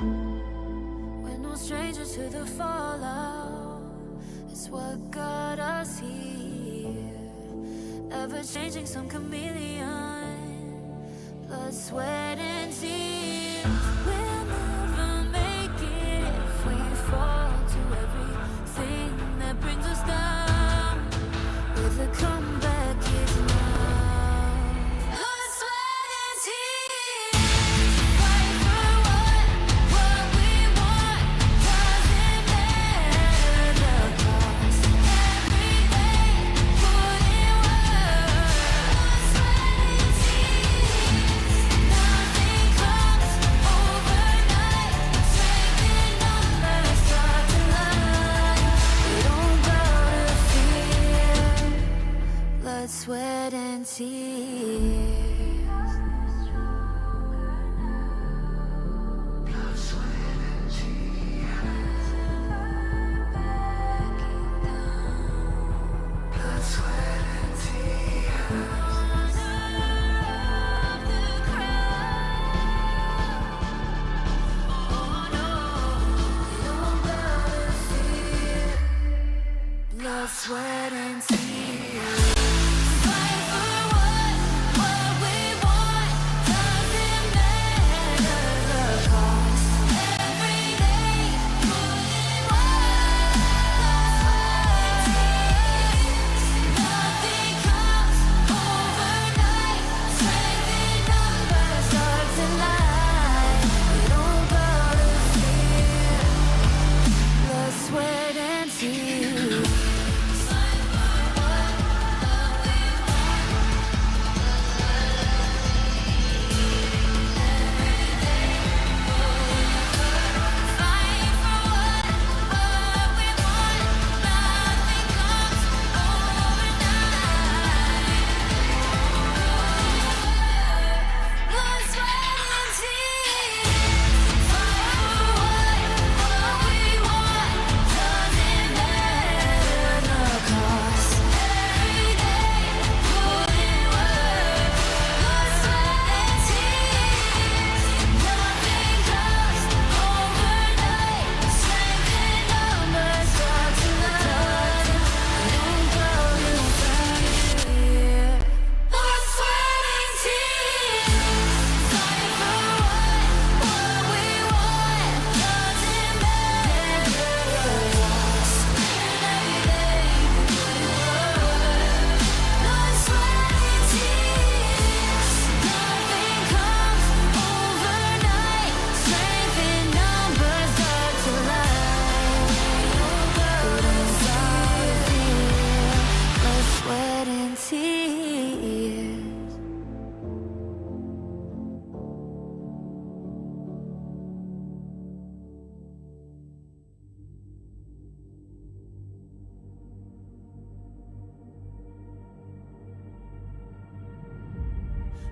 We're no strangers to the fallout. It's what got us here. Ever changing, some chameleon. Blood, sweat, and tears. We'll never make it if we fall to everything that brings us down. With a comeback is now. Blood, sweat, and tears. Fight for what we want. Doesn't matter the cost. Every day, put in work. Blood, sweat, and tears. Nothing comes overnight. Strength in numbers start to line. We don't bow to fear. Blood, sweat, and tears. Blood, sweat, and tears. Fight for what we want. Doesn't matter the cost. Every day, put in work. Nothing comes overnight. Strength in numbers start to lie. We don't bow to fear. Blood, sweat, and tears.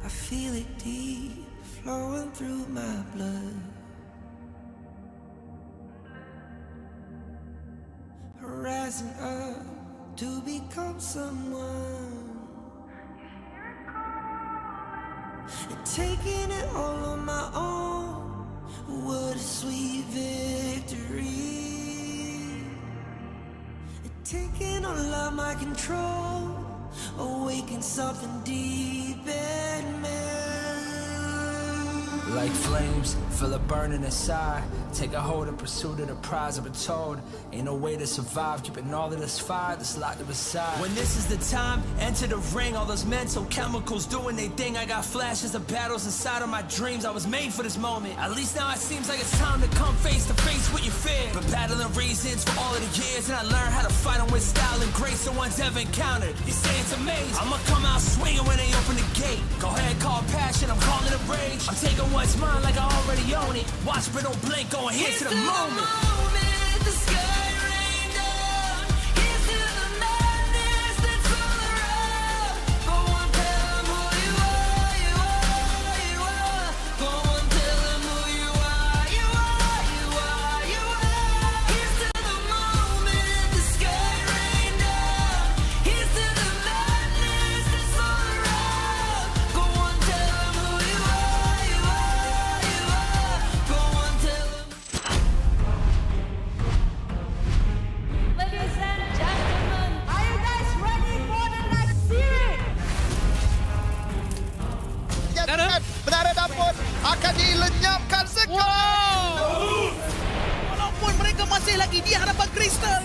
I feel it deep, flowing through my blood. Rising up to become someone, and taking it all on my own. What a sweet victory. And taking all of my control, awaken something deep in me. Like flames, feel it burning inside. Take a hold in pursuit of the prize. I've been told ain't no way to survive, keeping all of this fire that's locked up inside. When this is the time, enter the ring. All those mental chemicals doing their thing. I got flashes of battles inside of my dreams. I was made for this moment. At least now it seems like it's time to come face to face with your fear. Been battling reasons for all of the years, and I learned how to fight them with style and grace no one's ever encountered. You say it's amazing, I'ma come out swinging when they open the gate. Go ahead, call passion, I'm calling it rage. I'm taking what's mine like I already own it. Watch but don't blink, going here to the moment. The sky rained down. Here's to the madness that's all around. Go on, tell 'em who you are, you are, you are. Go on, tell 'em who you are, you are, you are, you are. Here's to the moment. The sky rained down. Here's to the madness that's all around. Go on, tell 'em who you are, you are, you are. Go on, tell 'em. Walaupun mereka masih lagi di hadapan Crystal.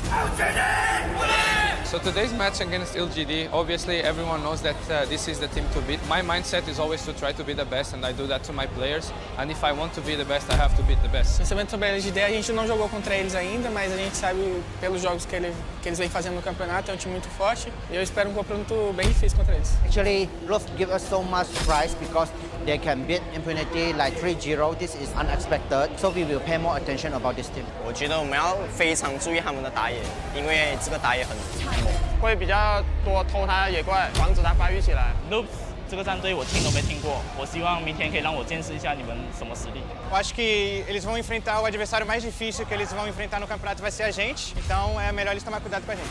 So today's match against LGD, obviously everyone knows that this is the team to beat. My mindset is always to try to be the best, and I do that to my players. And if I want to be the best, I have to beat the best. Esse evento sobre a LGD, a gente não jogou contra eles ainda, mas a gente sabe pelos jogos que eles vêm fazendo no campeonato, é um time muito forte. E eu espero um confronto bem difícil contra eles. Actually, Love give us so much surprise because they can beat Impunity like 3-0. This is unexpected, so we will pay more attention about this team. 我觉得我们要非常注意他们的打野，因为这个打野很猛。会比较多偷他的野怪，防止他发育起来。 Loops 这个战队我听都没听过，我希望明天可以让我见识一下你们什么实力。 Eu acho que eles vão enfrentar o adversário mais difícil que eles vão enfrentar no campeonato vai ser a gente, então é melhor eles tomar cuidado com a gente.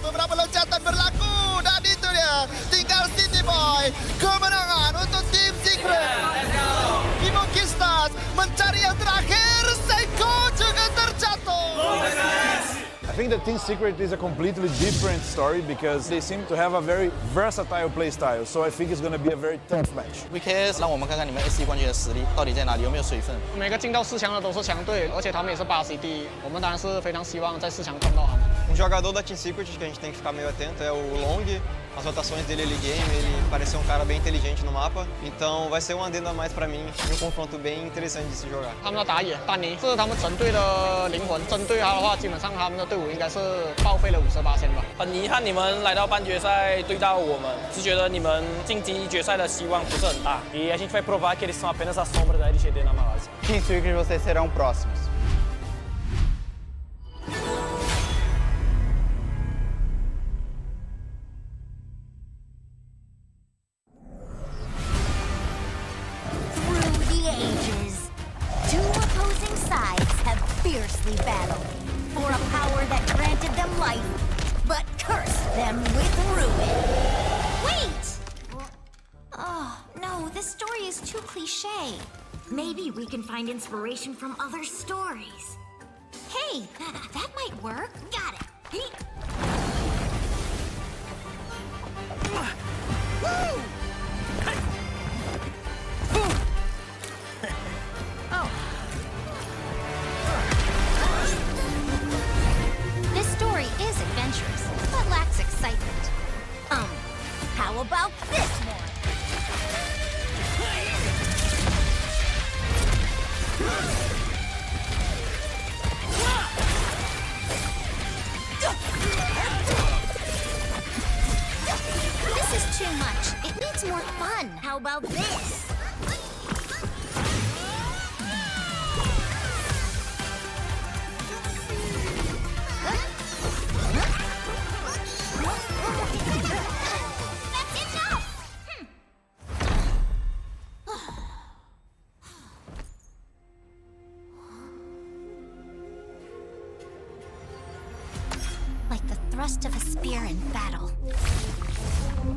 Beberapa loncatan berlaku dan itu dia tinggal City Boy, kemenangan untuk tim Secret. Dimungkin Stars mencari yang terakhir, Seiko juga terjatuh. I think that Team Secret is a completely different story because they seem to have a very versatile play style. So I think it's going to be a very tough match. VKS 让我们看看你们 SC 冠军的实力到底在哪里，有没有水分。每个进到4强的都是强队，而且他们也是8C第一，我们当然是非常希望在4强碰到他们。 jogador da Team Secret que a gente tem que ficar meio atento é o Long. As rotações dele early game, ele pareceu um cara bem inteligente no mapa. Então vai ser um adendo a mais pra mim e um confronto bem interessante de se jogar. 他们的打野丹尼是他们整队的灵魂，针对他的话，基本上他们的队伍应该是报废了58%吧。很遗憾你们来到半决赛对到我们，是觉得你们晋级决赛的希望不是很大。E a gente vai provar que eles são apenas a sombra da LGD na Malásia. Team Secret, vocês serão próximos. Fiercely battled for a power that granted them life, but cursed them with ruin. Wait! Oh, no, this story is too cliche. Maybe we can find inspiration from other stories. Hey, that might work. Got it. Woo! Oh. This story is adventurous, but lacks excitement. How about this one? This is too much. It needs more fun. How about this? Like the thrust of a spear in battle.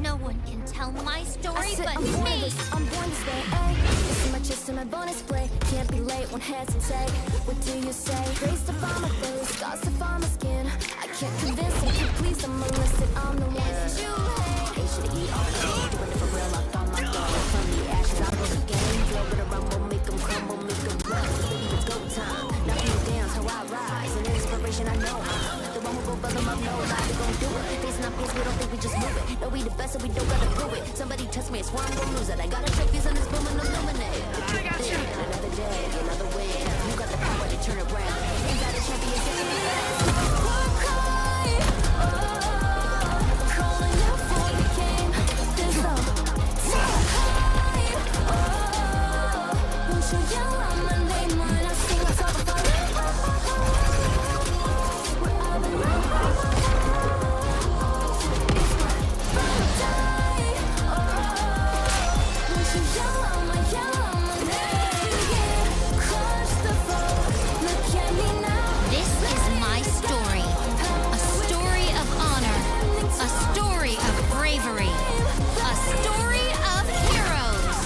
No one can tell my story but me. I'm born to stay. This is my chest and my bonus play. Can't be late, won't hesitate. What do you say? Grace to find my face, scars to find my skin. I can't convince them, can't please them unless that I'm the one that you hate. They should eat all the food, doing it for real. I found my throne. From the ashes, I go the game. Flow with a rumble, make them crumble, make them run. Baby, it's go time. Now you dance, how I rise. An inspiration, I know I'm the one who go bottom up, no lie, we gon' do it. Facing our pace, we don't think we just move it. No, we the best, and we don't gotta prove it. Somebody test me, I swear I'm gon' lose it. I gotta check these on this boom and illuminate. Another day, another way. You got the power to turn around. Ain't got a champion, get me. Calling out for the game. There's no time. Won't you yell out my name when I sing a song for you? Where I've been This is my story. A story of honor. A story of bravery. A story of heroes.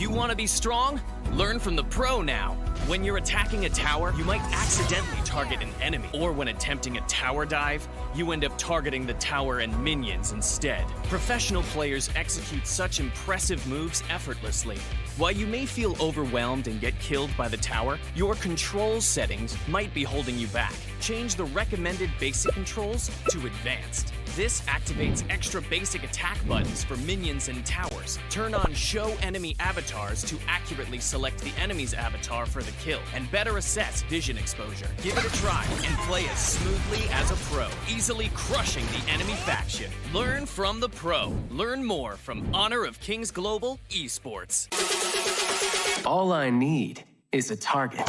You want to be strong? Learn from the pro now. When you're attacking a tower, you might accidentally target an enemy. Or when attempting a tower dive, you end up targeting the tower and minions instead. Professional players execute such impressive moves effortlessly. While you may feel overwhelmed and get killed by the tower, your control settings might be holding you back. Change the recommended basic controls to advanced. This activates extra basic attack buttons for minions and towers. Turn on show enemy avatars to accurately select the enemy's avatar for the kill and better assess vision exposure. Give it a try and play as smoothly as a pro, easily crushing the enemy faction. Learn from the pro. Learn more from Honor of Kings Global Esports. All I need is a target.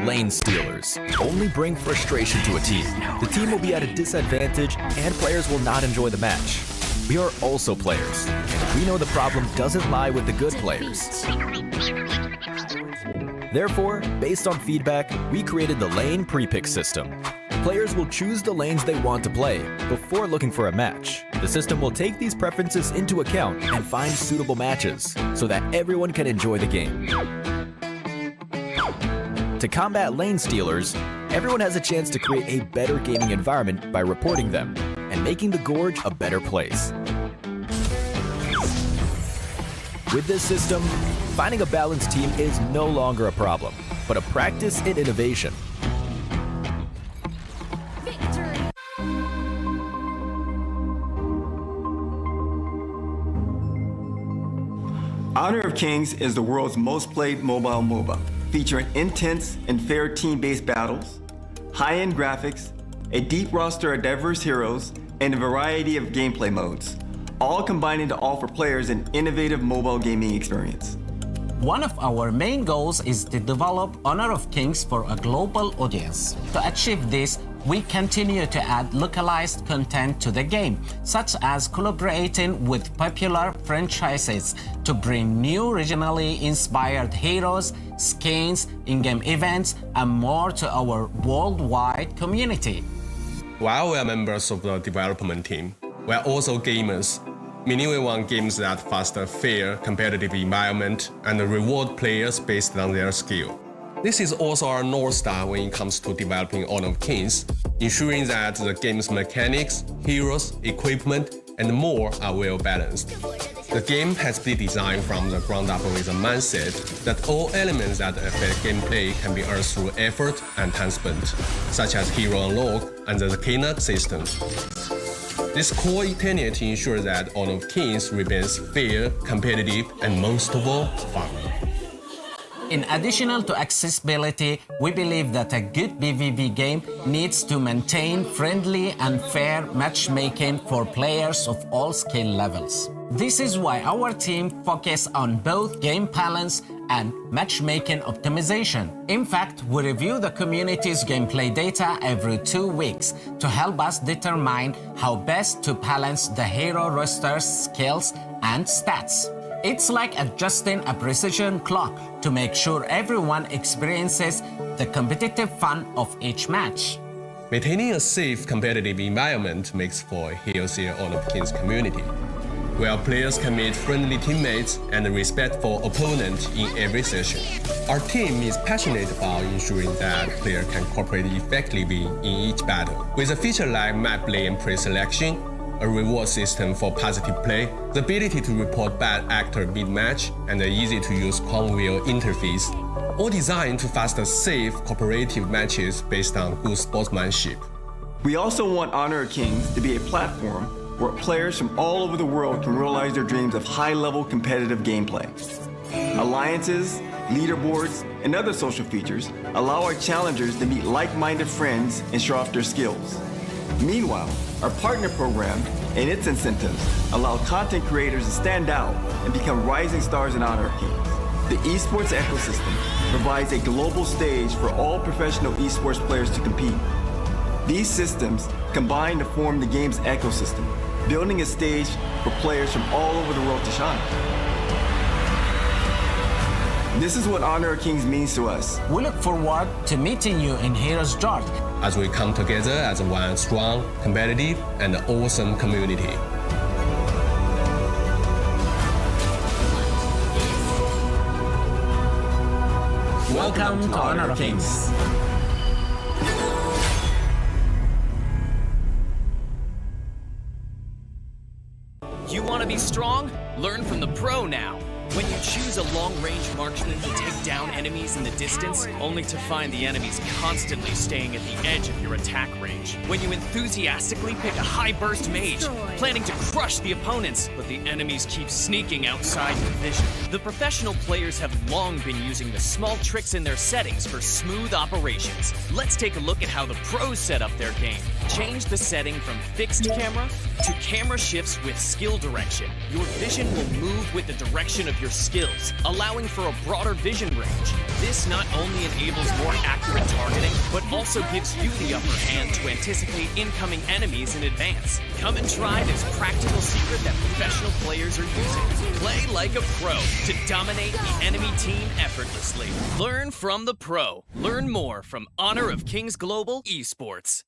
Lane stealers only bring frustration to a team. The team will be at a disadvantage and players will not enjoy the match. We are also players, and we know the problem doesn't lie with the good players. Therefore, based on feedback, we created the lane pre-pick system. Players will choose the lanes they want to play before looking for a match. The system will take these preferences into account and find suitable matches so that everyone can enjoy the game. To combat lane stealers, everyone has a chance to create a better gaming environment by reporting them and making the Gorge a better place. With this system, finding a balanced team is no longer a problem, but a practice in innovation. Honor of Kings is the world's most played mobile MOBA, featuring intense and fair team-based battles, high-end graphics, a deep roster of diverse heroes, and a variety of gameplay modes, all combining to offer players an innovative mobile gaming experience. One of our main goals is to develop Honor of Kings for a global audience. To achieve this, we continue to add localized content to the game, such as collaborating with popular franchises to bring new regionally inspired heroes, skins, in-game events, and more to our worldwide community. While we are members of the development team, we are also gamers, meaning we want games that foster fair, competitive environment and reward players based on their skill. This is also our North Star when it comes to developing Honor of Kings, ensuring that the game's mechanics, heroes, equipment, and more are well balanced. The game has been designed from the ground up with a mindset that all elements that affect gameplay can be earned through effort and time spent, such as hero unlock and the Kena system. This core tenet ensures that Honor of Kings remains fair, competitive, and most of all, fun. In addition to accessibility, we believe that a good PvP game needs to maintain friendly and fair matchmaking for players of all skill levels. This is why our team focuses on both game balance and matchmaking optimization. In fact, we review the community's gameplay data every 2 weeks to help us determine how best to balance the hero roster's skills and stats. It's like adjusting a precision clock to make sure everyone experiences the competitive fun of each match. Maintaining a safe, competitive environment makes for a healthier Honor of Kings community, where players can meet friendly teammates and respectful opponents in every session. Our team is passionate about ensuring that players can cooperate effectively in each battle. With a feature like map lane pre-selection, a reward system for positive play, the ability to report bad actor mid-match, and the easy-to-use Conwheel interface, all designed to foster safe, cooperative matches based on good sportsmanship. We also want Honor of Kings to be a platform where players from all over the world can realize their dreams of high-level competitive gameplay. Alliances, leaderboards, and other social features allow our challengers to meet like-minded friends and show off their skills. Meanwhile, our partner program and its incentives allow content creators to stand out and become rising stars in Honor of Kings. The esports ecosystem provides a global stage for all professional esports players to compete. These systems combine to form the game's ecosystem, building a stage for players from all over the world to shine. This is what Honor of Kings means to us. We look forward to meeting you in Heroes Dark as we come together as one strong, competitive, and awesome community. Welcome to Honor of Kings. You want to be strong? Learn from the pro now. When you choose a long-range marksman to take down enemies in the distance, only to find the enemies constantly staying at the edge of your attack range. When you enthusiastically pick a high-burst mage, planning to crush the opponents, but the enemies keep sneaking outside your vision. The professional players have long been using the small tricks in their settings for smooth operations. Let's take a look at how the pros set up their game. Change the setting from fixed camera to camera shifts with skill direction. Your vision will move with the direction of your skills, allowing for a broader vision range. This not only enables more accurate targeting, but also gives you the upper hand to anticipate incoming enemies in advance. Come and try this practical secret that professional players are using. Play like a pro to dominate the enemy team effortlessly. Learn from the pro. Learn more from Honor of Kings Global Esports.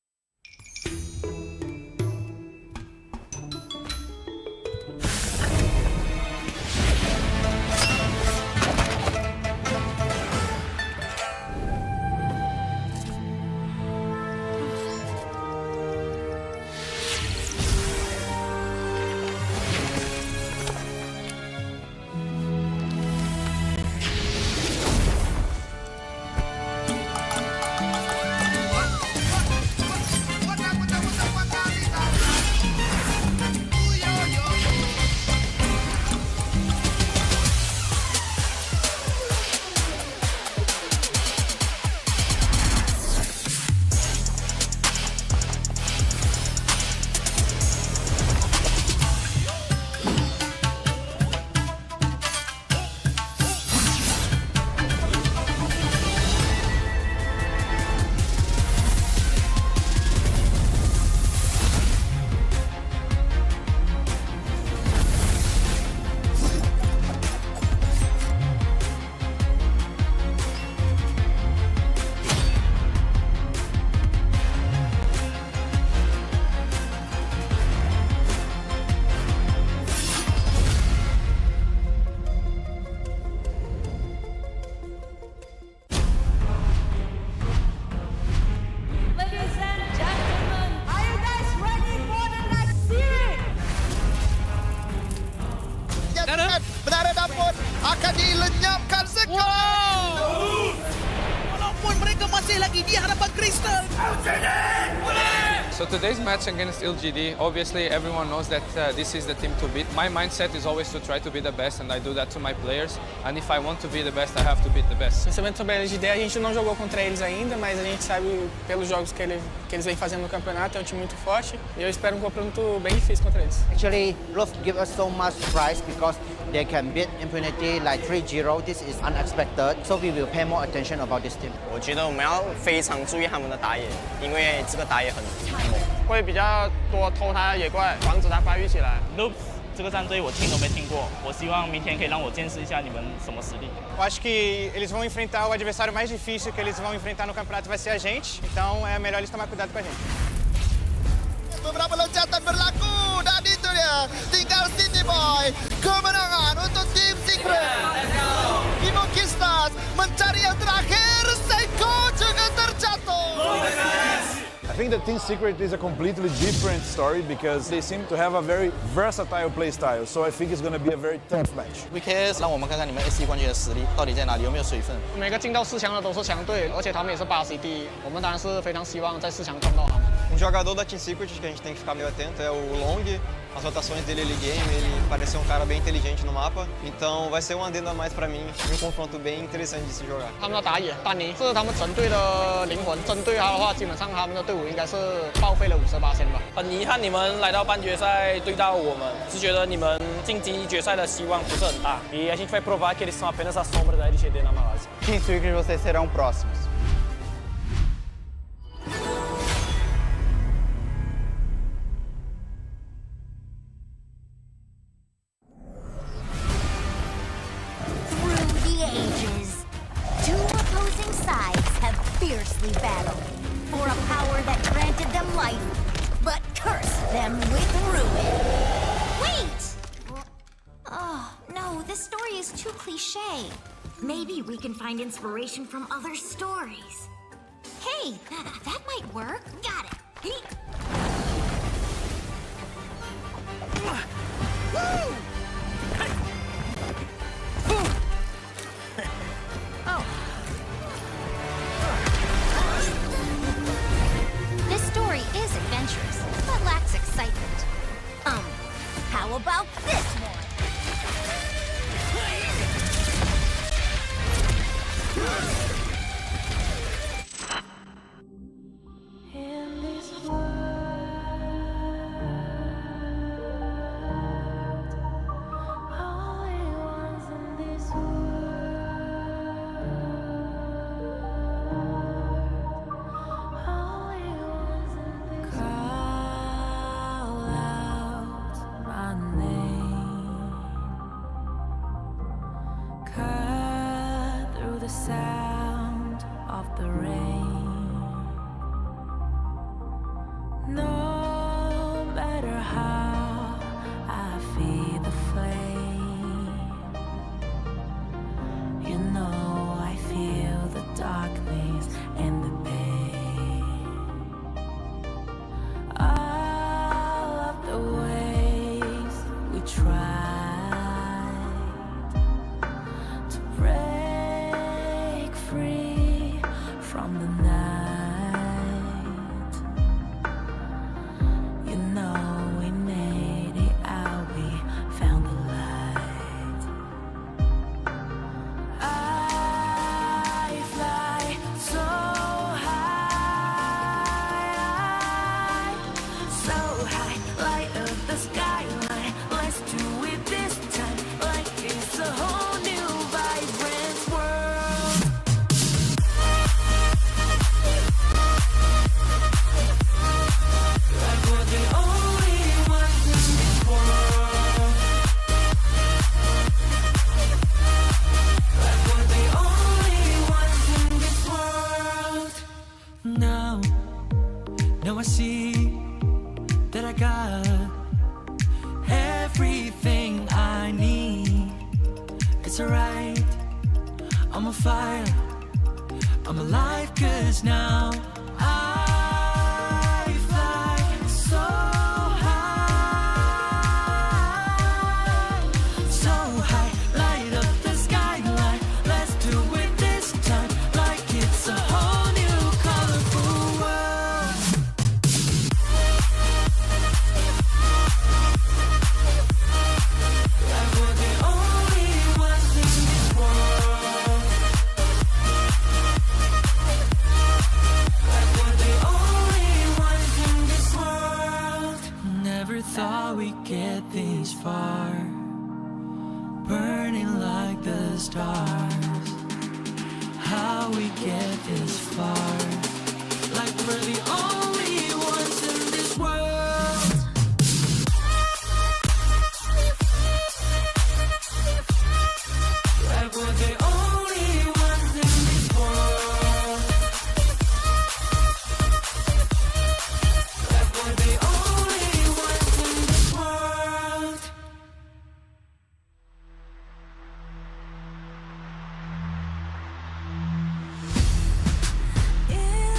Menara dapur akan dilenyapkan sekarang. Walaupun mereka masih lagi di hadapan Crystal. So today's match against LGD, obviously everyone knows that this is the team to beat. My mindset is always to try to be the best, and I do that to my players. And if I want to be the best, I have to beat the best. Pensamento sobre a LGD, a gente não jogou contra eles ainda, mas a gente sabe pelos jogos que eles vêm fazendo no campeonato, é um time muito forte. E eu espero um confronto bem difícil contra eles. Actually, Love give us so much prize because they can beat Impunity like 3-0. This is unexpected, so we will pay more attention about this team. 我觉得我们要非常注意他们的打野，因为这个打野很猛，会比较多偷他的野怪，防止他发育起来。 Loops 这个战队我听都没听过，我希望明天可以让我见识一下你们什么实力。 Eu acho que eles vão enfrentar o adversário mais difícil que eles vão enfrentar no campeonato vai ser a gente, então é melhor eles tomar cuidado com a gente. Beberapa loncatan berlaku dan itu dia tinggal City Boy. Kemenangan untuk tim Secret. Stars mencari yang terakhir. Seiko juga terjatuh. I think think the team secret is a completely different story because they seem to have a very versatile play style. So I think it's going to be a very tough match. VKS 让我们看看你们 SC 冠军的实力到底在哪里，有没有水分？每个进到4强的都是强队，而且他们也是8C第一，我们当然是非常希望在4强撞到他们。jogador da Team Secret que a gente tem que ficar meio atento é o Long. As rotações dele early game, ele parece ser um cara bem inteligente no mapa. Então vai ser um adendo a mais pra mim, um confronto bem interessante de se jogar. 他们的打野丹尼是他们整队的灵魂，针对他的话，基本上他们的队伍应该是报废了58%吧。很遗憾你们来到半决赛对到我们，是觉得你们晋级决赛的希望不是很大。E a gente vai provar que eles são apenas a sombra da LGD na Malásia. Team Secret, vocês serão próximos. Fiercely battled for a power that granted them life, but cursed them with ruin. Wait! Oh, no, this story is too cliché. Maybe we can find inspiration from other stories. Hey, that might work. Got it. Woo! Oh. This story is adventurous, but lacks excitement. How about this one? In this world, only ones in this sound of the rain. No matter how I feed the flame, you know I feel the darkness and the pain. All of the ways we tried to break free from the night, you know we made it out, we found the light. I fly so high, light up the skyline. Let's do it this time, like it's a whole new vibrant world. Like we're the only ones in this world. Like we're the only ones in this world. Now I see that I got everything I need. It's alright, I'm on fire, I'm alive, 'cause now I fly so high, light up the skyline. Let's do it this time, like it's a whole new colorful world. Like we're the only ones in this world. Like we're the only ones in this world. Never thought we'd get this far, burning like the stars. How we get this far, like we're the only ones in this world. Like we're the only ones in this world. Like we're the only ones in this world. In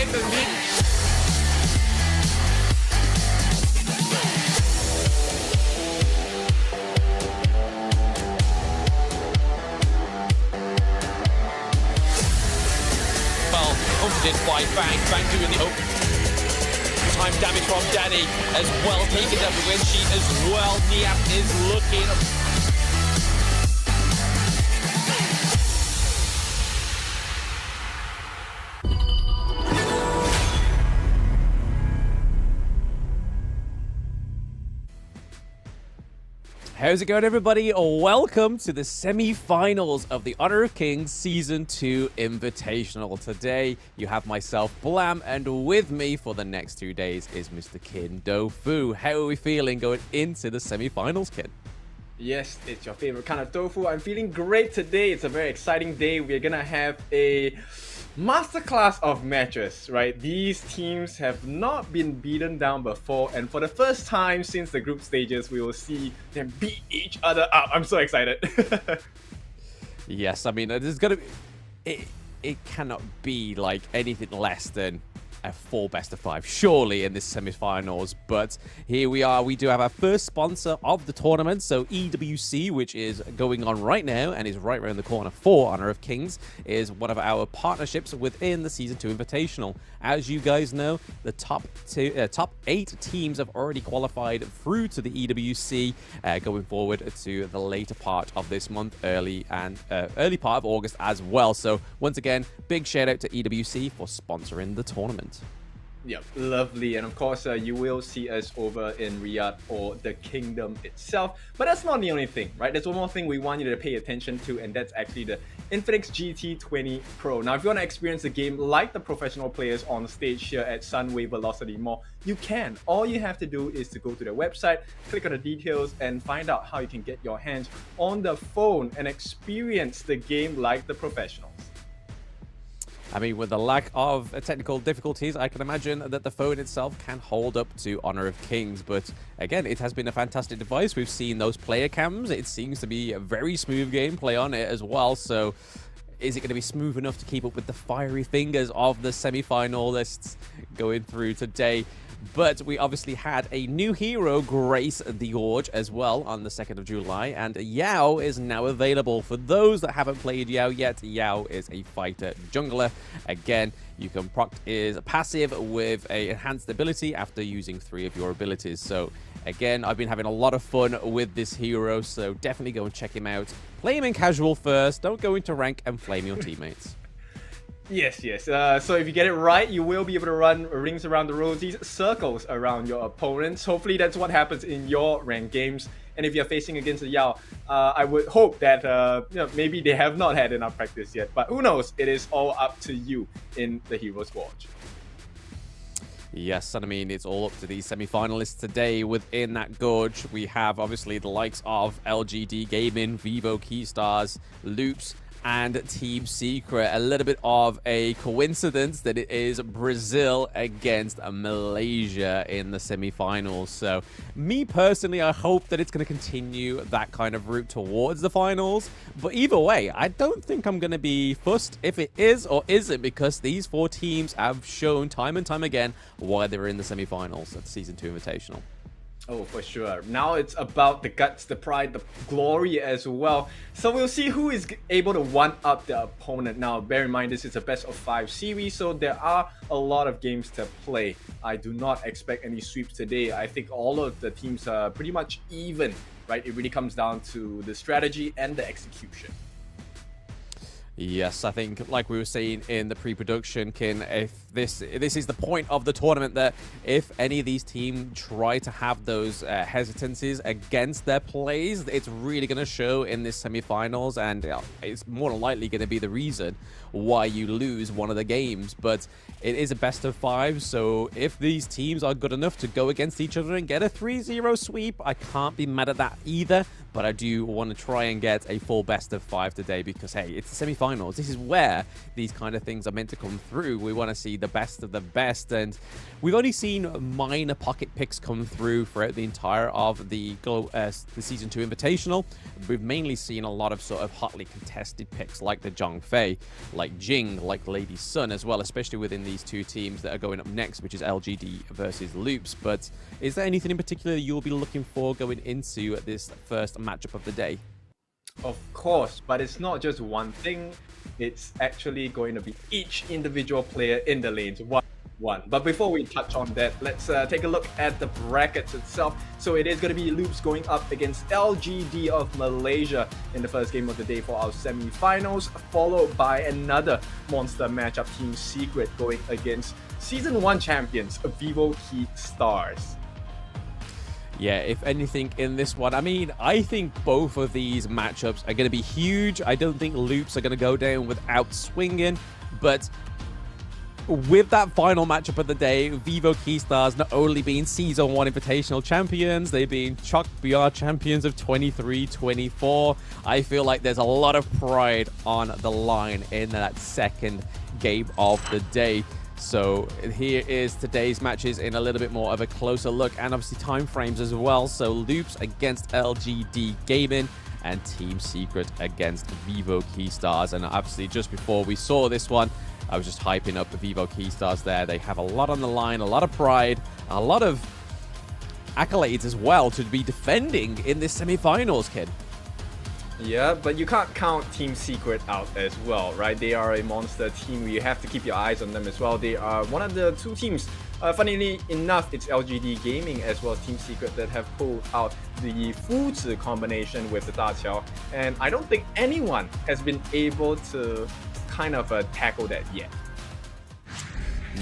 game หนึ่งนี้ Well, opened by Fang. Fang doing the time damage from Danny as well, taking down the win sheet as well. Niap is looking. How's it going, everybody? Welcome to the semi-finals of the Honor of Kings Season 2 Invitational. Today, you have myself, Blam, and with me for the next 2 days is Mr. Kin Dofu. How are we feeling going into the semi-finals, Kin? Yes, it's your favorite kind of tofu. I'm feeling great today. It's a very exciting day. We're gonna have a masterclass of matches, right? These teams have not been beaten down before, and for the first time since the group stages, we will see them beat each other up. I'm so excited. Yes, I mean, there's gonna be... It cannot be like anything less than a 4 best-of-5, surely, in this semi-finals. But here we are. We do have our first sponsor of the tournament. So EWC, which is going on right now and is right around the corner for Honor of Kings, is one of our partnerships within the Season 2 Invitational. As you guys know, the top 8 teams have already qualified through to the EWC, going forward to the later part of this month, early part of August as well. So once again, big shout out to EWC for sponsoring the tournament. Yep, lovely. And of course, you will see us over in Riyadh or the kingdom itself. But that's not the only thing, right? There's one more thing we want you to pay attention to, and that's actually the Infinix GT20 Pro. Now, if you want to experience the game like the professional players on stage here at Sunway Velocity Mall, you can. All you have to do is to go to their website, click on the details, and find out how you can get your hands on the phone and experience the game like the professionals. I mean, with the lack of technical difficulties, I can imagine that the phone itself can hold up to Honor of Kings. But again, it has been a fantastic device. We've seen those player cams. It seems to be a very smooth gameplay on it as well. So is it going to be smooth enough to keep up with the fiery fingers of the semi-finalists going through today? But we obviously had a new hero grace the Gorge as well on the 2nd of July, and Yao is now available. For those that haven't played Yao yet, Yao is a fighter jungler. Again, you can proc his passive with a enhanced ability after using 3 of your abilities. So again, I've been having a lot of fun with this hero, so definitely go and check him out. Play him in casual first, don't go into rank and flame your teammates. Yes. So if you get it right, you will be able to run rings around the rosies, circles around your opponents. Hopefully that's what happens in your ranked games. And if you're facing against the Yao, I would hope that maybe they have not had enough practice yet. But who knows? It is all up to you in the Hero's Gorge. Yes, and I mean, it's all up to these semi-finalists today. Within that gorge, we have obviously the likes of LGD Gaming, Vivo Keystars, Loops, and Team Secret. A little bit of a coincidence that it is Brazil against Malaysia in the semi-finals. So me personally, I hope that it's going to continue that kind of route towards the finals. But either way, I don't think I'm going to be fussed if it is or isn't, because these 4 teams have shown time and time again why they're in the semi-finals at the Season 2 Invitational. Oh, for sure. Now it's about the guts, the pride, the glory as well. So we'll see who is able to one-up the opponent. Now, bear in mind, this is a best-of-5 series, so there are a lot of games to play. I do not expect any sweeps today. I think all of the teams are pretty much even, right? It really comes down to the strategy and the execution. Yes, I think, like we were saying in the pre-production, Kin, if this is the point of the tournament, that if any of these teams try to have those hesitancies against their plays, it's really going to show in this semi-finals, and it's more than likely going to be the reason why you lose one of the games. But it is a best-of-5, so if these teams are good enough to go against each other and get a 3-0 sweep, I can't be mad at that either. but I do want to try and get a full best of 5 today because, hey, it's the semi-finals. This is where these kind of things are meant to come through. We want to see the best of the best, and we've only seen minor pocket picks come through throughout the entire of the Season 2 Invitational. We've mainly seen a lot of sort of hotly contested picks like the Zhongfei, like Jing, like Lady Sun as well, especially within these two teams that are going up next, which is LGD versus Loops. But is there anything in particular you'll be looking for going into this first matchup of the day? Of course, but it's not just one thing. It's actually going to be each individual player in the lanes. One. But before we touch on that, let's take a look at the brackets itself. So it is going to be Loops going up against LGD of Malaysia in the first game of the day for our semi-finals, followed by another monster matchup, Team Secret going against Season 1 champions, Vivo Key Stars. Yeah, if anything in this one, I mean, I think both of these matchups are going to be huge. I don't think Loops are going to go down without swinging, but with that final matchup of the day, Vivo Keystars not only being Season 1 Invitational champions, they've been Choc BR champions of 23-24. I feel like there's a lot of pride on the line in that second game of the day. So here is today's matches in a little bit more of a closer look, and obviously time frames as well. So Loops against LGD Gaming and Team Secret against Vivo Keystars. And obviously just before we saw this one, I was just hyping up the Vivo Keystars there. They have a lot on the line, a lot of pride, a lot of accolades as well to be defending in this semi-finals, kid. Yeah, but you can't count Team Secret out as well, right? They are a monster team. You have to keep your eyes on them as well. They are one of the two teams. Funnily enough, it's LGD Gaming as well as Team Secret that have pulled out the Fuzi combination with the Da Qiao. And I don't think anyone has been able to kind of tackle that yet.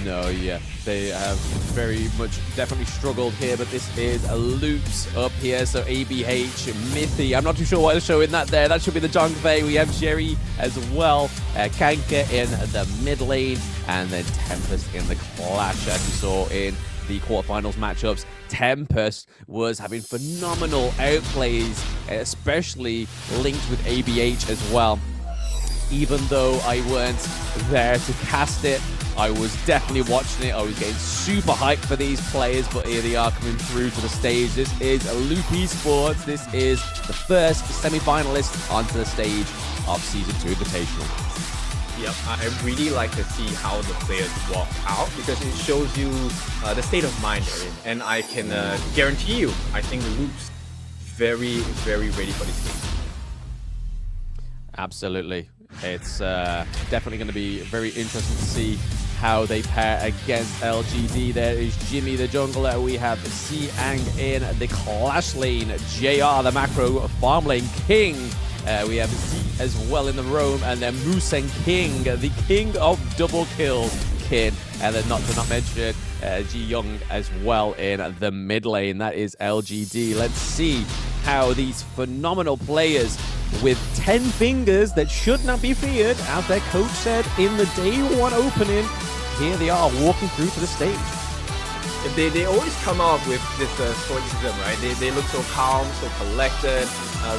No, yeah, they have very much definitely struggled here, but this is a Loops up here, so ABH, Mithy, I'm not too sure what is showing that there. That should be the Zhongfei. We have Jerry as well, Kanka in the mid lane, and then Tempest in the clash, as we saw in the quarterfinals matchups. Tempest was having phenomenal outplays, especially linked with ABH as well. Even though I weren't there to cast it, I was definitely watching it. I was getting super hyped for these players, but here they are coming through to the stage. This is Loop Esports. This is the first semi-finalist onto the stage of Season 2 Invitational. Yep, I really like to see how the players walk out because it shows you the state of mind they're in. And I can guarantee you, I think Loop's very, very ready for this game. Absolutely. It's definitely going to be very interesting to see how they pair against LGD. There is Jimmy the jungler. We have Siang in the clash lane. JR the macro farm lane king. We have Z as well in the roam, and then Museng King, the king of double kills, kid. And then not to not mention Ji Young as well in the mid lane. That is LGD. Let's see how these phenomenal players with 10 fingers that should not be feared, as their coach said in the day one opening, here they are walking through to the stage. They always come out with this stoicism, right? They look so calm, so collected,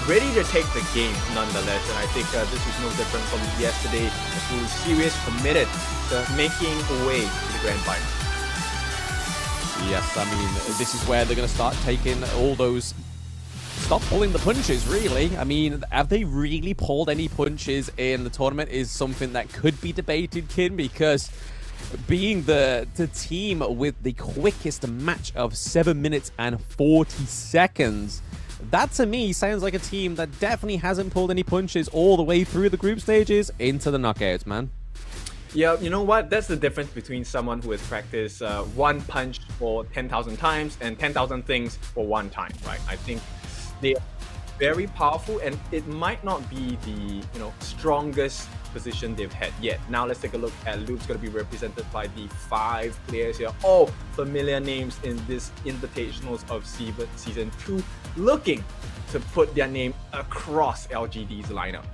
ready to take the game nonetheless. And I think this is no different from yesterday, who was serious, committed to making a way to the grand final. Yes, I mean, this is where they're going to start taking all those... Stop pulling the punches, really. I mean, have they really pulled any punches in the tournament is something that could be debated, Kim, because being the team with the quickest match of 7 minutes and 40 seconds, that to me sounds like a team that definitely hasn't pulled any punches all the way through the group stages into the knockouts, man. Yeah, you know what? That's the difference between someone who has practiced one punch for 10,000 times and 10,000 things for one time, right? I think they are very powerful, and it might not be the strongest position they've had yet. Now let's take a look at Loop's going to be represented by the 5 players here, all familiar names in this Invitationals of Season 2, looking to put their name across LGD's lineup.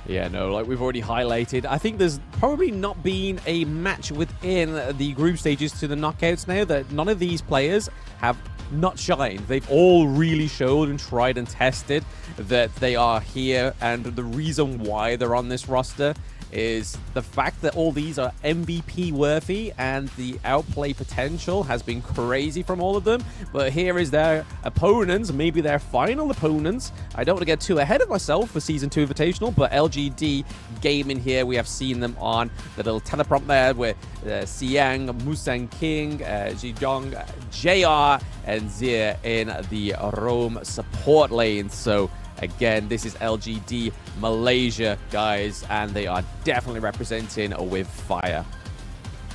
Yeah, no, like we've already highlighted, I think there's probably not been a match within the group stages to the knockouts now that none of these players have not shined. They've all really showed and tried and tested that they are here, and the reason why they're on this roster is the fact that all these are MVP worthy, and the outplay potential has been crazy from all of them. But here is their opponents, maybe their final opponents. I don't want to get too ahead of myself for Season 2 Invitational, but LGD Gaming here, we have seen them on the little teleprompt there with Siang, Musang King, Zhejiang, JR, and Zir in the Rome support lane. So again, this is LGD Malaysia, guys, and they are definitely representing with fire.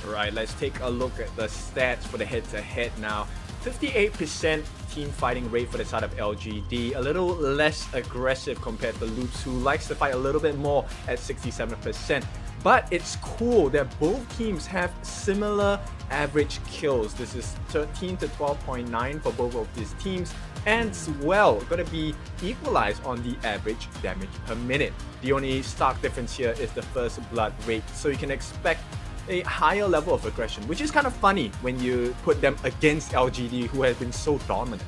Right, let's take a look at the stats for the head-to-head now. 58% team fighting rate for the side of LGD, a little less aggressive compared to Loops, who likes to fight a little bit more at 67%. But it's cool that both teams have similar average kills. This is 13 to 12.9 for both of these teams, and as well going to be equalized on the average damage per minute. The only stark difference here is the first blood rate, so you can expect a higher level of aggression, which is kind of funny when you put them against LGD, who has been so dominant.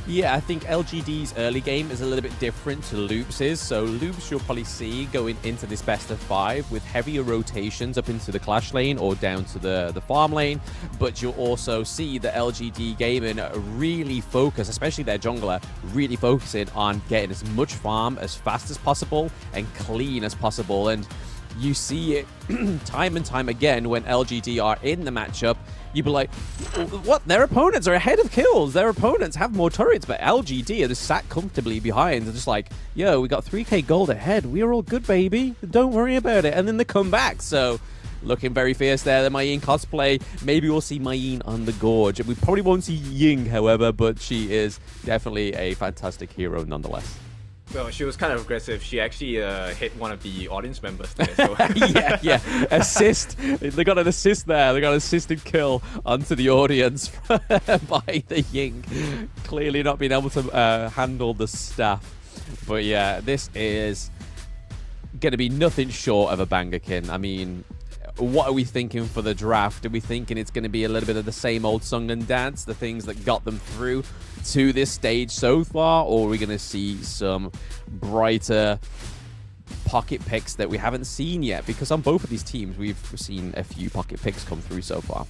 Yeah, I think LGD's early game is a little bit different to Loops's. So Loops you'll probably see going into this best of 5 with heavier rotations up into the clash lane or down to the farm lane. But you'll also see the LGD gaming really focus, especially their jungler, really focusing on getting as much farm as fast as possible and clean as possible. And you see it time and time again when LGD are in the matchup. You'd be like, what? Their opponents are ahead of kills. Their opponents have more turrets, but LGD are just sat comfortably behind. They're just like, yo, we got 3k gold ahead. We're all good, baby. Don't worry about it. And then they come back. So looking very fierce there, the Maying cosplay. Maybe we'll see Maying on the Gorge. We probably won't see Ying, however, but she is definitely a fantastic hero nonetheless. Well, she was kind of aggressive. She actually hit one of the audience members there. So. yeah. Assist. They got an assist there. They got an assisted kill onto the audience by the Ying. Clearly not being able to handle the staff. But yeah, this is going to be nothing short of a bangerkin. I mean, what are we thinking for the draft? Are we thinking it's going to be a little bit of the same old song and dance, the things that got them through to this stage so far, or are we going to see some brighter pocket picks that we haven't seen yet? Because on both of these teams, we've seen a few pocket picks come through so far.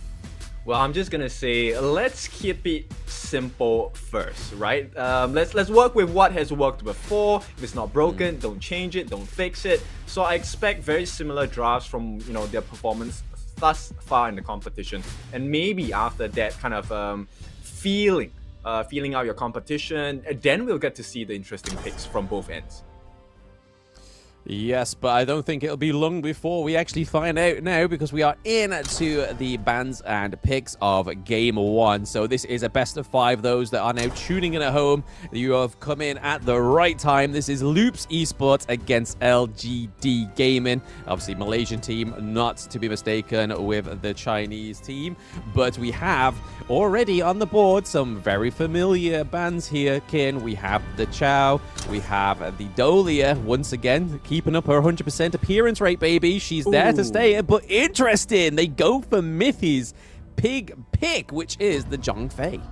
Well, I'm just gonna say, let's keep it simple first, right? Let's work with what has worked before. If it's not broken, don't change it, don't fix it. So I expect very similar drafts from their performance thus far in the competition, and maybe after that kind of feeling out your competition, and then we'll get to see the interesting picks from both ends. Yes, but I don't think it'll be long before we actually find out now, because we are into the bans and picks of Game 1. So this is a best of 5. Those that are now tuning in at home, you have come in at the right time. This is Loops Esports against LGD Gaming. Obviously, Malaysian team, not to be mistaken with the Chinese team. But we have already on the board some very familiar bans here, Kin. We have the Chow, we have the Dolia, once again, keeping up her 100% appearance rate, baby. She's there to stay. But interesting, they go for Mithy's pig pick, which is the Zhongfei.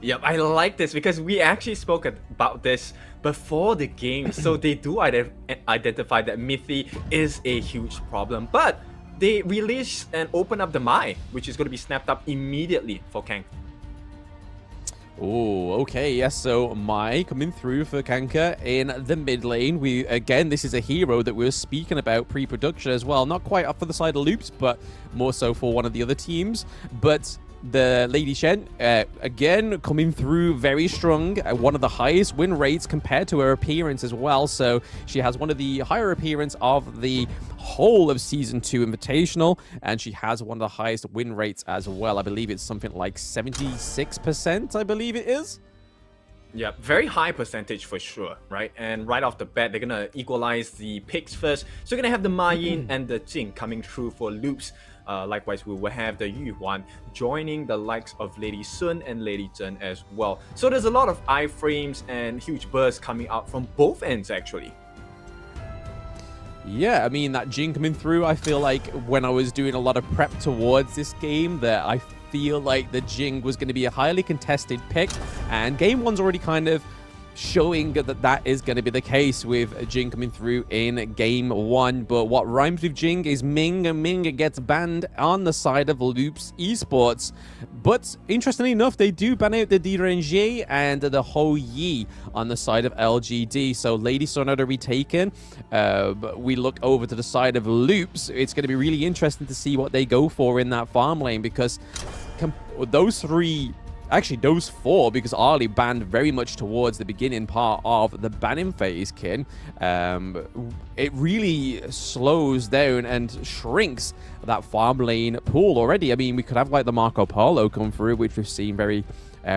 Yep, I like this because we actually spoke about this before the game. So they do identify that Mithy is a huge problem. But they release and open up the Mai, which is going to be snapped up immediately for Kank. Oh, okay, yes, so Mai coming through for Kanka in the mid lane. Again, this is a hero that we were speaking about pre-production as well. Not quite up for the side of Loops, but more so for one of the other teams. But the Lady Shen, again, coming through very strong. One of the highest win rates compared to her appearance as well. So she has one of the higher appearance of the whole of Season 2 Invitational. And she has one of the highest win rates as well. I believe it's something like 76%, I believe it is. Yeah, very high percentage for sure, right? And right off the bat, they're gonna equalize the picks first. So you're gonna have the Ma Yin and the Jing coming through for Loops. Likewise, we will have the Yu Huan joining the likes of Lady Sun and Lady Zhen as well. So there's a lot of iframes and huge bursts coming out from both ends, actually. Yeah, I mean, that Jing coming through, I feel like when I was doing a lot of prep towards this game, that I feel like the Jing was going to be a highly contested pick, and game one's already kind of showing that is going to be the case with Jing coming through in game one. But what rhymes with Jing is Ming, and Ming gets banned on the side of Loops Esports. But interestingly enough, they do ban out the Deranger and the Ho Yi on the side of LGD. So Lady Sun are retaken. We look over to the side of Loops. It's going to be really interesting to see what they go for in that farm lane, because those three... Actually, those four, because Ali banned very much towards the beginning part of the banning phase, Kin. It really slows down and shrinks that farm lane pool already. I mean, we could have like the Marco Polo come through, which we've seen very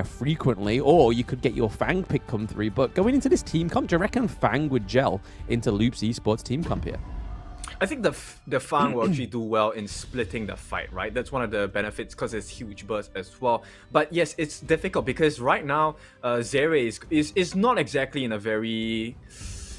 frequently, or you could get your Fang pick come through. But going into this team comp, do you reckon Fang would gel into Loops Esports team comp here? I think the Fang will actually do well in splitting the fight, right? That's one of the benefits, because it's huge burst as well. But yes, it's difficult because right now Zere is not exactly in a very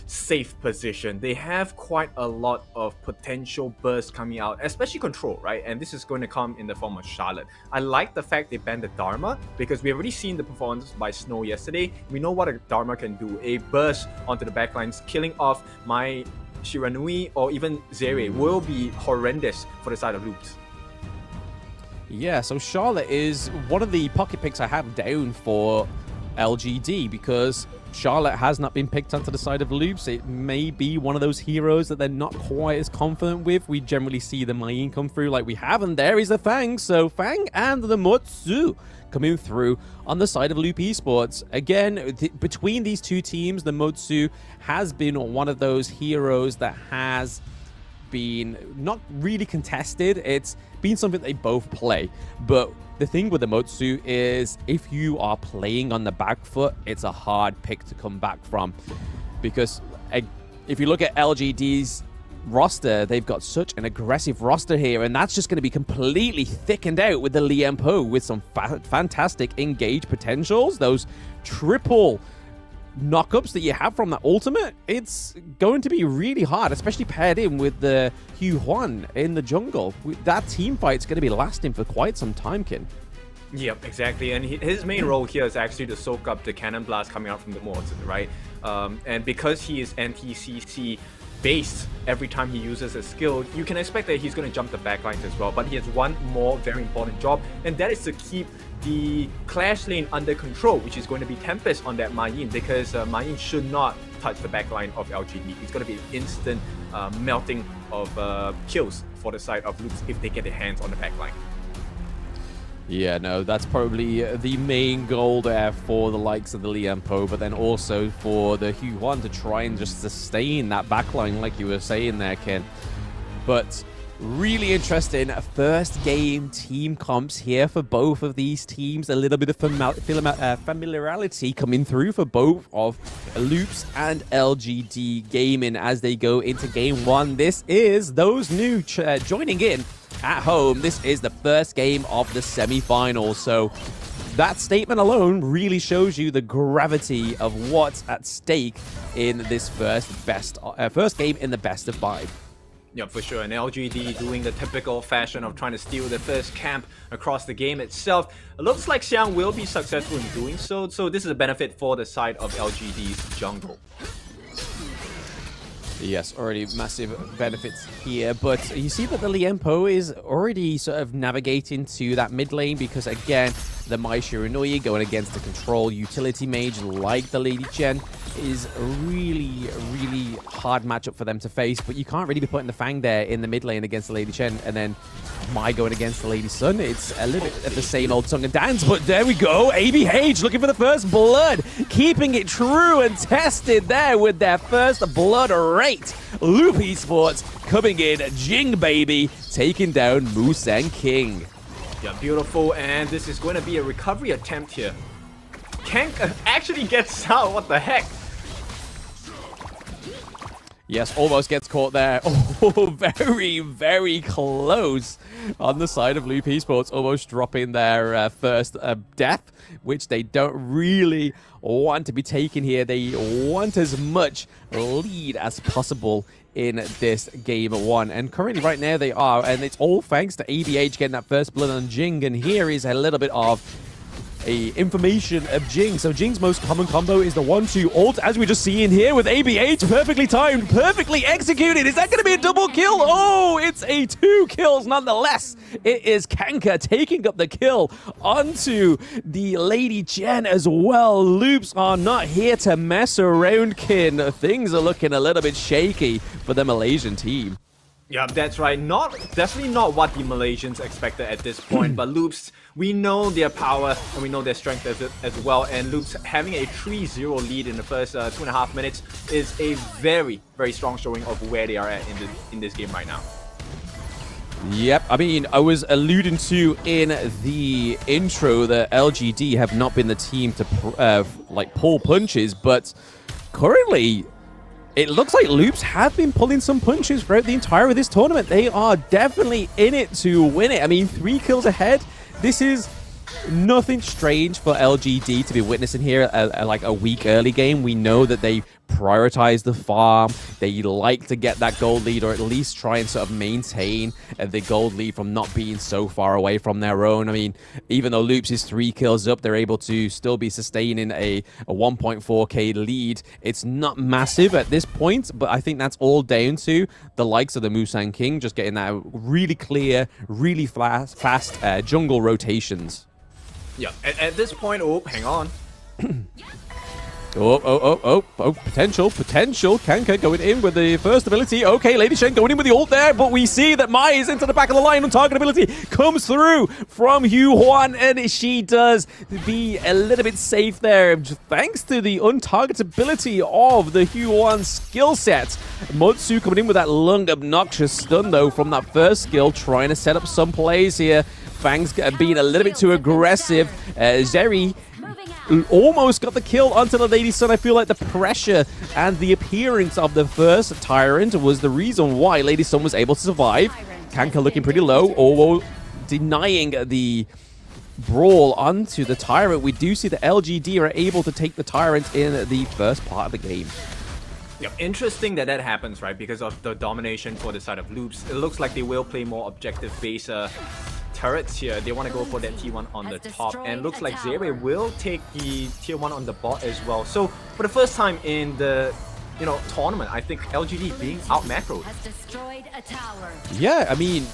safe position. They have quite a lot of potential bursts coming out, especially control, right? And this is going to come in the form of Charlotte. I like the fact they banned the Dharma, because we've already seen the performance by Snow yesterday. We know what a Dharma can do. A burst onto the backlines, killing off my Shiranui or even Zere will be horrendous for the side of Loops. Yeah, so Charlotte is one of the pocket picks I have down for LGD, because Charlotte has not been picked onto the side of Loops. It may be one of those heroes that they're not quite as confident with. We generally see the Mayin come through like we have, and there is a Fang. So Fang and the Mutsu coming through on the side of Loop Esports. Again, between these two teams, the Mutsu has been one of those heroes that has been not really contested. It's been something they both play. But the thing with the Mutsu is if you are playing on the back foot, it's a hard pick to come back from. Because if you look at LGD's roster, they've got such an aggressive roster here, and that's just going to be completely thickened out with the Lian Po with some fantastic engage potentials. Those triple knockups that you have from that ultimate, it's going to be really hard, especially paired in with the Hugh Huan in the jungle. That team fight's going to be lasting for quite some time, Kin. Yep, exactly. And his main role here is actually to soak up the cannon blast coming out from the Morton, right? And because he is anti-CC based every time he uses a skill, you can expect that he's going to jump the backlines as well. But he has one more very important job, and that is to keep the Clash lane under control, which is going to be Tempest on that Mayin, because Mayin should not touch the backline of LGD. It's going to be an instant melting of kills for the side of Loops if they get their hands on the backline. Yeah, no, that's probably the main goal there for the likes of the Lian Po, but then also for the Hugh Huan to try and just sustain that backline like you were saying there, Ken. But really interesting first game team comps here for both of these teams. A little bit of familiarity coming through for both of Loops and LGD Gaming as they go into game one. This is those new joining in at home. This is the first game of the semifinals. So that statement alone really shows you the gravity of what's at stake in this first game in the best of 5. Yeah, for sure. And LGD doing the typical fashion of trying to steal the first camp across the game itself. It looks like Xiang will be successful in doing so. So this is a benefit for the side of LGD's jungle. Yes, already massive benefits here, but you see that the Lian Po is already sort of navigating to that mid lane, because again, the Mai Shiranui going against the control utility mage like the Lady Chen is a really hard matchup for them to face, but you can't really be putting the Fang there in the mid lane against the Lady Chen, and then Mai going against the Lady Sun. It's a little bit of the same old song and dance, but there we go. ABH looking for the first blood, keeping it true and tested there with their first blood rate. Loop Esports coming in, Jing baby, taking down Musang King. Yeah, beautiful, and this is going to be a recovery attempt here. Kank actually gets out, what the heck? Yes, almost gets caught there. Oh, very close on the side of Loop Esports, almost dropping their first death, which they don't really want to be taken here. They want as much lead as possible in this game 1. And currently right now they are, and it's all thanks to ABH getting that first blood on Jing. And here is a little bit of information of Jing. So Jing's most common combo is the 1-2 ult, as we just see in here with ABH. Perfectly timed, perfectly executed. Is that going to be a double kill? Oh, it's a 2 kills nonetheless. It is Kanka taking up the kill onto the Lady Jen as well. Loops are not here to mess around, Kin. Things are looking a little bit shaky for the Malaysian team. Yeah, that's right. Definitely not what the Malaysians expected at this point. But Loops, we know their power and we know their strength as well. And Loops having a 3-0 lead in the first 2.5 minutes is a very, very strong showing of where they are at in this game right now. Yep, I mean, I was alluding to in the intro that LGD have not been the team to pull punches, but currently it looks like Loops have been pulling some punches throughout the entire of this tournament. They are definitely in it to win it. I mean, 3 kills ahead. This is nothing strange for LGD to be witnessing here, like a week early game. We know that they prioritize the farm. They like to get that gold lead, or at least try and sort of maintain the gold lead from not being so far away from their own. I mean, even though Loops is 3 kills up, they're able to still be sustaining a 1.4k lead. It's not massive at this point, but I think that's all down to the likes of the Musang King just getting that really clear, really fast jungle rotations. Yeah, at this point, oh, hang on. Oh, potential. Kanka going in with the first ability. Okay, Lady Shen going in with the ult there, but we see that Mai is into the back of the line on target ability. Comes through from Hu Huan, and she does be a little bit safe there, thanks to the untargetability of the Hu Huan skill set. Motsu coming in with that lung obnoxious stun, though, from that first skill, trying to set up some plays here. Fangs being a little bit too aggressive. Zeri almost got the kill onto the Lady Sun. I feel like the pressure and the appearance of the first Tyrant was the reason why Lady Sun was able to survive. Kanka looking pretty low, or denying the brawl onto the Tyrant. We do see the LGD are able to take the Tyrant in the first part of the game. Yep, interesting that happens, right? Because of the domination for the side of Loops. It looks like they will play more objective-based turrets here. They want to go for that T1 on the top, and looks like Zeri will take the tier 1 on the bot as well. So for the first time in the tournament, I think LGD being out macroed. Yeah, I mean,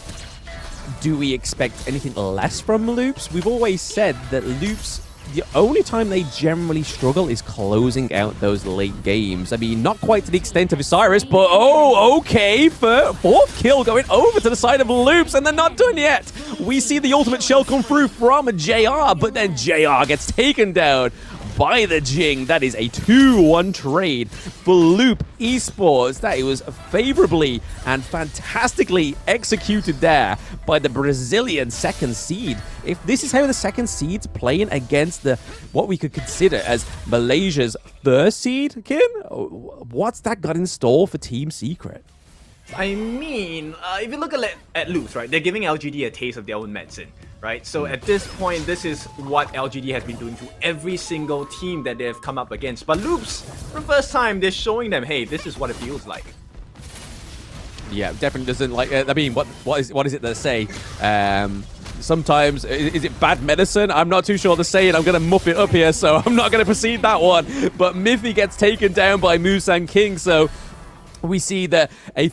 do we expect anything less from Loops? We've always said that Loops, the only time they generally struggle is closing out those late games. I mean, not quite to the extent of Osiris, but oh, okay, fourth kill going over to the side of Loops, and they're not done yet. We see the ultimate shell come through from JR, but then JR gets taken down by the Jing. That is a 2-1 trade for Loop Esports. That it was favorably and fantastically executed there by the Brazilian second seed. If this is how the second seed's playing against what we could consider as Malaysia's first seed, Kim, what's that got in store for Team Secret? I mean, if you look at Loops, right, they're giving LGD a taste of their own medicine, right? So at this point, this is what LGD has been doing to every single team that they've come up against. But Loops, for the first time, they're showing them, hey, this is what it feels like. Yeah, definitely doesn't like. I mean, what is it they say? Sometimes, is it bad medicine? I'm not too sure to say it. I'm going to muff it up here, so I'm not going to proceed that one. But Miffy gets taken down by Musang King, so we see that a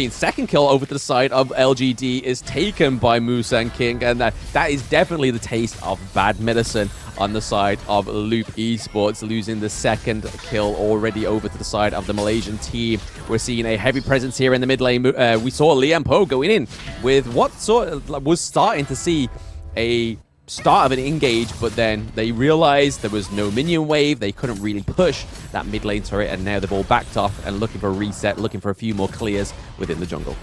second kill over to the side of LGD is taken by Musang King, and that is definitely the taste of bad medicine on the side of Loop Esports, losing the second kill already over to the side of the Malaysian team. We're seeing a heavy presence here in the mid lane. We saw Liam Poe going in with what sort of was starting to see a start of an engage, but then they realized there was no minion wave. They couldn't really push that mid lane turret, and now they've all backed off and looking for a reset, looking for a few more clears within the jungle.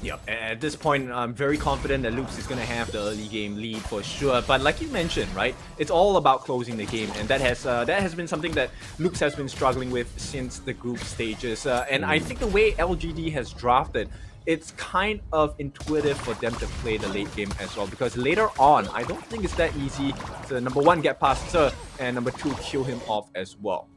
Yeah, at this point, I'm very confident that Loops is going to have the early game lead for sure. But like you mentioned, right, it's all about closing the game, and that has been something that Loops has been struggling with since the group stages. And I think the way LGD has drafted, it's kind of intuitive for them to play the late game as well, because later on, I don't think it's that easy to, number one, get past Sir, and number two, kill him off as well.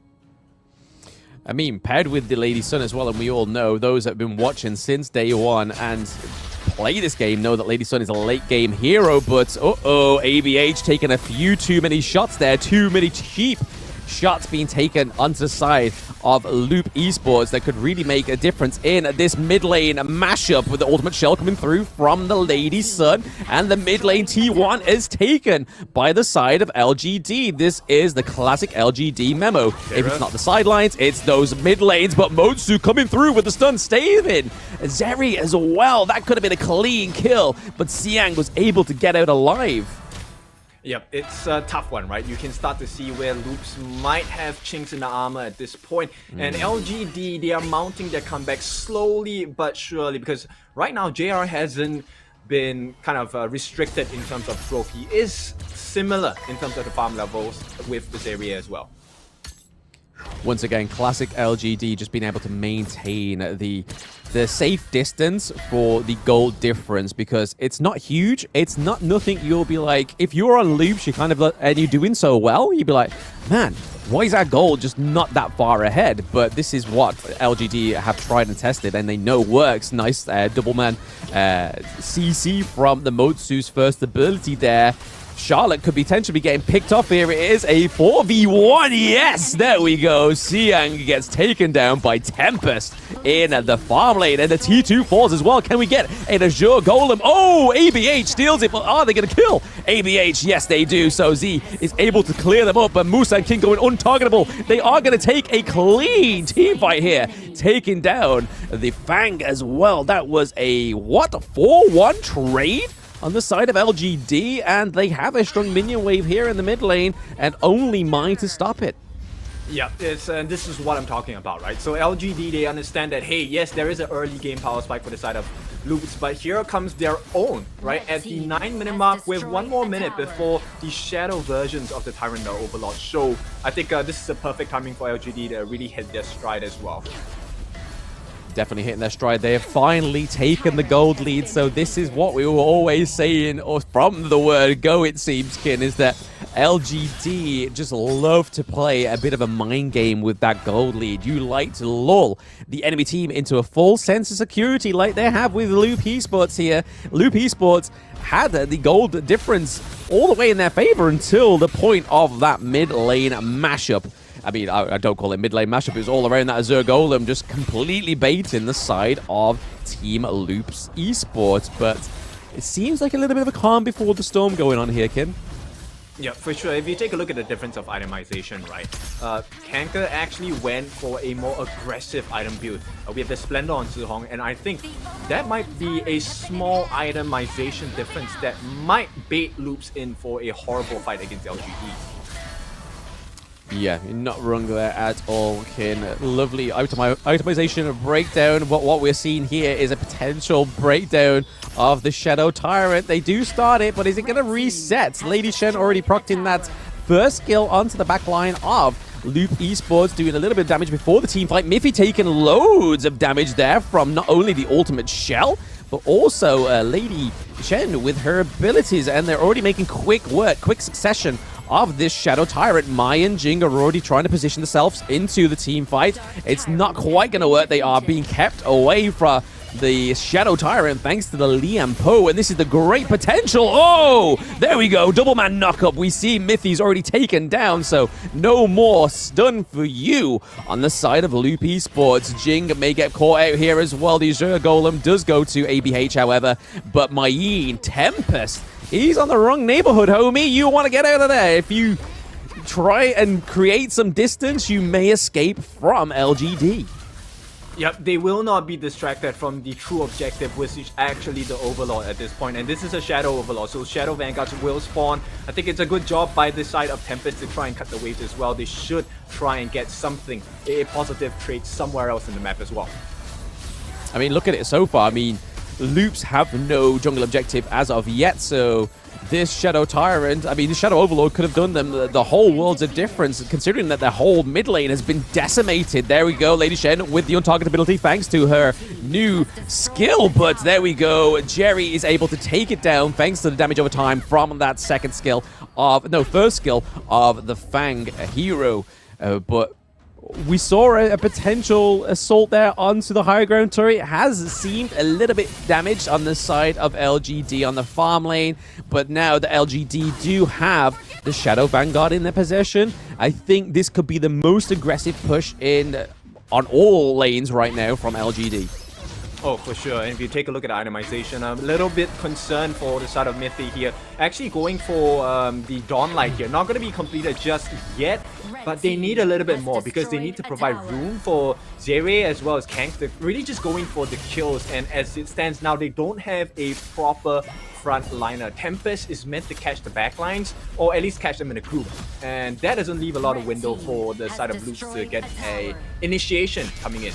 I mean, paired with the Lady Sun as well, and we all know, those that have been watching since day one and play this game know that Lady Sun is a late game hero, but uh-oh, ABH taking a few too many shots there, too many cheap shots being taken onto the side of Loop Esports that could really make a difference in this mid lane mashup with the ultimate shell coming through from the Lady Sun, and the mid lane T1 is taken by the side of LGD. This is the classic LGD memo. If it's not the sidelines, it's those mid lanes, but Motsu coming through with the stun saving Zeri as well. That could have been a clean kill, but Xiang was able to get out alive. Yep, it's a tough one, right? You can start to see where Loops might have chinks in the armor at this point. And LGD, they are mounting their comeback slowly but surely, because right now JR hasn't been kind of restricted in terms of growth. He is similar in terms of the farm levels with this area as well. Once again, classic LGD just being able to maintain the safe distance for the gold difference, because it's not huge, it's not nothing. You'll be like, if you're on Loops, you kind of, and you're doing so well, you'd be like, man, why is our gold just not that far ahead? But this is what LGD have tried and tested, and they know works. Nice double man CC from the Motsu's first ability there. Charlotte could potentially be getting picked off here. It is a 4v1. Yes, there we go. Xiang gets taken down by Tempest in the farm lane, and the T2 falls as well. Can we get an Azure Golem? Oh, ABH steals it, but are they going to kill ABH? Yes, they do. So Z is able to clear them up, but Musa and King going untargetable. They are going to take a clean team fight here, taking down the Fang as well. That was a, what, 4-1 trade on the side of LGD, and they have a strong minion wave here in the mid lane, and only mine to stop it. Yeah, this is what I'm talking about, right? So LGD, they understand that, hey, yes, there is an early game power spike for the side of Loops, but here comes their own, right? At the 9-minute mark, with 1 more minute before the shadow versions of the Tyrant Overlord show, I think this is a perfect timing for LGD to really hit their stride as well. Definitely hitting their stride. They have finally taken the gold lead, so this is what we were always saying, or from the word go, it seems, Kin, is that LGD just love to play a bit of a mind game with that gold lead. You like to lull the enemy team into a full sense of security like they have with Loop Esports here. Loop Esports had the gold difference all the way in their favor until the point of that mid lane mashup. I mean, I don't call it mid lane mashup. It was all around that Azure Golem, just completely baiting the side of Team Loops Esports. But it seems like a little bit of a calm before the storm going on here, Kin. Yeah, for sure. If you take a look at the difference of itemization, right? Kanker actually went for a more aggressive item build. We have the Splendor on Zihong, and I think that might be a small itemization difference that might bait Loops in for a horrible fight against LGD. Yeah, you're not wrong there at all, Kin. Lovely itemization breakdown. What we're seeing here is a potential breakdown of the Shadow Tyrant. They do start it, but is it going to reset? Lady Shen already procced in that first skill onto the back line of Loop Esports, doing a little bit of damage before the team fight. Miffy taking loads of damage there from not only the ultimate shell, but also Lady Shen with her abilities, and they're already making quick succession of this Shadow Tyrant. Mai and Jing are already trying to position themselves into the team fight. It's not quite going to work. They are being kept away from the Shadow Tyrant thanks to the Liam Poe, and this is the great potential. Oh, there we go. Double man knockup. We see Miffy's already taken down, so no more stun for you on the side of Loop Esports. Jing may get caught out here as well. The Azure Golem does go to ABH, however, but Mayin, Tempest, he's on the wrong neighborhood, homie. You want to get out of there. If you try and create some distance, you may escape from LGD. Yep, they will not be distracted from the true objective, which is actually the Overlord at this point. And this is a Shadow Overlord, so Shadow Vanguards will spawn. I think it's a good job by the side of Tempest to try and cut the waves as well. They should try and get something, a positive trade somewhere else in the map as well. I mean, look at it so far. I mean, Loops have no jungle objective as of yet, so this Shadow Tyrant, I mean, the Shadow Overlord could have done them the whole world's of difference, considering that their whole mid lane has been decimated. There we go, Lady Shen with the untargetability thanks to her new skill, but there we go. Jerry is able to take it down thanks to the damage over time from that first skill of the Fang hero. But We saw a potential assault there onto the high ground turret. It has seemed a little bit damaged on the side of LGD on the farm lane, but now the LGD do have the Shadow Vanguard in their possession. I think this could be the most aggressive push on all lanes right now from LGD. Oh, for sure. And if you take a look at itemization, I'm a little bit concerned for the side of Mithy here. Actually going for the Dawn Light here. Not going to be completed just yet, but they need a little bit more because they need to provide room for Zere as well as Kank. They're really just going for the kills, and as it stands now, they don't have a proper frontliner. Tempest is meant to catch the backlines, or at least catch them in a group. And that doesn't leave a lot of window for the side of Loops to get a initiation coming in.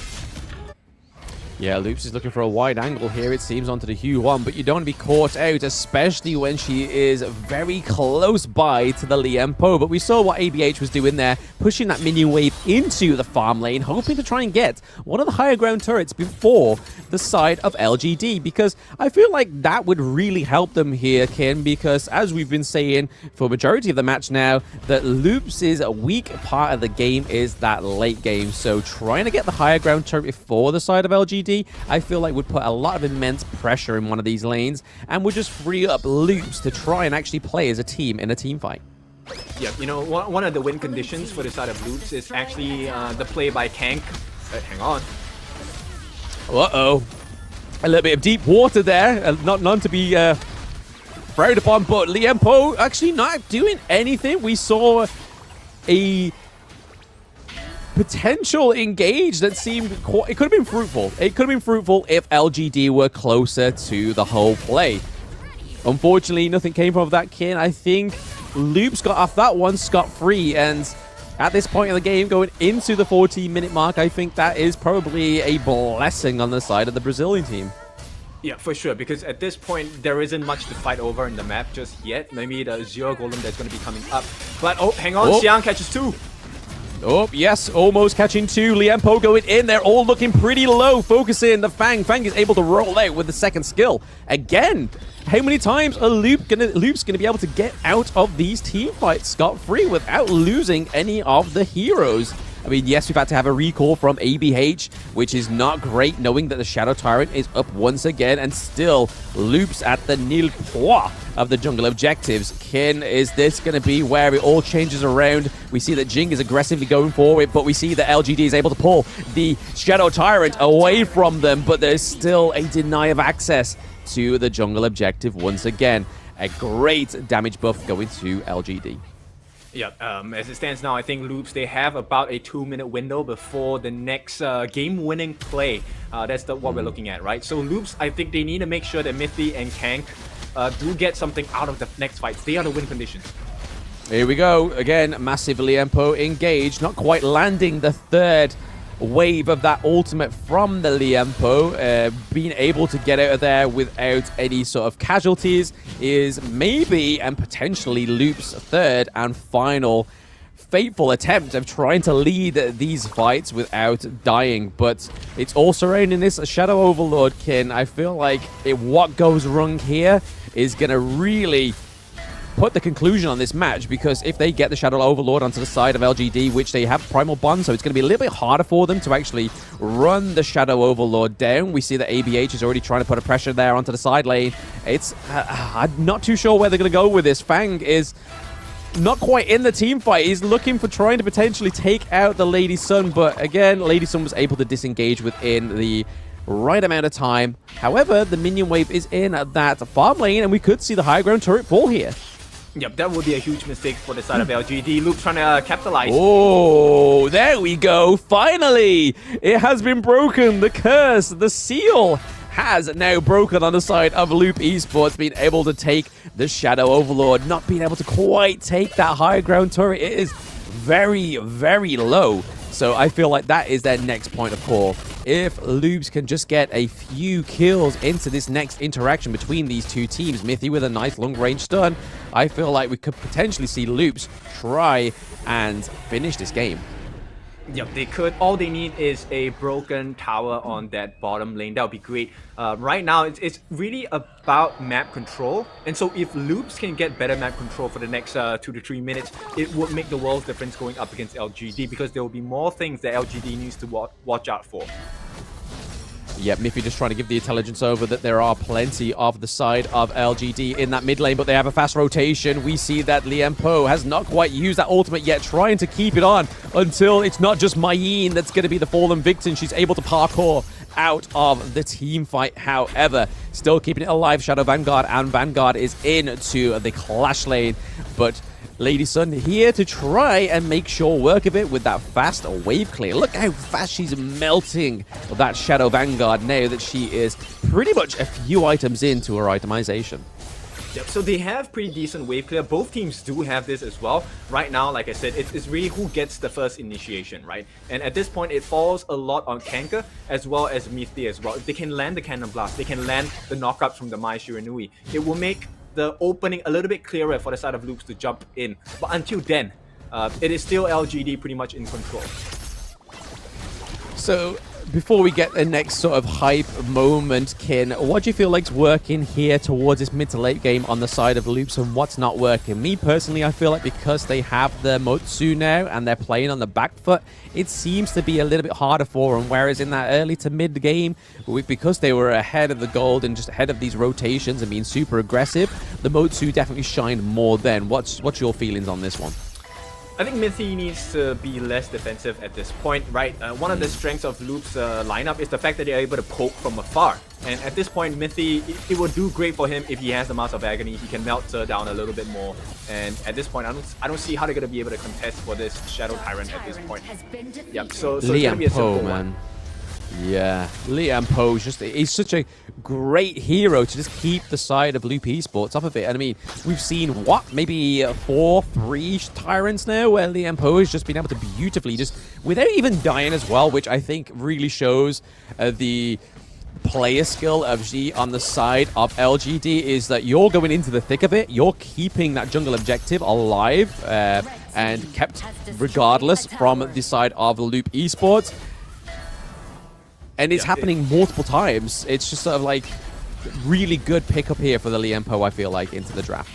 Yeah, Loops is looking for a wide angle here, it seems, onto the Hue-1, but you don't want to be caught out, especially when she is very close by to the Liempo. But we saw what ABH was doing there, pushing that minion wave into the farm lane, hoping to try and get one of the higher ground turrets before the side of LGD, because I feel like that would really help them here, Kin, because as we've been saying for a majority of the match now, that Loops' weak part of the game is that late game. So trying to get the higher ground turret before the side of LGD, I feel like would put a lot of immense pressure in one of these lanes and would just free up Loops to try and actually play as a team in a team fight. Yeah, you know, one of the win conditions for the side of Loops is actually the play by Kank. Hang on. Uh-oh. A little bit of deep water there. None to be frowned upon, but Liempo actually not doing anything. We saw a potential engage that seemed it could have been fruitful. It could have been fruitful if LGD were closer to the whole play. Unfortunately, nothing came from that, Kin. I think Loops got off that one scot-free, and at this point in the game, going into the 14-minute mark, I think that is probably a blessing on the side of the Brazilian team. Yeah, for sure, because at this point, there isn't much to fight over in the map just yet. Maybe the Zero Golem that's going to be coming up. But, oh, hang on, Xiang catches two. Oh, yes, almost catching two. Liempo going in. They're all looking pretty low. Focusing the Fang. Fang is able to roll out with the second skill. Again, how many times are Loop's gonna be able to get out of these team fights scot-free without losing any of the heroes? I mean, yes, we've had to have a recall from ABH, which is not great, knowing that the Shadow Tyrant is up once again, and still Loops at the nil point of the jungle objectives. Kin, is this going to be where it all changes around? We see that Jing is aggressively going for it, but we see that LGD is able to pull the Shadow Tyrant away from them, but there's still a deny of access to the jungle objective once again. A great damage buff going to LGD. Yeah, as it stands now, I think Loops, they have about a 2-minute window before the next game-winning play. That's what we're looking at, right? So Loops, I think they need to make sure that Mithy and Kank do get something out of the next fights. They are the win conditions. Here we go. Again, massive Liempo engaged, not quite landing the third wave of that ultimate from the Liempo. Being able to get out of there without any sort of casualties is maybe and potentially Loop's third and final fateful attempt of trying to lead these fights without dying. But it's all surrounding this Shadow Overlord, Kin. I feel like what goes wrong here is going to really put the conclusion on this match, because if they get the Shadow Overlord onto the side of LGD, which they have Primal Bond, so it's going to be a little bit harder for them to actually run the Shadow Overlord down. We see that ABH is already trying to put a pressure there onto the side lane. It's I'm not too sure where they're going to go with this. Fang is not quite in the team fight. He's looking for trying to potentially take out the Lady Sun, but again, Lady Sun was able to disengage within the right amount of time. However, the minion wave is in that farm lane, and we could see the high ground turret fall here. Yep, that would be a huge mistake for the side of LGD. Luke trying to capitalize. Oh, there we go. Finally, it has been broken. The curse, the seal has now broken on the side of Loop Esports, being able to take the Shadow Overlord, not being able to quite take that high ground turret. It is very, very low. So I feel like that is their next point of call. If Loops can just get a few kills into this next interaction between these two teams, Mithy with a nice long-range stun, I feel like we could potentially see Loops try and finish this game. Yep, they could. All they need is a broken tower on that bottom lane. That would be great. Right now, it's really about map control. And so if Loops can get better map control for the next 2 to 3 minutes, it would make the world's difference going up against LGD, because there will be more things that LGD needs to watch out for. Yep, Miffy just trying to give the intelligence over that there are plenty of the side of LGD in that mid lane, but they have a fast rotation. We see that Liempo has not quite used that ultimate yet, trying to keep it on until it's not just Mayeen that's going to be the fallen victim. She's able to parkour out of the team fight. However, still keeping it alive, Shadow Vanguard, and Vanguard is into the clash lane, but Lady Sun here to try and make sure work of it with that fast wave clear. Look how fast she's melting that Shadow Vanguard now that she is pretty much a few items into her itemization. Yep, so they have pretty decent wave clear. Both teams do have this as well. Right now, like I said, it's really who gets the first initiation, right? And at this point, it falls a lot on Kanka as well as Mithi as well. If they can land the Cannon Blast, they can land the knockouts from the Mai Shiranui, it will make the opening a little bit clearer for the side of Loops to jump in. But until then, it is still LGD pretty much in control. So, before we get the next sort of hype moment, Kin, what do you feel like's working here towards this mid to late game on the side of Loops, and what's not working? Me personally, I feel like because they have the Motsu now and they're playing on the back foot, it seems to be a little bit harder for them, whereas in that early to mid game, because they were ahead of the gold and just ahead of these rotations and being super aggressive, the Motsu definitely shined more then. What's your feelings on this one? I think Mithi needs to be less defensive at this point, right? One of the strengths of Loop's lineup is the fact that they're able to poke from afar. And at this point, Mithi, it would do great for him if he has the Mask of Agony. He can melt her down a little bit more. And at this point, I don't see how they're going to be able to contest for this Shadow Tyrant at this point. Yep, so it's going to be a simple one. Yeah, Liempo he's such a great hero to just keep the side of Loop Esports off of it. And I mean, we've seen, maybe 4-3 Tyrants now, where Liempo has just been able to beautifully, just without even dying as well, which I think really shows the player skill of G on the side of LGD, is that you're going into the thick of it, you're keeping that jungle objective alive and kept regardless from the side of Loop Esports. And it's happening multiple times. It's just sort of like really good pickup here for the Liempo, I feel like, into the draft.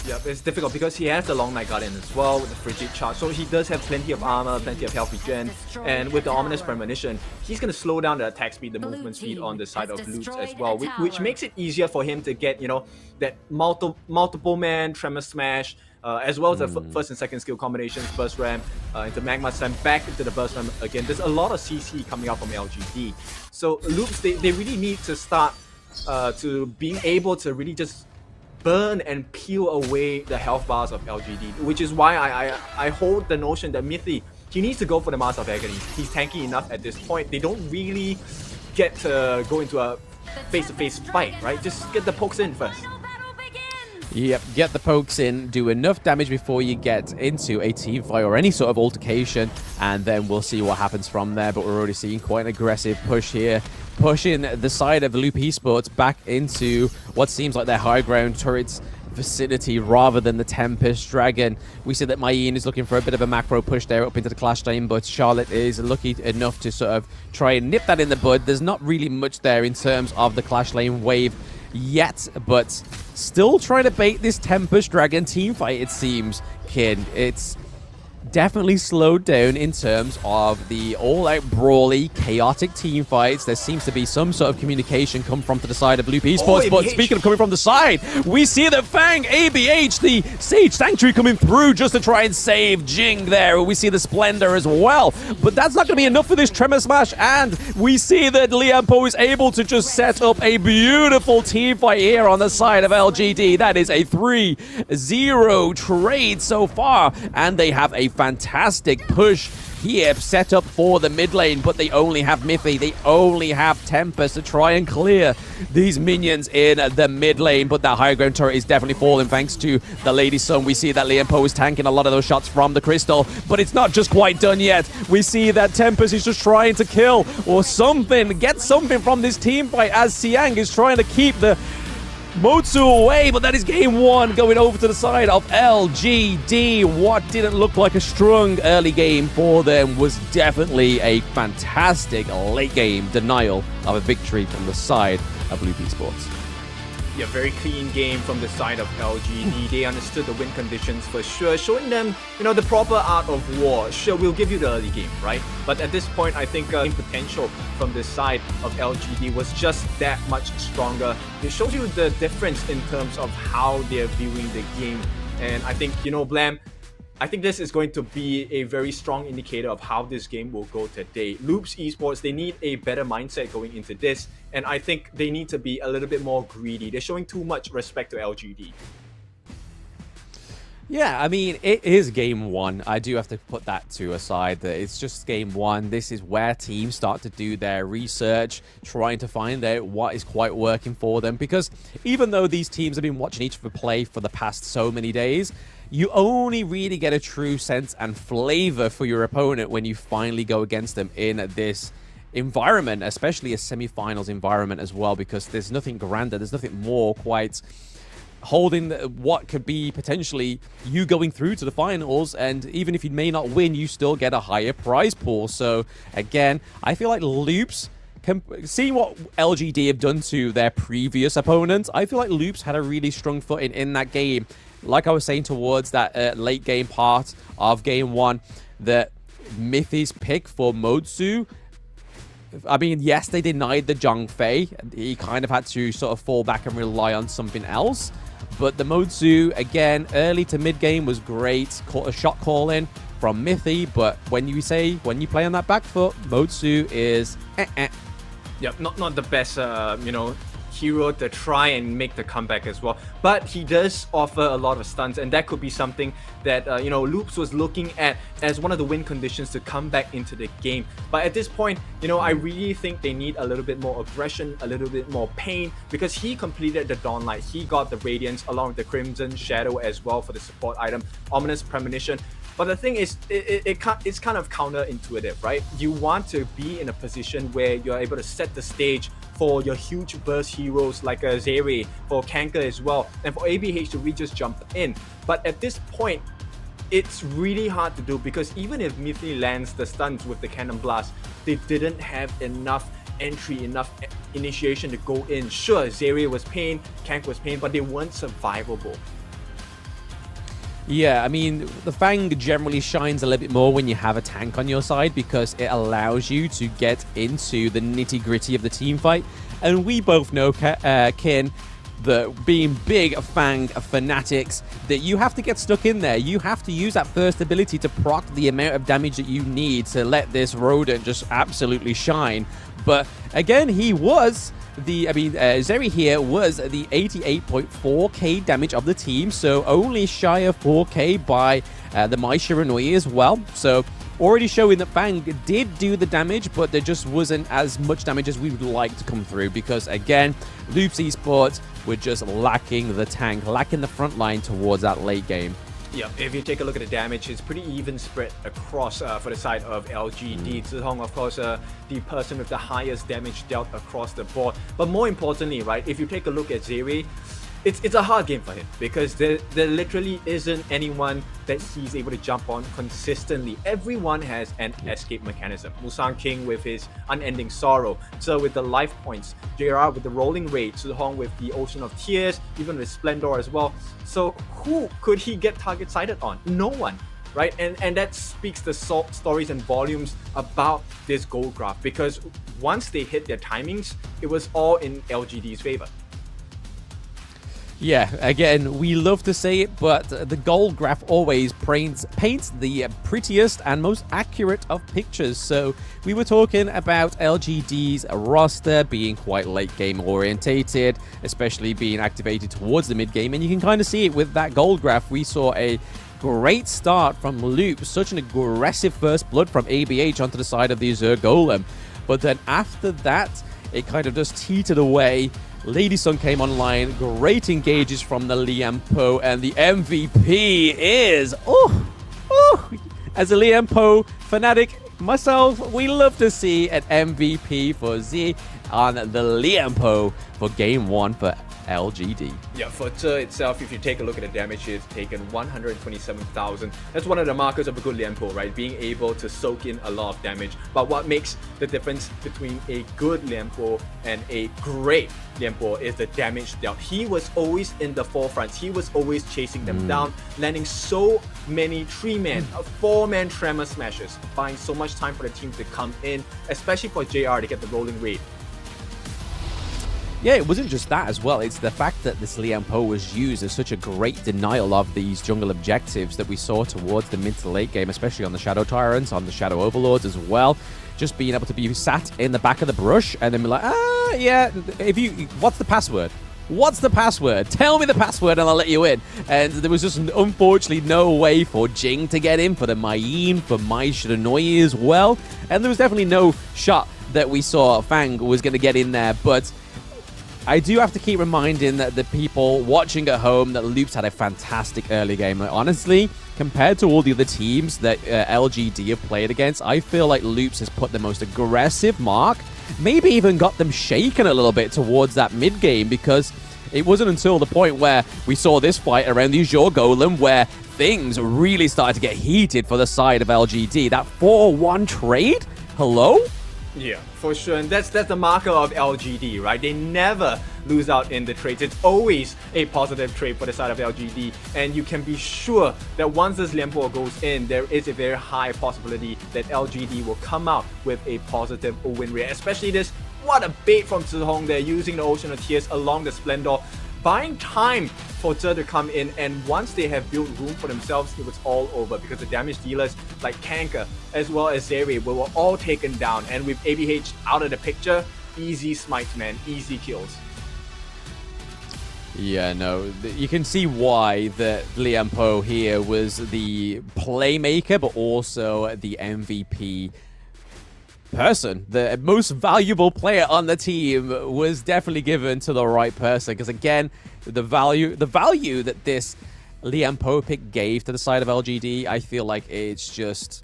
Yep, it's difficult because he has the Long Night Guardian as well with the Frigid Charge. So he does have plenty of armor, plenty of health regen. And with the Ominous Premonition, he's going to slow down the attack speed, the movement speed on the side of Loops as well, which makes it easier for him to get, that multiple man Tremor Smash, as well as the first and second skill combinations, Burst Ram into Magma Slam, back into the Burst Ram again. There's a lot of CC coming out from LGD. So Loops, they really need to start to being able to really just burn and peel away the health bars of LGD, which is why I hold the notion that Mithi, he needs to go for the Mask of Agony. He's tanky enough at this point. They don't really get to go into a face-to-face fight, right? Just get the pokes in first. Yep, get the pokes in, do enough damage before you get into a team fight or any sort of altercation, and then we'll see what happens from there. But we're already seeing quite an aggressive push here, pushing the side of Loop Esports back into what seems like their high ground turrets vicinity rather than the Tempest Dragon. We see that Mayeen is looking for a bit of a macro push there up into the clash lane, but Charlotte is lucky enough to sort of try and nip that in the bud. There's not really much there in terms of the clash lane wave yet, but still trying to bait this Tempest Dragon team fight, it seems, Kin. It's definitely slowed down in terms of the all-out brawly, chaotic team fights. There seems to be some sort of communication come from to the side of Loop Esports, but speaking of coming from the side, we see that Fang, ABH, the Sage Sanctuary coming through just to try and save Jing there. We see the Splendor as well, but that's not going to be enough for this Tremor Smash, and we see that Liempo is able to just set up a beautiful team fight here on the side of LGD. That is a 3-0 trade so far, and they have a fantastic push here set up for the mid lane, but they only have Miffy, they only have Tempest to try and clear these minions in the mid lane, but that high ground turret is definitely falling thanks to the Lady Sun. We see that Liempo is tanking a lot of those shots from the Crystal, but it's not just quite done yet. We see that Tempest is just trying to kill or something, get something from this team fight as Siang is trying to keep the Motsu away, but that is game one going over to the side of LGD. What didn't look like a strong early game for them was definitely a fantastic late game denial of a victory from the side of Loop Esports. Yeah, very clean game from the side of LGD. They understood the win conditions for sure, showing them, the proper art of war. Sure, we'll give you the early game, right? But at this point, I think potential from the side of LGD was just that much stronger. It shows you the difference in terms of how they're viewing the game. And I think, Blam, I think this is going to be a very strong indicator of how this game will go today. Loops Esports, they need a better mindset going into this, and I think they need to be a little bit more greedy. They're showing too much respect to LGD. Yeah, I mean, it is game one. I do have to put that to aside, that it's just game one. This is where teams start to do their research, trying to find out what is quite working for them, because even though these teams have been watching each other play for the past so many days, you only really get a true sense and flavor for your opponent when you finally go against them in this environment, especially a semifinals environment as well, because there's nothing grander, there's nothing more quite holding what could be potentially you going through to the finals, and even if you may not win, you still get a higher prize pool. So again, I feel like Loops, seeing what LGD have done to their previous opponents, I feel like Loops had a really strong footing in that game. Like I was saying towards that late game part of game one, that Mithy's pick for Motsu, I mean, yes, they denied the Zhongfei. He kind of had to sort of fall back and rely on something else. But the Motsu, again, early to mid game was great. Caught a shot call in from Mithy, but when you play on that back foot, Motsu is Yep, not the best, hero to try and make the comeback as well, but he does offer a lot of stunts, and that could be something that Loops was looking at as one of the win conditions to come back into the game. But at this point, I really think they need a little bit more aggression, a little bit more pain, because he completed the Dawnlight, he got the Radiance along with the Crimson Shadow as well for the support item, Ominous Premonition. But the thing is, it's kind of counterintuitive, right? You want to be in a position where you're able to set the stage for your huge burst heroes like Zeri, for Kanker as well, and for ABH to really just jump in. But at this point, it's really hard to do, because even if Mithy lands the stuns with the Cannon Blast, they didn't have enough entry, enough initiation to go in. Sure, Zeri was pain, Kank was pain, but they weren't survivable. Yeah, I mean, the Fang generally shines a little bit more when you have a tank on your side, because it allows you to get into the nitty-gritty of the team fight. And we both know, Kin, that being big Fang fanatics, that you have to get stuck in there. You have to use that first ability to proc the amount of damage that you need to let this rodent just absolutely shine. But again, he was Zeri here was the 88.4k damage of the team, so only shy of 4k by the Mai Shiranui as well. So already showing that Fang did do the damage, but there just wasn't as much damage as we would like to come through, because again, Loops Esports were just lacking the tank, lacking the front line towards that late game. Yeah, if you take a look at the damage, it's pretty even spread across for the side of LGD. Zihong, of course, the person with the highest damage dealt across the board. But more importantly, right, if you take a look at Zeri, it's a hard game for him, because there literally isn't anyone that he's able to jump on consistently. Everyone has an escape mechanism. Musang King with his Unending Sorrow, so with the life points, JR with the Rolling Raid, Zihong with the Ocean of Tears, even with Splendor as well. So who could he get target sighted on? No one, right? And that speaks the stories and volumes about this gold graph, because once they hit their timings, it was all in LGD's favor. Yeah, again, we love to say it, but the gold graph always paints the prettiest and most accurate of pictures. So we were talking about LGD's roster being quite late game orientated, especially being activated towards the mid game, and you can kind of see it with that gold graph. We saw a great start from Loop, such an aggressive first blood from ABH onto the side of the Azure Golem, but then after that, it kind of just teetered away. Lady Sun came online, great engages from the Liampo, and the MVP is, as a Liampo fanatic myself, we love to see an MVP for Z on the Liampo for game one for LGD. Yeah, for Zhe itself, if you take a look at the damage, it's taken 127,000. That's one of the markers of a good Lianpo, right? Being able to soak in a lot of damage. But what makes the difference between a good Lianpo and a great Lianpo is the damage dealt. He was always in the forefront. He was always chasing them down, landing so many 3-man, 4-man tremor smashes, buying so much time for the team to come in, especially for JR to get the rolling raid. Yeah, it wasn't just that as well. It's the fact that this Lianpo was used as such a great denial of these jungle objectives that we saw towards the mid to late game, especially on the Shadow Tyrants, on the Shadow Overlords as well. Just being able to be sat in the back of the brush and then be like, yeah, what's the password? What's the password? Tell me the password and I'll let you in. And there was just unfortunately no way for Jing to get in, for the Mayin, for Mai Shiranui as well. And there was definitely no shot that we saw Fang was going to get in there, but I do have to keep reminding that the people watching at home that Loops had a fantastic early game. Like, honestly, compared to all the other teams that LGD have played against, I feel like Loops has put the most aggressive mark, maybe even got them shaken a little bit towards that mid game, because it wasn't until the point where we saw this fight around the Azure Golem where things really started to get heated for the side of LGD. That 4-1 trade? Hello? Yeah, for sure. And that's the marker of LGD, right? They never lose out in the trades. It's always a positive trade for the side of LGD. And you can be sure that once this Lianpo goes in, there is a very high possibility that LGD will come out with a positive win rate. Especially this, what a bait from Zhihong there, using the Ocean of Tears along the Splendor, buying time for Zhe to come in, and once they have built room for themselves, it was all over, because the damage dealers like Kanka as well as Zeri were all taken down, and with ABH out of the picture, easy smites, man, easy kills. Yeah, no, you can see why the Lianpo here was the playmaker, but also the MVP person. The most valuable player on the team was definitely given to the right person, because again, the value that this Lianpo pick gave to the side of LGD, I feel like it's just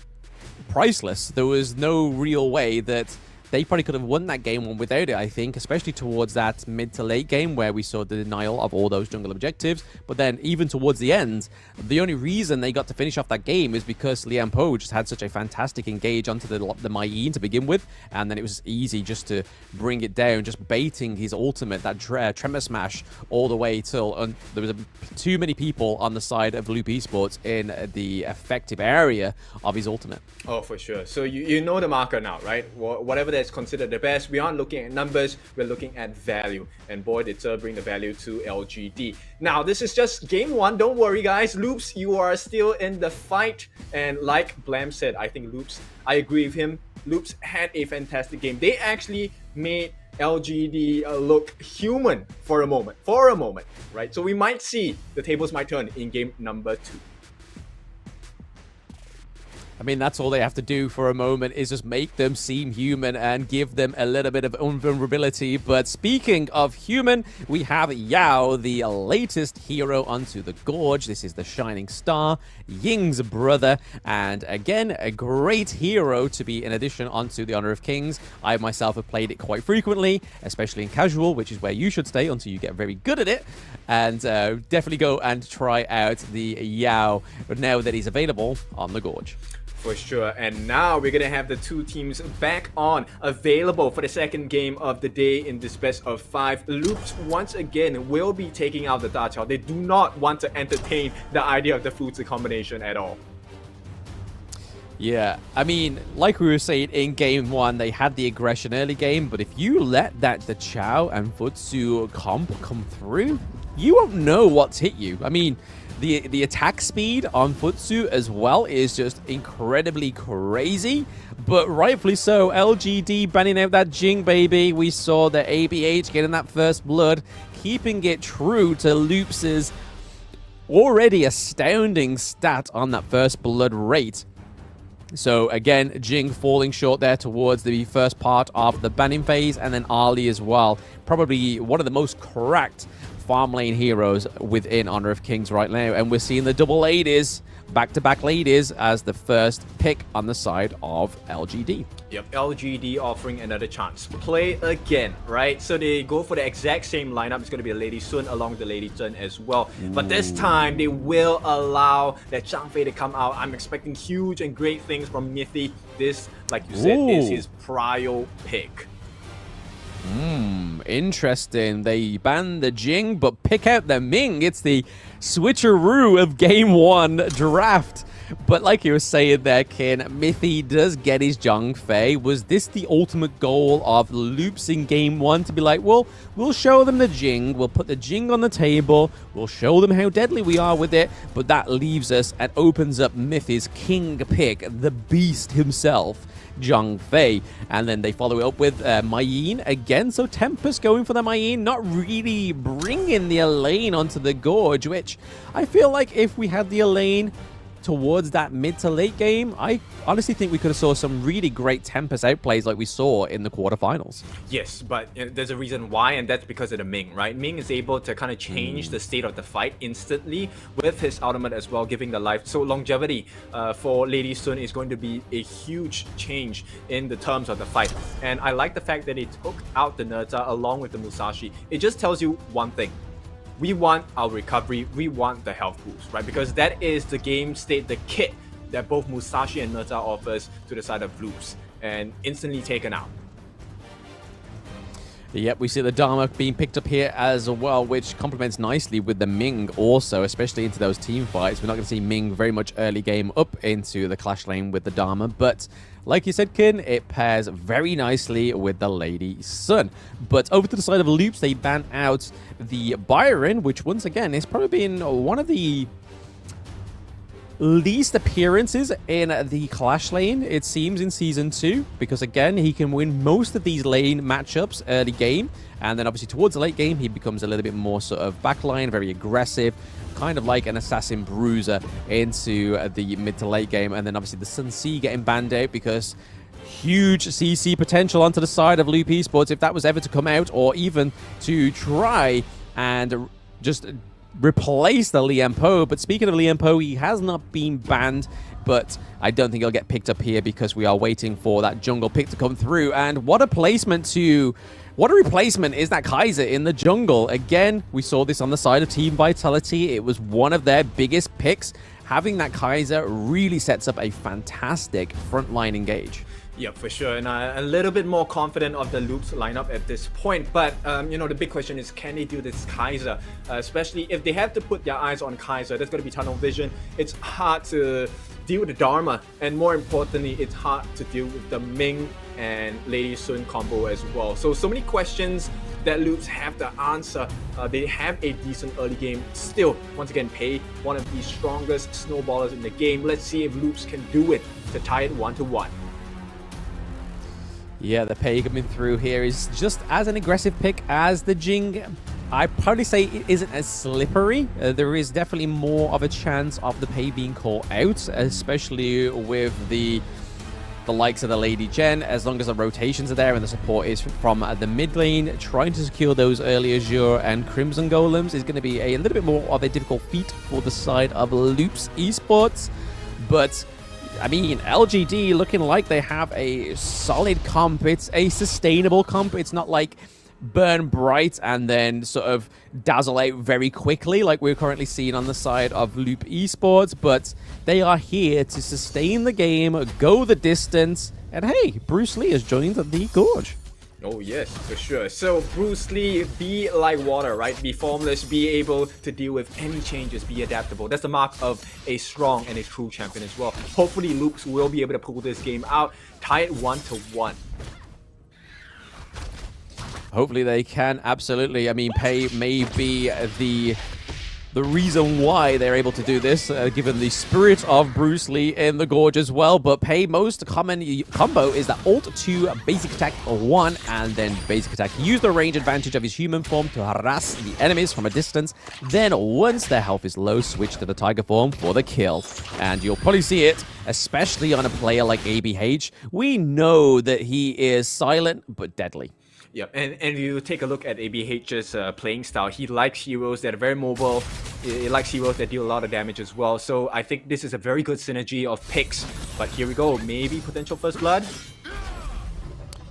priceless. There was no real way that they probably could have won that game one without it, I think, especially towards that mid to late game where we saw the denial of all those jungle objectives. But then even towards the end, the only reason they got to finish off that game is because Lianpo just had such a fantastic engage onto the Mayin to begin with, and then it was easy just to bring it down, just baiting his ultimate, that Tremor Smash, all the way till there was too many people on the side of Loop Esports in the effective area of his ultimate. Oh, for sure. So you know the marker now, right? Whatever that's considered the best, we aren't looking at numbers, we're looking at value. And boy, did Zhe bring the value to LGD. Now, this is just game one. Don't worry, guys. Loops, you are still in the fight. And like Blam said, I think Loops, I agree with him. Loops had a fantastic game. They actually made LGD look human for a moment, right? So we might see the tables might turn in game number 2. I mean, that's all they have to do for a moment, is just make them seem human and give them a little bit of invulnerability. But speaking of human, we have Yao, the latest hero onto the Gorge. This is the Shining Star, Ying's brother, and again, a great hero to be in addition onto the Honor of Kings. I myself have played it quite frequently, especially in casual, which is where you should stay until you get very good at it. And definitely go and try out the Yao now that he's available on the Gorge. For sure. And now we're going to have the two teams back on, available for the second game of the day in this best of 5. Loops once again will be taking out the Da Chao. They do not want to entertain the idea of the Futsu combination at all. Yeah, I mean, like we were saying in game 1, they had the aggression early game, but if you let that Da Chao and Futsu comp come through, you won't know what's hit you. I mean, the attack speed on Futsu as well is just incredibly crazy, but rightfully so. LGD banning out that Jing, baby. We saw the ABH getting that first blood, keeping it true to Loops' already astounding stat on that first blood rate. So again, Jing falling short there towards the first part of the banning phase, and then Ali as well. Probably one of the most cracked farm lane heroes within Honor of Kings right now. And we're seeing the double ladies, back-to-back ladies, as the first pick on the side of LGD. Yep, LGD offering another chance. Play again, right? So they go for the exact same lineup. It's going to be a Lady Sun along with the Lady Zhen as well. But this time, they will allow that Zhang Fei to come out. I'm expecting huge and great things from Mithy. This, like you said, is his prio pick. Interesting. They ban the Jing, but pick out the Ming. It's the switcheroo of Game 1 draft. But like you were saying there, Kin, Mithy does get his Zhang Fei. Was this the ultimate goal of Loops in Game 1? To be like, well, we'll show them the Jing. We'll put the Jing on the table. We'll show them how deadly we are with it. But that leaves us and opens up Mithy's king pick, the beast himself, Zhang Fei. And then they follow it up with Mei Yin again. So Tempest going for the Mei Yin, not really bringing the Elaine onto the Gorge, which I feel like if we had the Elaine towards that mid to late game, I honestly think we could have saw some really great Tempest outplays like we saw in the quarterfinals. Yes, but there's a reason why, and that's because of the Ming, right? Ming is able to kind of change the state of the fight instantly with his ultimate as well, giving the life. So longevity for Lady Sun is going to be a huge change in the terms of the fight. And I like the fact that he took out the Nerta along with the Musashi. It just tells you one thing. We want our recovery, we want the health boost, right? Because that is the game state, the kit that both Musashi and Nerta offers to the side of Loops, and instantly taken out. Yep, we see the Dharma being picked up here as well, which complements nicely with the Ming also, especially into those team fights. We're not going to see Ming very much early game up into the clash lane with the Dharma, but like you said, Kin, it pairs very nicely with the Lady Sun. But over to the side of Loops, they ban out the Byron, which once again is probably been one of the least appearances in the Clash lane, it seems, in Season 2, because again, he can win most of these lane matchups early game, and then obviously towards the late game, he becomes a little bit more sort of backline, very aggressive, kind of like an assassin bruiser into the mid to late game. And then obviously the Sun C getting banned out because huge CC potential onto the side of Loop Esports if that was ever to come out, or even to try and just replace the Lian Po. But speaking of Lian Po, he has not been banned, but I don't think he'll get picked up here because we are waiting for that jungle pick to come through. And what a replacement is that Kaiser in the jungle. Again, we saw this on the side of Team Vitality. It was one of their biggest picks. Having that Kaiser really sets up a fantastic frontline engage. Yeah, for sure. And a little bit more confident of the Loops lineup at this point. But, you know, the big question is, can they do this Kaiser? Especially if they have to put their eyes on Kaiser, there's going to be tunnel vision. It's hard to deal with the Dharma. And more importantly, it's hard to deal with the Ming and Lady Sun combo as well. So many questions that Loops have to answer. They have a decent early game. Still, once again, Pei, one of the strongest snowballers in the game. Let's see if Loops can do it to tie it 1-1. Yeah, the Pei coming through here is just as an aggressive pick as the Jing. I'd probably say it isn't as slippery. There is definitely more of a chance of the Pei being caught out, especially with the likes of the Lady Jen, as long as the rotations are there and the support is from the mid lane. Trying to secure those early Azure and Crimson Golems is going to be a little bit more of a difficult feat for the side of Loops Esports. But I mean, LGD looking like they have a solid comp. It's a sustainable comp. It's not like burn bright and then sort of dazzle out very quickly like we're currently seeing on the side of Loop Esports, but they are here to sustain the game, go the distance, and hey, Bruce Lee has joined the Gorge. Oh yes, for sure. So Bruce Lee, be like water, right? Be formless, be able to deal with any changes, be adaptable. That's the mark of a strong and a true champion as well. Hopefully Loops will be able to pull this game out, tie it 1-1. Hopefully they can, absolutely. I mean, Pei may be the reason why they're able to do this, given the spirit of Bruce Lee in the Gorge as well. But Pei, most common combo is the Alt 2 basic attack 1 and then basic attack. Use the range advantage of his human form to harass the enemies from a distance. Then once their health is low, switch to the tiger form for the kill. And you'll probably see it, especially on a player like ABH. We know that he is silent but deadly. Yep, and you take a look at ABH's playing style. He likes heroes that are very mobile. He likes heroes that deal a lot of damage as well. So I think this is a very good synergy of picks. But here we go, maybe potential first blood.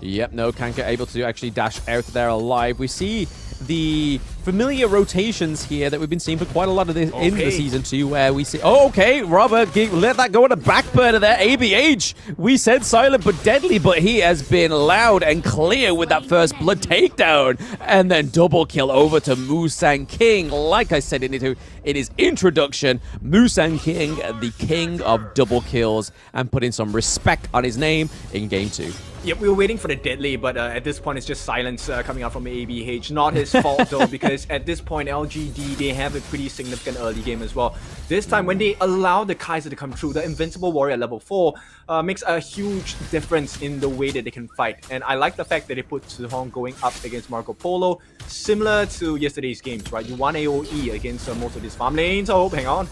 Yep, no, Kanka able to actually dash out there alive. We see the familiar rotations here that we've been seeing for quite a lot of this in the Season 2, where we see... Oh, okay, Robert, let that go on the back burner there. ABH, we said silent but deadly, but he has been loud and clear with that first blood takedown. And then double kill over to Musang King. Like I said in his introduction, Musang King, the king of double kills, and putting some respect on his name in Game 2. Yep, we were waiting for the deadly, but at this point it's just silence coming out from ABH. Not his fault though, because at this point LGD, they have a pretty significant early game as well. This time when they allow the Kaiser to come through, the Invincible Warrior at level 4 makes a huge difference in the way that they can fight. And I like the fact that they put Suhong going up against Marco Polo, similar to yesterday's games, right? You want AoE against most of these farm lanes. Oh, hang on.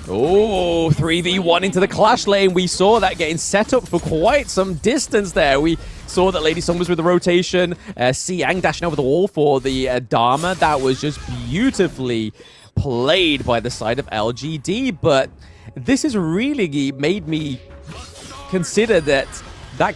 Oh, 3v1 into the clash lane. We saw that getting set up for quite some distance there. We saw that Lady Song was with the rotation. Siang dashing over the wall for the Dharma. That was just beautifully played by the side of LGD. But this has really made me consider that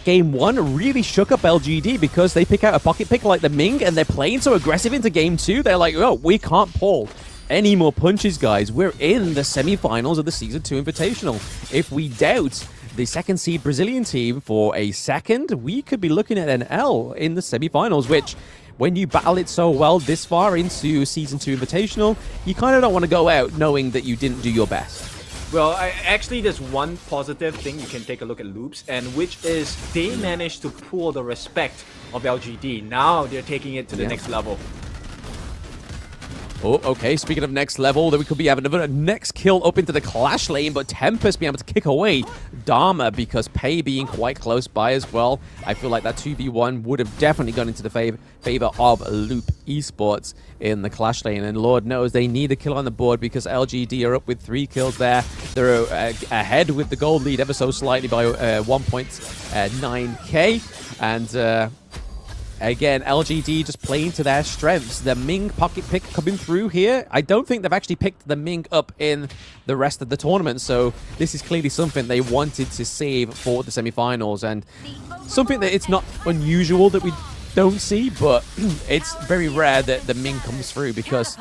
Game 1 really shook up LGD, because they pick out a pocket pick like the Ming and they're playing so aggressive into Game 2. They're like, oh, we can't pull any more punches, guys. We're in the semi-finals of the Season 2 Invitational. If we doubt the second seed Brazilian team for a second, we could be looking at an L in the semi-finals, which, when you battle it so well this far into Season 2 Invitational, you kind of don't want to go out knowing that you didn't do your best. Well, actually, there's one positive thing you can take a look at Loops, and which is they managed to pull the respect of LGD. Now they're taking it to the next level. Oh, okay. Speaking of next level, that we could be having another next kill up into the clash lane, but Tempest being able to kick away Dharma, because Pei being quite close by as well. I feel like that 2v1 would have definitely gone into the favor of Loop Esports in the clash lane, and Lord knows they need a kill on the board, because LGD are up with 3 kills there. They're ahead with the gold lead ever so slightly by 1.9k, and again, LGD just playing to their strengths. The Ming pocket pick coming through here. I don't think they've actually picked the Ming up in the rest of the tournament, so this is clearly something they wanted to save for the semi-finals, and something that it's not unusual that we don't see, but it's very rare that the Ming comes through, because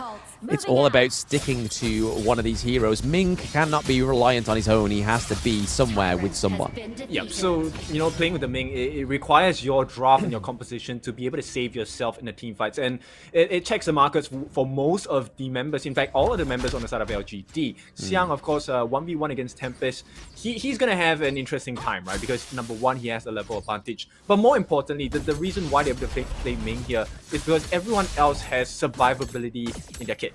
it's all about sticking to one of these heroes. Ming cannot be reliant on his own. He has to be somewhere with someone. Yep, so, you know, playing with the Ming, it requires your draft and your composition to be able to save yourself in the team fights. And it checks the markers for most of the members. In fact, all of the members on the side of LGD. Xiang, of course, 1v1 against Tempest. He's going to have an interesting time, right? Because, number one, he has the level advantage. But more importantly, the reason why they're able to play Ming here is because everyone else has survivability in their kits.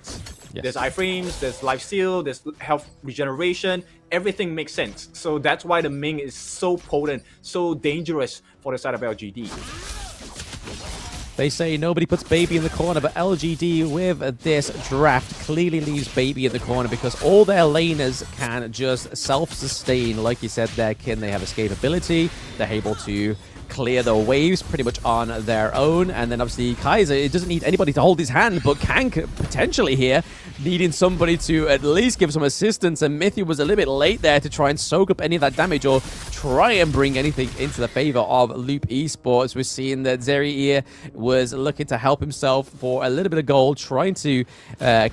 Yes. There's iframes, there's life steal, there's health regeneration, everything makes sense. So that's why the Ming is so potent, so dangerous for the side of LGD. They say nobody puts Baby in the corner, but LGD with this draft clearly leaves Baby in the corner, because all their laners can just self-sustain. Like you said there, Kin, they have escapability, they're able to clear the waves pretty much on their own, and then obviously Kaiser, it doesn't need anybody to hold his hand, but Kank potentially here needing somebody to at least give some assistance, and Mithy was a little bit late there to try and soak up any of that damage or try and bring anything into the favor of Loop Esports. We're seeing that Zeri here was looking to help himself for a little bit of gold, trying to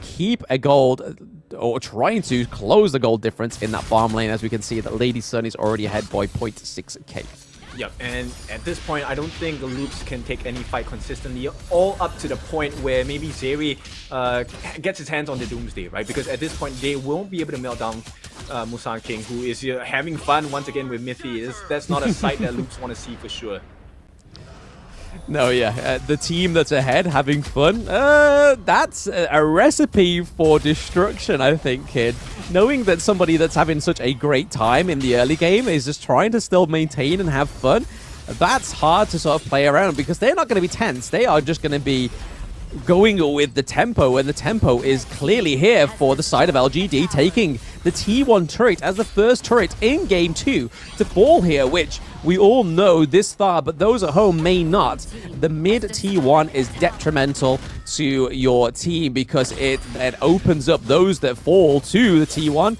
keep a gold, or trying to close the gold difference in that farm lane. As we can see that Lady Sun is already ahead by 0.6k. Yep, and at this point, I don't think the Loops can take any fight consistently, all up to the point where maybe Zeri gets his hands on the Doomsday, right? Because at this point, they won't be able to melt down Musang King, who is having fun once again with Mithy. That's not a sight that Loops want to see for sure. No, yeah, the team that's ahead having fun, that's a recipe for destruction, I think, kid. Knowing that somebody that's having such a great time in the early game is just trying to still maintain and have fun, that's hard to sort of play around, because they're not going to be tense. They are just going to be going with the tempo, and the tempo is clearly here for the side of LGD, taking the T1 turret as the first turret in Game 2 to fall here, which we all know this far, but those at home may not. The mid T1 is detrimental to your team because it opens up those that fall to the T1.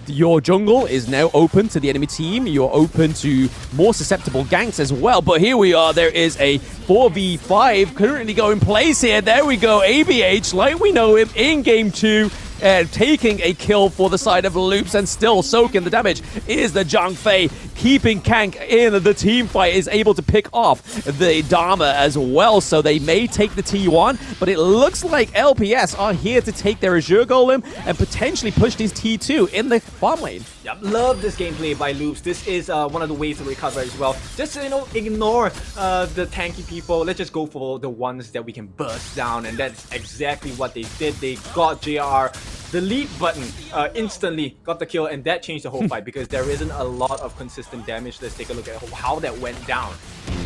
Your jungle is now open to the enemy team. You're open to more susceptible ganks as well. But here we are. There is a 4v5 currently going place here. There we go. ABH, like we know him in game 2. Taking a kill for the side of Loops and still soaking the damage is the Zhang Fei. Keeping Kank in the team fight, is able to pick off the Dharma as well. So they may take the T1, but it looks like LPS are here to take their Azure Golem and potentially push these T2 in the farm lane. Yep, love this gameplay by Loops. This is one of the ways to recover as well. Just, ignore the tanky people. Let's just go for the ones that we can burst down, and that's exactly what they did. They got JR the lead button instantly, got the kill, and that changed the whole fight because there isn't a lot of consistent damage. Let's take a look at how that went down.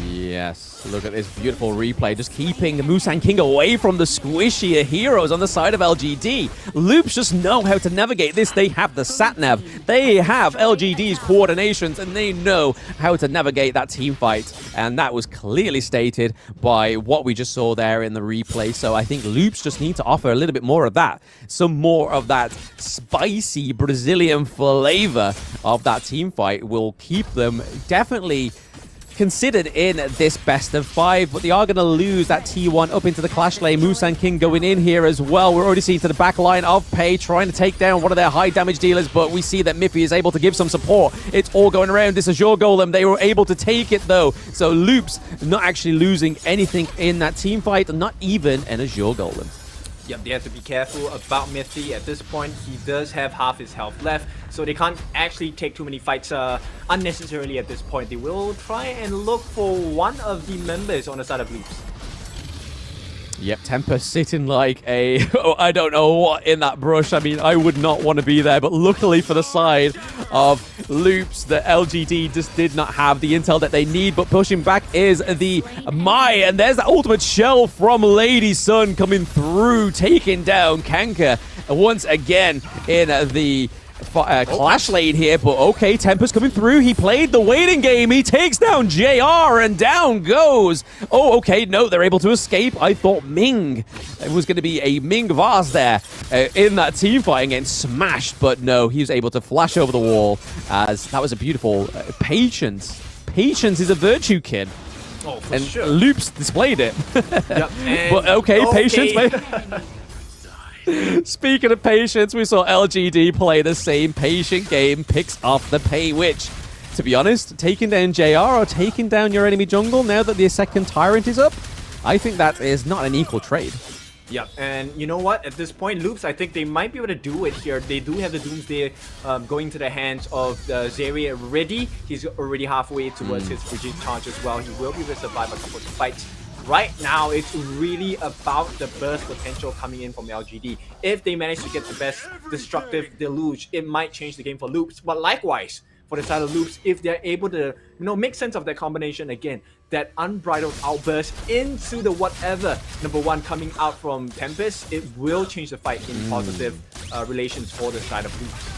Yes, look at this beautiful replay. Just keeping Musan King away from the squishier heroes on the side of LGD. Loops just know how to navigate this. They have the satnav. They have LGD's coordinations, and they know how to navigate that team fight. And that was clearly stated by what we just saw there in the replay. So I think Loops just need to offer a little bit more of that. Some more of that spicy Brazilian flavor of that team fight will keep them definitely considered in this best of 5, but they are going to lose that T1 up into the clash lane. Musan King going in here as well. We're already seeing to the back line of Pei, trying to take down one of their high damage dealers, but we see that Miffy is able to give some support. It's all going around. This Azure Golem, they were able to take it though. So Loops not actually losing anything in that team fight, not even an Azure Golem. Yep, they have to be careful about Mithy. At this point, he does have half his health left, so they can't actually take too many fights unnecessarily at this point. They will try and look for one of the members on the side of Loops. Yep, Tempest sitting like a, I don't know what in that brush. I mean, I would not want to be there, but luckily for the side of Loops, the LGD just did not have the intel that they need, but pushing back is the Mai, and there's the ultimate shell from Lady Sun coming through, taking down Kanka once again in the clash lane here, but okay, Tempest coming through. He played the waiting game. He takes down JR and down goes. Oh, okay, no, they're able to escape. I thought Ming, it was going to be a Ming Vaz there in that team fight and getting smashed, but no, he was able to flash over the wall as that was a beautiful patience. Patience is a virtue, kid. Oh, for and sure. Loops displayed it. Yep, but okay, patience, mate. Speaking of patience, we saw LGD play the same patient game, picks off the Pei Witch. To be honest, taking down JR or taking down your enemy jungle now that the second Tyrant is up, I think that is not an equal trade. Yep, and you know what? At this point, Loops, I think they might be able to do it here. They do have the Doomsday going to the hands of Zeri already. He's already halfway towards his Frigid Charge as well. He will be able to survive a couple of fights. Right now, it's really about the burst potential coming in from LGD. If they manage to get the best destructive deluge, it might change the game for Loops. But likewise, for the side of Loops, if they're able to, make sense of that combination again, that unbridled outburst into the whatever number one coming out from Tempest, it will change the fight in positive relations for the side of Loops.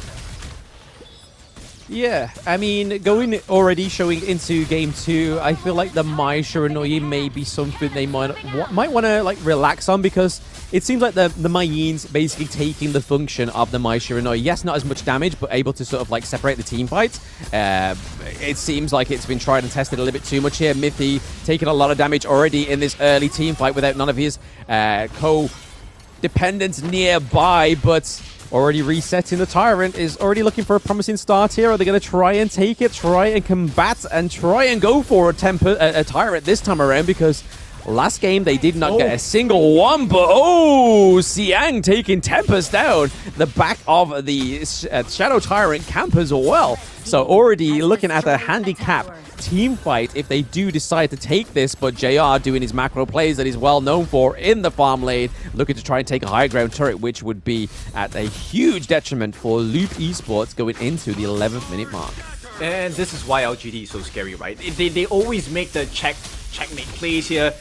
Yeah, I mean, already showing into game 2, I feel like the Mai Shiranui may be something they might want to like relax on, because it seems like the Mayin's basically taking the function of the Mai Shiranui. Yes, not as much damage, but able to sort of like separate the team fights. It seems like it's been tried and tested a little bit too much here. Mithy taking a lot of damage already in this early team fight without none of his co-dependents nearby, but already resetting. The Tyrant is already looking for a promising start here. Are they going to try and take it, try and combat, and try and go for a Tyrant this time around? Because last game they did not get a single one, but Xiang taking Tempest down. The back of the Shadow Tyrant camp as well. So already looking at a handicap team fight if they do decide to take this, but JR doing his macro plays that he's well known for in the farm lane, looking to try and take a high ground turret, which would be at a huge detriment for Loop Esports going into the 11th minute mark. And this is why LGD is so scary, right? They always make the check checkmate plays here.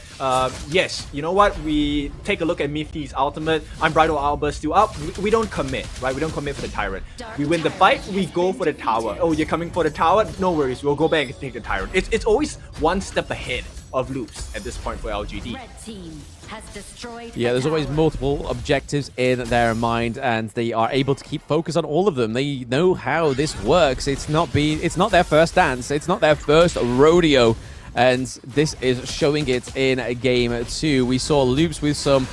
Yes, you know what? We take a look at Miffy's ultimate. Unbridled Outburst still up. We don't commit, right? We don't commit for the Tyrant. We win the fight, we go for the tower. Oh, you're coming for the tower? No worries, we'll go back and take the Tyrant. It's always one step ahead of loops at this point for LGD. Yeah, there's always multiple objectives in their mind, and they are able to keep focus on all of them. They know how this works. It's not their first dance. It's not their first rodeo, and this is showing it in game 2. We saw Loops with some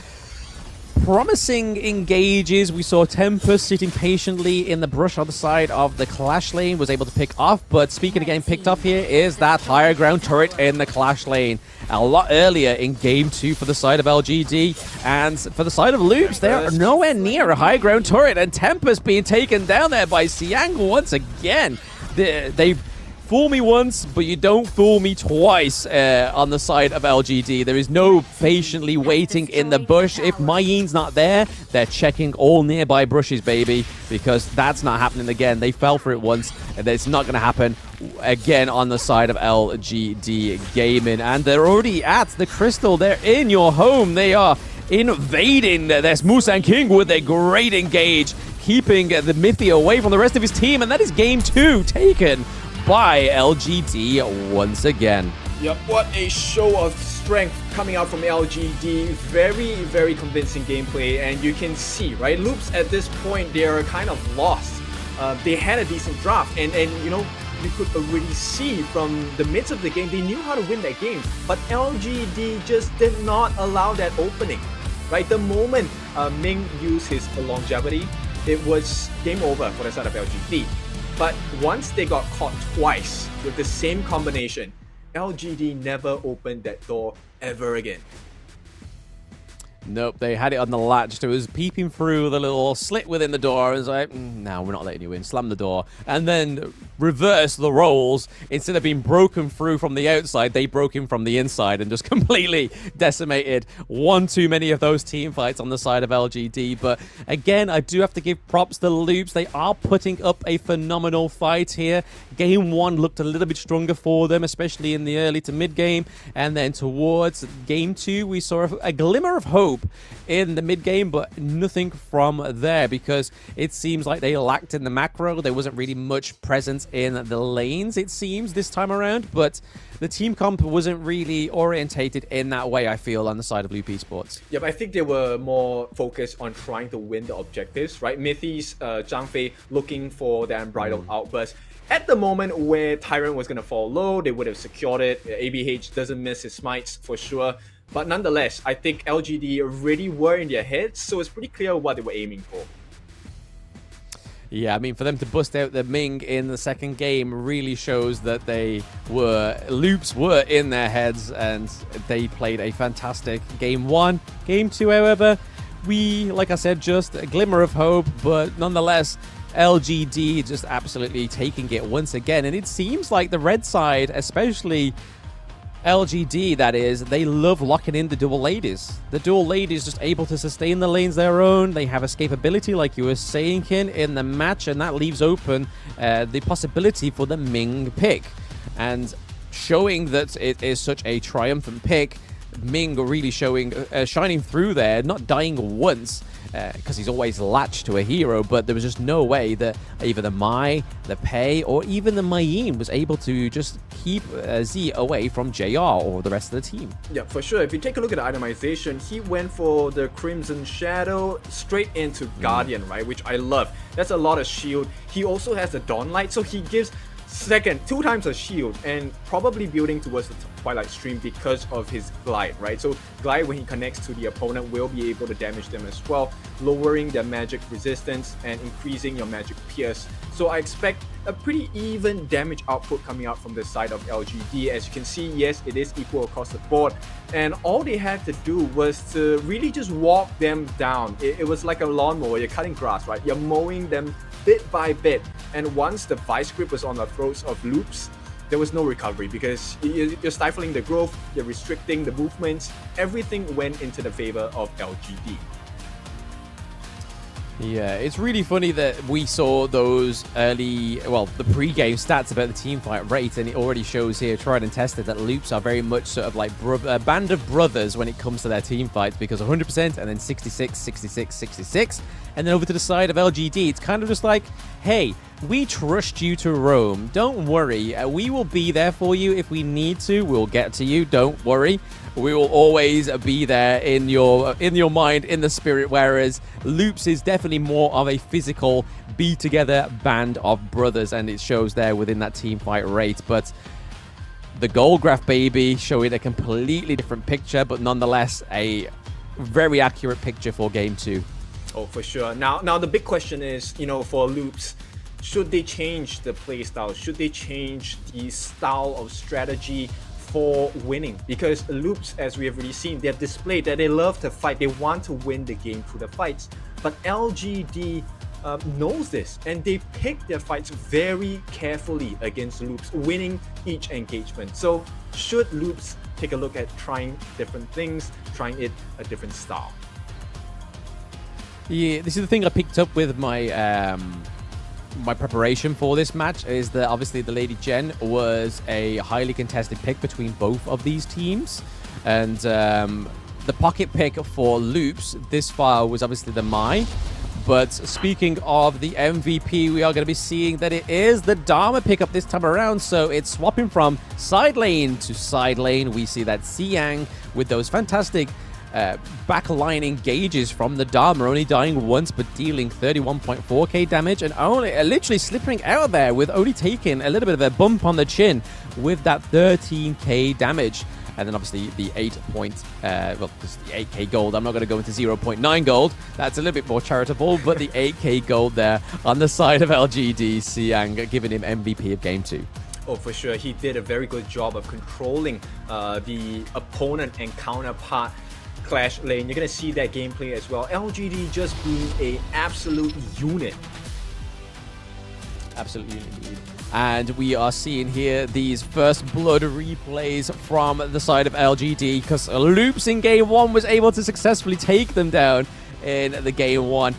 promising engages. We saw Tempest sitting patiently in the brush on the side of the Clash lane, was able to pick off, but speaking of getting picked off here is that higher ground turret in the Clash lane. A lot earlier in game 2 for the side of LGD, and for the side of Loops, they're nowhere near a high ground turret, and Tempest being taken down there by Siang once again. They fool me once, but you don't fool me twice on the side of LGD. There is no patiently waiting in the bush. If Mayin's not there, they're checking all nearby brushes, baby, because that's not happening again. They fell for it once, and it's not going to happen again on the side of LGD Gaming. And they're already at the Crystal. They're in your home. They are invading. There's Musang King with a great engage, keeping the Miffy away from the rest of his team, and that is game 2 taken by LGD once again. Yep, what a show of strength coming out from LGD. Very, very convincing gameplay, and you can see, right, Loops at this point, they are kind of lost. They had a decent draft, and you know, you could already see from the midst of the game, they knew how to win that game, but LGD just did not allow that opening, right? The moment Ming used his longevity, it was game over for the side of LGD. But once they got caught twice with the same combination, LGD never opened that door ever again. Nope, they had it on the latch. It was peeping through the little slit within the door. It was like, no, we're not letting you in. Slam the door. And then reverse the roles. Instead of being broken through from the outside, they broke in from the inside and just completely decimated. One too many of those team fights on the side of LGD. But again, I do have to give props to Loops. They are putting up a phenomenal fight here. Game 1 looked a little bit stronger for them, especially in the early to mid game. And then towards game 2, we saw a glimmer of hope in the mid game, but nothing from there, because it seems like they lacked in the macro. There wasn't really much presence in the lanes, it seems, this time around, but the team comp wasn't really orientated in that way, I feel, on the side of Loop Esports. Yep, I think they were more focused on trying to win the objectives, right? Miffy's Zhang Fei looking for the Unbridled Outburst. At the moment where Tyrant was going to fall low, they would have secured it. ABH doesn't miss his smites for sure. But nonetheless, I think LGD already were in their heads, so it's pretty clear what they were aiming for. Yeah, I mean, for them to bust out the Ming in the second game really shows that Loops were in their heads, and they played a fantastic game 1. Game 2, however, like I said, just a glimmer of hope, but nonetheless, LGD just absolutely taking it once again. And it seems like the red side, especially LGD, that is, they love locking in the dual ladies. The dual ladies just able to sustain the lanes their own. They have escapability, like you were saying, Kin, in the match, and that leaves open the possibility for the Ming pick. And showing that it is such a triumphant pick, Ming really shining through there, not dying once, because he's always latched to a hero, but there was just no way that either the Mai, the Pei, or even the Mayin was able to just keep Z away from JR or the rest of the team. Yeah, for sure. If you take a look at the itemization, he went for the Crimson Shadow straight into Guardian, right? Which I love. That's a lot of shield. He also has the Dawnlight, so he gives two times a shield, and probably building towards the Twilight Stream because of his glide, right? So glide, when he connects to the opponent, will be able to damage them as well, lowering their magic resistance and increasing your magic pierce. So I expect a pretty even damage output coming out from the side of LGD. As you can see, yes, it is equal across the board, and all they had to do was to really just walk them down. It was like a lawnmower. You're cutting grass, right? You're mowing them bit by bit, and once the vice grip was on the throats of Loops, there was no recovery, because you're stifling the growth, you're restricting the movements. Everything went into the favor of LGD. Yeah, it's really funny that we saw those early, well, the pre-game stats about the team fight rate, and it already shows here, tried and tested, that Loops are very much sort of like a band of brothers when it comes to their team fights, because 100% and then 66, 66, 66. And then over to the side of LGD, it's kind of just like, hey, we trust you to roam. Don't worry. We will be there for you if we need to. We'll get to you. Don't worry. We will always be there in your mind, in the spirit, whereas Loops is definitely more of a physical, be-together band of brothers, and it shows there within that team fight rate. But the goal graph, baby, showing a completely different picture, but nonetheless a very accurate picture for Game 2. Oh, for sure. Now the big question is, for Loops, should they change the play style? Should they change the style of strategy for winning? Because Loops, as we have already seen, they have displayed that they love to fight. They want to win the game through the fights. But LGD knows this, and they pick their fights very carefully against Loops, winning each engagement. So should Loops take a look at trying different things, trying it a different style? Yeah, this is the thing I picked up with my my preparation for this match, is that obviously the Lady Jen was a highly contested pick between both of these teams, and the pocket pick for Loops this far was obviously the Mai. But speaking of the MVP, we are going to be seeing that it is the Dharma pickup this time around. So it's swapping from side lane to side lane. We see that Xiang with those fantastic backline engages from the Dharma, only dying once but dealing 31.4k damage, and only literally slipping out there with only taking a little bit of a bump on the chin with that 13k damage. And then obviously the 8k gold. I'm not going to go into 0.9 gold. That's a little bit more charitable, but the 8k gold there on the side of LGD, Xiang giving him MVP of Game 2. Oh, for sure. He did a very good job of controlling the opponent and counterpart clash lane. You're going to see that gameplay as well. LGD just being an absolute unit. Absolutely indeed. And we are seeing here these first blood replays from the side of LGD, because Loops in Game 1 was able to successfully take them down in the Game 1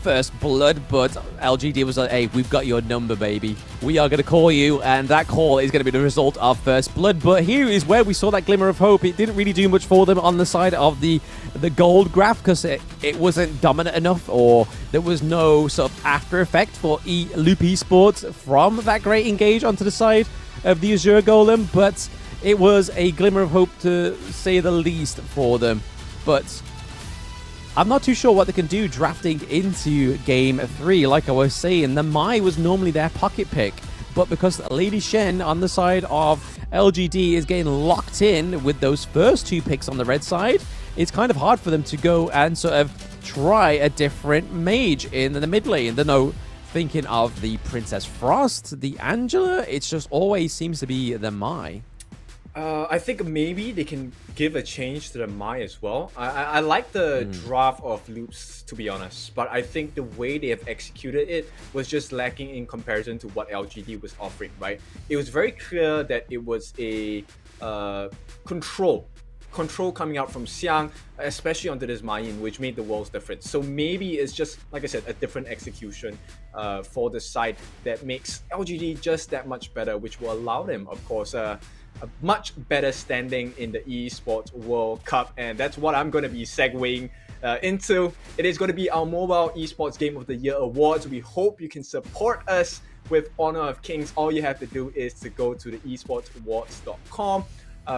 first blood, but LGD was like, hey, we've got your number, baby. We are going to call you, and that call is going to be the result of first blood. But here is where we saw that glimmer of hope. It didn't really do much for them on the side of the gold graph, because it wasn't dominant enough, or there was no sort of after effect for Loop Esports from that great engage onto the side of the Azure Golem. But it was a glimmer of hope, to say the least, for them. But I'm not too sure what they can do drafting into Game 3. Like I was saying, the Mai was normally their pocket pick, but because Lady Shen on the side of LGD is getting locked in with those first two picks on the red side, it's kind of hard for them to go and sort of try a different mage in the mid lane. Thinking of the Princess Frost, the Angela, it just always seems to be the Mai. I think maybe they can give a change to the Mai as well. I like the draft of Loops, to be honest, but I think the way they have executed it was just lacking in comparison to what LGD was offering, right? It was very clear that it was a control coming out from Xiang, especially onto this Mayin, which made the world's difference. So maybe it's just, like I said, a different execution for the side that makes LGD just that much better, which will allow them, of course, a much better standing in the Esports World Cup. And that's what I'm going to be segueing into. It is going to be our Mobile Esports Game of the Year Awards. We hope you can support us with Honor of Kings. All you have to do is to go to the esportsawards.com.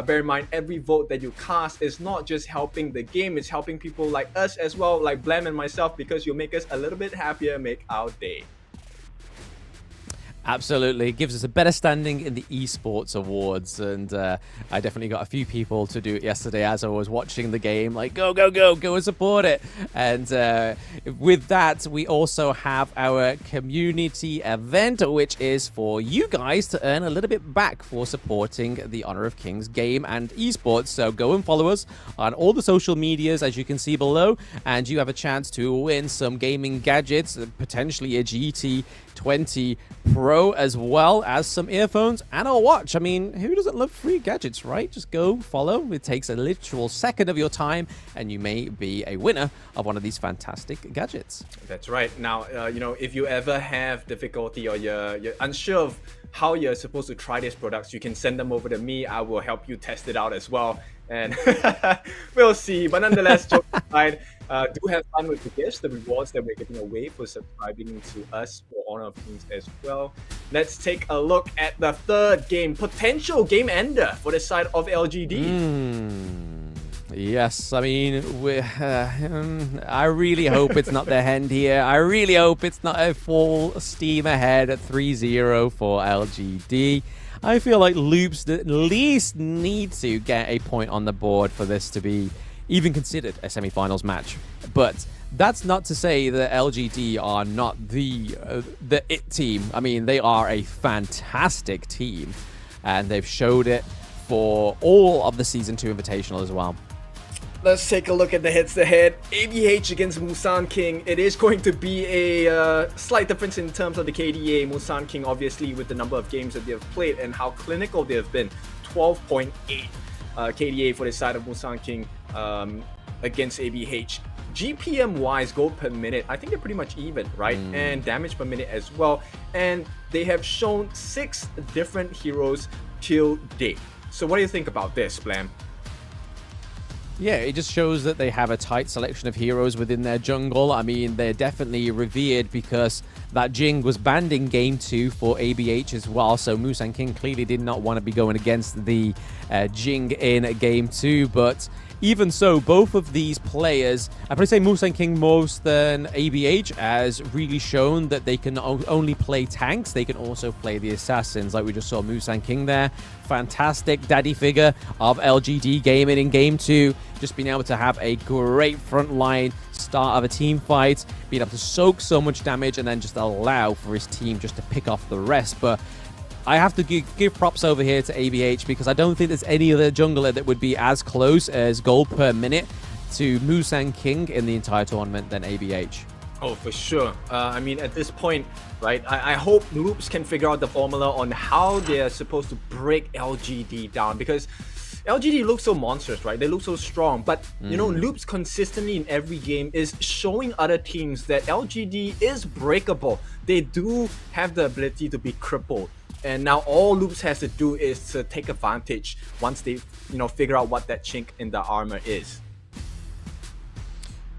Bear in mind, every vote that you cast is not just helping the game, it's helping people like us as well, like Blam and myself, because you'll make us a little bit happier, make our day. Absolutely. It gives us a better standing in the Esports Awards, and I definitely got a few people to do it yesterday as I was watching the game, like, go and support it. And with that, we also have our community event, which is for you guys to earn a little bit back for supporting the Honor of Kings game and esports. So go and follow us on all the social medias, as you can see below, and you have a chance to win some gaming gadgets, potentially a GT 20 Pro, as well as some earphones and a watch. I mean, who doesn't love free gadgets, right? Just go follow. It takes a literal second of your time, and you may be a winner of one of these fantastic gadgets. That's right. Now, you know, if you ever have difficulty or you're unsure of how you're supposed to try these products, you can send them over to me. I will help you test it out as well. And we'll see. But nonetheless, jokes aside, do have fun with the gifts, the rewards that we're giving away for subscribing to us for Honor of Kings as well. Let's take a look at the third game, potential game ender for the side of LGD. Yes, I mean, I really hope it's not the hand here. I really hope it's not a full steam ahead at 3-0 for LGD. I feel like Loops at least need to get a point on the board for this to be even considered a semifinals match. But that's not to say that LGD are not the it team. I mean, they are a fantastic team, and they've showed it for all of the Season 2 Invitational as well. Let's take a look at the heads-to-head. ABH against Musan King. It is going to be a slight difference in terms of the KDA. Musan King, obviously, with the number of games that they have played and how clinical they have been. 12.8 KDA for the side of Musan King against ABH. GPM-wise, gold per minute, I think they're pretty much even, right? And damage per minute as well. And they have shown 6 different heroes till date. So what do you think about this, Blam? Yeah, it just shows that they have a tight selection of heroes within their jungle. I mean, they're definitely revered because that Jing was banned in Game 2 for ABH as well. So Musan King clearly did not want to be going against the Jing in Game 2. But even so, both of these players, I'd probably say Musan King most than ABH, has really shown that they can only play tanks. They can also play the assassins, like we just saw Musan King there. Fantastic daddy figure of LGD Gaming in Game 2. Just being able to have a great frontline start of a team fight, being able to soak so much damage and then just allow for his team just to pick off the rest. But I have to give props over here to ABH because I don't think there's any other jungler that would be as close as gold per minute to Musan King in the entire tournament than ABH. Oh, for sure. I mean, at this point, right, I hope Loops can figure out the formula on how they're supposed to break LGD down, because LGD looks so monstrous, right? They look so strong, but you know, Loops consistently in every game is showing other teams that LGD is breakable. They do have the ability to be crippled. And now all Loops has to do is to take advantage once they, you know, figure out what that chink in the armor is.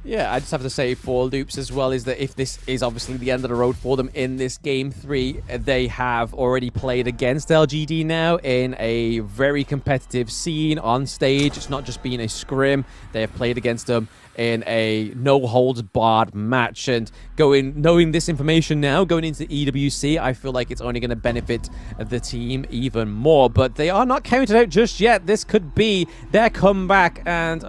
Yeah, I just have to say for Loops as well is that if this is obviously the end of the road for them in this Game 3, they have already played against LGD now in a very competitive scene on stage. It's not just been a scrim. They have played against them in a no-holds-barred match. And knowing this information now, going into EWC, I feel like it's only going to benefit the team even more. But they are not counted out just yet. This could be their comeback, and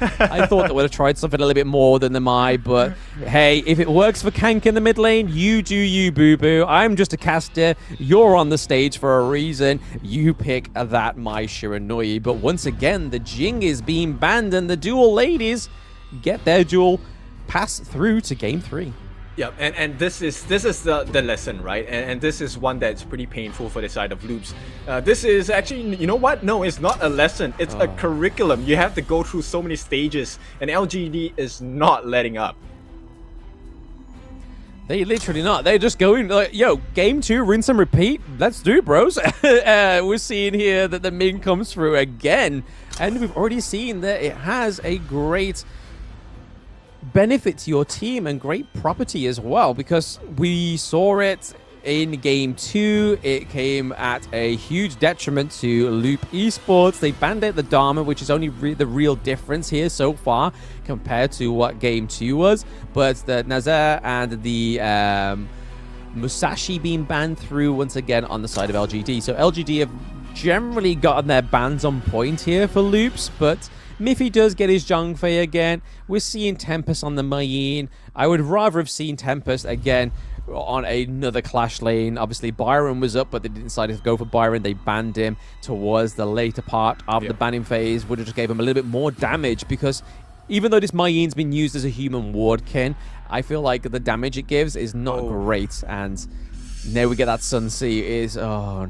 I thought they would have tried something a little bit more than the Mai, but hey, if it works for Kank in the mid lane, you do you, boo-boo. I'm just a caster. You're on the stage for a reason. You pick that Mai Shiranui. But once again, the Jing is being banned, and the dual ladies get their duel pass through to Game 3. Yeah, and this is the lesson, right? And this is one that's pretty painful for the side of Loops. This is actually, you know what? No, it's not a lesson. It's a curriculum. You have to go through so many stages, and LGD is not letting up. They literally not. They're just going like, yo, Game 2, rinse and repeat. Let's do it, bros. We're seeing here that the Min comes through again, and we've already seen that it has a great benefit to your team and great property as well, because we saw it in Game 2. It came at a huge detriment to Loop Esports. They banned out the Dharma, which is only the real difference here so far compared to what Game 2 was. But the Nazar and the Musashi being banned through once again on the side of LGD. So LGD have generally gotten their bans on point here for Loops, but Miffy does get his Zhangfei again. We're seeing Tempest on the Mayin. I would rather have seen Tempest again on another clash lane. Obviously, Byron was up, but they decided to go for Byron. They banned him towards the later part of the banning phase. Would have just gave him a little bit more damage, because even though this Mei Yin's been used as a human ward, Ken, I feel like the damage it gives is not great, and now we get that Sun Sea is I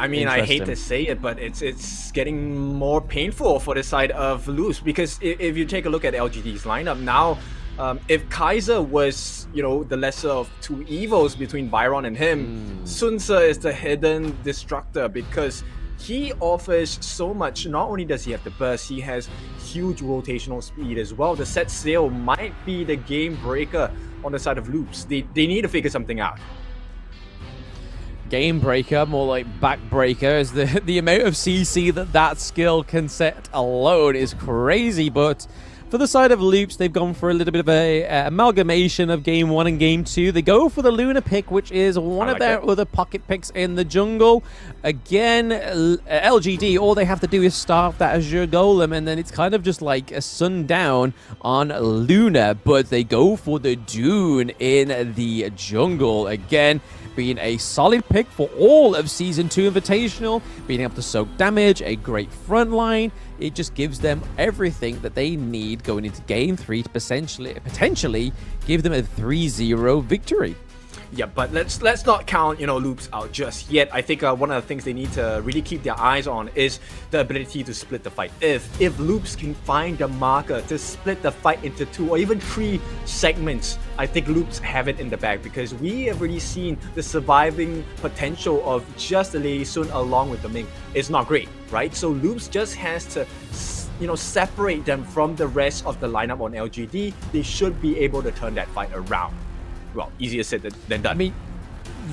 mean, I hate to say it, but it's getting more painful for the side of Loops, because if you take a look at LGD's lineup now, if Kaiser was, the lesser of two evils between Byron and him, Sun Ce is the hidden destructor, because he offers so much. Not only does he have the burst, he has huge rotational speed as well. The set sail might be the game breaker on the side of Loops. They need to figure something out. Game breaker, more like backbreaker, as the amount of CC that skill can set alone is crazy. But for the side of Loops, they've gone for a little bit of a amalgamation of Game 1 and Game 2. They go for the Luna pick, which is one of their other pocket picks in the jungle. Again, LGD, all they have to do is starve that Azure Golem, and then it's kind of just like a sundown on Luna. But they go for the Dune in the jungle. Again, being a solid pick for all of Season 2 Invitational, being able to soak damage, a great front line. It just gives them everything that they need going into Game 3 to potentially give them a 3-0 victory. Yeah, but let's not count Loops out just yet. I think one of the things they need to really keep their eyes on is the ability to split the fight. If Loops can find the marker to split the fight into 2 or even 3 segments, I think Loops have it in the bag, because we have already seen the surviving potential of just the Lady Sun along with the Ming is not great, right? So Loops just has to separate them from the rest of the lineup on LGD. They should be able to turn that fight around. Well, easier said than done. I mean,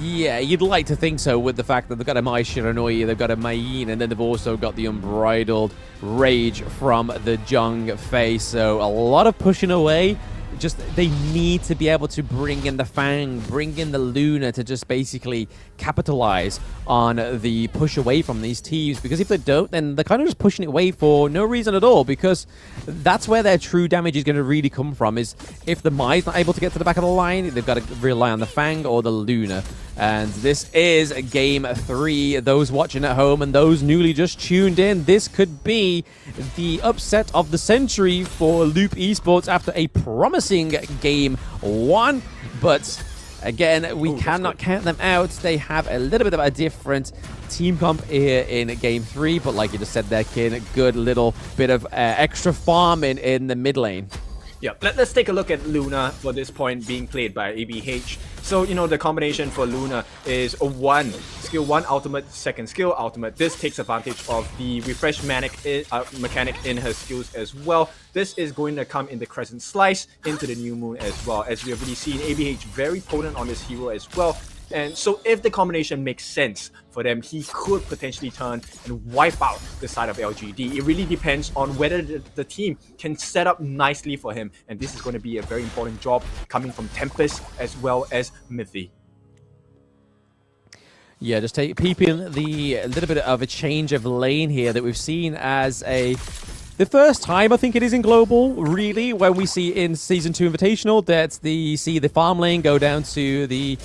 yeah, you'd like to think so, with the fact that they've got a Mai Shiranui, they've got a Mei Yin, and then they've also got the Unbridled Rage from the Zhang Fei. So a lot of pushing away. Just they need to be able to bring in the Fang, bring in the Luna to just basically capitalize on the push away from these teams, because if they don't, then they're kind of just pushing it away for no reason at all, because that's where their true damage is going to really come from. Is if the Mai's not able to get to the back of the line, they've got to rely on the Fang or the Luna. And this is Game 3. Those watching at home and those newly just tuned in, this could be the upset of the century for Loop Esports after a promising Game 1. But again, we cannot count them out. They have a little bit of a different team comp here in Game 3. But like you just said there, Kin, a good little bit of extra farming in the mid lane. Yeah, let's take a look at Luna for this point being played by ABH. So, the combination for Luna is a 1, skill 1 ultimate, second skill ultimate. This takes advantage of the refresh mechanic in her skills as well. This is going to come in the Crescent Slice into the New Moon as well. As we have already seen, ABH very potent on this hero as well. And so if the combination makes sense for them, he could potentially turn and wipe out the side of LGD. It really depends on whether the team can set up nicely for him. And this is going to be a very important job coming from Tempest as well as Mythy. Yeah, just peeping the little bit of a change of lane here that we've seen as the first time, I think it is in Global, really, when we see in Season 2 Invitational that see the farm lane go up to the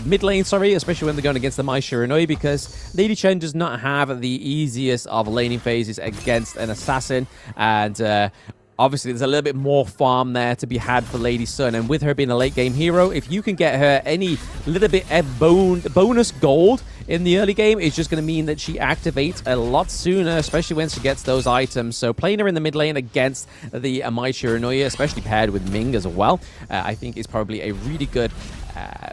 mid lane, especially when they're going against the Mai Shiranui, because Lady Chen does not have the easiest of laning phases against an assassin, and obviously, there's a little bit more farm there to be had for Lady Sun, and with her being a late game hero, if you can get her any little bit of bonus gold in the early game, it's just going to mean that she activates a lot sooner, especially when she gets those items. So playing her in the mid lane against the Mai Shiranui, especially paired with Ming as well, I think is probably a really good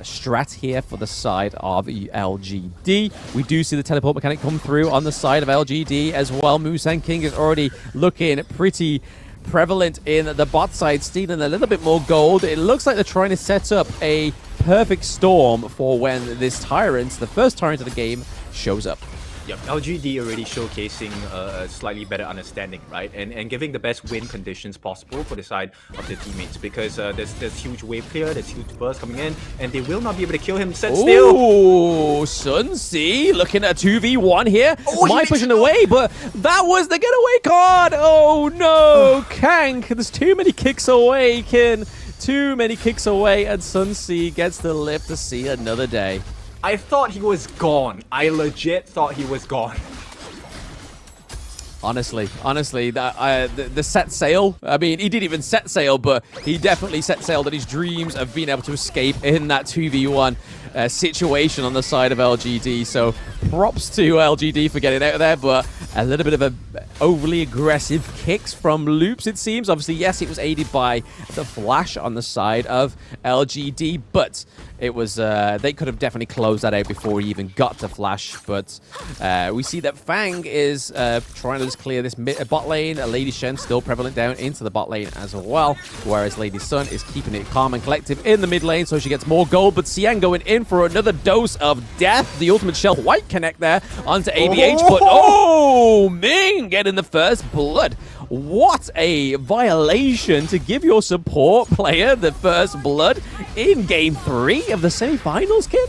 strat here for the side of LGD. We do see the teleport mechanic come through on the side of LGD as well. Musan King is already looking pretty prevalent in the bot side, stealing a little bit more gold. It looks like they're trying to set up a perfect storm for when this Tyrant, the first Tyrant of the game, shows up. Yep, LGD already showcasing a slightly better understanding, right? And giving the best win conditions possible for the side of the teammates, because there's huge wave clear, there's huge burst coming in, and they will not be able to kill him. Set still. Ooh, Sun Ce looking at 2v1 here. Mai pushing away, but that was the getaway card. Oh no, Kank. There's too many kicks away, Kin. Too many kicks away, and Sun Ce gets to live to see another day. I thought he was gone. I legit thought he was gone. Honestly, the set sail, I mean, he didn't even set sail, but he definitely set sail that his dreams of being able to escape in that 2v1 situation on the side of LGD. So props to LGD for getting out of there, but a little bit of a overly aggressive kicks from Loops, it seems. Obviously, yes, it was aided by the flash on the side of LGD, but it was they could have definitely closed that out before he even got to flash. But we see that Fang is trying to just clear this bot lane. Lady Shen still prevalent down into the bot lane as well, whereas Lady Sun is keeping it calm and collective in the mid lane, so she gets more gold. But Xiang going in for another dose of death. The ultimate shell white connect there onto ABH, but Ming getting the first blood. What a violation to give your support player the first blood in game 3 of the semifinals, kid.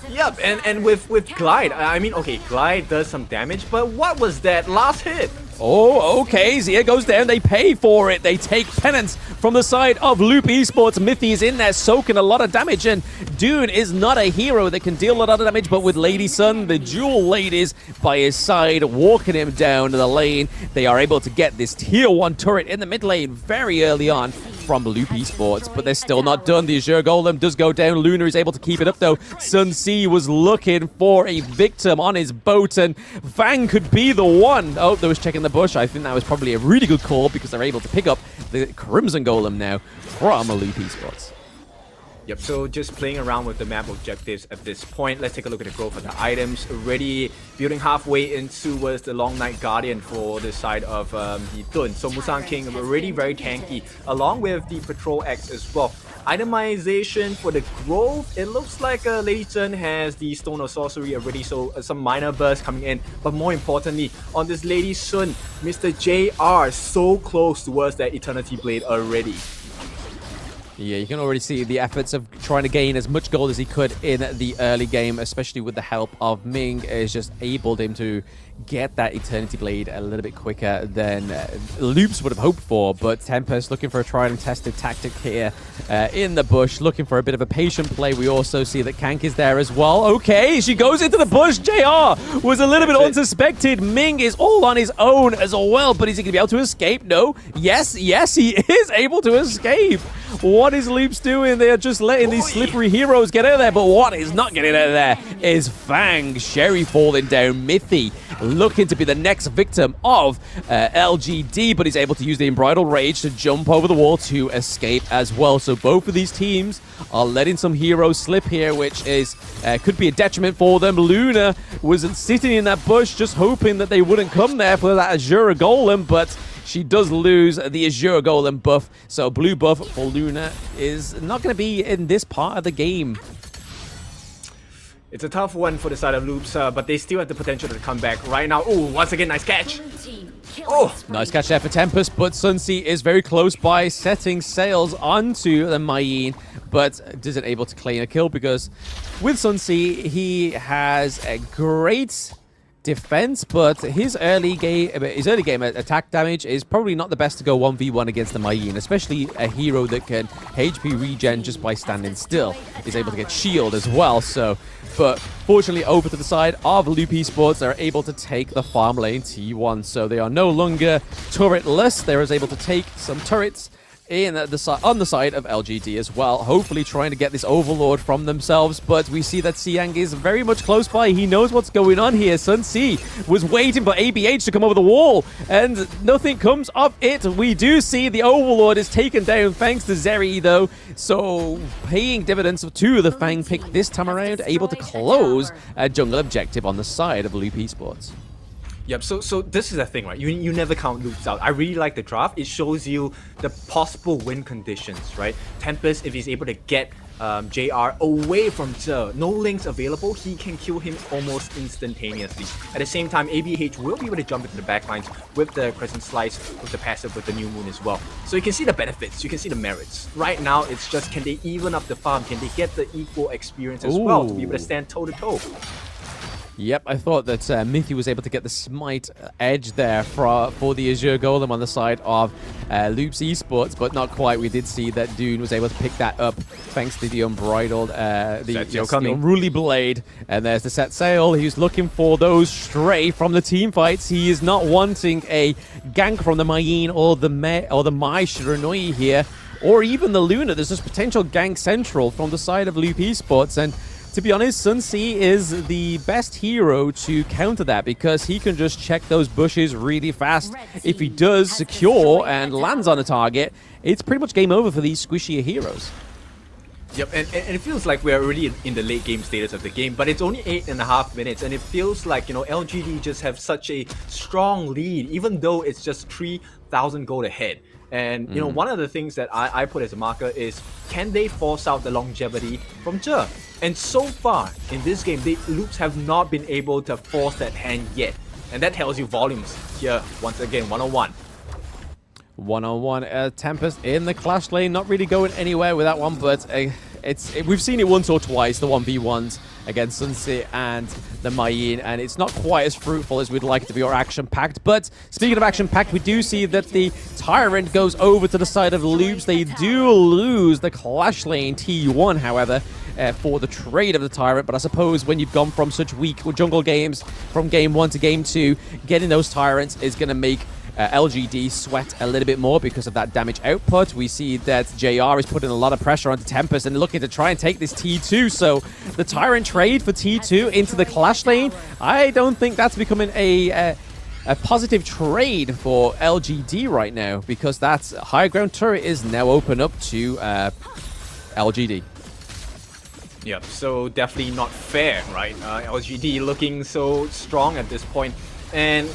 Yep, and with Glide, I mean, okay, Glide does some damage, but what was that last hit? Oh, okay, Zia goes down, they pay for it, they take penance from the side of Loop Esports. Mithy is in there soaking a lot of damage, and Dune is not a hero that can deal a lot of damage, but with Lady Sun, the dual ladies by his side, walking him down the lane, they are able to get this tier 1 turret in the mid lane very early on from Loop Esports, but they're still not done. The Azure Golem does go down. Luna is able to keep it up, though. Sun C was looking for a victim on his boat, and Fang could be the one. Oh, they was checking the bush. I think that was probably a really good call because they're able to pick up the Crimson Golem now from Loop Esports. Yep, so just playing around with the map objectives at this point. Let's take a look at the growth of the items. Already building halfway into was the Long Night Guardian for the side of the Dun. So Musang King already very tanky, along with the Patrol X as well. Itemization for the growth, it looks like Lady Sun has the Stone of Sorcery already, so some minor bursts coming in. But more importantly, on this Lady Sun, Mr. JR so close towards that Eternity Blade already. Yeah, you can already see the efforts of trying to gain as much gold as he could in the early game, especially with the help of Ming, is just enabled him to get that Eternity Blade a little bit quicker than Loops would have hoped for. But Tempest looking for a tried and tested tactic here in the bush, looking for a bit of a patient play. We also see that Kank is there as well. Okay, she goes into the bush. JR was a little bit unsuspected. Ming is all on his own as well, but is he going to be able to escape? No. Yes, he is able to escape. What is Loops doing? They are just letting these slippery heroes get out of there, but what is not getting out of there is Fang. Sherry falling down. Mithy looking to be the next victim of LGD, but he's able to use the Unbridled Rage to jump over the wall to escape as well. So both of these teams are letting some heroes slip here, which is could be a detriment for them. Luna was sitting in that bush just hoping that they wouldn't come there for that Azure Golem, but she does lose the Azure Golem buff, so blue buff for Luna is not going to be in this part of the game. It's a tough one for the side of Loops, but they still have the potential to come back right now. Oh, once again, nice catch. Oh, nice catch there for Tempest, but Sunsea is very close by, setting sails onto the Mayin, but isn't able to claim a kill because with Sunsea, he has a great defense, but his early game attack damage is probably not the best to go 1v1 against the Mayin, especially a hero that can HP regen just by standing still. He's able to get shield as well, so... But fortunately, over to the side of Loop Esports, they're able to take the farm lane T1, so they are no longer turretless. They're able to take some turrets in on the side of LGD as well, hopefully trying to get this Overlord from themselves, but we see that Xiang is very much close by. He knows what's going on here. Sun C was waiting for ABH to come over the wall, and nothing comes of it. We do see the Overlord is taken down thanks to Zeri, though, so paying dividends to the Fang pick this time around, able to close a jungle objective on the side of Loop Esports. Yep, so this is the thing, right? You never count Loops out. I really like the draft. It shows you the possible win conditions, right? Tempest, if he's able to get JR away from Zhe, no links available, he can kill him almost instantaneously. At the same time, ABH will be able to jump into the backlines with the Crescent Slice, with the passive, with the New Moon as well. So you can see the benefits, you can see the merits. Right now, it's just, can they even up the farm? Can they get the equal experience as well to be able to stand toe-to-toe? Yep, I thought that Miffy was able to get the smite edge there for the Azure Golem on the side of Loops Esports, but not quite. We did see that Dune was able to pick that up thanks to the Unbridled, the Unruly Blade. And there's the set sail. He's looking for those stray from the team fights. He is not wanting a gank from the Mayin or the Mai Shiranui here, or even the Luna. There's this potential gank central from the side of Loop Esports, and to be honest, Sun Si is the best hero to counter that because he can just check those bushes really fast. If he does secure and lands on a target, it's pretty much game over for these squishier heroes. Yep, and it feels like we're already in the late game status of the game, but it's only 8.5 minutes, and it feels like, you know, LGD just have such a strong lead, even though it's just 3,000 gold ahead. And, you know, one of the things that I put as a marker is, can they force out the longevity from Zhe? And so far, in this game, Loops have not been able to force that hand yet. And that tells you volumes here, once again, 101. 1-on-1, Tempest in the Clash lane, not really going anywhere with that one, but we've seen it once or twice, the 1v1s against Sunsi and the Mayin, and it's not quite as fruitful as we'd like it to be or action-packed. But speaking of action-packed, we do see that the Tyrant goes over to the side of Loops. They do lose the Clash lane T1, however, for the trade of the Tyrant, but I suppose when you've gone from such weak jungle games from game 1 to game 2, getting those Tyrants is going to make LGD sweat a little bit more because of that damage output. We see that JR is putting a lot of pressure onto Tempest and looking to try and take this T2. So the Tyrant trade for T2 into the Clash lane, I don't think that's becoming a positive trade for LGD right now, because that high ground turret is now open up to LGD. Yep, so definitely not fair, right? LGD looking so strong at this point. And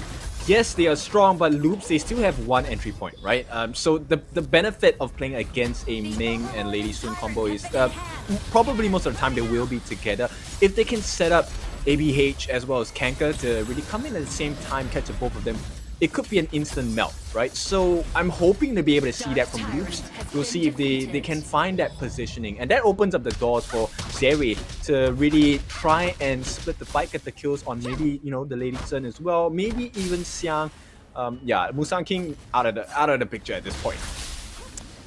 yes, they are strong, but Loops, they still have one entry point, right? So the benefit of playing against a Ming and Lady Sun combo is probably most of the time they will be together. If they can set up ABH as well as Kanka to really come in at the same time, catch both of them, it could be an instant melt, right? So I'm hoping to be able to see that from Loops. We'll see if they can find that positioning, and that opens up the doors for Zeri to really try and split the fight, get the kills on maybe, you know, the Lady Sun as well, maybe even Xiang. Yeah, Musang King out of the picture at this point.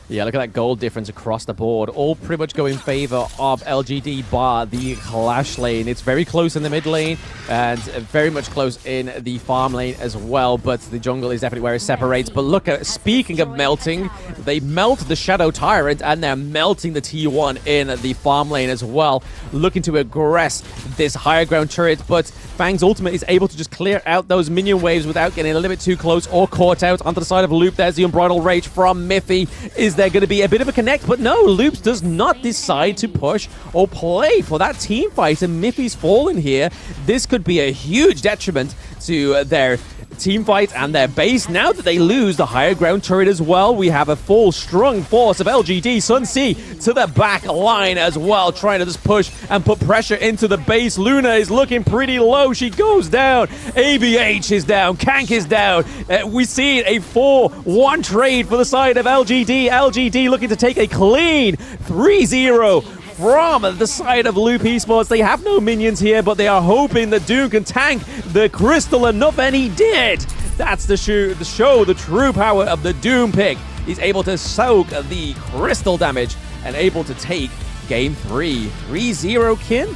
Yeah, look at that gold difference across the board. All pretty much go in favor of LGD bar the Clash lane. It's very close in the mid lane and very much close in the farm lane as well, but the jungle is definitely where it separates. But look at, speaking of melting, they melt the Shadow Tyrant and they're melting the T1 in the farm lane as well, looking to aggress this higher ground turret, but Fang's ultimate is able to just clear out those minion waves without getting a little bit too close or caught out. Onto the side of Loop, there's the Unbridled Rage from Miffy. Is there going to be a bit of a connect? But no, Loops does not decide to push or play for that team fight, and Miffy's fallen here. This could be a huge detriment to their team fight and their base. Now that they lose the higher ground turret as well, we have a full strong force of LGD. Sun Si to the back line as well, trying to just push and put pressure into the base. Luna is looking pretty low. She goes down. ABH is down. Kank is down. We see a 4-1 trade for the side of LGD. LGD looking to take a clean 3-0 from the side of Loop Esports. They have no minions here, but they are hoping that Doom can tank the crystal enough, and he did. That's the true power of the Doom pick. He's able to soak the crystal damage and able to take game 3. 3-0 Kin?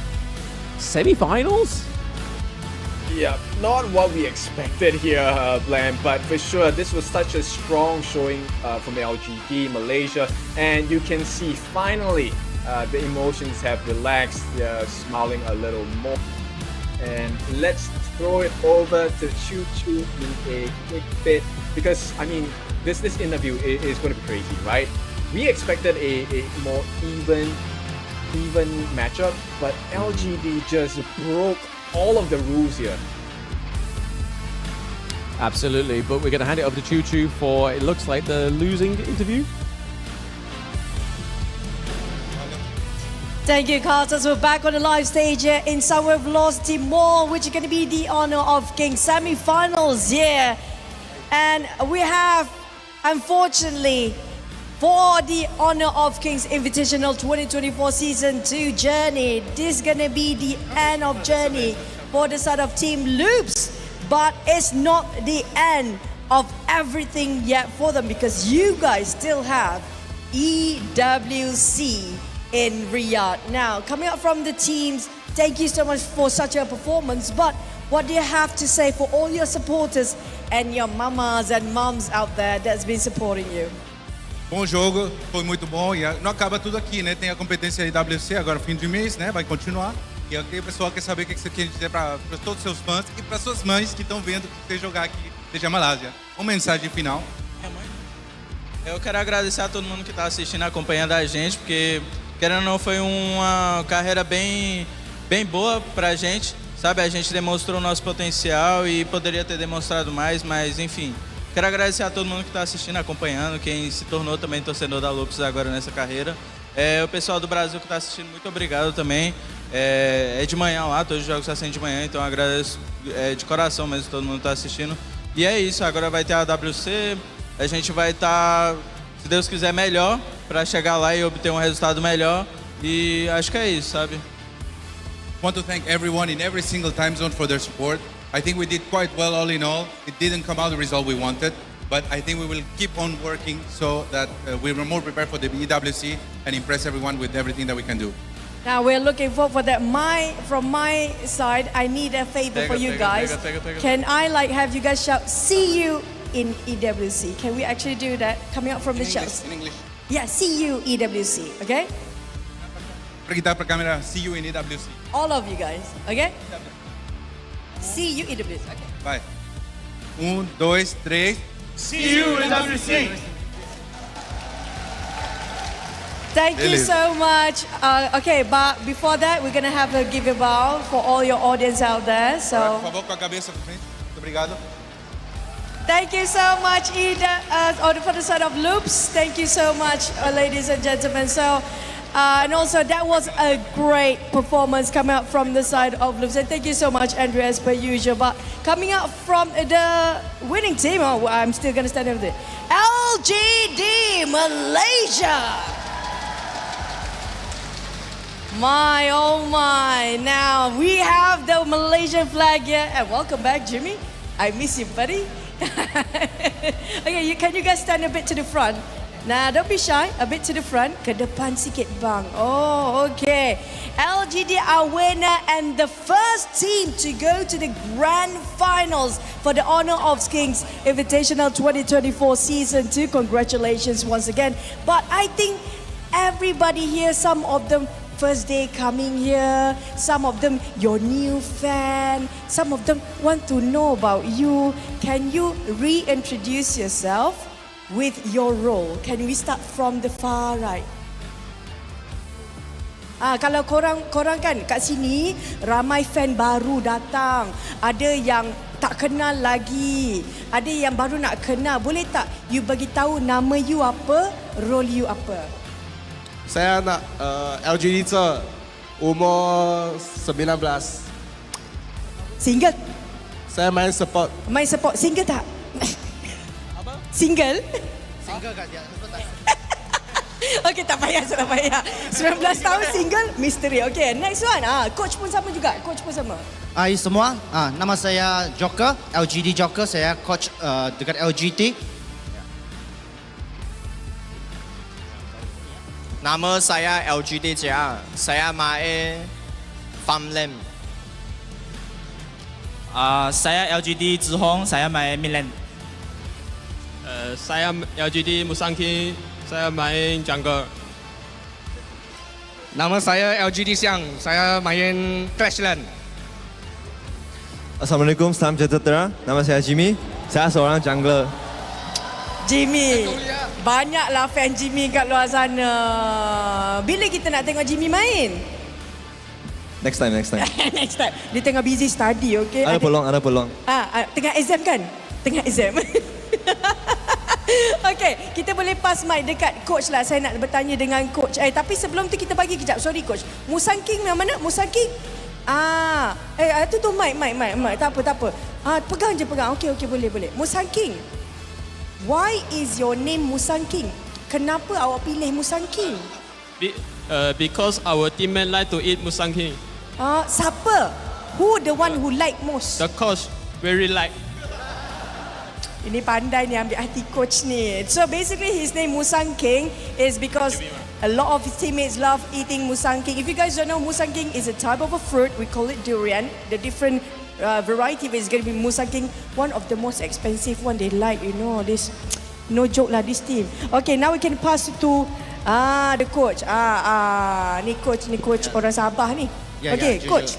Semifinals? Yeah, not what we expected here, Bland, but for sure, this was such a strong showing from LGD Malaysia, and you can see finally the emotions have relaxed. They're smiling a little more. And let's throw it over to Choo Choo in a quick bit, because I mean, this interview is going to be crazy, right? We expected a more even matchup, but LGD just broke all of the rules here. Absolutely, but we're going to hand it over to Choo Choo for, it looks like, the losing interview. Thank you, Carlos. We're back on the live stage here in Sunway Velocity Mall, which is going to be the Honor of Kings semi-finals here. And we have, unfortunately, for the Honor of Kings Invitational 2024 Season 2 journey, this is going to be the end of journey for the side of Team Loops. But it's not the end of everything yet for them, because you guys still have EWC in Riyadh. Now, coming up from the teams, thank you so much for such a performance. But what do you have to say for all your supporters and your mamas and moms out there that's been supporting you? Bom jogo, foi muito bom e não acaba tudo aqui, né? Tem a competência IWC agora fim de mês, né? Vai continuar. E aqui o pessoal quer saber o que você quer dizer para todos os seus fãs e para suas mães que estão vendo você jogar aqui desde a Malásia. Uma mensagem final. Eu quero agradecer a todo mundo que está assistindo, acompanhando a gente, porque querendo ou não foi uma carreira bem boa pra gente, sabe? A gente demonstrou o nosso potencial e poderia ter demonstrado mais, mas enfim. Quero agradecer a todo mundo que está assistindo, acompanhando, quem se tornou também torcedor da Lopes agora nessa carreira. O pessoal do Brasil que está assistindo, muito obrigado também. É de manhã lá, todos os jogos estão sendo de manhã, então eu agradeço de coração mesmo todo mundo que está assistindo. E é isso, agora vai ter a WC, a gente vai estar, se Deus quiser, melhor para chegar lá e obter um resultado melhor. E acho que é isso, sabe? Want to thank everyone in every single time zone for their support. I think we did quite well all in all. It didn't come out the result we wanted, but I think we will keep on working so that we were more prepared for the EWC and impress everyone with everything that we can do. Now we're looking forward for that. From my side, I need a favor for you guys. Can I have you guys shout, "See you in EWC"? Can we actually do that? Coming up from the shows. In English. Yeah, see you EWC. Okay. Para gritar para a câmera, see you in EWC. All of you guys. Okay. See you EWC. Okay. Vai. 1, 2, 3. See you in EWC. Thank you so much. Okay, but before that, we're going to have a give a bow for all your audience out there. So, Por favor, com a cabeça para frente. Muito obrigado. thank you so much, Ida, for the side of Loops. Thank you so much, ladies and gentlemen. So, and also that was a great performance coming up from the side of Loops. And thank you so much, Andrea, as per usual. But coming up from the winning team, I'm still going to stand over there. LGD Malaysia. My, oh my. Now we have the Malaysian flag here. And welcome back, Jimmy. I miss you, buddy. Okay, can you guys stand a bit to the front? Nah, don't be shy. A bit to the front. Ke depan sikit, bang. Oh, okay. LGD are winner and the first team to go to the grand finals for the Honor of Kings Invitational 2024 Season 2. Congratulations once again. But I think everybody here, some of them first day coming here, some of them your new fan, some of them want to know about you. Can you reintroduce yourself with your role? Can we start from the far right? Kalau korang kan kat sini ramai fan baru datang. Ada yang tak kenal lagi, ada yang baru nak kenal. Boleh tak you bagi tahu nama you apa, role you apa? Saya anak LGD umur 19. Single? Saya main support. Main support. Single tak? Apa? Single? Single kat dia. Okey, tak payah. 19 tahun single, misteri. Okey, next one. Coach pun sama juga. Coach pun sama. Hai semua, nama saya Joker, LGD Joker. Saya coach dekat LGT. Nama saya LGD Jia. Saya main farmland. Saya LGD Zihong. Saya main midland. Saya LGD Musangki. Saya main jungle. Nama saya LGD Siang. Saya main Clashland. Assalamualaikum, salam sejahtera. Nama saya Jimmy. Saya seorang jungler. Jimmy. Banyaklah fan Jimmy kat luar sana. Bila kita nak tengok Jimmy main? Next time. Next time. Dia tengah busy study, okay? Ada peluang. Tengah exam kan? Tengah exam. Okay, kita boleh pass mic dekat coach lah. Saya nak bertanya dengan coach. Tapi sebelum tu kita bagi kejap. Sorry coach. Musang King yang mana? Musang King? Tu mic. Tak apa. Pegang je. Okay, boleh. Musang King. Why is your name Musang King? Kenapa awak pilih Musang King? Because our teammate like to eat Musang King. Siapa? Who the one who like most? The coach very like. Ini pandai ni ambil hati coach ni. So basically his name Musang King is because a lot of his teammates love eating Musang King. If you guys don't know, Musang King is a type of a fruit. We call it durian. The different variety of it is going to be Musang King. One of the most expensive one they like, you know. This, no joke lah, this team. Okay, now we can pass to the coach. Ni coach orang Sabah ni. Okay, coach.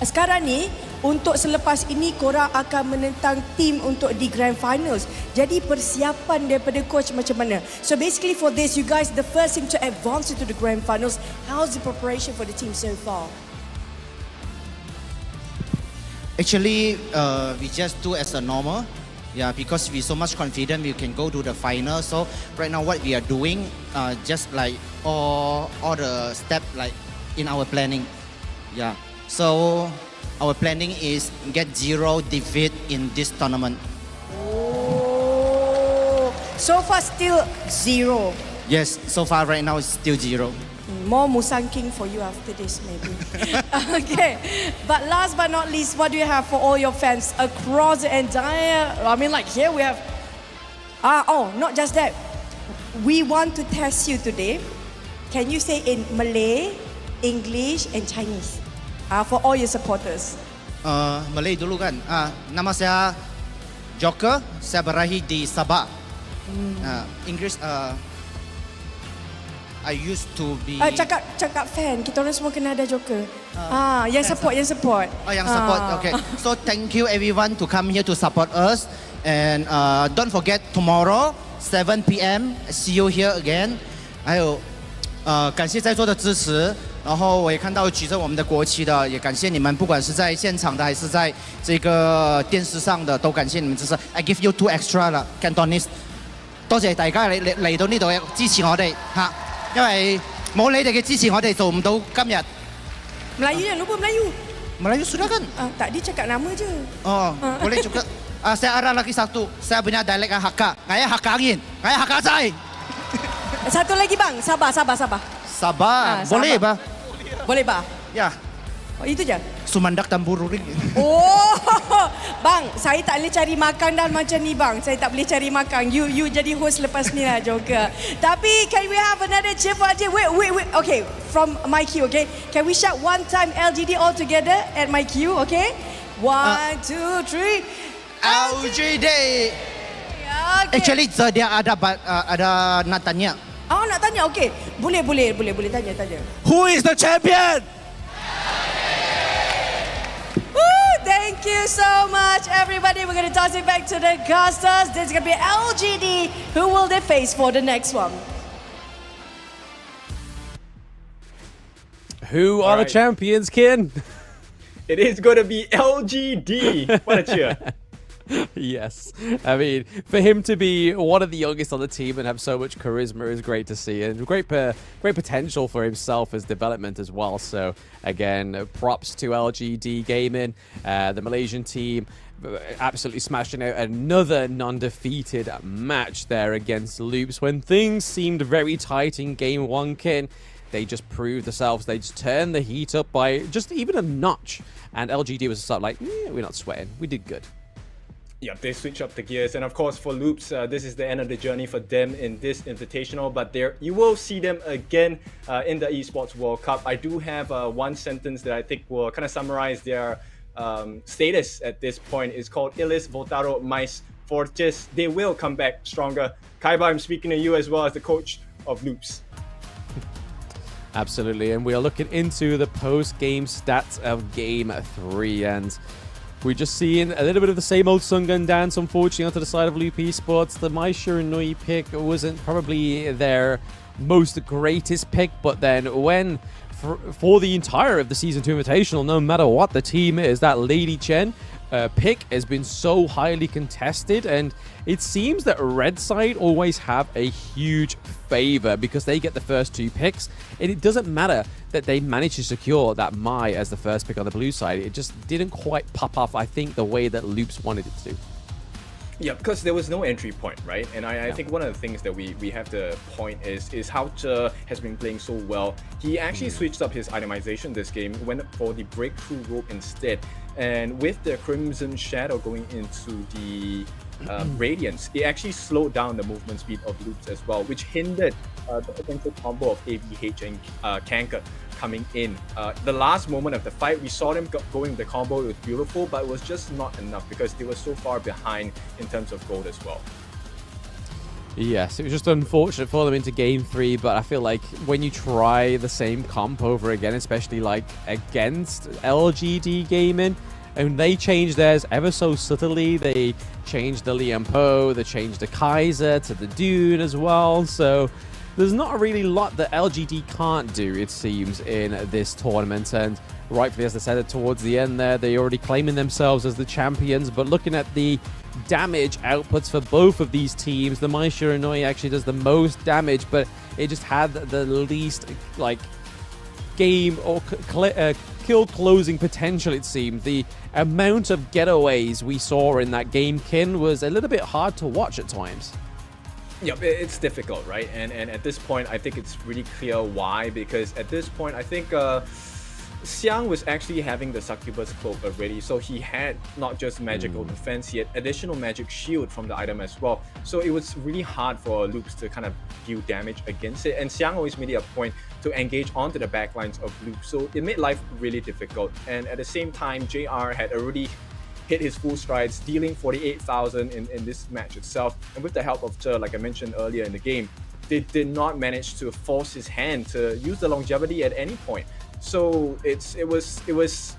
Sekarang ni, untuk selepas ini korang akan menentang tim untuk di Grand Finals. Jadi persiapan daripada coach macam mana? So basically for this, you guys the first team to advance into the Grand Finals. How's the preparation for the team so far? Actually, we just do as a normal. Yeah, because we're so much confident we can go to the final. So right now what we are doing, just like all the step like in our planning. Yeah. So our planning is get 0 defeat in this tournament. Oh, so far still 0. Yes, so far right now it's still 0. More Musang King for you after this maybe. Okay, but last but not least, what do you have for all your fans across the entire, I mean like here we have, not just that. We want to test you today. Can you say in Malay, English and Chinese? For all your supporters. Malay dulu kan. Nama saya Joker, saya berlahir di Sabah. English, I used to be... Cakap fan, kita orang semua kena ada Joker. Yang support. Yang support, okay. So thank you everyone to come here to support us. And don't forget tomorrow, 7 p.m. see you here again. 还有感谢在座的支持。然后我也看到举着我们的国旗的，也感谢你们，不管是在现場的還是在這個電視上的，都感謝你們支持。I give you 2 extra 啦 ，Cantonese。多謝大家嚟到呢度支持我哋嚇，因為冇你哋嘅支持，我哋做唔到今日。Melayu jangan lupa Melayu. Melayu sudah kan? Tadi cakap nama je. Oh, boleh juga. Saya ada lagi satu. Saya punya dialek Hakka. Ngaya Hakka angin. Ngaya Hakka Zai. Satu lagi bang, Sabah. Sabah. Boleh ba? Boleh bah? Ya. Oh, itu je? Sumandak dan Bururing. Oh, bang, saya tak boleh cari makan dan macam ni bang. Saya tak boleh cari makan. You jadi host lepas ni lah Joker. Tapi can we have another cheer for Ajay? Wait. Okay, from my cue, okay? Can we shout one time LGD all together at my cue, okay? 1, 2, 3. LGD. Okay. Actually, dia ada nak tanya. Nak tanya, okay. Boleh tanya. Who is the champion? Thank you so much, everybody. We're going to toss it back to the casters. This is going to be LGD. Who will they face for the next one? Who are the champions, Kin? It is going to be LGD. What a cheer. Yes, I mean, for him to be one of the youngest on the team and have so much charisma is great to see, and great potential for himself as development as well. So again, props to LGD Gaming, the Malaysian team, absolutely smashing out another non-defeated match there against Loops when things seemed very tight in game 1, Kin. They just proved themselves. They just turned the heat up by just even a notch, and LGD was sort of like, we're not sweating, we did good. Yep, they switch up the gears, and of course for Loops, this is the end of the journey for them in this Invitational, but you will see them again in the Esports World Cup. I do have one sentence that I think will kind of summarize their status at this point. It's called Illis Voltaro Mais Fortes. They will come back stronger. Kaiba, I'm speaking to you as well as the coach of Loops. Absolutely, and we are looking into the post-game stats of Game 3, and we're just seeing a little bit of the same old Sungun dance, unfortunately, onto the side of Loop Esports. The Mai Shiranui pick wasn't probably their most greatest pick, but then when, for the entire of the Season 2 Invitational, no matter what the team is, that Lady Chen pick has been so highly contested, and it seems that Red side always have a huge favor because they get the first 2 picks, and it doesn't matter that they managed to secure that Mai as the first pick on the blue side. It just didn't quite pop off, I think, the way that Loops wanted it to. Yeah, because there was no entry point, right? And I think one of the things that we have to point is how Zhe has been playing so well. He actually switched up his itemization this game, went for the breakthrough rope instead. And with the Crimson Shadow going into the Radiance, it actually slowed down the movement speed of Loops as well, which hindered the potential combo of ABH and Kanker coming in. The last moment of the fight, we saw them going the combo. It was beautiful, but it was just not enough because they were so far behind in terms of gold as well. Yes, it was just unfortunate for them into game 3, but I feel like when you try the same comp over again, especially like against LGD Gaming, and they changed theirs ever so subtly. They changed the Lian Po, they changed the Kaiser to the Dune as well, so there's not really a lot that LGD can't do, it seems, in this tournament. And rightfully, as I said, towards the end there, they're already claiming themselves as the champions. But looking at the damage outputs for both of these teams, the Mai Shiranui actually does the most damage, but it just had the least, like, game or kill closing potential, it seemed. The amount of getaways we saw in that game, Kin, was a little bit hard to watch at times. Yeah, it's difficult, right? And at this point, I think it's really clear why. Because at this point, I think Xiang was actually having the Succubus Cloak already. So he had not just magical defense, he had additional magic shield from the item as well. So it was really hard for Loops to kind of deal damage against it. And Xiang always made it a point to engage onto the backlines of Loops. So it made life really difficult. And at the same time, JR had already hit his full strides, dealing 48,000 in this match itself. And with the help of Zhe, like I mentioned earlier in the game, they did not manage to force his hand to use the longevity at any point. So it was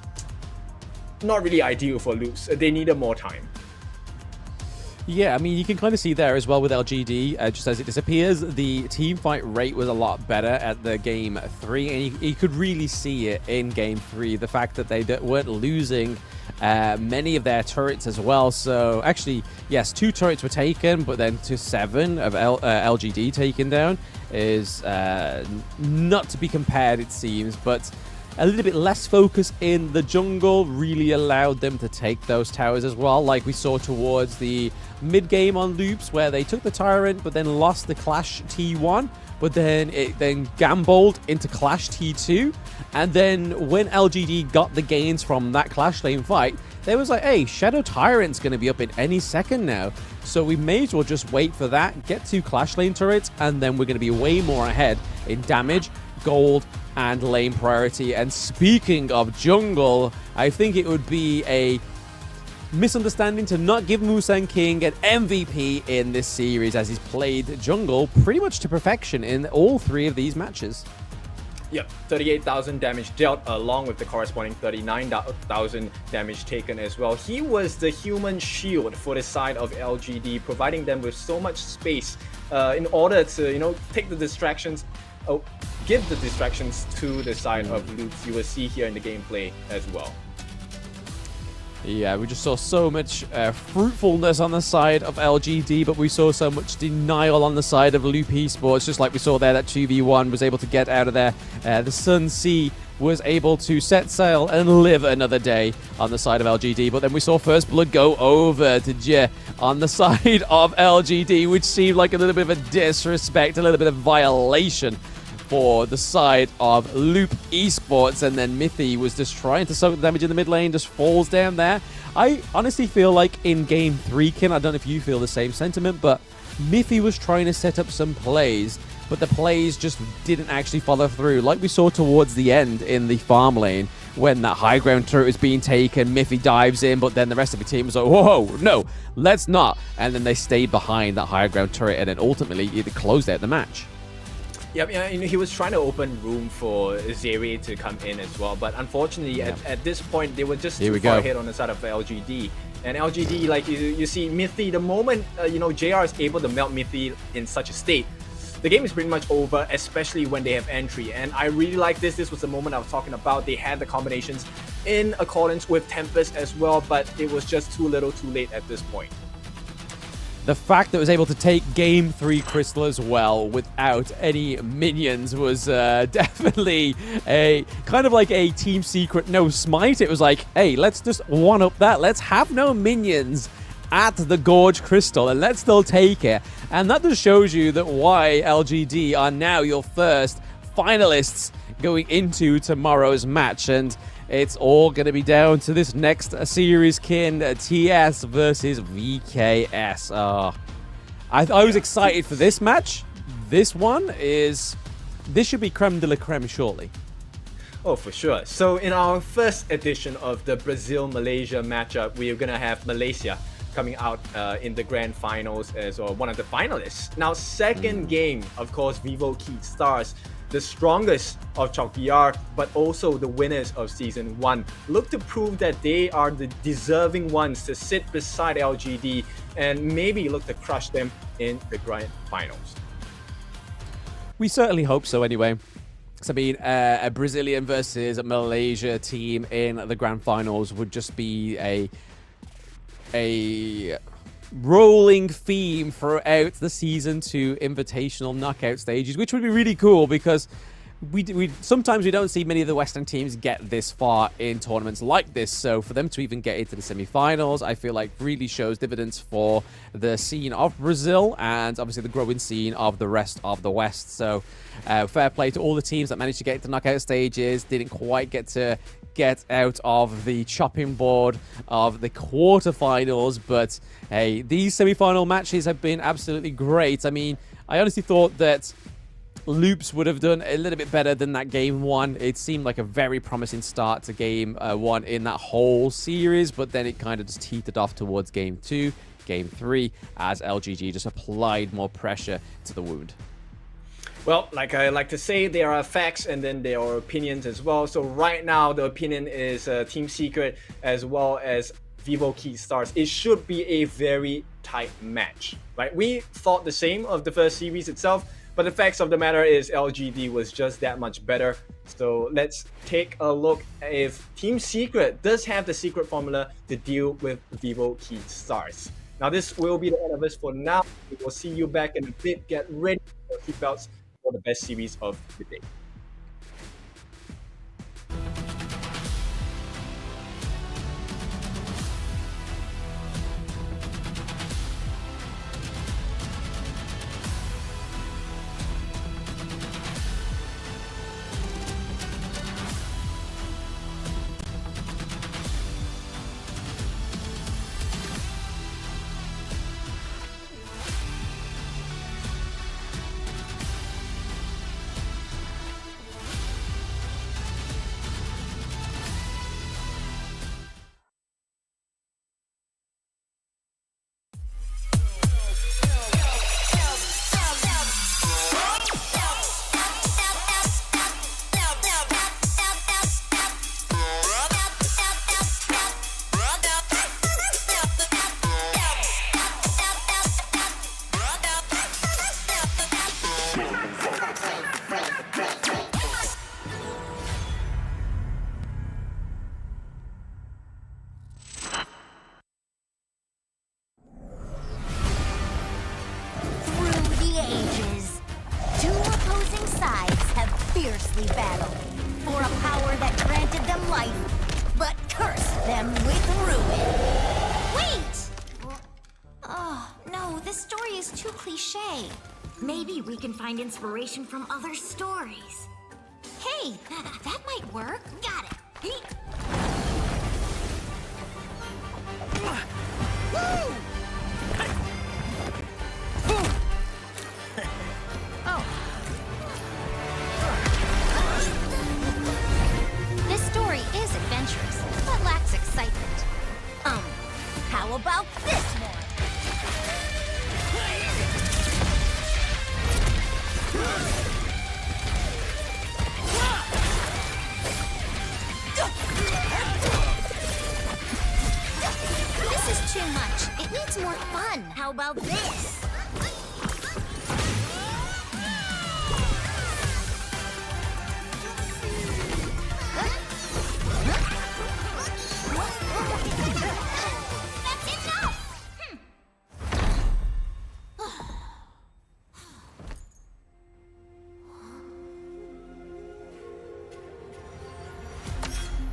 not really ideal for Loops. They needed more time. Yeah, I mean, you can kind of see there as well with LGD, just as it disappears, the team fight rate was a lot better at the game 3, and you could really see it in game 3, the fact that they weren't losing many of their turrets as well. So actually, yes, 2 turrets were taken, but then to 7 of LGD taken down is not to be compared, it seems, but a little bit less focus in the jungle really allowed them to take those towers as well, like we saw towards the mid-game on Loops, where they took the Tyrant but then lost the Clash T1, but then it gambled into Clash T2, and then when LGD got the gains from that Clash lane fight, they was like, hey, Shadow Tyrant's going to be up in any second now, so we may as well just wait for that, get 2 Clash lane turrets, and then we're going to be way more ahead in damage, gold, and lane priority. And speaking of jungle, I think it would be a misunderstanding to not give Musang King an MVP in this series, as he's played jungle pretty much to perfection in all 3 of these matches. Yep, 38,000 damage dealt along with the corresponding 39,000 damage taken as well. He was the human shield for the side of LGD, providing them with so much space in order to, take the distractions, give the distractions to the side of Loops. You will see here in the gameplay as well. Yeah, we just saw so much fruitfulness on the side of LGD, but we saw so much denial on the side of Loop Esports, just like we saw there. That 2v1 was able to get out of there. The Sun Sea was able to set sail and live another day on the side of LGD, but then we saw First Blood go over to Jie on the side of LGD, which seemed like a little bit of a disrespect, a little bit of violation for the side of Loop Esports. And then Mithy was just trying to soak the damage in the mid lane, just falls down there. I honestly feel like in game 3, Kin, I don't know if you feel the same sentiment, but Mithy was trying to set up some plays, but the plays just didn't actually follow through, like we saw towards the end in the farm lane when that high ground turret was being taken. Mithy dives in, but then the rest of the team was like, whoa, no, let's not. And then they stayed behind that high ground turret, and then ultimately it closed out the match. Yep, yeah, he was trying to open room for Zeri to come in as well, but unfortunately at this point they were just too far ahead on the side of LGD. And LGD, like you see Mithy, the moment JR is able to melt Mithy in such a state, the game is pretty much over, especially when they have entry. And I really like this. This was the moment I was talking about. They had the combinations in accordance with Tempest as well, but it was just too little too late at this point. The fact that it was able to take game 3 Crystal as well without any minions was definitely a kind of like a team secret no smite. It was like, hey, let's just one up that. Let's have no minions at the Gorge Crystal, and let's still take it. And that just shows you that why LGD are now your first finalists going into tomorrow's match. And it's all going to be down to this next series, Kin. TS versus VKS. I was excited for this match. This should be creme de la creme, surely. Oh, for sure. So in our first edition of the Brazil-Malaysia matchup, we're going to have Malaysia coming out in the grand finals as one of the finalists. Now, second game, of course, Vivo Key Stars, the strongest of Chok BR, but also the winners of Season 1, look to prove that they are the deserving ones to sit beside LGD and maybe look to crush them in the grand finals. We certainly hope so anyway. I mean, a Brazilian versus Malaysia team in the grand finals would just be a rolling theme throughout the Season 2 Invitational knockout stages, which would be really cool because we sometimes we don't see many of the Western teams get this far in tournaments like this. So for them to even get into the semifinals, I feel like really shows dividends for the scene of Brazil and obviously the growing scene of the rest of the West. So fair play to all the teams that managed to get into knockout stages, didn't quite get out of the chopping board of the quarterfinals, but hey, these semi-final matches have been absolutely great. I mean, I honestly thought that Loops would have done a little bit better than that game 1. It seemed like a very promising start to game 1 in that whole series, but then it kind of just teetered off towards game 2, game 3, as LGG just applied more pressure to the wound. Well, like I like to say, there are facts and then there are opinions as well. So right now, the opinion is Team Secret as well as Vivo Key Stars. It should be a very tight match, right? We thought the same of the first series itself, but the facts of the matter is LGD was just that much better. So let's take a look if Team Secret does have the secret formula to deal with Vivo Key Stars. Now, this will be the end of us for now. We will see you back in a bit. Get ready for seatbelts for the best series of the day. fiercely battled for a power that granted them life, but cursed them with ruin. Wait! Oh, no, this story is too cliché. Maybe we can find inspiration from other stories. Hey, that might work. Got it. Woo! This story is adventurous, but lacks excitement. How about this one? This is too much. It needs more fun. How about this? That's enough!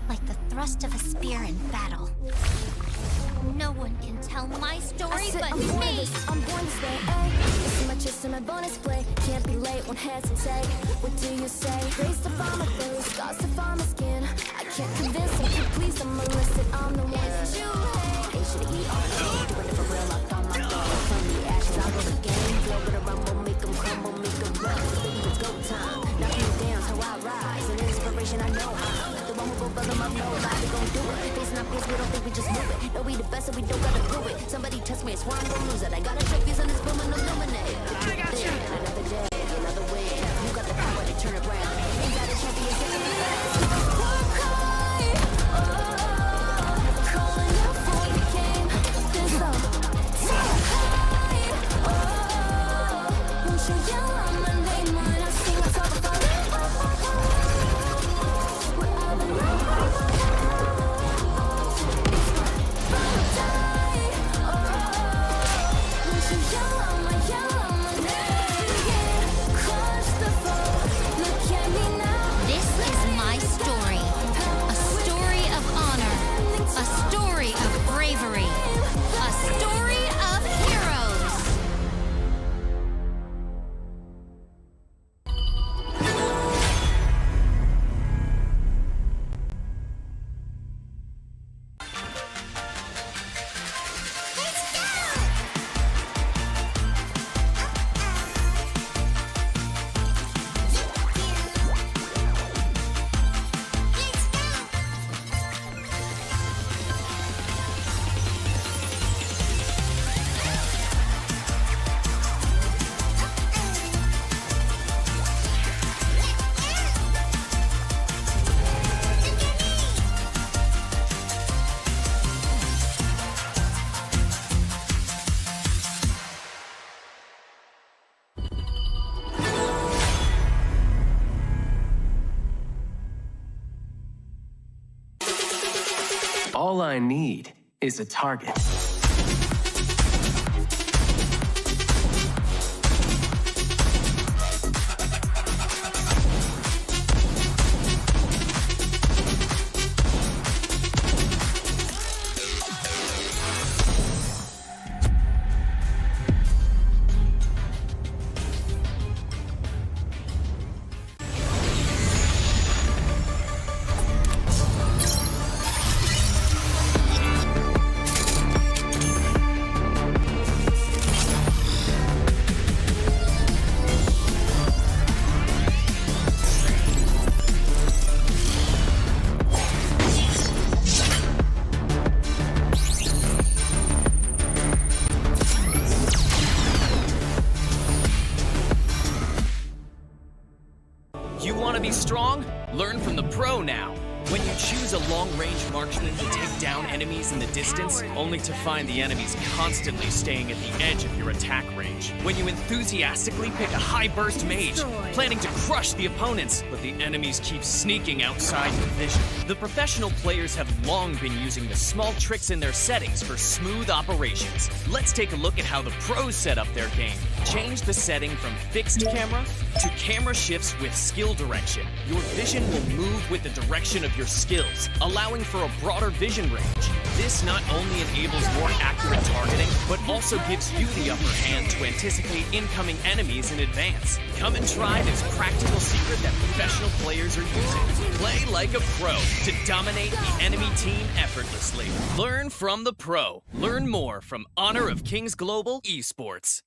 Like the thrust of a spear in battle. No one can tell my story I said, but I'm born me. this, I'm born this way, ayy. This is my chest and my bonus play. Can't be late, won't hesitate. What do you say? Grace to find my face, scars to find my skin. I can't convince them, keep please, I'm illicit. I'm the one that you hate. Ain't shit to eat all day. Doing it for real, I found my goal. From the ashes, I go the game. Flow with a rumble, make them crumble, make them run. Baby, it's go time. Knock me down, so I rise. An inspiration, I know how. The one who go bug them up, nobody gon' do it. Facing our fears, we don't think we just move it. No, we the best, and we don't gotta prove it. Somebody test me, I swear I'm gon' lose it. I got a trophies on this boom and illuminate. Another day, another way. You got the power to turn it around. Ain't got a champion, get me last. Calling out for the game. This up, so high. Won't you yell out my name when I sing a song about This is my story. A story of honor. A story of bravery. A story of heroes. All I need is a target. You want to be strong? Learn from the pro now. When you choose a long-range marksman to take down enemies in the distance, only to find the enemies constantly staying at the edge of your attack range. When you enthusiastically pick a high-burst mage, planning to crush the opponents, but the enemies keep sneaking outside your vision. The professional players have long been using the small tricks in their settings for smooth operations. Let's take a look at how the pros set up their game. Change the setting from fixed camera to camera shifts with skill direction. Your vision will move with the direction of your skills, allowing for a broader vision range. This not only enables more accurate targeting, but also gives you the upper hand to anticipate incoming enemies in advance. Come and try this practical secret that professional players are using. Play like a pro to dominate the enemy team effortlessly. Learn from the pro. Learn more from Honor of Kings Global Esports.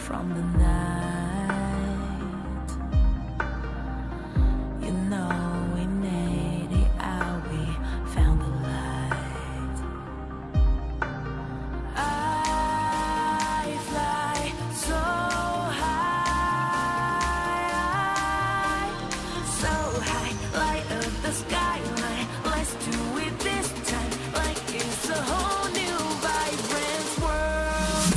from the night. You know we made it out, we found the light. I fly so high, light up the skyline. Let's do it this time, like it's a whole new vibrant world.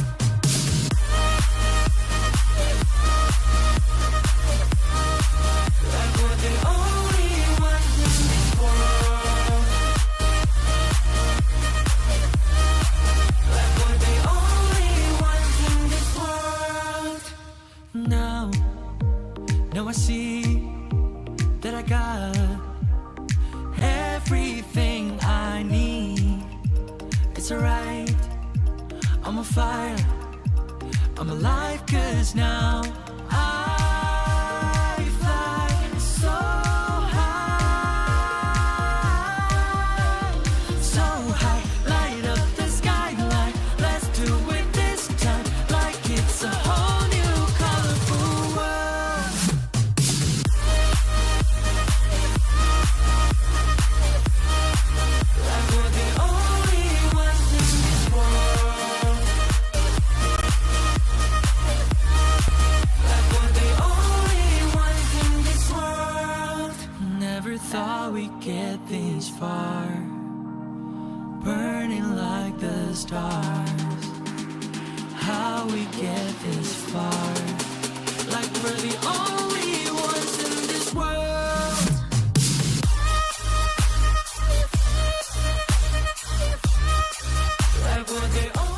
Like we're the only ones in this world. Like we're the only ones in this world. Now I see that I got everything I need. It's alright, I'm on fire, I'm alive, 'cause now I fly so high, light up the skyline. Let's do it this time, like it's a whole new colorful world. Like we're the only ones in this world. Like we're the only ones in this world. Never thought we'd get this far, burning like the stars. How we get this far, like we're the only ones in this world. Like we're the only.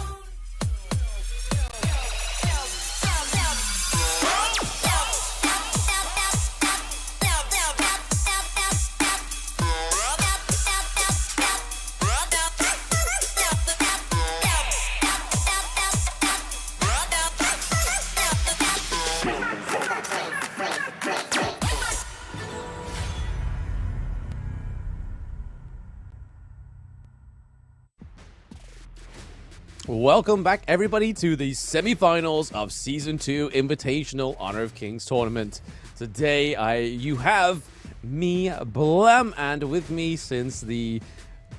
Welcome back, everybody, to the semifinals of Season 2 Invitational Honor of Kings tournament. Today, you have me, Blam, and with me since the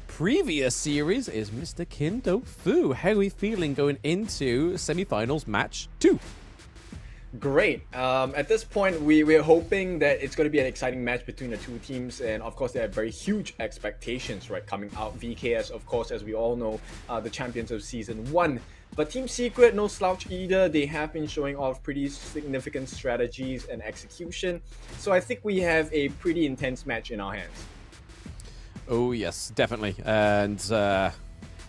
previous series is Mr. Kindo Fu. How are we feeling going into semifinals match 2? Great. At this point, we're hoping that it's going to be an exciting match between the two teams, and of course, there are very huge expectations, right, coming out. VKS, of course, as we all know, the champions of Season 1. But Team Secret, no slouch either. They have been showing off pretty significant strategies and execution. So I think we have a pretty intense match in our hands. Oh, yes, definitely. And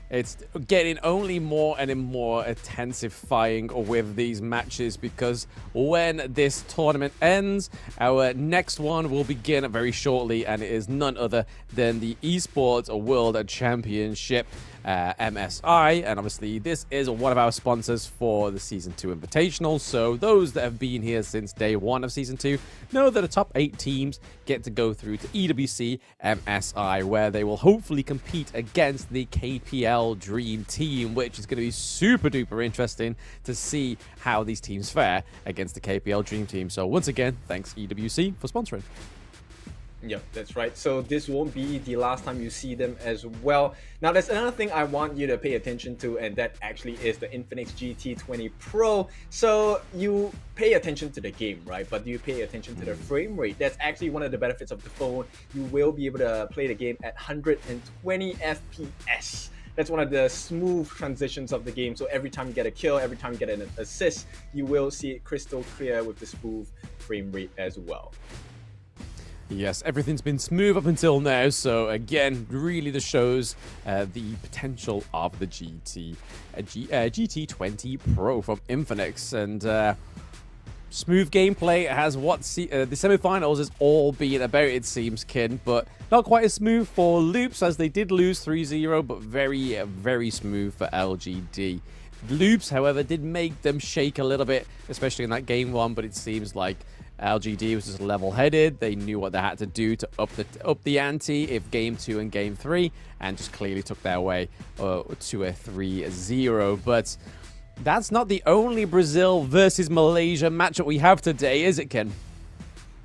it's getting only more and more intensifying with these matches, because when this tournament ends, our next one will begin very shortly, and it is none other than the Esports World Championship, MSI. And obviously this is one of our sponsors for the Season 2 Invitational, so those that have been here since day 1 of Season 2 know that the top 8 teams get to go through to EWC MSI, where they will hopefully compete against the KPL Dream Team, which is going to be super duper interesting to see how these teams fare against the KPL Dream Team. So once again, thanks EWC for sponsoring. Yep, that's right. So this won't be the last time you see them as well. Now, there's another thing I want you to pay attention to, and that actually is the Infinix GT20 Pro. So you pay attention to the game, right? But do you pay attention to the frame rate? That's actually one of the benefits of the phone. You will be able to play the game at 120 FPS. That's one of the smooth transitions of the game. So every time you get a kill, every time you get an assist, you will see it crystal clear with the smooth frame rate as well. Yes, everything's been smooth up until now, so again, really this shows the potential of the GT20 Pro from Infinix. And smooth gameplay has what the semifinals has all been about, it seems, Kin, but not quite as smooth for Loops, as they did lose 3-0, but very, very smooth for LGD. Loops, however, did make them shake a little bit, especially in that game 1, but it seems like LGD was just level-headed. They knew what they had to do to up the ante if game 2 and game 3, and just clearly took their way to a 3-0. But That's not the only Brazil versus Malaysia matchup we have today, is it, Ken?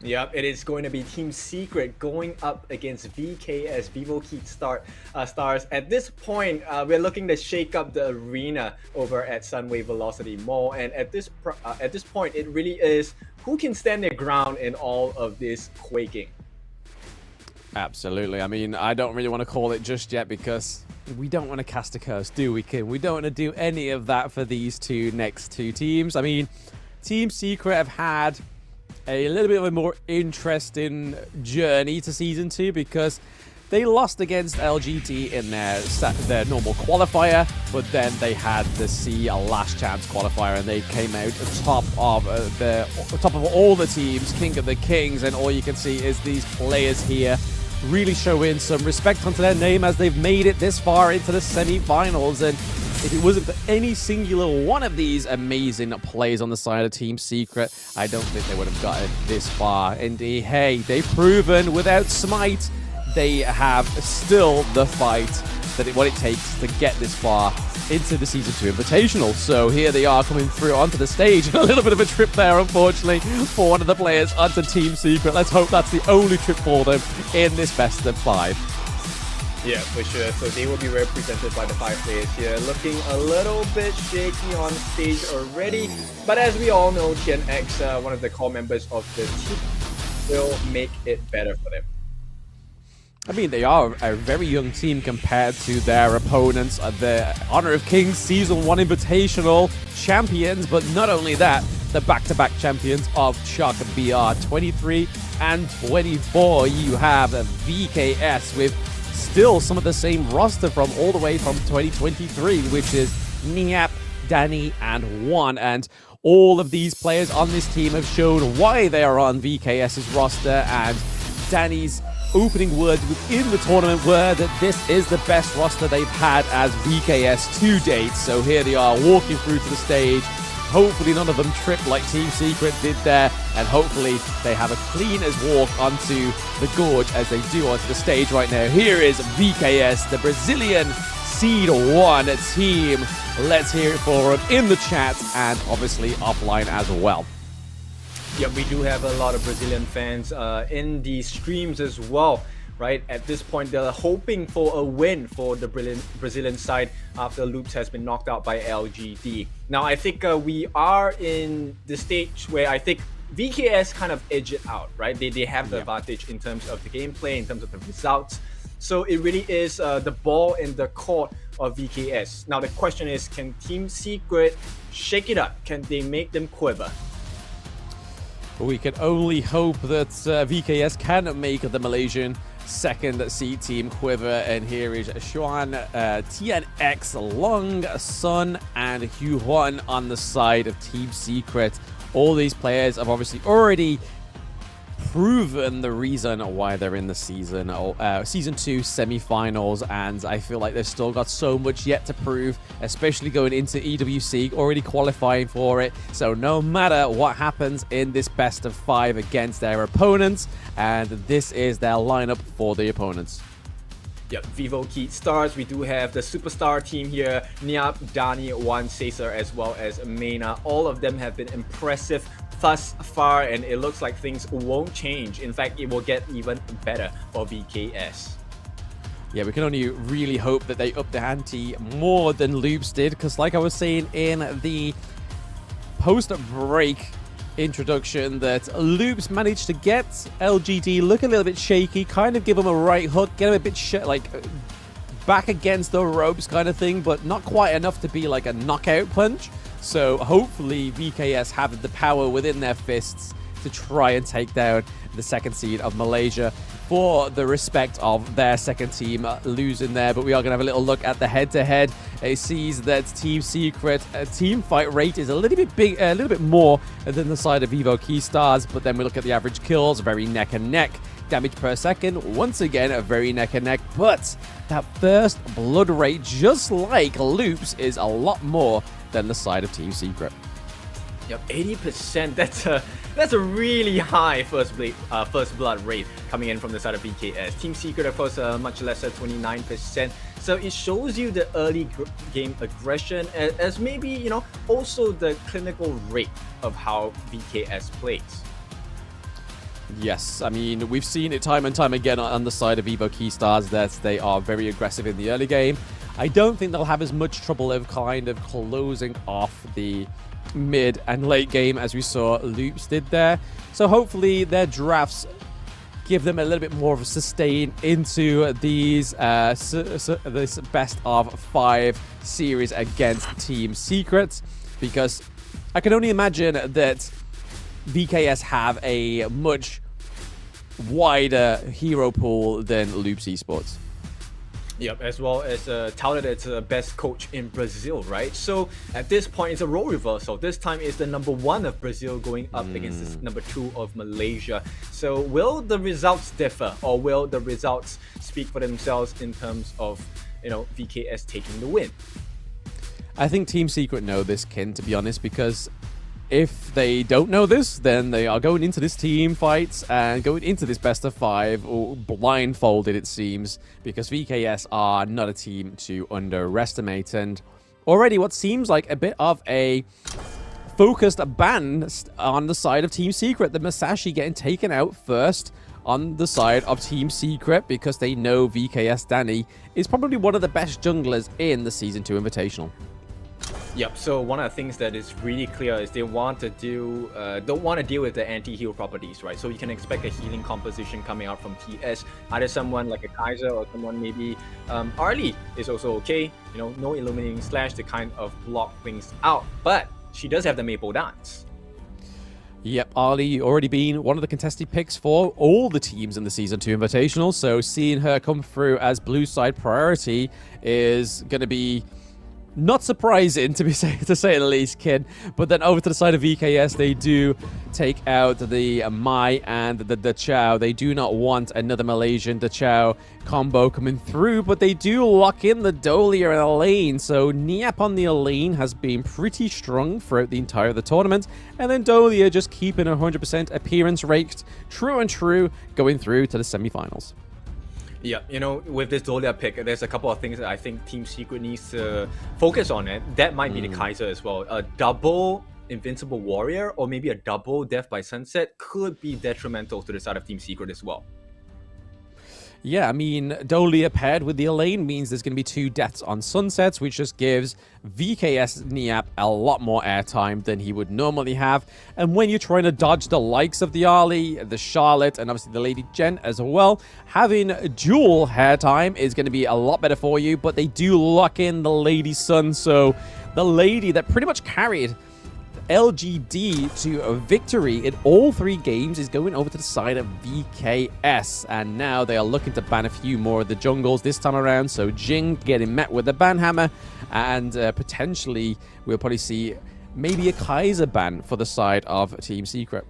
Yep, it is going to be Team Secret going up against VKS, Vivo Key Stars. At this point, we're looking to shake up the arena over at Sunway Velocity Mall. And at this point, it really is who can stand their ground in all of this quaking. Absolutely. I mean, I don't really want to call it just yet because we don't want to cast a curse, do we, Kim? We don't want to do any of that for these next two teams. I mean, Team Secret have had a little bit of a more interesting journey to Season 2 because they lost against LGT in their normal qualifier, but then they had the C last chance qualifier and they came out top of all the teams, king of the kings, and all you can see is these players here really showing some respect onto their name as they've made it this far into the semi-finals. And if it wasn't for any singular one of these amazing players on the side of Team Secret, I don't think they would have gotten this far. Indeed, hey, they've proven without Smite, they have still the fight, what it takes to get this far into the Season 2 Invitational. So here they are coming through onto the stage. A little bit of a trip there, unfortunately, for one of the players onto Team Secret. Let's hope that's the only trip for them in this best of 5. Yeah, for sure. So they will be represented by the 5 players here, looking a little bit shaky on stage already. But as we all know, Tian X, one of the core members of the team, will make it better for them. I mean, they are a very young team compared to their opponents, the Honor of Kings Season 1 Invitational champions, but not only that, the back-to-back champions of Chuck BR 23 and 24. You have VKS with still some of the same roster from all the way from 2023, which is Niap, Danny, and Juan. And all of these players on this team have shown why they are on VKS's roster, and Danny's opening words within the tournament were that this is the best roster they've had as VKS to date. So here they are walking through to the stage. Hopefully none of them trip like Team Secret did there, and hopefully they have a clean as walk onto the gorge as they do onto the stage right now. Here is VKS, the Brazilian Seed 1 team. Let's hear it for them in the chat and obviously offline as well. Yeah, we do have a lot of Brazilian fans in the streams as well, right? At this point, they're hoping for a win for the Brazilian side after Loops has been knocked out by LGD. Now, I think we are in the stage where I think VKS kind of edge it out, right? They have the advantage in terms of the gameplay, in terms of the results. So it really is the ball in the court of VKS. Now, the question is, can Team Secret shake it up? Can they make them quiver? We can only hope that VKS can make the Malaysian second seed team quiver. And here is Xuan, TNX, Long, Sun, and Huan on the side of Team Secret. All these players have obviously already proven the reason why they're in the Season 2 semi-finals, and I feel like they've still got so much yet to prove, especially going into EWC, already qualifying for it. So no matter what happens in this best of 5 against their opponents, and this is their lineup for the opponents. Yep, Vivo Key Stars. We do have the superstar team here, Niap, Dani, Juan, Cesar, as well as Mena. All of them have been impressive thus far, and it looks like things won't change. In fact, it will get even better for VKS. Yeah, we can only really hope that they up the ante more than Loops did, because like I was saying in the post-break introduction, that Loops managed to get LGD look a little bit shaky, kind of give him a right hook, get him a bit back against the ropes kind of thing, but not quite enough to be like a knockout punch. So hopefully VKS have the power within their fists to try and take down the second seed of Malaysia for the respect of their second team losing there. But we are going to have a little look at the head-to-head. It sees that Team Secret team fight rate is a little bit more than the side of Vivo Key Stars. But then we look at the average kills, very neck and neck. Damage per second, once again, a very neck and neck. But that first blood rate, just like Loops, is a lot more than the side of Team Secret. Yep, 80%. That's a really high first blood rate coming in from the side of VKS. Team Secret, of course, much lesser, 29%. So it shows you the early game aggression, as maybe, you know, also the clinical rate of how VKS plays. Yes, I mean, we've seen it time and time again on the side of Evo Keystars that they are very aggressive in the early game. I don't think they'll have as much trouble of kind of closing off the mid and late game as we saw Loops did there. So hopefully their drafts give them a little bit more of a sustain into these this best of 5 series against Team Secret, because I can only imagine that VKS have a much wider hero pool than Loops Esports. Yep, as well as touted as the best coach in Brazil, right? So at this point, it's a role reversal. This time it's the number 1 of Brazil going up against the number 2 of Malaysia. So will the results differ, or will the results speak for themselves in terms of, you know, VKS taking the win? I think Team Secret know this, Kin, to be honest, because if they don't know this, then they are going into this team fights and going into this best of 5 or blindfolded, it seems, because VKS are not a team to underestimate. And already what seems like a bit of a focused ban on the side of Team Secret. The Masashi getting taken out first on the side of Team Secret because they know VKS Danny is probably one of the best junglers in the Season 2 Invitational. Yep, so one of the things that is really clear is they want to don't want to deal with the anti-heal properties, right? So you can expect a healing composition coming out from TS. Either someone like a Kaiser or someone maybe Arlie is also okay. You know, no Illuminating Slash to kind of block things out. But she does have the Maple Dance. Yep, Arlie already been one of the contested picks for all the teams in the Season 2 Invitational, so seeing her come through as blue side priority is going to be not surprising, to say the least, Kid. But then over to the side of VKS, they do take out the Mai and the Chow. They do not want another Malaysian Chow combo coming through, but they do lock in the Dolia and Elaine. So Niap on the Elaine has been pretty strong throughout the entire of the tournament. And then Dolia just keeping 100% appearance rate, true and true, going through to the semifinals. Yeah, you know, with this Dolia pick, there's a couple of things that I think Team Secret needs to focus on. It that might be the Kaiser as well. A double Invincible Warrior or maybe a double Death by Sunset could be detrimental to the side of Team Secret as well. Yeah, I mean, Dolia paired with the Elaine means there's going to be 2 deaths on Sunsets, which just gives VKS Niap a lot more airtime than he would normally have. And when you're trying to dodge the likes of the Arlie, the Charlotte, and obviously the Lady Jen as well, having dual airtime is going to be a lot better for you. But they do lock in the Lady Sun, so the lady that pretty much carried LGD to a victory in all 3 games is going over to the side of VKS, and now they are looking to ban a few more of the jungles this time around. So Jing getting met with the ban hammer, and potentially we'll probably see maybe a Kaiser ban for the side of Team Secret.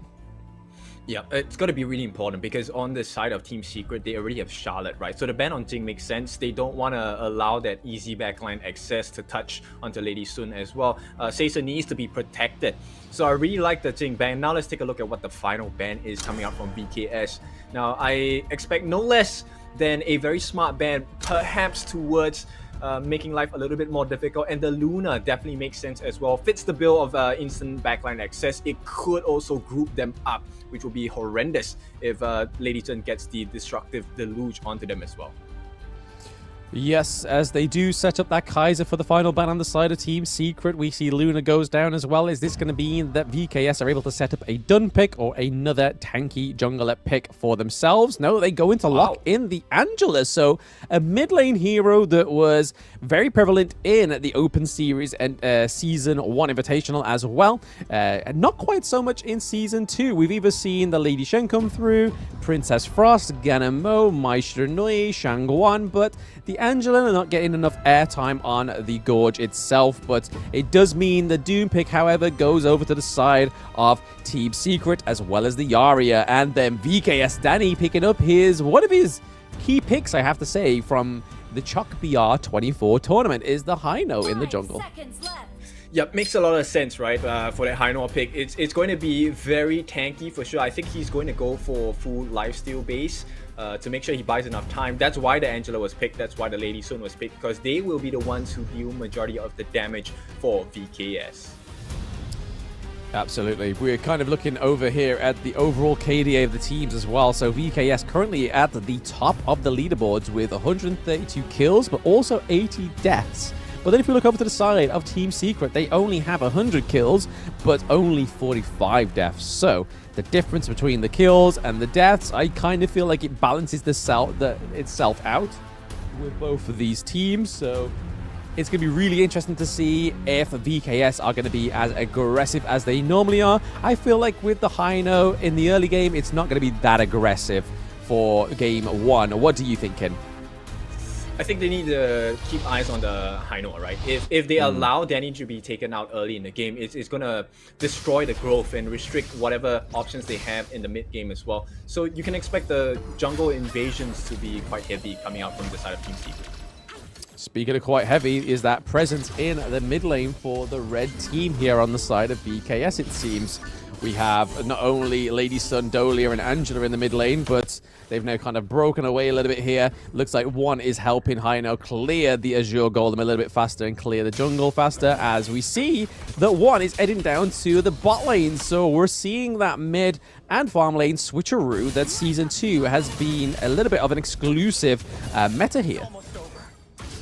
Yeah, it's got to be really important because on the side of Team Secret, they already have Charlotte, right? So the ban on Jing makes sense. They don't want to allow that easy backline access to touch onto Lady Sun as well. Seiza needs to be protected. So I really like the Jing ban. Now let's take a look at what the final ban is coming out from VKS. Now I expect no less than a very smart ban, perhaps towards making life a little bit more difficult, and the Luna definitely makes sense as well. Fits the bill of instant backline access. It could also group them up, which will be horrendous if Lady Chen gets the destructive deluge onto them as well. Yes, as they do set up that Kaiser for the final ban on the side of Team Secret, we see Luna goes down as well. Is this going to mean that VKS are able to set up a dun pick or another tanky jungler pick for themselves? No, they go into lock in the Angela. So a mid lane hero that was very prevalent in the Open Series and Season 1 Invitational as well. Not quite so much in Season 2. We've either seen the Lady Shen come through, Princess Frost, Ganamo, Mai Shiranui, Shangguan, but the Angela are not getting enough airtime on the Gorge itself, but it does mean the Doom pick, however, goes over to the side of Team Secret as well as the Zarya, and then VKS Danny picking up one of his key picks, I have to say, from the Chuck BR 24 tournament is the Hino in the jungle. Yep, makes a lot of sense, right? For that Hino pick, it's going to be very tanky for sure. I think he's going to go for full lifesteal base. to make sure he buys enough time. That's why the Angela was picked. That's why the Lady Sun was picked, because they will be the ones who deal majority of the damage for VKS. Absolutely. We're kind of looking over here at the overall KDA of the teams as well. So VKS currently at the top of the leaderboards with 132 kills, but also 80 deaths. But then if we look over to the side of Team Secret, they only have 100 kills, but only 45 deaths. So the difference between the kills and the deaths, I kind of feel like it balances itself out with both of these teams. So it's going to be really interesting to see if VKS are going to be as aggressive as they normally are. I feel like with the Hino in the early game, it's not going to be that aggressive for game 1. What do you think, Ken? I think they need to keep eyes on the Hino, right? If they allow Danny to be taken out early in the game, it's going to destroy the growth and restrict whatever options they have in the mid game as well. So you can expect the jungle invasions to be quite heavy coming out from the side of Team Secret. Speaking of quite heavy, is that presence in the mid lane for the red team here on the side of VKS, it seems. We have not only Lady Sun, Dolia, and Angela in the mid lane, but they've now kind of broken away a little bit here. Looks like one is helping Hino clear the Azure Golem a little bit faster and clear the jungle faster, as we see that one is heading down to the bot lane. So we're seeing that mid and farm lane switcheroo that Season 2 has been a little bit of an exclusive meta here.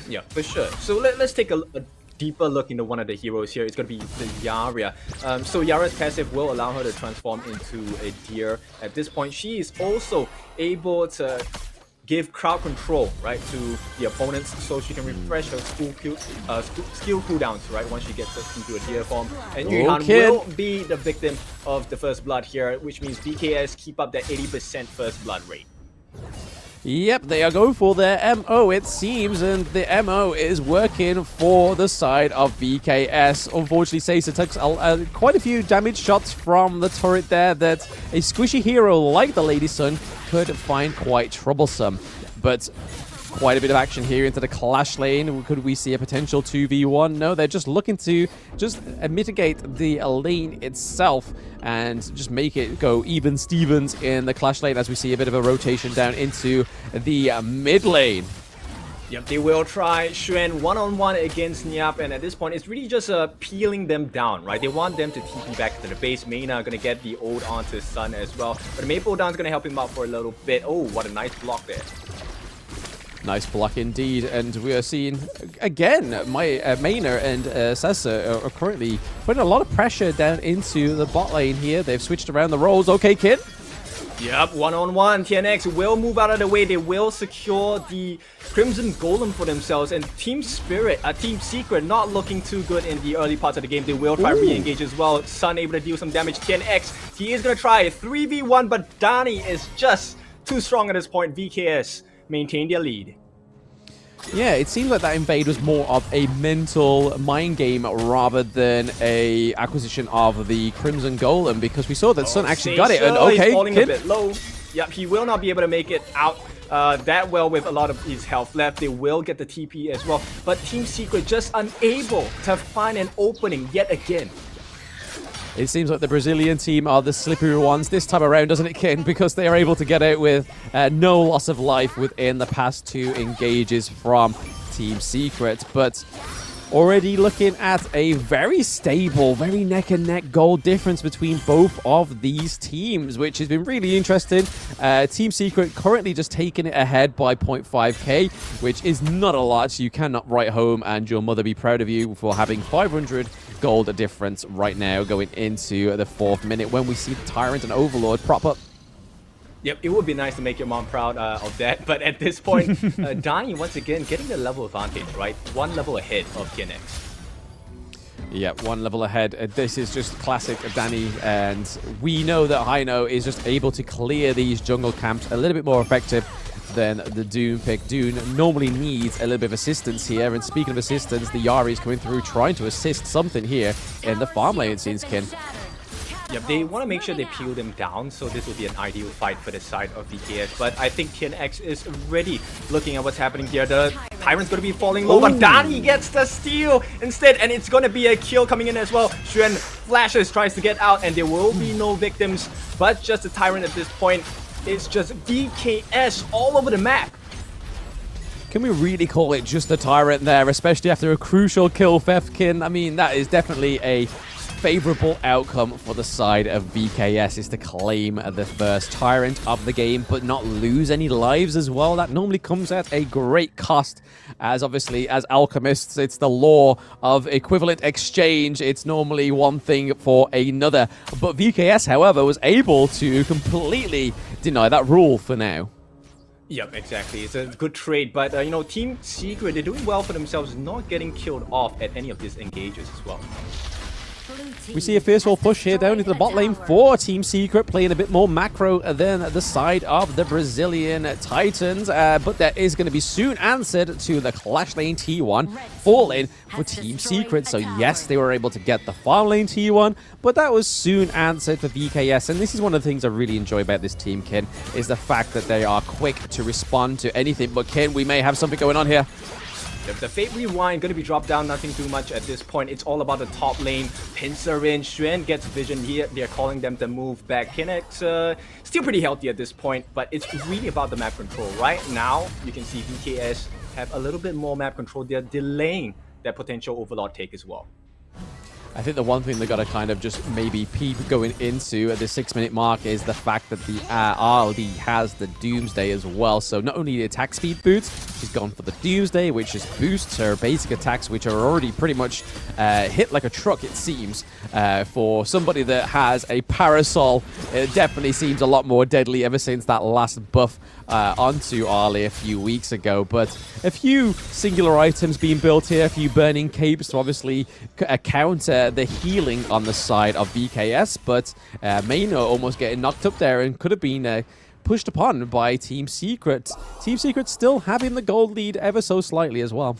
Yeah, for sure. So let's take a deeper look into one of the heroes here. It's going to be the Yara. So Yara's passive will allow her to transform into a deer. At this point, she is also able to give crowd control, right, to the opponents, so she can refresh her skill cooldowns, right, once she gets into a deer form. And Yuhan will be the victim of the first blood here, which means VKS keep up that 80% first blood rate. Yep, they are going for their MO, it seems, and the MO is working for the side of VKS. Unfortunately, Seiza takes quite a few damage shots from the turret there that a squishy hero like the Lady Sun could find quite troublesome. But quite a bit of action here into the clash lane. Could we see a potential 2v1? No, they're just looking to just mitigate the lane itself and just make it go even Stevens in the clash lane, as we see a bit of a rotation down into the mid lane. Yep, they will try Xuan one-on-one against Niap, and at this point, it's really just peeling them down, right? They want them to TP back to the base. Mayna gonna get the ult onto Sun as well, but the Maple Down's gonna help him out for a little bit. Oh, what a nice block there. Nice block indeed, and we are seeing again Mayna and Sessa are currently putting a lot of pressure down into the bot lane here. They've switched around the roles. Okay, Kid? Yep, one-on-one. TNX will move out of the way. They will secure the Crimson Golem for themselves, and Team Secret not looking too good in the early parts of the game. They will try re-engage as well. Sun able to deal some damage. TNX, he is going to try a 3v1, but Dani is just too strong at this point. VKS maintain their lead. Yeah, it seems like that invade was more of a mental mind game rather than a acquisition of the Crimson Golem, because we saw that Sun actually got it. And okay, he's falling Kid? a bit low. Yep, he will not be able to make it out that well with a lot of his health left. They will get the TP as well, but Team Secret just unable to find an opening yet again. It seems like the Brazilian team are the slippery ones this time around, doesn't it, Ken? Because they are able to get out with no loss of life within the past 2 engages from Team Secret. But already looking at a very stable, very neck-and-neck goal difference between both of these teams, which has been really interesting. Team Secret currently just taking it ahead by 0.5k, which is not a lot. You cannot write home and your mother be proud of you for having 500 gold difference right now going into the 4th minute when we see Tyrant and Overlord prop up. Yep, it would be nice to make your mom proud of that, but at this point, Dani once again getting the level advantage, right? 1 level ahead of TNX. Yeah, 1 level ahead. This is just classic Dani, and we know that Hino is just able to clear these jungle camps a little bit more effective than the Dune pick. Dune normally needs a little bit of assistance here, and speaking of assistance, the Yari is coming through trying to assist something here in the farm lane, it seems, Ken. Yep, they want to make sure they peel them down, so this will be an ideal fight for the side of VKS. But I think TNX is already looking at what's happening here. The Tyrant's going to be falling low, but Dani gets the steal instead, and it's going to be a kill coming in as well. Xuan flashes, tries to get out, and there will be no victims, but just the Tyrant at this point. It's just VKS all over the map. Can we really call it just the Tyrant there, especially after a crucial kill, Fefkin? I mean, that is definitely a favorable outcome for the side of VKS, is to claim the first Tyrant of the game, but not lose any lives as well. That normally comes at a great cost, as obviously as alchemists, it's the law of equivalent exchange. It's normally one thing for another. But VKS, however, was able to completely deny that rule for now. Yep, exactly. It's a good trade, but you know, Team Secret, they're doing well for themselves, not getting killed off at any of these engages as well. We see a fierce push here down into the bot lane for Team Secret, playing a bit more macro than the side of the Brazilian Titans, but that is going to be soon answered to the Clash Lane T1 falling for Team Secret. So yes, they were able to get the farm lane T1, but that was soon answered for VKS. And this is one of the things I really enjoy about this team, Ken, is the fact that they are quick to respond to anything. But Ken, we may have something going on here. The Fate Rewind going to be dropped down, nothing too much at this point. It's all about the top lane. Pincer in, Xuan gets vision here. They're calling them to move back. Kinect still pretty healthy at this point, but it's really about the map control. Right now, you can see VKS have a little bit more map control. They're delaying their potential Overlord take as well. I think the one thing they got to kind of just maybe peep going into at the 6-minute mark is the fact that the RLD has the Doomsday as well. So not only the attack speed boots, she's gone for the Doomsday, which just boosts her basic attacks, which are already pretty much hit like a truck, it seems. For somebody that has a Parasol, it definitely seems a lot more deadly ever since that last buff onto Arlie a few weeks ago. But a few singular items being built here, a few burning capes to obviously counter the healing on the side of VKS, but Maino almost getting knocked up there and could have been pushed upon by Team Secret. Team Secret still having the gold lead ever so slightly as well.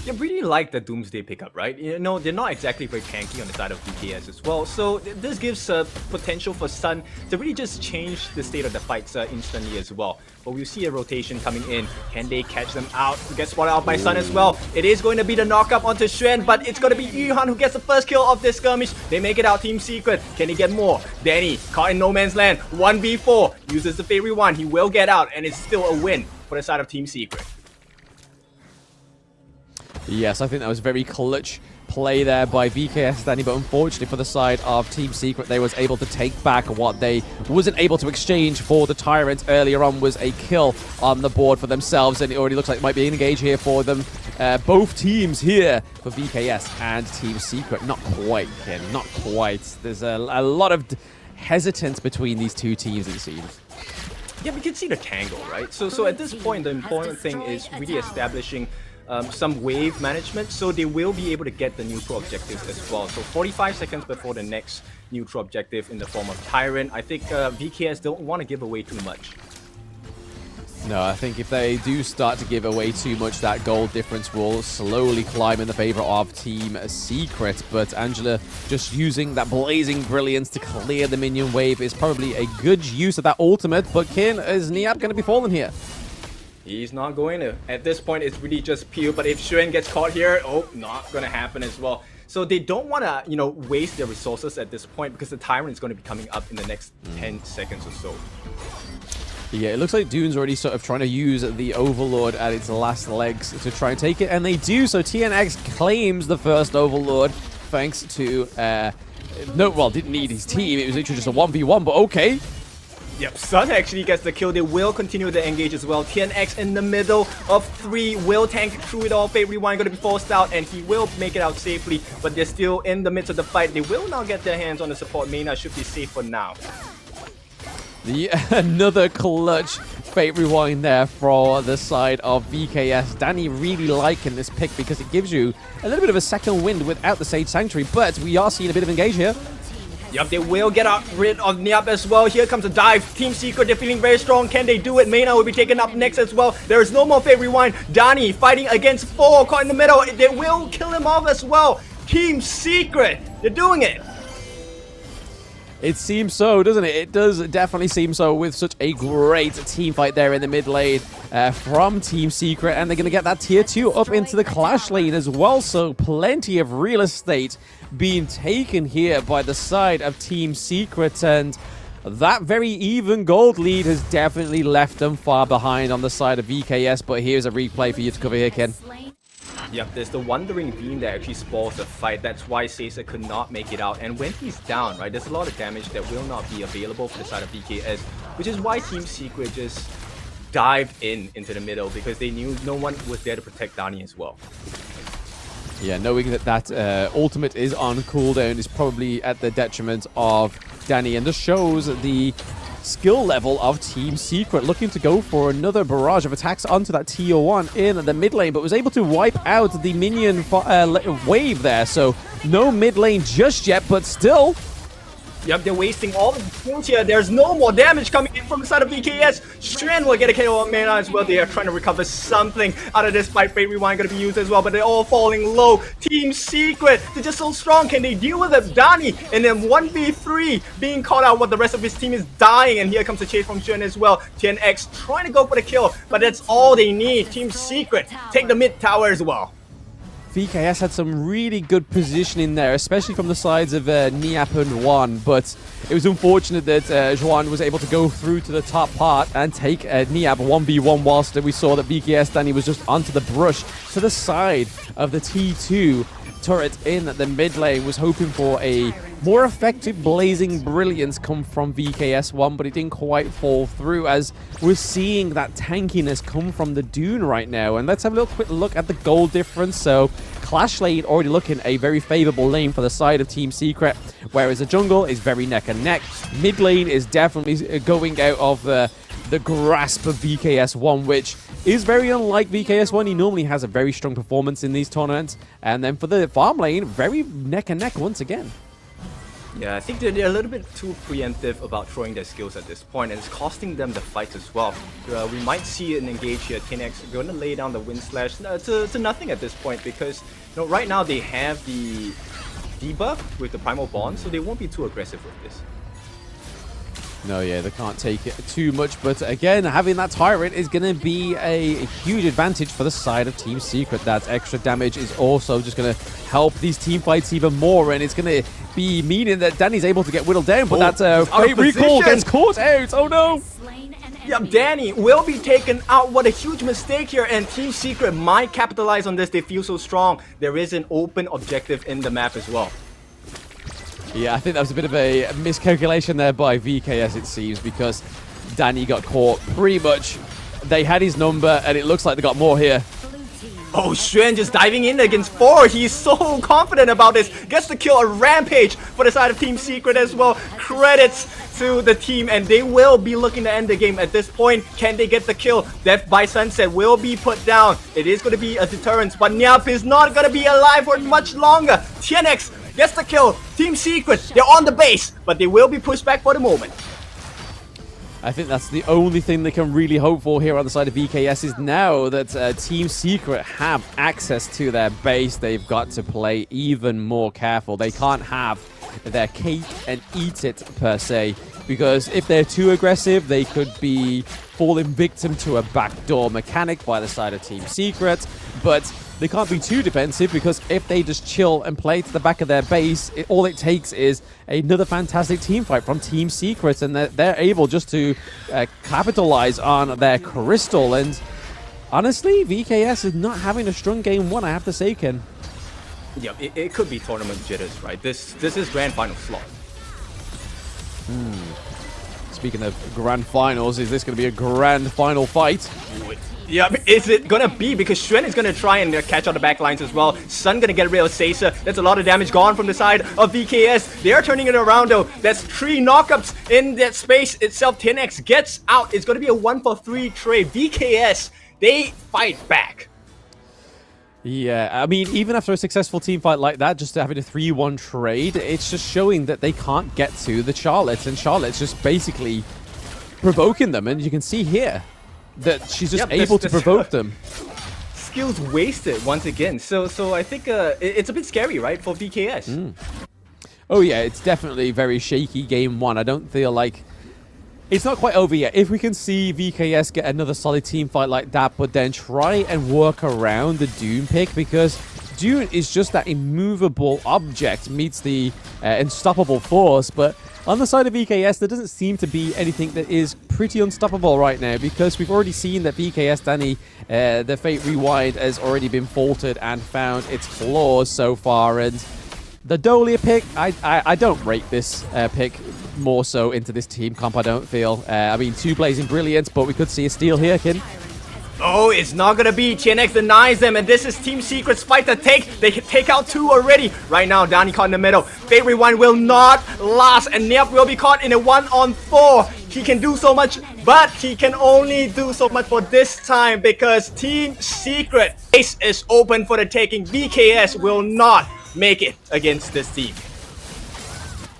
You really like the Doomsday pickup, right? You know, they're not exactly very tanky on the side of VKS as well, so this gives potential for Sun to really just change the state of the fights instantly as well. But we'll see a rotation coming in. Can they catch them out? Get spotted out by Sun as well. It is going to be the knockup onto Xuan, but it's going to be Yuhan who gets the first kill of this skirmish. They make it out, Team Secret. Can he get more? Danny, caught in no man's land. 1v4, uses the Fate Rewind. He will get out, and it's still a win for the side of Team Secret. Yes, I think that was very clutch play there by VKS, Danny, but unfortunately for the side of Team Secret, they was able to take back what they wasn't able to exchange for the Tyrant earlier on. Was a kill on the board for themselves, and it already looks like it might be an engage here for them. Both teams here for VKS and Team Secret. Not quite, Ken, not quite. There's a lot of hesitance between these two teams, it seems. Yeah, we can see the tangle, right? So at this point, the important thing is really establishing some wave management, so they will be able to get the neutral objectives as well. So 45 seconds before the next neutral objective in the form of Tyrant. I think VKS don't want to give away too much. No, I think if they do start to give away too much, that gold difference will slowly climb in the favor of Team Secret. But Angela just using that blazing brilliance to clear the minion wave is probably a good use of that ultimate. But Kin, is Niap going to be falling here? He's not going to. At this point, it's really just Pew. But if Xuan gets caught here, oh, not going to happen as well. So they don't want to, you know, waste their resources at this point because the Tyrant is going to be coming up in the next 10 seconds or so. Yeah, it looks like Dune's already sort of trying to use the Overlord at its last legs to try and take it, and they do. So TNX claims the first Overlord thanks to... didn't need his team. It was literally just a 1v1, but okay. Yep, Sun actually gets the kill. They will continue the engage as well. TNX in the middle of 3 will tank through it all. Fate Rewind going to be forced out, and he will make it out safely, but they're still in the midst of the fight. They will now get their hands on the support. Mayna should be safe for now. Another clutch Fate Rewind there for the side of VKS. Danny really liking this pick because it gives you a little bit of a second wind without the Sage Sanctuary, but we are seeing a bit of engage here. Yep, they will get rid of Niap as well. Here comes a dive. Team Secret, they're feeling very strong. Can they do it? Mayna will be taken up next as well. There is no more Fate Rewind. Danny fighting against 4, caught in the middle. They will kill him off as well. Team Secret, they're doing it. It seems so, doesn't it? It does definitely seem so with such a great team fight there in the mid lane from Team Secret. And they're going to get that tier 2 up into the Clash lane as well. So plenty of real estate being taken here by the side of Team Secret. And that very even gold lead has definitely left them far behind on the side of VKS, but here's a replay for you to cover here, Ken. Yep, there's the Wandering Beam that actually spoils the fight. That's why Caesar could not make it out. And when he's down, right, there's a lot of damage that will not be available for the side of VKS, which is why Team Secret just dived into the middle, because they knew no one was there to protect Dani as well. Yeah, knowing that ultimate is on cooldown is probably at the detriment of Dani, and this shows the skill level of Team Secret, looking to go for another barrage of attacks onto that tier 1 in the mid lane, but was able to wipe out the minion wave there, so no mid lane just yet, but still. Yep, they're wasting all the skills here. There's no more damage coming in from the side of VKS. Xuan will get a KO on mana as well. They are trying to recover something out of this fight. Fate Rewind going to be used as well, but they're all falling low. Team Secret, they're just so strong. Can they deal with it? Dani, and then 1v3 being caught out while the rest of his team is dying. And here comes the chase from Xuan as well. TNX trying to go for the kill, but that's all they need. Team Secret take the mid tower as well. VKS had some really good positioning there, especially from the sides of Niap and Juan, but it was unfortunate that Juan was able to go through to the top part and take Niap 1v1 whilst we saw that VKS Dani was just onto the brush to the side of the T2 turret in the mid lane, was hoping for a more effective blazing brilliance come from VKS1, but it didn't quite fall through, as we're seeing that tankiness come from the Dune right now. And let's have a little quick look at the gold difference. So Clash lane already looking a very favorable lane for the side of Team Secret, whereas the jungle is very neck and neck. Mid lane is definitely going out of the grasp of VKS1, which is very unlike VKS1. He normally has a very strong performance in these tournaments. And then for the farm lane, very neck and neck once again. Yeah, I think they're a little bit too preemptive about throwing their skills at this point, and it's costing them the fight as well. We might see an engage here. TNX going to lay down the Wind Slash to nothing at this point, because right now they have the debuff with the Primal Bond, so they won't be too aggressive with this. No, yeah, they can't take it too much, but again, having that Tyrant is going to be a huge advantage for the side of Team Secret. That extra damage is also just going to help these team fights even more, and it's going to be meaning that Dani's able to get whittled down, but that Fate Recall gets caught out. Oh no! Yep, Dani will be taken out. What a huge mistake here, and Team Secret might capitalize on this. They feel so strong. There is an open objective in the map as well. Yeah, I think that was a bit of a miscalculation there by VKS, it seems, because Dani got caught pretty much. They had his number, and it looks like they got more here. Oh, Xuan just diving in against 4. He's so confident about this. Gets to kill a Rampage for the side of Team Secret as well. Credits to the team, and they will be looking to end the game at this point. Can they get the kill? Death by Sunset will be put down. It is going to be a deterrence, but Niap is not going to be alive for much longer. TNX gets the kill. Team Secret, they're on the base, but they will be pushed back for the moment. I think that's the only thing they can really hope for here on the side of VKS is now that Team Secret have access to their base. They've got to play even more careful. They can't have their cake and eat it, per se, because if they're too aggressive, they could be falling victim to a backdoor mechanic by the side of Team Secret, but they can't be too defensive, because if they just chill and play to the back of their base, all it takes is another fantastic team fight from Team Secret, and they're able just to capitalize on their crystal. And honestly, VKS is not having a strong game one, I have to say, Ken. Yeah, it could be tournament jitters, right? This is grand final slot. Speaking of grand finals, is this going to be a grand final fight? Yeah, is it gonna be? Because Xuan is gonna try and catch out the back lines as well. Sun gonna get rid of Caesar. That's a lot of damage gone from the side of VKS. They are turning it around though. That's 3 knockups in that space itself. 10x gets out. It's gonna be a 1-for-3 trade. VKS, they fight back. Yeah, I mean, even after a successful team fight like that, just having a 3-1 trade, it's just showing that they can't get to the Charlotte, and Charlotte's just basically provoking them, and you can see here that she's just able to provoke them. Skills wasted once again. So I think it's a bit scary, right, for VKS. Oh yeah, it's definitely very shaky game one. I don't feel like it's not quite over yet. If we can see VKS get another solid team fight like that, but then try and work around the Dune pick, because Dune is just that immovable object meets the unstoppable force, but On the side of VKS, there doesn't seem to be anything that is pretty unstoppable right now, because we've already seen that VKS Danny, the Fate Rewind, has already been faltered and found its flaws so far. And the Dolia pick, I don't rate this pick more so into this team comp, I don't feel. I mean, 2 Blazing Brilliance, but we could see a steal here, Kin. Oh, it's not gonna be. TNX denies them, and this is Team Secret's fight to take. They take out 2 already. Right now, Danny caught in the middle. Fate Rewind will not last, and Niap will be caught in a 1-on-4. He can do so much, but he can only do so much for this time because Team Secret base is open for the taking. VKS will not make it against this team.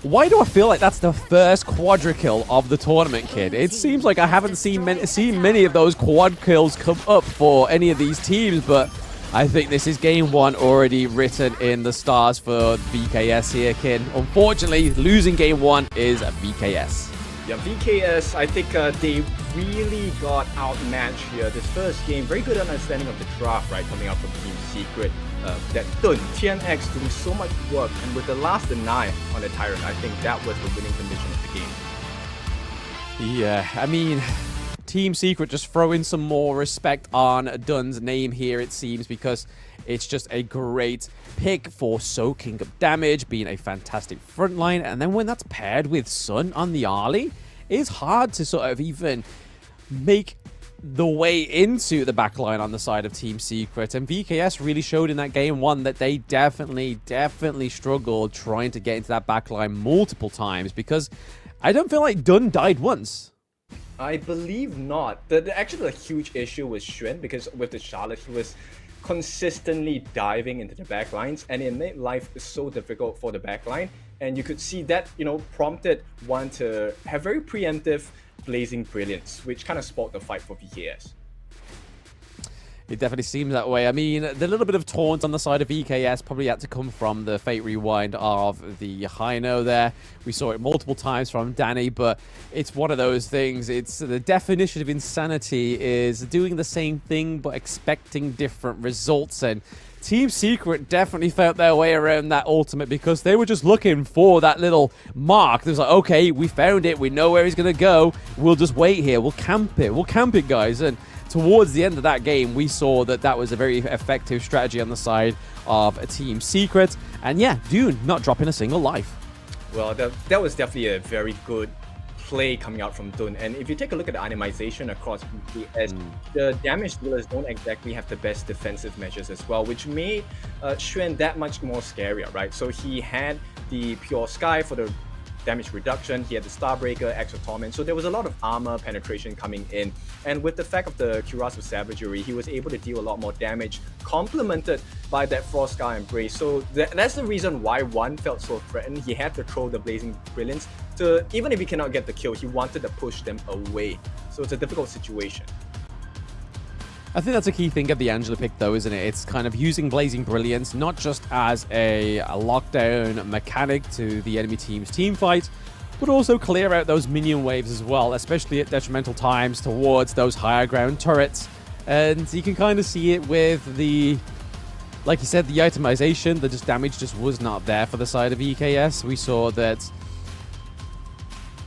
Why do I feel like that's the first quadra kill of the tournament, Kid? It seems like I haven't seen many of those quad kills come up for any of these teams, but I think this is game 1 already written in the stars for VKS here, Kid. Unfortunately, losing game 1 is VKS. Yeah, VKS, I think they really got outmatched here. This first game, very good understanding of the draft, right, coming out from Team Secret. That Dun, TNX doing so much work, and with the last deny on the Tyrant, I think that was the winning condition of the game. Yeah, I mean, Team Secret just throwing some more respect on Dun's name here, it seems, because it's just a great pick for soaking up damage, being a fantastic frontline, and then when that's paired with Sun on the early, it's hard to sort of even make the way into the backline on the side of Team Secret. And VKS really showed in that game 1 that they definitely struggled trying to get into that backline multiple times, because I don't feel like Dun died once. I believe not. Actually, the huge issue was Xuan, because with the Charlotte, he was consistently diving into the backlines, and it made life so difficult for the backline. And you could see that, prompted one to have very preemptive Blazing Brilliance, which kind of spoiled the fight for VKS. It definitely seems that way. I mean, the little bit of taunt on the side of VKS probably had to come from the Fate Rewind of the Hino there. We saw it multiple times from Danny, but it's one of those things. It's the definition of insanity is doing the same thing but expecting different results. And Team Secret definitely felt their way around that ultimate because they were just looking for that little mark. They was like, okay, we found it. We know where he's going to go. We'll just wait here. We'll camp it. We'll camp it, guys. And towards the end of that game, we saw that that was a very effective strategy on the side of a Team Secret. And yeah, Dune not dropping a single life. Well, that was definitely a very good play coming out from Dun. And if you take a look at the itemization across BTS, the damage dealers don't exactly have the best defensive measures as well, which made Xuan that much more scarier, right? So he had the Pure Sky for the damage reduction, he had the Starbreaker, Extra Torment, so there was a lot of armor penetration coming in. And with the fact of the Cuirass of Savagery, he was able to deal a lot more damage, complemented by that Frost Sky Embrace. So that's the reason why one felt so threatened. He had to throw the Blazing Brilliance to, even if he cannot get the kill, he wanted to push them away. So it's a difficult situation. I think that's a key thing of the Angela pick, though, isn't it? It's kind of using Blazing Brilliance not just as a lockdown mechanic to the enemy team's team fight, but also clear out those minion waves as well, especially at detrimental times towards those higher ground turrets. And you can kind of see it with the, like you said, the itemization. The damage just was not there for the side of EKS. We saw that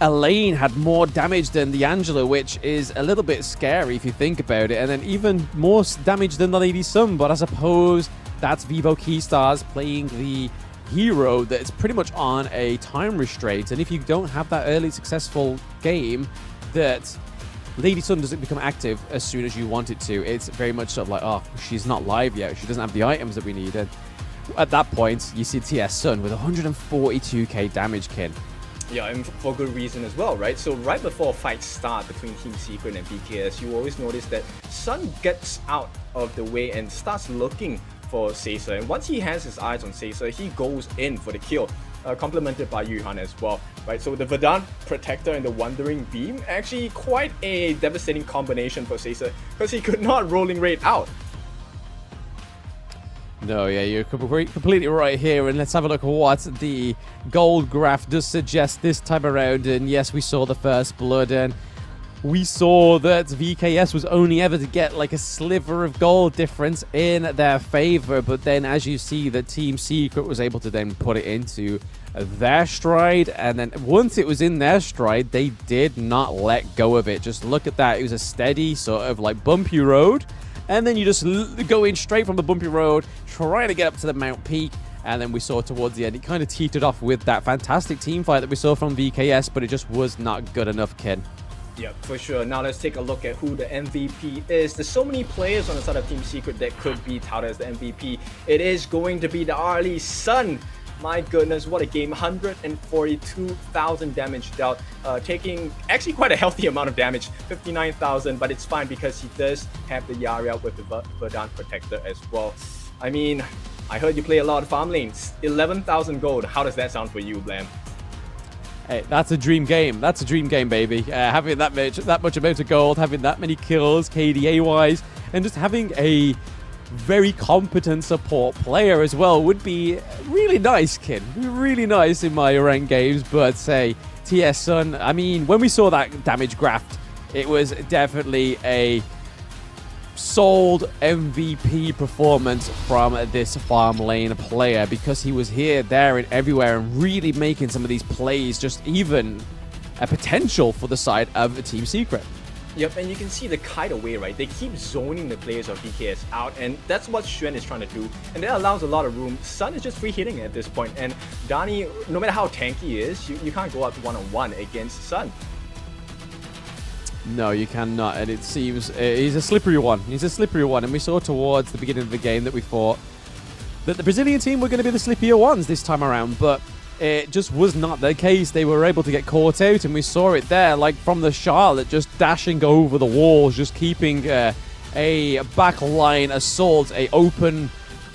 Elaine had more damage than the Angela, which is a little bit scary if you think about it, and then even more damage than the Lady Sun, but I suppose that's Vivo Keystars playing the hero that's pretty much on a time restraint, and if you don't have that early successful game, that Lady Sun doesn't become active as soon as you want it to. It's very much sort of like, oh, she's not live yet, she doesn't have the items that we need, and at that point, you see TS Sun with 142k damage, Kin. Yeah, and for good reason as well, right? So right before fights start between Team Secret and BKS, you always notice that Sun gets out of the way and starts looking for Caesar. And once he has his eyes on Caesar, he goes in for the kill, complemented by Yuhan as well, right? So the Verdant Protector and the Wandering Beam, actually quite a devastating combination for Caesar, because he could not rolling rate out. No, yeah, you're completely right here, and let's have a look at what the gold graph does suggest this time around. And yes, we saw the first blood, and we saw that VKS was only ever to get like a sliver of gold difference in their favor. But then as you see that Team Secret was able to then put it into their stride. And then once it was in their stride, they did not let go of it. Just look at that. It was a steady sort of like bumpy road. And then you just go in straight from the bumpy road, trying to get up to the Mount Peak. And then we saw towards the end, it kind of teetered off with that fantastic team fight that we saw from VKS, but it just was not good enough, Ken. Yep, for sure. Now let's take a look at who the MVP is. There's so many players on the side of Team Secret that could be touted as the MVP. It is going to be the Arlie Sun. My goodness, what a game. 142,000 damage dealt, taking actually quite a healthy amount of damage, 59,000, but it's fine because he does have the Yaria with the Verdant Protector as well. I mean, I heard you play a lot of farm lanes. 11,000 gold. How does that sound for you, Blam? Hey, that's a dream game. That's a dream game, baby. Having that much amount of gold, having that many kills, KDA-wise, and just having a very competent support player as well would be really nice, kid. Really nice in my ranked games. But say, TS Sun, I mean, when we saw that damage graft, it was definitely a sold MVP performance from this farm lane player, because he was here, there, and everywhere, and really making some of these plays just even a potential for the side of Team Secret. Yep, and you can see the kite away, right? They keep zoning the players of VKS out, and that's what Xuan is trying to do, and that allows a lot of room. Sun is just free hitting at this point, and Dani, no matter how tanky he is, you can't go up one-on-one against Sun. No, you cannot, and it seems he's a slippery one. He's a slippery one, and we saw towards the beginning of the game that we thought that the Brazilian team were going to be the slippier ones this time around, but it just was not the case. They were able to get caught out, and we saw it there, like from the Charlotte, just dashing over the walls, just keeping a backline assault, a open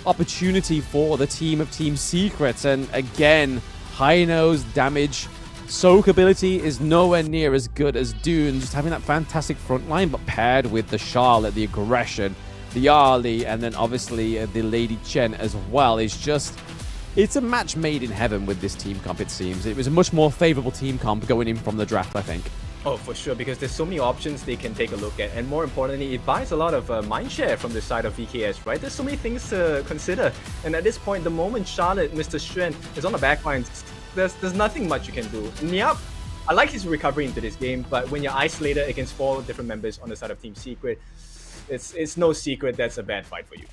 opportunity for the team of Team Secret. And again, Hino's damage soak ability is nowhere near as good as Dune, just having that fantastic front line, but paired with the Charlotte, the aggression, the Arlie, and then obviously the Lady Chen as well, is just, it's a match made in heaven with this team comp, it seems. It was a much more favorable team comp going in from the draft, I think. Oh, for sure, because there's so many options they can take a look at, and more importantly, it buys a lot of mindshare from the side of VKS, right? There's so many things to consider, and at this point, the moment Charlotte, Mr. Xuan, is on the backline, there's nothing much you can do. Niap, I like his recovery into this game, but when you're isolated against 4 different members on the side of Team Secret, it's no secret that's a bad fight for you.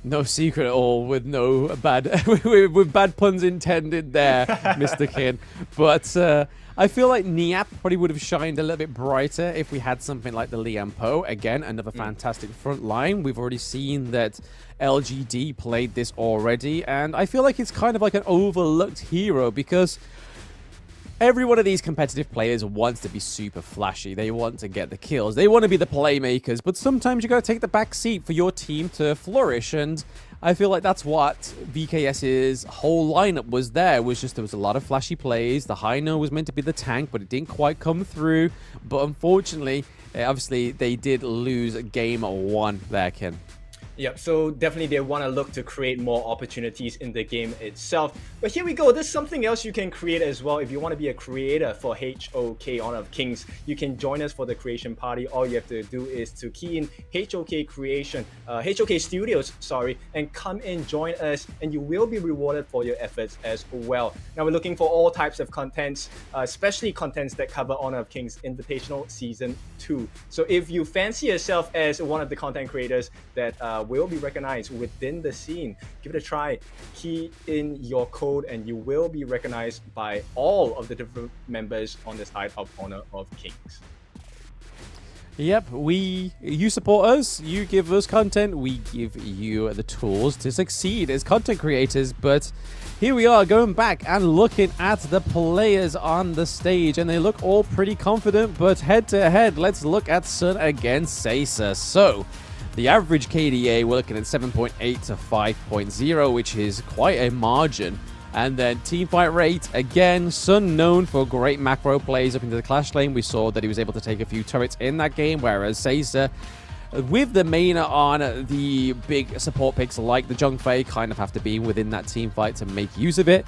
No secret at all, with no bad with bad puns intended there, Mr. Kin. But I feel like Niap probably would have shined a little bit brighter if we had something like the Liam Poe. Again, another fantastic front line. We've already seen that LGD played this already, and I feel like it's kind of like an overlooked hero, because every one of these competitive players wants to be super flashy. They want to get the kills. They want to be the playmakers, but sometimes you got to take the back seat for your team to flourish. And I feel like that's what VKS's whole lineup was there was a lot of flashy plays. The Hino was meant to be the tank, but it didn't quite come through. But unfortunately, obviously, they did lose game 1 there, Ken. Yep, so definitely they want to look to create more opportunities in the game itself. But here we go, there's something else you can create as well. If you want to be a creator for HOK Honor of Kings, you can join us for the creation party. All you have to do is to key in HOK Creation, HOK Studios, sorry, and come in, join us, and you will be rewarded for your efforts as well. Now we're looking for all types of contents, especially contents that cover Honor of Kings Invitational Season 2. So if you fancy yourself as one of the content creators that will be recognized within the scene, give it a try. Key in your code and you will be recognized by all of the different members on the side of Honor of Kings. Yep, you support us, you give us content, we give you the tools to succeed as content creators. But here we are going back and looking at the players on the stage, and they look all pretty confident. But head to head, let's look at Sun against Seiza. So the average KDA, we're looking at 7.8 to 5.0, which is quite a margin. And then teamfight rate, again, Sun known for great macro plays up into the clash lane. We saw that he was able to take a few turrets in that game, whereas Seiza, with the main on the big support picks like the Zhongfei, kind of have to be within that team fight to make use of it.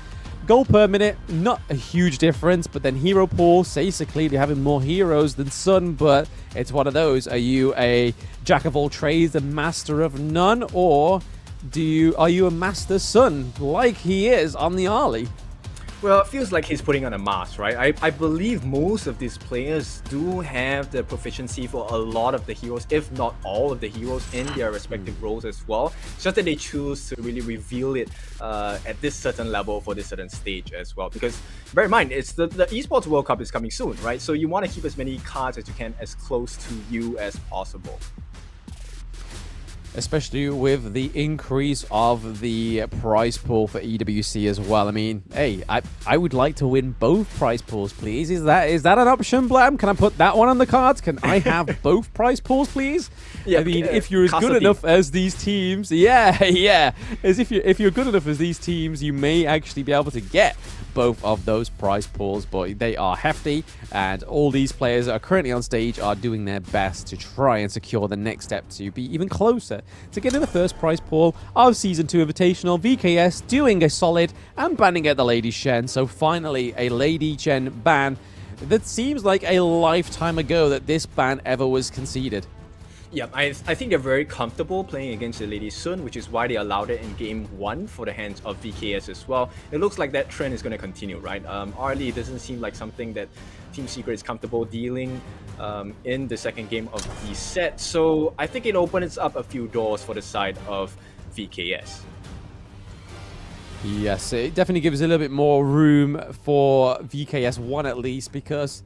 Gold per minute, not a huge difference, but then hero pool, Seiza clearly having more heroes than Sun, but it's one of those. Are you a jack of all trades, a master of none, or are you a master Sun like he is on the early? Well, it feels like he's putting on a mask, right? I believe most of these players do have the proficiency for a lot of the heroes, if not all of the heroes in their respective roles as well. It's just that they choose to really reveal it at this certain level for this certain stage as well. Because bear in mind, it's the Esports World Cup is coming soon, right? So you want to keep as many cards as you can as close to you as possible. Especially with the increase of the prize pool for EWC as well. I mean, hey, I would like to win both prize pools, please. Is that an option, Blam? Can I put that one on the cards? Can I have both prize pools, please? Yeah, I mean, if you're as good enough as these teams, as if you're good enough as these teams, you may actually be able to get both of those prize pools, but they are hefty, and all these players that are currently on stage are doing their best to try and secure the next step to be even closer to getting the first prize pool of Season 2 Invitational. VKS doing a solid and banning at the Lady Shen, so finally a Lady Shen ban that seems like a lifetime ago that this ban ever was conceded. Yeah, I think they're very comfortable playing against the Lady Sun, which is why they allowed it in Game 1 for the hands of VKS as well. It looks like that trend is going to continue, right? Early doesn't seem like something that Team Secret is comfortable dealing in the second game of the set. So I think it opens up a few doors for the side of VKS. Yes, it definitely gives a little bit more room for VKS 1 at least, because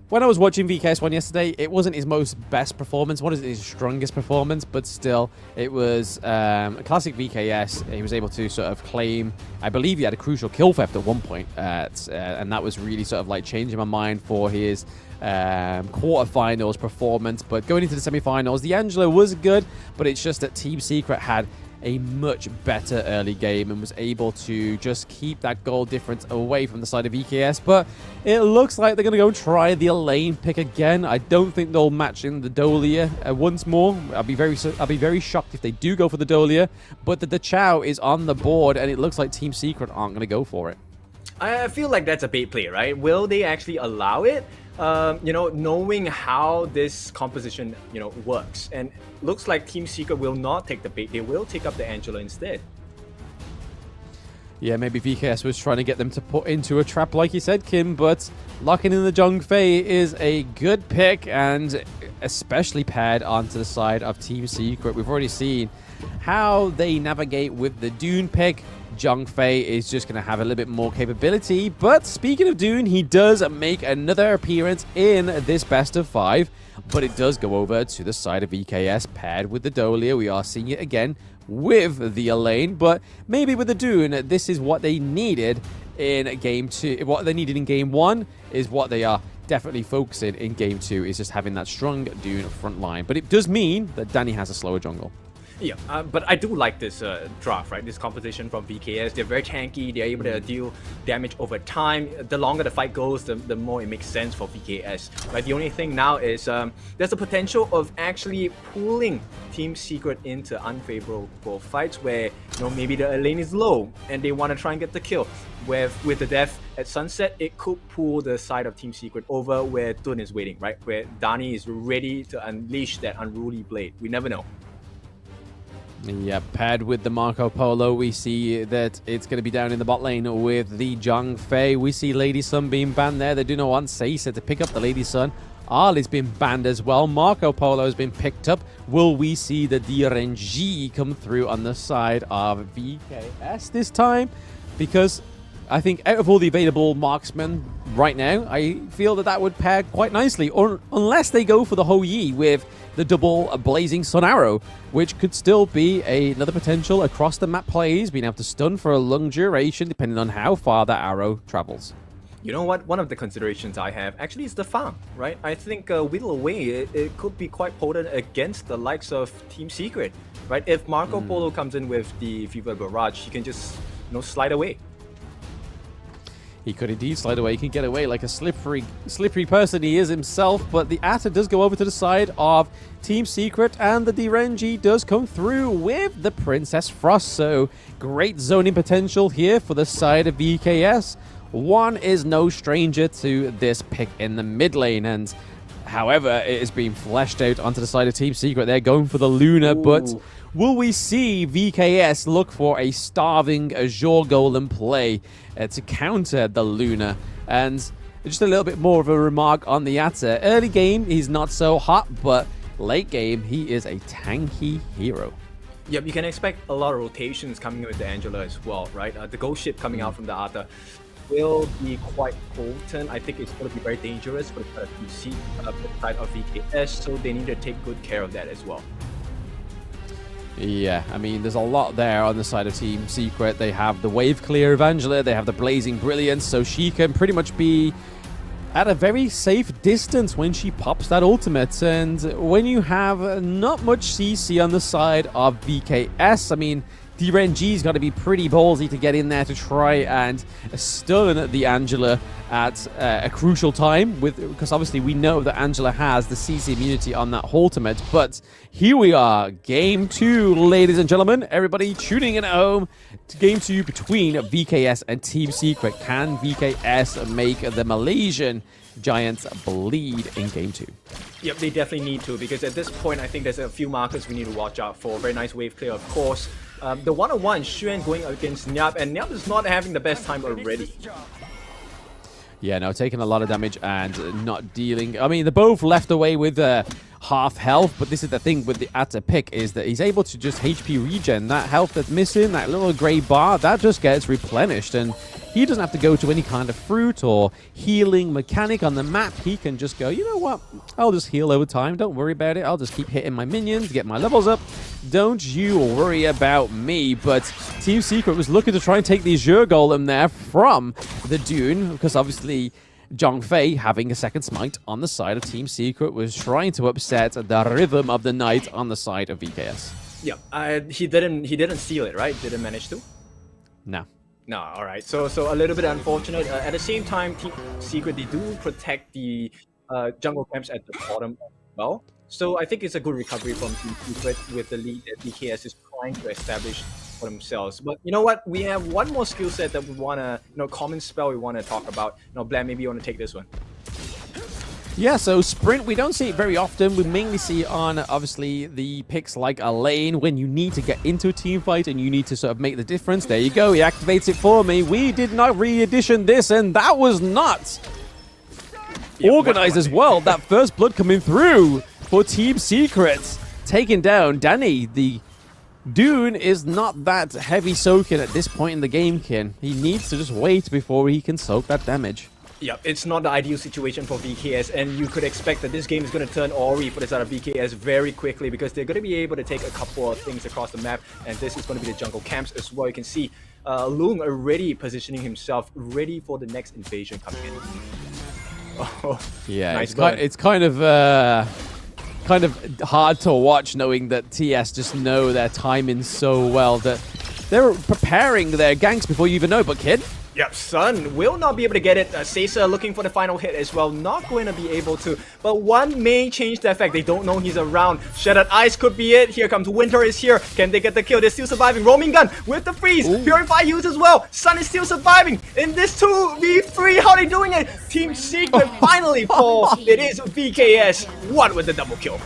when I was watching VKS 1 yesterday, it wasn't his best performance, wasn't his strongest performance, but still, it was a classic VKS. He was able to sort of claim, I believe he had a crucial kill theft at one point, and that was really sort of like changing my mind for his quarterfinals performance. But going into the semifinals, the Angelo was good, but it's just that Team Secret had a much better early game and was able to just keep that goal difference away from the side of VKS. But it looks like they're going to go try the Elaine pick again. I don't think they'll match in the Dolia once more. I'll be very shocked if they do go for the Dolia. But the Chow is on the board, and it looks like Team Secret aren't going to go for it. I feel like that's a bait play, right? Will they actually allow it? Knowing how this composition, works. And looks like Team Secret will not take the bait. They will take up the Angela instead. Yeah, maybe VKS was trying to get them to put into a trap, like you said, Kim, but locking in the Zhongfei is a good pick, and especially paired onto the side of Team Secret. We've already seen how they navigate with the Dune pick. Zhongfei is just going to have a little bit more capability, but speaking of Dune, he does make another appearance in this best of 5, but it does go over to the side of EKS paired with the Dolia. We are seeing it again with the Elaine, but maybe with the Dune, this is what they needed in Game 2. What they needed in Game 1 is what they are definitely focusing in Game 2, is just having that strong Dune front line, but it does mean that Danny has a slower jungle. Yeah, but I do like this draft, right? This composition from VKS. They're very tanky. They're able to deal damage over time. The longer the fight goes, the more it makes sense for VKS, right? The only thing now is there's a potential of actually pulling Team Secret into unfavorable fights where, maybe the lane is low and they want to try and get the kill. With the death at Sunset, it could pull the side of Team Secret over where Dun is waiting, right? Where Dani is ready to unleash that unruly blade. We never know. Yeah, paired with the Marco Polo, we see that it's going to be down in the bot lane with the Zhongfei. We see Lady Sun being banned there. They do not want Seiza to pick up the Lady Sun. Arlie's been banned as well. Marco Polo has been picked up. Will we see the DRNG come through on the side of VKS this time? Because I think out of all the available marksmen right now, I feel that would pair quite nicely. Or unless they go for the Ho Yi with the double Blazing Sun Arrow, which could still be another potential across the map plays, being able to stun for a long duration depending on how far that arrow travels. You know what? One of the considerations I have actually is the farm, right? I think Whittle Away, it could be quite potent against the likes of Team Secret, right? If Marco Polo comes in with the Fever Barrage, he can just, slide away. He could indeed slide away. He can get away like a slippery person he is himself. But the Atta does go over to the side of Team Secret, and the DRNG does come through with the Princess Frost. So great zoning potential here for the side of VKS. One is no stranger to this pick in the mid lane, and however, it is being fleshed out onto the side of Team Secret. They're going for the Luna, but will we see VKS look for a starving Azure Golem play to counter the Luna? And just a little bit more of a remark on the Atta. Early game, he's not so hot, but late game, he is a tanky hero. Yep, you can expect a lot of rotations coming with the Angela as well, right? The ghost ship coming out from the Atta will be quite potent. I think it's going to be very dangerous for the side of PC, the side of VKS, so they need to take good care of that as well. Yeah, I mean, there's a lot there on the side of Team Secret. They have the Wave Clear of Angela, they have the Blazing Brilliance, so she can pretty much be at a very safe distance when she pops that ultimate. And when you have not much CC on the side of VKS, I mean, DRNG's got to be pretty ballsy to get in there to try and stun the Angela at a crucial time, because obviously we know that Angela has the CC immunity on that ultimate. But here we are, game 2, ladies and gentlemen. Everybody tuning in at home to game 2 between VKS and Team Secret. Can VKS make the Malaysian Giants bleed in game 2? Yep, they definitely need to, because at this point, I think there's a few markers we need to watch out for. Very nice wave clear, of course. The one-on-one, Xuan going against Nyap, and Nyap is not having the best time already. Yeah, no, taking a lot of damage and not dealing. I mean, they're both left away with half health, but this is the thing with the Atta pick, is that he's able to just HP regen. That health that's missing, that little grey bar, that just gets replenished, and he doesn't have to go to any kind of fruit or healing mechanic on the map. He can just go, you know what, I'll just heal over time, don't worry about it. I'll just keep hitting my minions, get my levels up. Don't you worry about me. But Team Secret was looking to try and take the Azure Golem there from the Dune, because obviously Zhongfei, having a second smite on the side of Team Secret, was trying to upset the rhythm of the night on the side of VKS. Yeah, he didn't steal it, right? Didn't manage to? No. No, all right. So a little bit unfortunate. At the same time, Team Secret, they do protect the jungle camps at the bottom as well. So I think it's a good recovery from Team Secret with the lead that VKS is trying to establish for themselves. But you know what? We have one more skill set that we want to, common spell we want to talk about. Blam, maybe you want to take this one. Yeah, so Sprint, we don't see it very often. We mainly see it on, obviously, the picks like a lane when you need to get into a team fight and you need to sort of make the difference. There you go, he activates it for me. We did not re-edition this, and that was not organized as well. That first blood coming through for Team Secret. Taking down Danny. The Dune is not that heavy soaking at this point in the game, Kin. He needs to just wait before he can soak that damage. Yep, it's not the ideal situation for VKS, and you could expect that this game is going to turn Ori for the side of VKS very quickly, because they're going to be able to take a couple of things across the map, and this is going to be the jungle camps as well. You can see Loong already positioning himself, ready for the next invasion coming in. Oh, yeah, nice it's kind of hard to watch, knowing that TS just know their timing so well that they're preparing their ganks before you even know. But Kid? Yep, Sun will not be able to get it. Sesa looking for the final hit as well, not going to be able to. But one may change the effect. They don't know he's around. Shattered Ice could be it. Here comes Winter is here. Can they get the kill? They're still surviving. Roaming Gun with the freeze. Ooh. Purify used as well. Sun is still surviving. In this 2v3, how are they doing it? Team Secret finally falls. It is VKS. What with the double kill?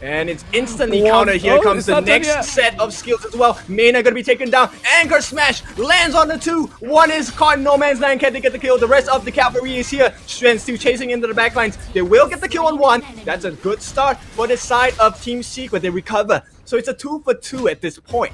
And it's instantly countered. Here comes the next set of skills as well. Mena gonna be taken down. Anchor smash lands on the 2. One is caught in no man's land. Can they get the kill? The rest of the cavalry is here. Xuan still chasing into the backlines. They will get the kill on 1. That's a good start for the side of Team Secret. They recover. So it's a 2 for 2 at this point.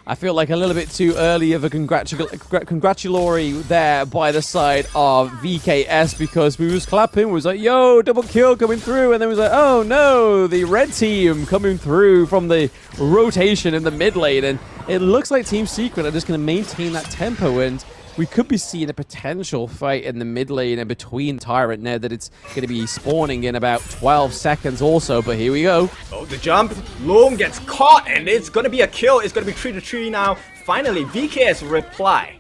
I feel like a little bit too early of a congratulatory there by the side of VKS, because we was clapping, we was like, yo, double kill coming through, and then we was like, oh no, the red team coming through from the rotation in the mid lane, and it looks like Team Secret are just going to maintain that tempo, and we could be seeing a potential fight in the mid lane and between Tyrant now that it's going to be spawning in about 12 seconds also, but here we go. Oh, the jump. Loom gets caught, and it's going to be a kill. It's going to be 3-3 now. Finally, VKS reply.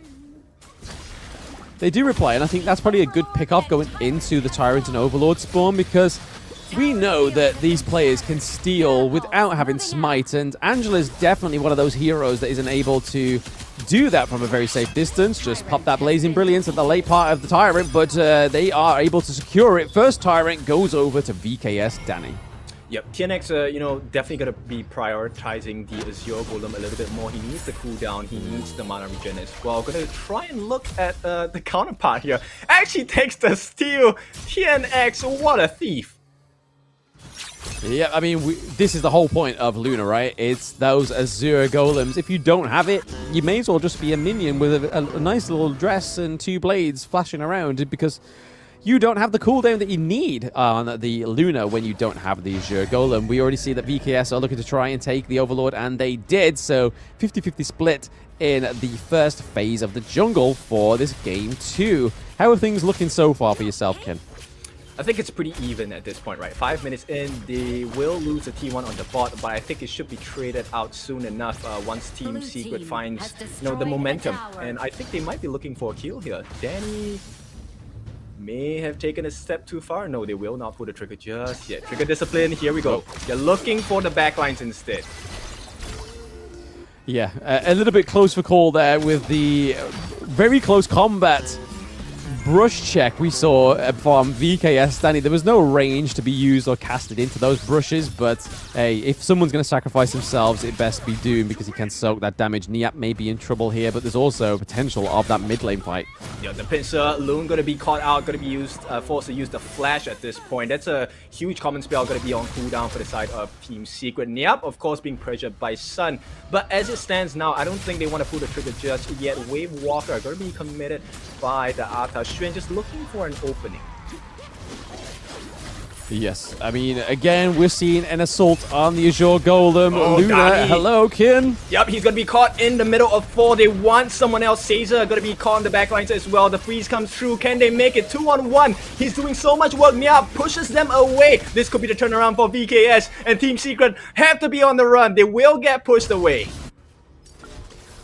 They do reply, and I think that's probably a good pick-off going into the Tyrant and Overlord spawn, because we know that these players can steal without having smite, and Angela's definitely one of those heroes that isn't able to do that from a very safe distance. Just pop that Blazing Brilliance at the late part of the Tyrant, but they are able to secure it. First Tyrant goes over to VKS Danny. Yep, TNX, you know, definitely going to be prioritizing the Azure Golem a little bit more. He needs the cooldown, he needs the mana regen as well. Going to try and look at the counterpart here. Actually takes the steal. TNX, what a thief. Yeah, I mean, this is the whole point of Luna, right? It's those Azure Golems. If you don't have it, you may as well just be a minion with a nice little dress and 2 blades flashing around, because you don't have the cooldown that you need on the Luna when you don't have the Azure Golem. We already see that VKS are looking to try and take the Overlord, and they did. So 50-50 split in the first phase of the jungle for this game 2. How are things looking so far for yourself, Ken? I think it's pretty even at this point, right? 5 minutes in, they will lose the T1 on the bot, but I think it should be traded out soon enough once Team Secret finds, you know, the momentum. And I think they might be looking for a kill here. Danny may have taken a step too far. No, they will not pull the trigger just yet. Trigger discipline, here we go. They're looking for the backlines instead. Yeah, a little bit close for call there with the very close combat brush check we saw from VKS Danny. There was no range to be used or casted into those brushes, but hey, if someone's going to sacrifice themselves, it best be Doom, because he can soak that damage. Niap may be in trouble here, but there's also potential of that mid lane fight. Yeah, the pincer, Loon going to be caught out, going to be used, forced to use the flash at this point. That's a huge common spell, going to be on cooldown for the side of Team Secret. Niap, of course, being pressured by Sun, but as it stands now, I don't think they want to pull the trigger just yet. Wave Walker are going to be committed by the Arta Xuan, just looking for an opening. Yes, I mean, again, we're seeing an assault on the Azure Golem. Oh, Luna, Danny. hello, Kin. Yep, he's going to be caught in the middle of 4. They want someone else. Caesar going to be caught in the backlines as well. The freeze comes through. Can they make it? 2-on-1. He's doing so much work. Niap pushes them away. This could be the turnaround for VKS, and Team Secret have to be on the run. They will get pushed away.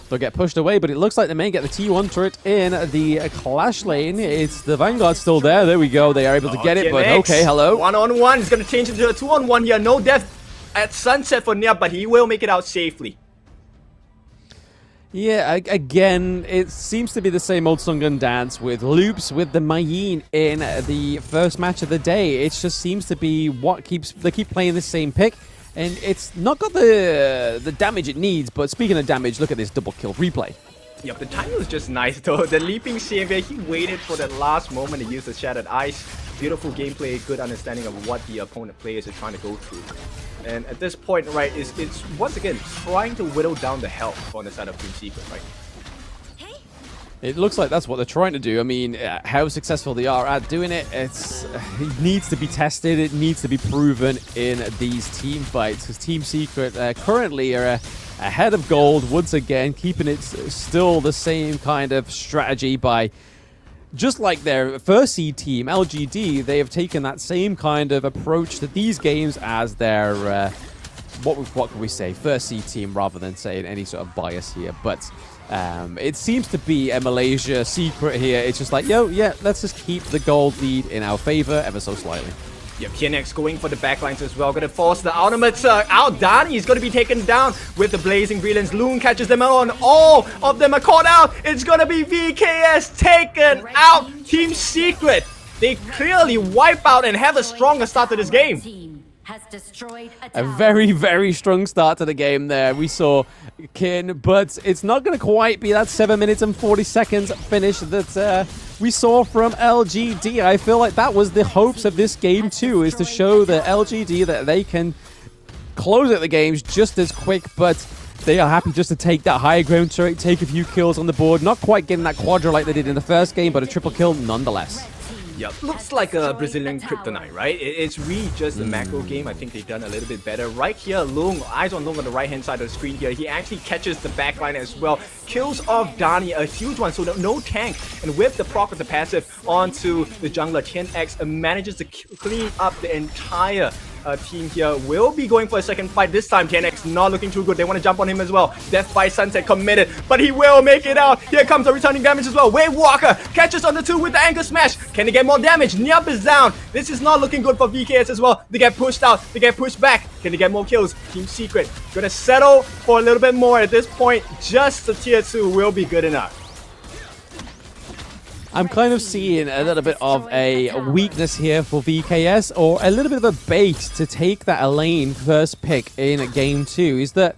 They'll get pushed away, but it looks like they may get the T1 turret in the Clash lane. It's the Vanguard still there. There we go. They are able to get it, but okay, hello. 1-on-1. It's going to change into a 2-on-1 here. No death at sunset for Niap, but he will make it out safely. Yeah, again, it seems to be the same old song and dance with loops with the Mayin in the first match of the day. It just seems to be what they keep playing the same pick. And it's not got the damage it needs, but speaking of damage, look at this double kill replay. Yep, the timing was just nice though. The Leaping Savior, he waited for that last moment to use the Shattered Ice. Beautiful gameplay, good understanding of what the opponent players are trying to go through. And at this point, right, it's once again trying to whittle down the health on the side of Team Secret, right? It looks like that's what they're trying to do. I mean, how successful they are at doing it, it needs to be tested. It needs to be proven in these team fights, because Team Secret currently are ahead of gold once again, keeping it still the same kind of strategy by, just like their first seed team, LGD, they have taken that same kind of approach to these games as their, what can we say, first seed team, rather than saying any sort of bias here. But it seems to be a Malaysia secret here. It's just like, yo, yeah, let's just keep the gold lead in our favor ever so slightly. Yep, PNX going for the backlines as well. Gonna force the ultimates out. Danny is gonna be taken down with the Blazing Brilliance. Loon catches them on. All of them are caught out. It's gonna be VKS taken out. Team Secret, they clearly wipe out and have a stronger start to this game. A very, very strong start to the game there. We saw Kin, but it's not going to quite be that 7 minutes and 40 seconds finish that we saw from LGD. I feel like that was the hopes of this game too, is to show the LGD that they can close out the games just as quick, but they are happy just to take that higher ground turret, take a few kills on the board. Not quite getting that quadra like they did in the first game, but a triple kill nonetheless. Yep, looks like a Brazilian kryptonite, right? It's really just a macro game. I think they've done a little bit better. Right here, Lung, eyes on Lung on the right-hand side of the screen here. He actually catches the backline as well. Kills off Dani, a huge one, so no tank. And with the proc of the passive onto the jungler, 10x manages to clean up the entire team here will be going for a second fight. This time, TNX not looking too good. They want to jump on him as well. Death by Sunset committed, but he will make it out. Here comes the returning damage as well. Wave Walker catches on the 2 with the anchor smash. Can they get more damage? Niap is down. This is not looking good for VKS as well. They get pushed out. They get pushed back. Can they get more kills? Team Secret gonna settle for a little bit more at this point. Just the tier 2 will be good enough. I'm kind of seeing a little bit of a weakness here for VKS, or a little bit of a bait to take that Elaine first pick in game 2, is that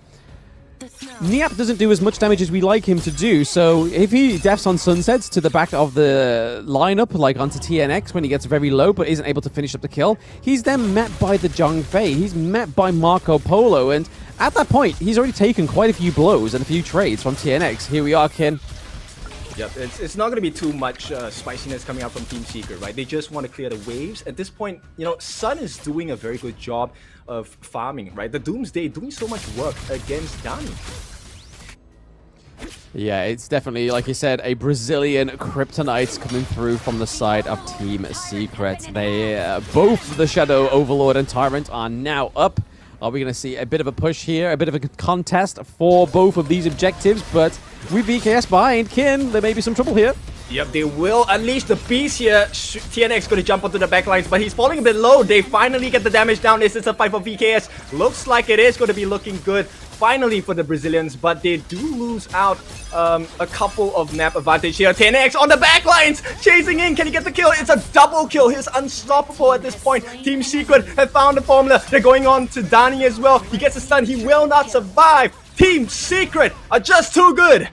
Niap doesn't do as much damage as we like him to do, so if he deaths on Sunsets to the back of the lineup, like onto TNX when he gets very low but isn't able to finish up the kill, he's then met by the Zhang Fei, he's met by Marco Polo, and at that point, he's already taken quite a few blows and a few trades from TNX. Here we are, Kin. Yep, it's not going to be too much spiciness coming out from Team Secret, right? They just want to clear the waves. At this point, you know, Sun is doing a very good job of farming, right? The Doomsday doing so much work against Dani. Yeah, it's definitely, like you said, a Brazilian kryptonite coming through from the side of Team Secret. They both the Shadow Overlord and Tyrant are now up. Are we going to see a bit of a push here, a bit of a contest for both of these objectives? But with VKS behind, Kin, there may be some trouble here. Yep, they will unleash the beast here. TNX going to jump onto the backlines, but he's falling a bit low. They finally get the damage down. Is this a fight for VKS? Looks like it is going to be looking good finally for the Brazilians, but they do lose out a couple of map advantage here. TNX on the backlines, chasing in. Can he get the kill? It's a double kill. He's unstoppable at this point. Team Secret have found the formula. They're going on to Dani as well. He gets a stun. He will not survive. Team Secret are just too good.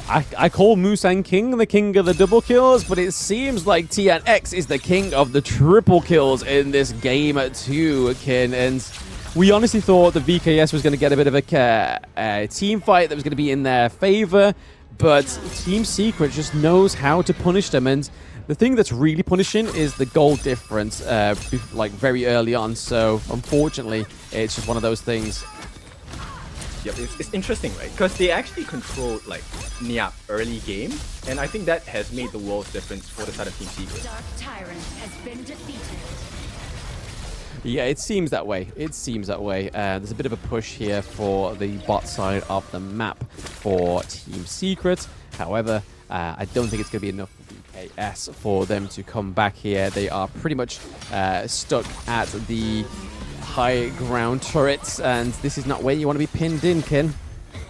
I call Musang King the king of the double kills, but it seems like TNX is the king of the triple kills in this game too, Kin. And we honestly thought the VKS was going to get a bit of a team fight that was going to be in their favor, but Team Secret just knows how to punish them. And the thing that's really punishing is the goal difference, like very early on. So unfortunately, it's just one of those things. Yep, it's interesting, right? Because they actually controlled like Niap early game, and I think that has made the world's difference for the side of Team Secret. Dark Tyrant has been defeated. Yeah, it seems that way. It seems that way. There's a bit of a push here for the bot side of the map for Team Secret. However, I don't think it's going to be enough for VKS for them to come back here. They are pretty much stuck at the high ground turrets, and this is not where you want to be pinned in, Kin.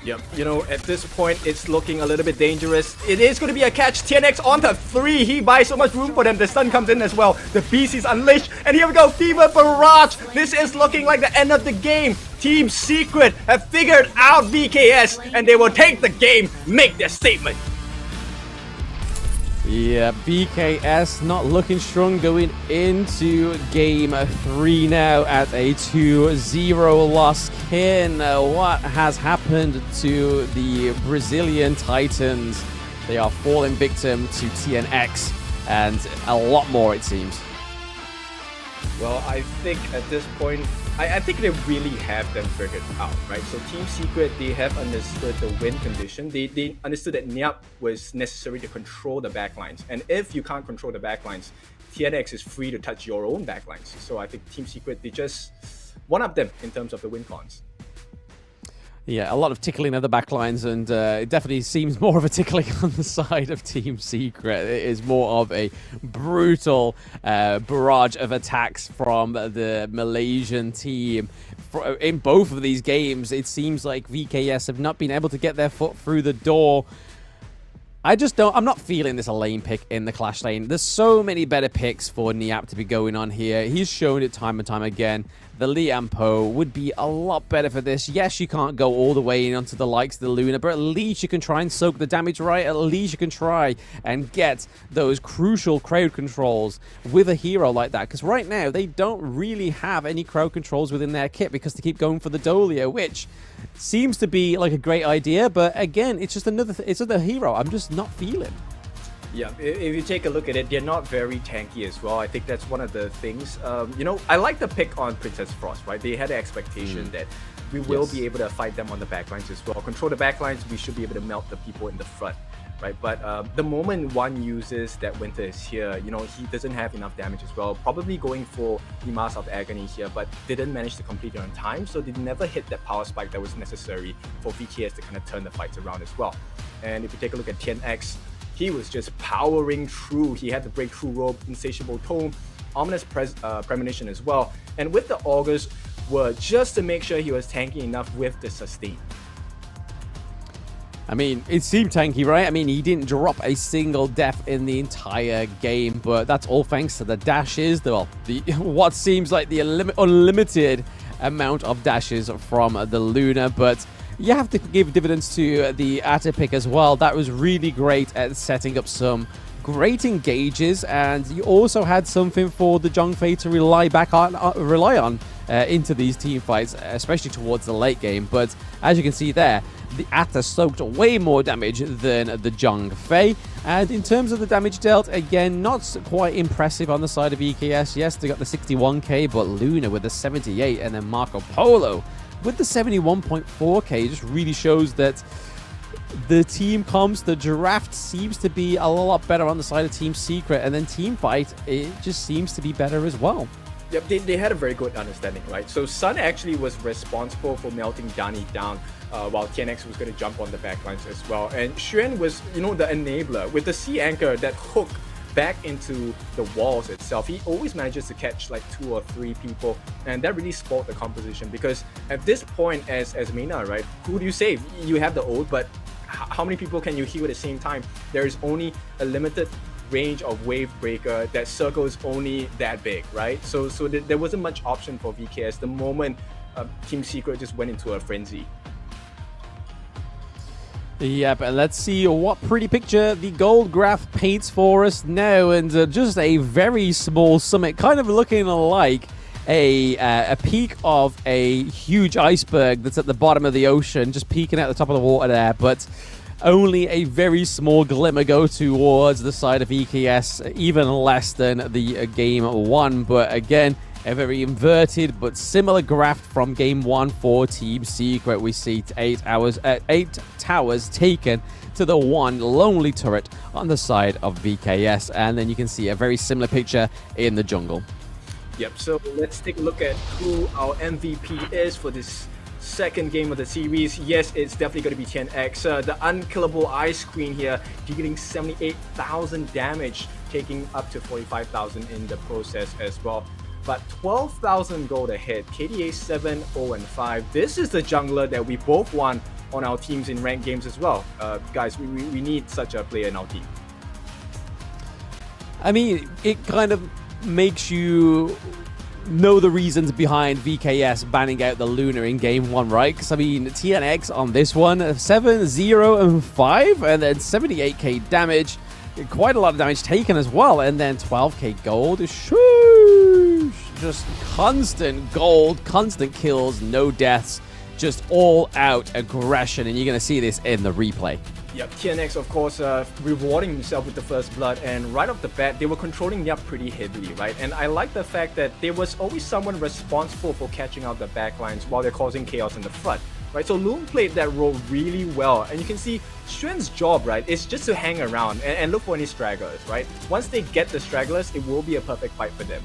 Yep, you know, at this point, it's looking a little bit dangerous. It is going to be a catch. TNX on the 3. He buys so much room for them. The stun comes in as well. The beast is unleashed. And here we go. Fever Barrage. This is looking like the end of the game. Team Secret have figured out VKS, and they will take the game, make their statement. Yeah, BKS not looking strong going into game 3 now at a 2-0 loss. Kin, what has happened to the Brazilian Titans? They are falling victim to TNX and a lot more, it seems. Well, I think at this point, I think they really have them figured out, right? So Team Secret, they have understood the win condition. They understood that Niap was necessary to control the backlines. And if you can't control the backlines, TNX is free to touch your own backlines. So I think Team Secret, they just one-up them in terms of the win cons. Yeah, a lot of tickling of the backlines, and it definitely seems more of a tickling on the side of Team Secret. It is more of a brutal barrage of attacks from the Malaysian team. In both of these games, it seems like VKS have not been able to get their foot through the door. I'm not feeling this Elaine pick in the Clash lane. There's so many better picks for Niap to be going on here. He's shown it time and time again. The Liampo would be a lot better for this. Yes, you can't go all the way in onto the likes of the Luna, but at least you can try and soak the damage right. At least you can try and get those crucial crowd controls with a hero like that. Because right now, they don't really have any crowd controls within their kit because they keep going for the Dolio, which seems to be like a great idea. But again, it's just it's another hero I'm just not feeling. Yeah, if you take a look at it, they're not very tanky as well. I think that's one of the things. You know, I like the pick on Princess Frost, right? They had an expectation that we will be able to fight them on the backlines as well. Control the backlines, we should be able to melt the people in the front. right? But the moment one uses that Winter is here, you know, he doesn't have enough damage as well. Probably going for the Mask of Agony here, but didn't manage to complete it on time, so they never hit that power spike that was necessary for VKS to kind of turn the fights around as well. And if you take a look at TNX, he was just powering through. He had the Breakthrough Robe, Insatiable Tome, Ominous Premonition as well. And with the Augurs were just to make sure he was tanky enough with the Sustain. I mean, it seemed tanky, right? I mean, he didn't drop a single death in the entire game, but that's all thanks to the dashes. Well, what seems like the unlimited amount of dashes from the Luna, but you have to give dividends to the Atta pick as well. That was really great at setting up some great engages, and you also had something for the Zhongfei to rely on into these team fights, especially towards the late game. But as you can see there, the Atta soaked way more damage than the Zhongfei. And in terms of the damage dealt, again, not quite impressive on the side of EKS. Yes, they got the 61k, but Luna with the 78, and then Marco Polo with the 71.4k just really shows that the team comps, the draft seems to be a lot better on the side of Team Secret, and then Team Fight, it just seems to be better as well. Yep, they had a very good understanding, right? So Sun actually was responsible for melting Dani down, while TNX was going to jump on the backlines as well. And Xuan was, you know, the enabler with the C anchor that hook back into the walls itself. He always manages to catch like 2 or 3 people, and that really spoiled the composition, because at this point as Mena, right, who do you save? You have the ult, but how many people can you heal at the same time? There is only a limited range of wave breaker. That circle is only that big, right? So there wasn't much option for VKS the moment Team Secret just went into a frenzy. Yep, and let's see what pretty picture the gold graph paints for us now. And just a very small summit, kind of looking like a peak of a huge iceberg that's at the bottom of the ocean, just peeking at the top of the water there. But only a very small glimmer go towards the side of EKS, even less than the game 1. But again, a very inverted but similar graph from game 1 for Team Secret. We see 8 towers taken to the one lonely turret on the side of VKS, and then you can see a very similar picture in the jungle. Yep, so let's take a look at who our MVP is for this second game of the series. Yes, it's definitely going to be TNX. The unkillable Ice Queen here, dealing 78,000 damage, taking up to 45,000 in the process as well. But 12,000 gold ahead. KDA 7-0-5. This is the jungler that we both won on our teams in ranked games as well. Guys, we need such a player in our team. I mean, it kind of makes you know the reasons behind VKS banning out the Luna in game 1, right? Because, I mean, TNX on this one, 7-0-5, and then 78k damage. Quite a lot of damage taken as well, and then 12k gold. Shoosh! Just constant gold, constant kills, no deaths, just all out aggression, and you're going to see this in the replay. Yep, TNX, of course, rewarding himself with the first blood, and right off the bat, they were controlling Nyap pretty heavily, right? And I like the fact that there was always someone responsible for catching out the backlines while they're causing chaos in the front, right? So Loom played that role really well, and you can see Xuan's job, right, is just to hang around and look for any stragglers, right? Once they get the stragglers, it will be a perfect fight for them.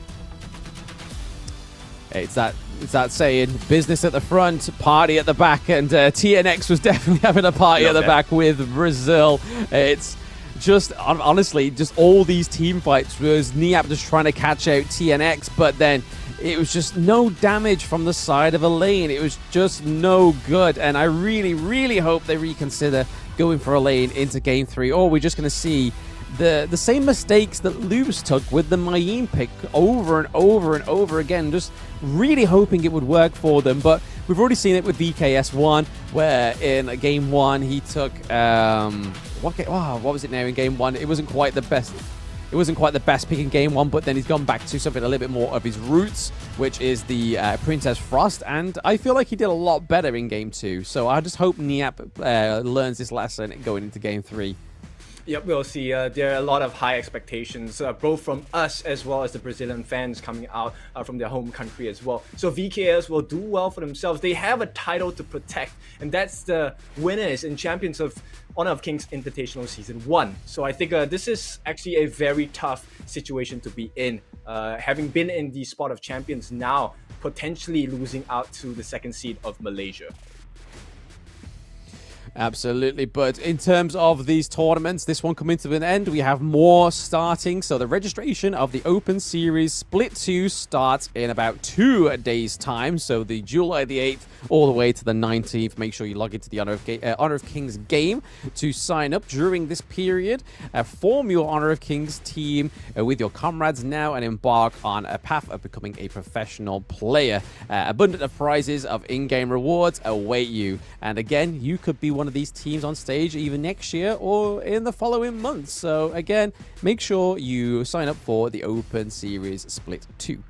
It's that saying, business at the front, party at the back, and TNX was definitely having a party at the back with Brazil. It's just, honestly, just all these team fights was Niap just trying to catch out TNX, but then it was just no damage from the side of a lane. It was just no good, and I really, really hope they reconsider going for a lane into game 3, or we're just going to see the same mistakes that Lubes took with the Mayim pick over and over and over again, just really hoping it would work for them. But we've already seen it with VKS1, where in game 1 he took what was it now in game 1? It wasn't quite the best. It wasn't quite the best pick in game 1, but then he's gone back to something a little bit more of his roots, which is the Princess Frost, and I feel like he did a lot better in game 2. So I just hope Niap learns this lesson going into game 3. Yep, we'll see. There are a lot of high expectations, both from us as well as the Brazilian fans coming out from their home country as well. So VKS will do well for themselves. They have a title to protect, and that's the winners and champions of Honor of Kings Invitational Season 1. So I think this is actually a very tough situation to be in. Having been in the spot of champions now, potentially losing out to the second seed of Malaysia. Absolutely, but in terms of these tournaments, this one coming to an end, we have more starting. So the registration of the Open Series Split 2 starts in about 2 days' time. So the July the 8th all the way to the 19th. Make sure you log into the Honor of Kings game to sign up during this period. Form your Honor of Kings team with your comrades now and embark on a path of becoming a professional player. Abundant of prizes of in-game rewards await you. And again, you could be one of these teams on stage even next year or in the following months. So again, make sure you sign up for the Open Series Split 2.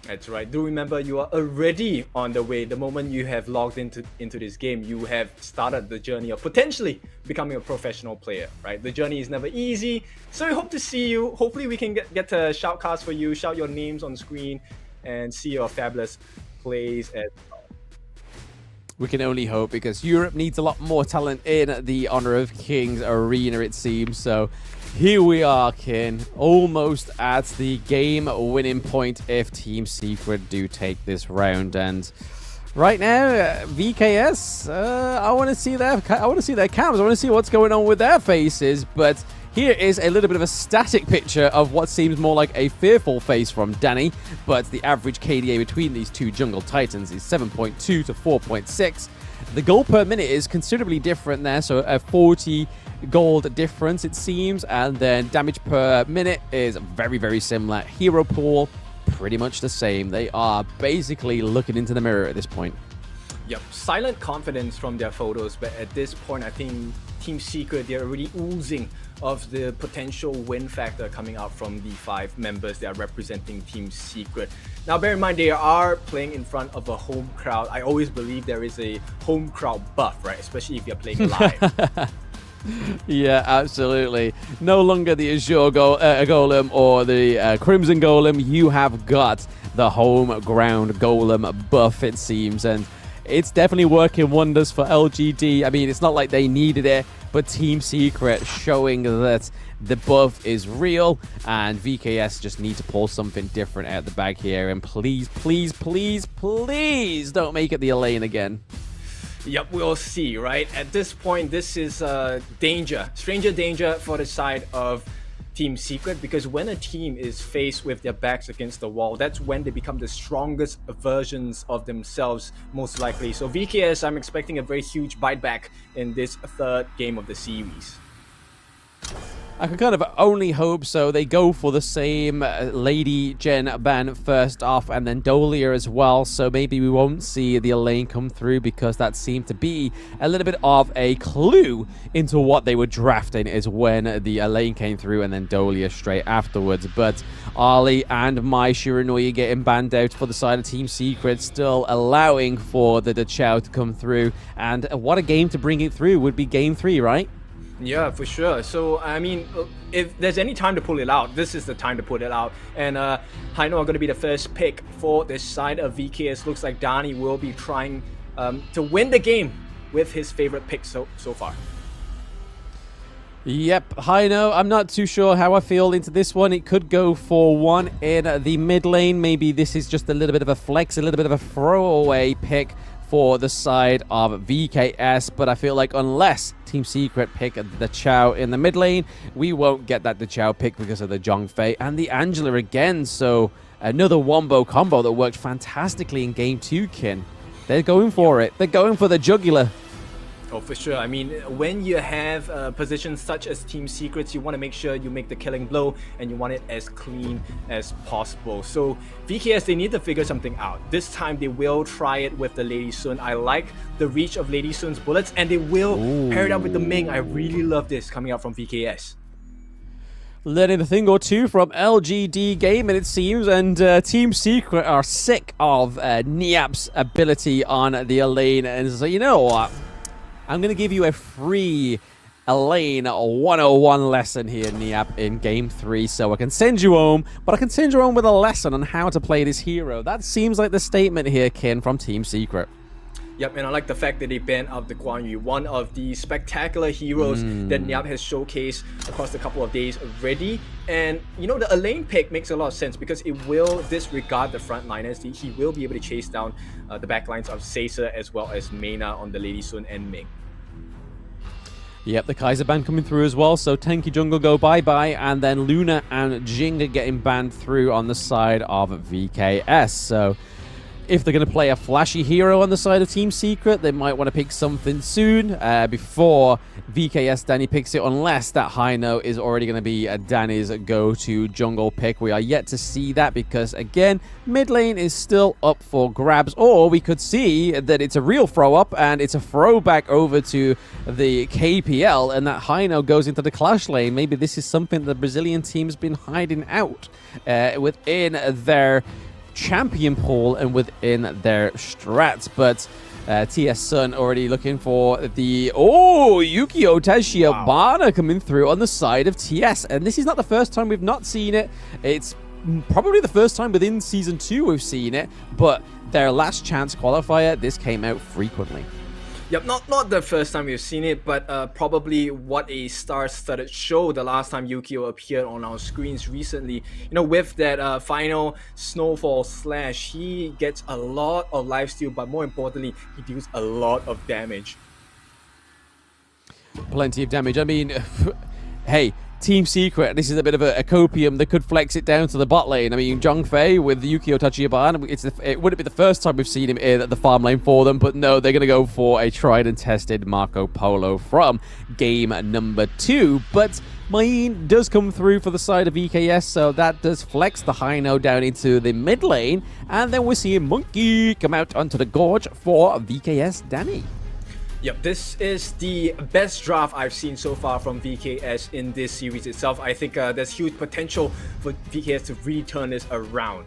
That's right. Do remember, you are already on the way. The moment you have logged into this game, you have started the journey of potentially becoming a professional player, right? The journey is never easy. So we hope to see you. Hopefully we can get a shoutcast for you, shout your names on screen, and see your fabulous plays as well. We can only hope, because Europe needs a lot more talent in the Honor of Kings arena, it seems. So here we are, Kin, almost at the game winning point if Team Secret do take this round. And right now, VKS, I want to see their cams. I want to see what's going on with their faces. But here is a little bit of a static picture of what seems more like a fearful face from Danny. But the average KDA between these two jungle titans is 7.2 to 4.6. The gold per minute is considerably different there, so a 40 gold difference it seems, and then damage per minute is very, very similar. Hero pool, pretty much the same. They are basically looking into the mirror at this point. Yep, silent confidence from their photos, but at this point, I think Team Secret, they're already oozing of the potential win factor coming out from the 5 members that are representing Team Secret. Now, bear in mind, they are playing in front of a home crowd. I always believe there is a home crowd buff, right? Especially if you're playing live. Yeah, absolutely. No longer the Azure Golem or the Crimson Golem. You have got the home ground Golem buff, it seems. And it's definitely working wonders for LGD. I mean, it's not like they needed it, but Team Secret showing that the buff is real, and VKS just need to pull something different out the bag here. And please, please, please, please don't make it the Elaine again. Yep, we'll see, right? At this point, this is danger, stranger danger for the side of Team Secret, because when a team is faced with their backs against the wall, that's when they become the strongest versions of themselves, most likely. So VKS, I'm expecting a very huge bite back in this 3rd game of the series. I can kind of only hope so. They go for the same Lady Jen ban first off, and then Dolia as well. So maybe we won't see the Elaine come through, because that seemed to be a little bit of a clue into what they were drafting, is when the Elaine came through and then Dolia straight afterwards. But Ali and Mai Shiranui getting banned out for the side of Team Secret, still allowing for the Dachau to come through. And what a game to bring it through would be game 3, right? Yeah, for sure. So, I mean, if there's any time to pull it out, this is the time to pull it out. And Haino are going to be the first pick for this side of VKS. Looks like Dani will be trying to win the game with his favorite pick so far. Yep, Haino, I'm not too sure how I feel into this one. It could go for 1 in the mid lane. Maybe this is just a little bit of a flex, a little bit of a throwaway pick for the side of VKS, but I feel like unless Team Secret pick the Chow in the mid lane, we won't get that Chow pick because of the Zhongfei and the Angela again. So another wombo combo that worked fantastically in game 2, Kin. They're going for it. They're going for the jugular. Oh, for sure. I mean, when you have positions such as Team Secrets, you want to make sure you make the killing blow, and you want it as clean as possible. So VKS, they need to figure something out. This time they will try it with the Lady Sun. I like the reach of Lady Sun's bullets, and they will pair it up with the Ming. I really love this coming out from VKS. Learning a thing or two from LGD game, and it seems, and Team Secret are sick of Niap's ability on the Elaine, and so you know what? I'm going to give you a free Elaine, a 101 lesson here, Niap, in Game 3. So I can send you home, but I can send you home with a lesson on how to play this hero. That seems like the statement here, Kin, from Team Secret. Yep, and I like the fact that they banned out the Guan Yu, one of the spectacular heroes that Niap has showcased across the couple of days already. And you know, the Elaine pick makes a lot of sense because it will disregard the frontliners. He will be able to chase down the backlines of Caesar as well as Mena on the Lady Sun and Ming. Yep, the Kaiser ban coming through as well, so Tenki Jungle go bye-bye, and then Luna and Jing are getting banned through on the side of VKS. So if they're going to play a flashy hero on the side of Team Secret, they might want to pick something soon before VKS Danny picks it, unless that high note is already going to be Danny's go-to jungle pick. We are yet to see that because, again, mid lane is still up for grabs, or we could see that it's a real throw-up and it's a throwback over to the KPL, and that high note goes into the Clash lane. Maybe this is something the Brazilian team's been hiding out within their champion pool and within their strats. But TS Sun already looking for the Yukio Tachibana coming through on the side of TS, and this is not the first time we've not seen it. It's probably the first time within Season 2 we've seen it, but their last chance qualifier, this came out frequently. Yep, not the first time we've seen it, but probably what a star-studded show the last time Yukio appeared on our screens recently. You know, with that final Snowfall Slash, he gets a lot of lifesteal, but more importantly, he deals a lot of damage. Plenty of damage. I mean, hey, Team Secret, this is a bit of a copium that could flex it down to the bot lane. I mean, Zhang Fei with Yukio Tachibana, it wouldn't be the first time we've seen him in the farm lane for them, but no, they're going to go for a tried and tested Marco Polo from game number 2. But Main does come through for the side of EKS, so that does flex the high note down into the mid lane, and then we're seeing Monkey come out onto the Gorge for VKS Danny. Yep, this is the best draft I've seen so far from VKS in this series itself. I think there's huge potential for VKS to really turn this around.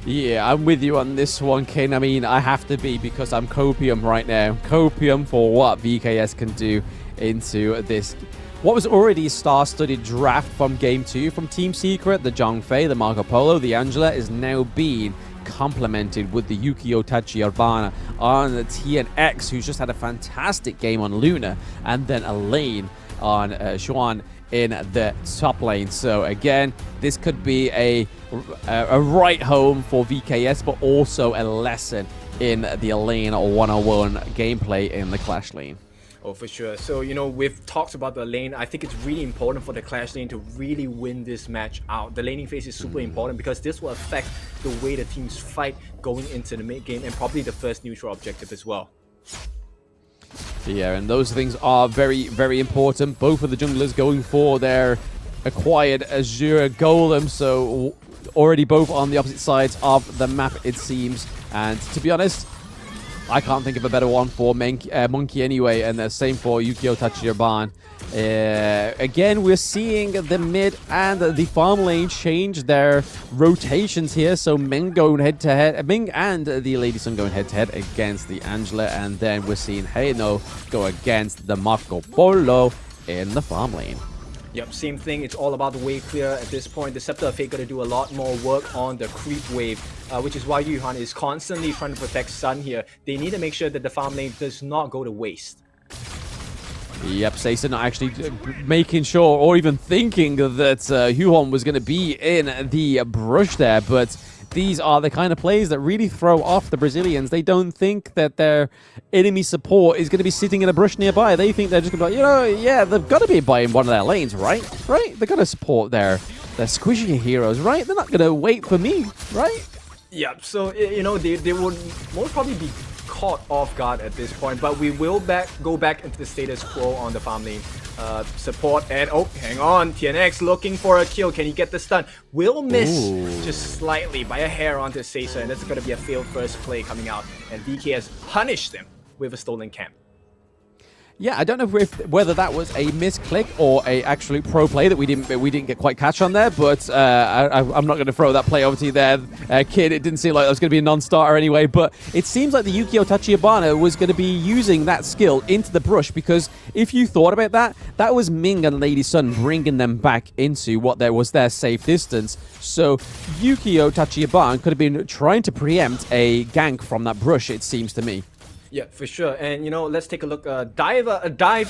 Yeah, I'm with you on this one, Ken. I mean, I have to be because I'm copium right now. Copium for what VKS can do into this. What was already a star-studded draft from Game 2 from Team Secret, the Zhang Fei, the Marco Polo, the Angela, is now being complemented with the Yukio Tachibana on the TNX, who's just had a fantastic game on Luna, and then Elaine on Xuan in the top lane. So again, this could be a right home for VKS, but also a lesson in the Elaine 101 gameplay in the Clash lane. Oh, for sure. So, you know, we've talked about the lane. I think it's really important for the Clash lane to really win this match out. The laning phase is super important because this will affect the way the teams fight going into the mid game and probably the first neutral objective as well. Yeah, and those things are very, very important. Both of the junglers going for their acquired Azure Golem, so already both on the opposite sides of the map, it seems. And to be honest, I can't think of a better one for Monkey anyway, and the same for Yukio Tachibana. Again, we're seeing the mid and the farm lane change their rotations here. So Ming going head-to-head, Ming and the Lady Sun going head-to-head against the Angela, and then we're seeing Heino go against the Marco Polo in the farm lane. Yep, same thing. It's all about the wave clear at this point. The Scepter of Fate got to do a lot more work on the creep wave, which is why Yuhan is constantly trying to protect Sun here. They need to make sure that the farm lane does not go to waste. Yep, Saison not actually making sure or even thinking that Huon was going to be in the brush there, but these are the kind of plays that really throw off the Brazilians. They don't think that their enemy support is going to be sitting in a brush nearby. They think they're just going to be like, yeah, they've got to be buying one of their lanes, right? Right? They've got to support their squishy heroes, right? They're not going to wait for me, right? Yep, so, you know, they would most probably be caught off guard at this point, but we will go back into the status quo on the farm lane. Support and hang on, TNX looking for a kill. Can he get the stun? Will miss just slightly by a hair onto Caesar, and that's going to be a failed first play coming out, and VKS punished them with a stolen camp. Yeah, I don't know whether that was a misclick or a actually pro play that we didn't get quite catch on there, but I'm not going to throw that play over to you there, kid. It didn't seem like that was going to be a non-starter anyway, but it seems like the Yukio Tachibana was going to be using that skill into the brush, because if you thought about that, that was Ming and Lady Sun bringing them back into what there was their safe distance. So Yukio Tachibana could have been trying to preempt a gank from that brush, it seems to me. Yeah, for sure. And you know, let's take a look, dive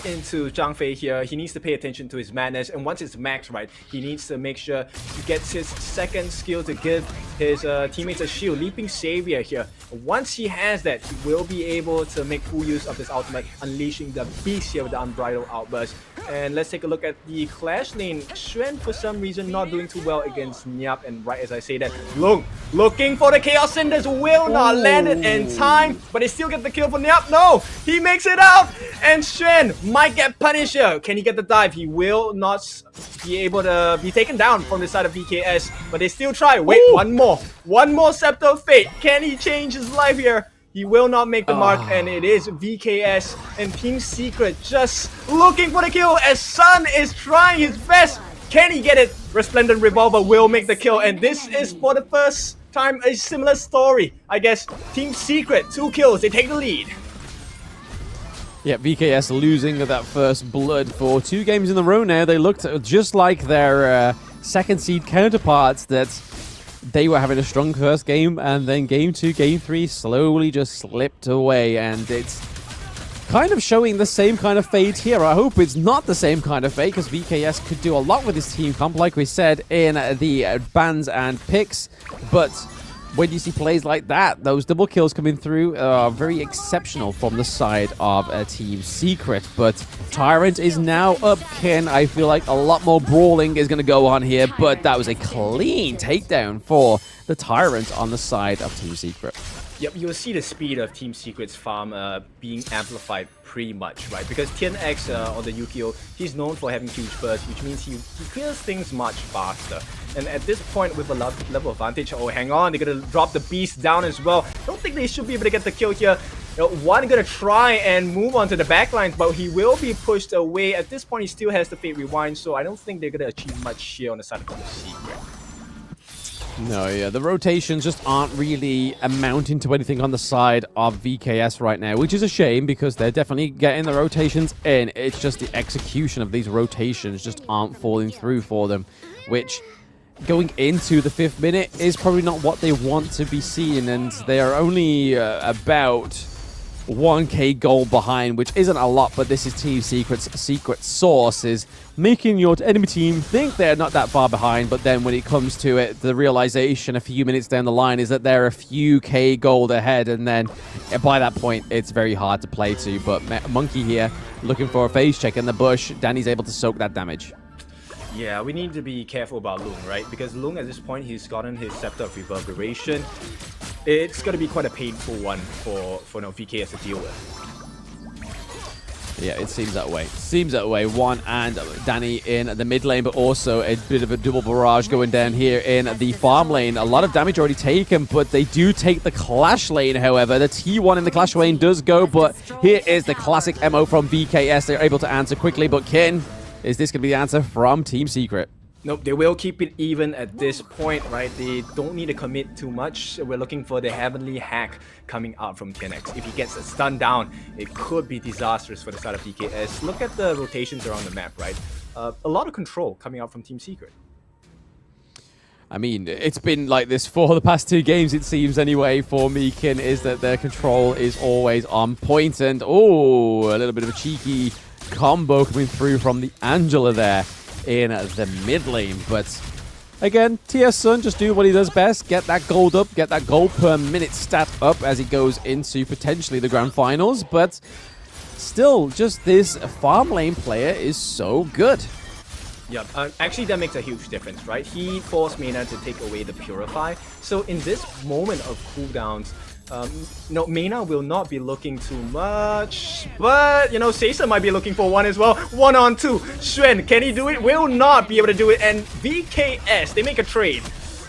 into Zhang Fei here. He needs to pay attention to his madness, and once it's maxed right, he needs to make sure he gets his second skill to give his teammates a shield, Leaping Savior here. Once he has that, he will be able to make full use of his ultimate, unleashing the beast here with the Unbridled Outburst. And let's take a look at the Clash lane. Xuan, for some reason, not doing too well against Nyap, and right as I say that, Lung looking for the Chaos Cinders, will not land it in time, but they still get the kill for Nyap. No, he makes it out, and Xuan might get punished here. Can he get the dive? He will not be able to be taken down from the side of VKS, but they still try. Wait, one more Scepter of Fate. Can he change his life here? He will not make the mark, and it is VKS and Team Secret just looking for the kill as Sun is trying his best. Can he get it? Resplendent Revolver will make the kill, and this is for the first time a similar story. I guess Team Secret, 2 kills, they take the lead. Yeah, VKS losing that first blood for 2 games in a row now. They looked just like their second seed counterparts, that they were having a strong first game, and then game 2, game 3 slowly just slipped away, and it's kind of showing the same kind of fate here. I hope it's not the same kind of fate, because VKS could do a lot with his team comp, like we said in the bans and picks, but when you see plays like that, those double kills coming through are very exceptional from the side of Team Secret. But Tyrant is now up, Ken. I feel like a lot more brawling is going to go on here, but that was a clean takedown for the Tyrant on the side of Team Secret. Yep, you'll see the speed of Team Secret's farm being amplified pretty much, right? Because TNX on the Yukio, he's known for having huge bursts, which means he clears things much faster. And at this point, with a level advantage, oh, hang on, they're gonna drop the beast down as well. Don't think they should be able to get the kill here. You know, one gonna try and move on to the backlines, but he will be pushed away. At this point, he still has the Fate Rewind, so I don't think they're gonna achieve much here on the side of Team Secret. No, yeah, the rotations just aren't really amounting to anything on the side of VKS right now, which is a shame, because they're definitely getting the rotations in. It's just the execution of these rotations just aren't falling through for them, which going into the 5th minute is probably not what they want to be seeing, and they are only about 1k gold behind, which isn't a lot, but this is Team Secret's secret sauce, is making your enemy team think they're not that far behind, but then when it comes to it, the realization a few minutes down the line is that they're a few k gold ahead, and then by that point, it's very hard to play to. But Monkey here, looking for a phase check in the bush. Danny's able to soak that damage. Yeah, we need to be careful about Lung, right? Because Lung, at this point, he's gotten his Scepter of Reverberation. It's going to be quite a painful one for VKS to deal with. Yeah, it seems that way. Seems that way. One and Danny in the mid lane, but also a bit of a double barrage going down here in the farm lane. A lot of damage already taken, but they do take the Clash lane, however. The T1 in the Clash lane does go, but here is the classic MO from VKS. They're able to answer quickly, but Kin, is this going to be the answer from Team Secret? Nope, they will keep it even at this point, right? They don't need to commit too much. We're looking for the Heavenly Hack coming out from TNX. If he gets a stun down, it could be disastrous for the side of VKS. Look at the rotations around the map, right? A lot of control coming out from Team Secret. I mean, it's been like this for the past 2 games, it seems anyway, for Meekin, is that their control is always on point. And, oh, a little bit of a cheeky combo coming through from the Angela there in the mid lane. But again, TS Sun just doing what he does best, get that gold up, get that gold per minute stat up as he goes into potentially the grand finals. But still, just this farm lane player is so good. Yeah, actually that makes a huge difference, right? He forced Mena to take away the Purify. So in this moment of cooldowns, no, Mena will not be looking too much, but, you know, Seiza might be looking for one as well. 1-on-2. Xuan, can he do it? Will not be able to do it. And VKS, they make a trade.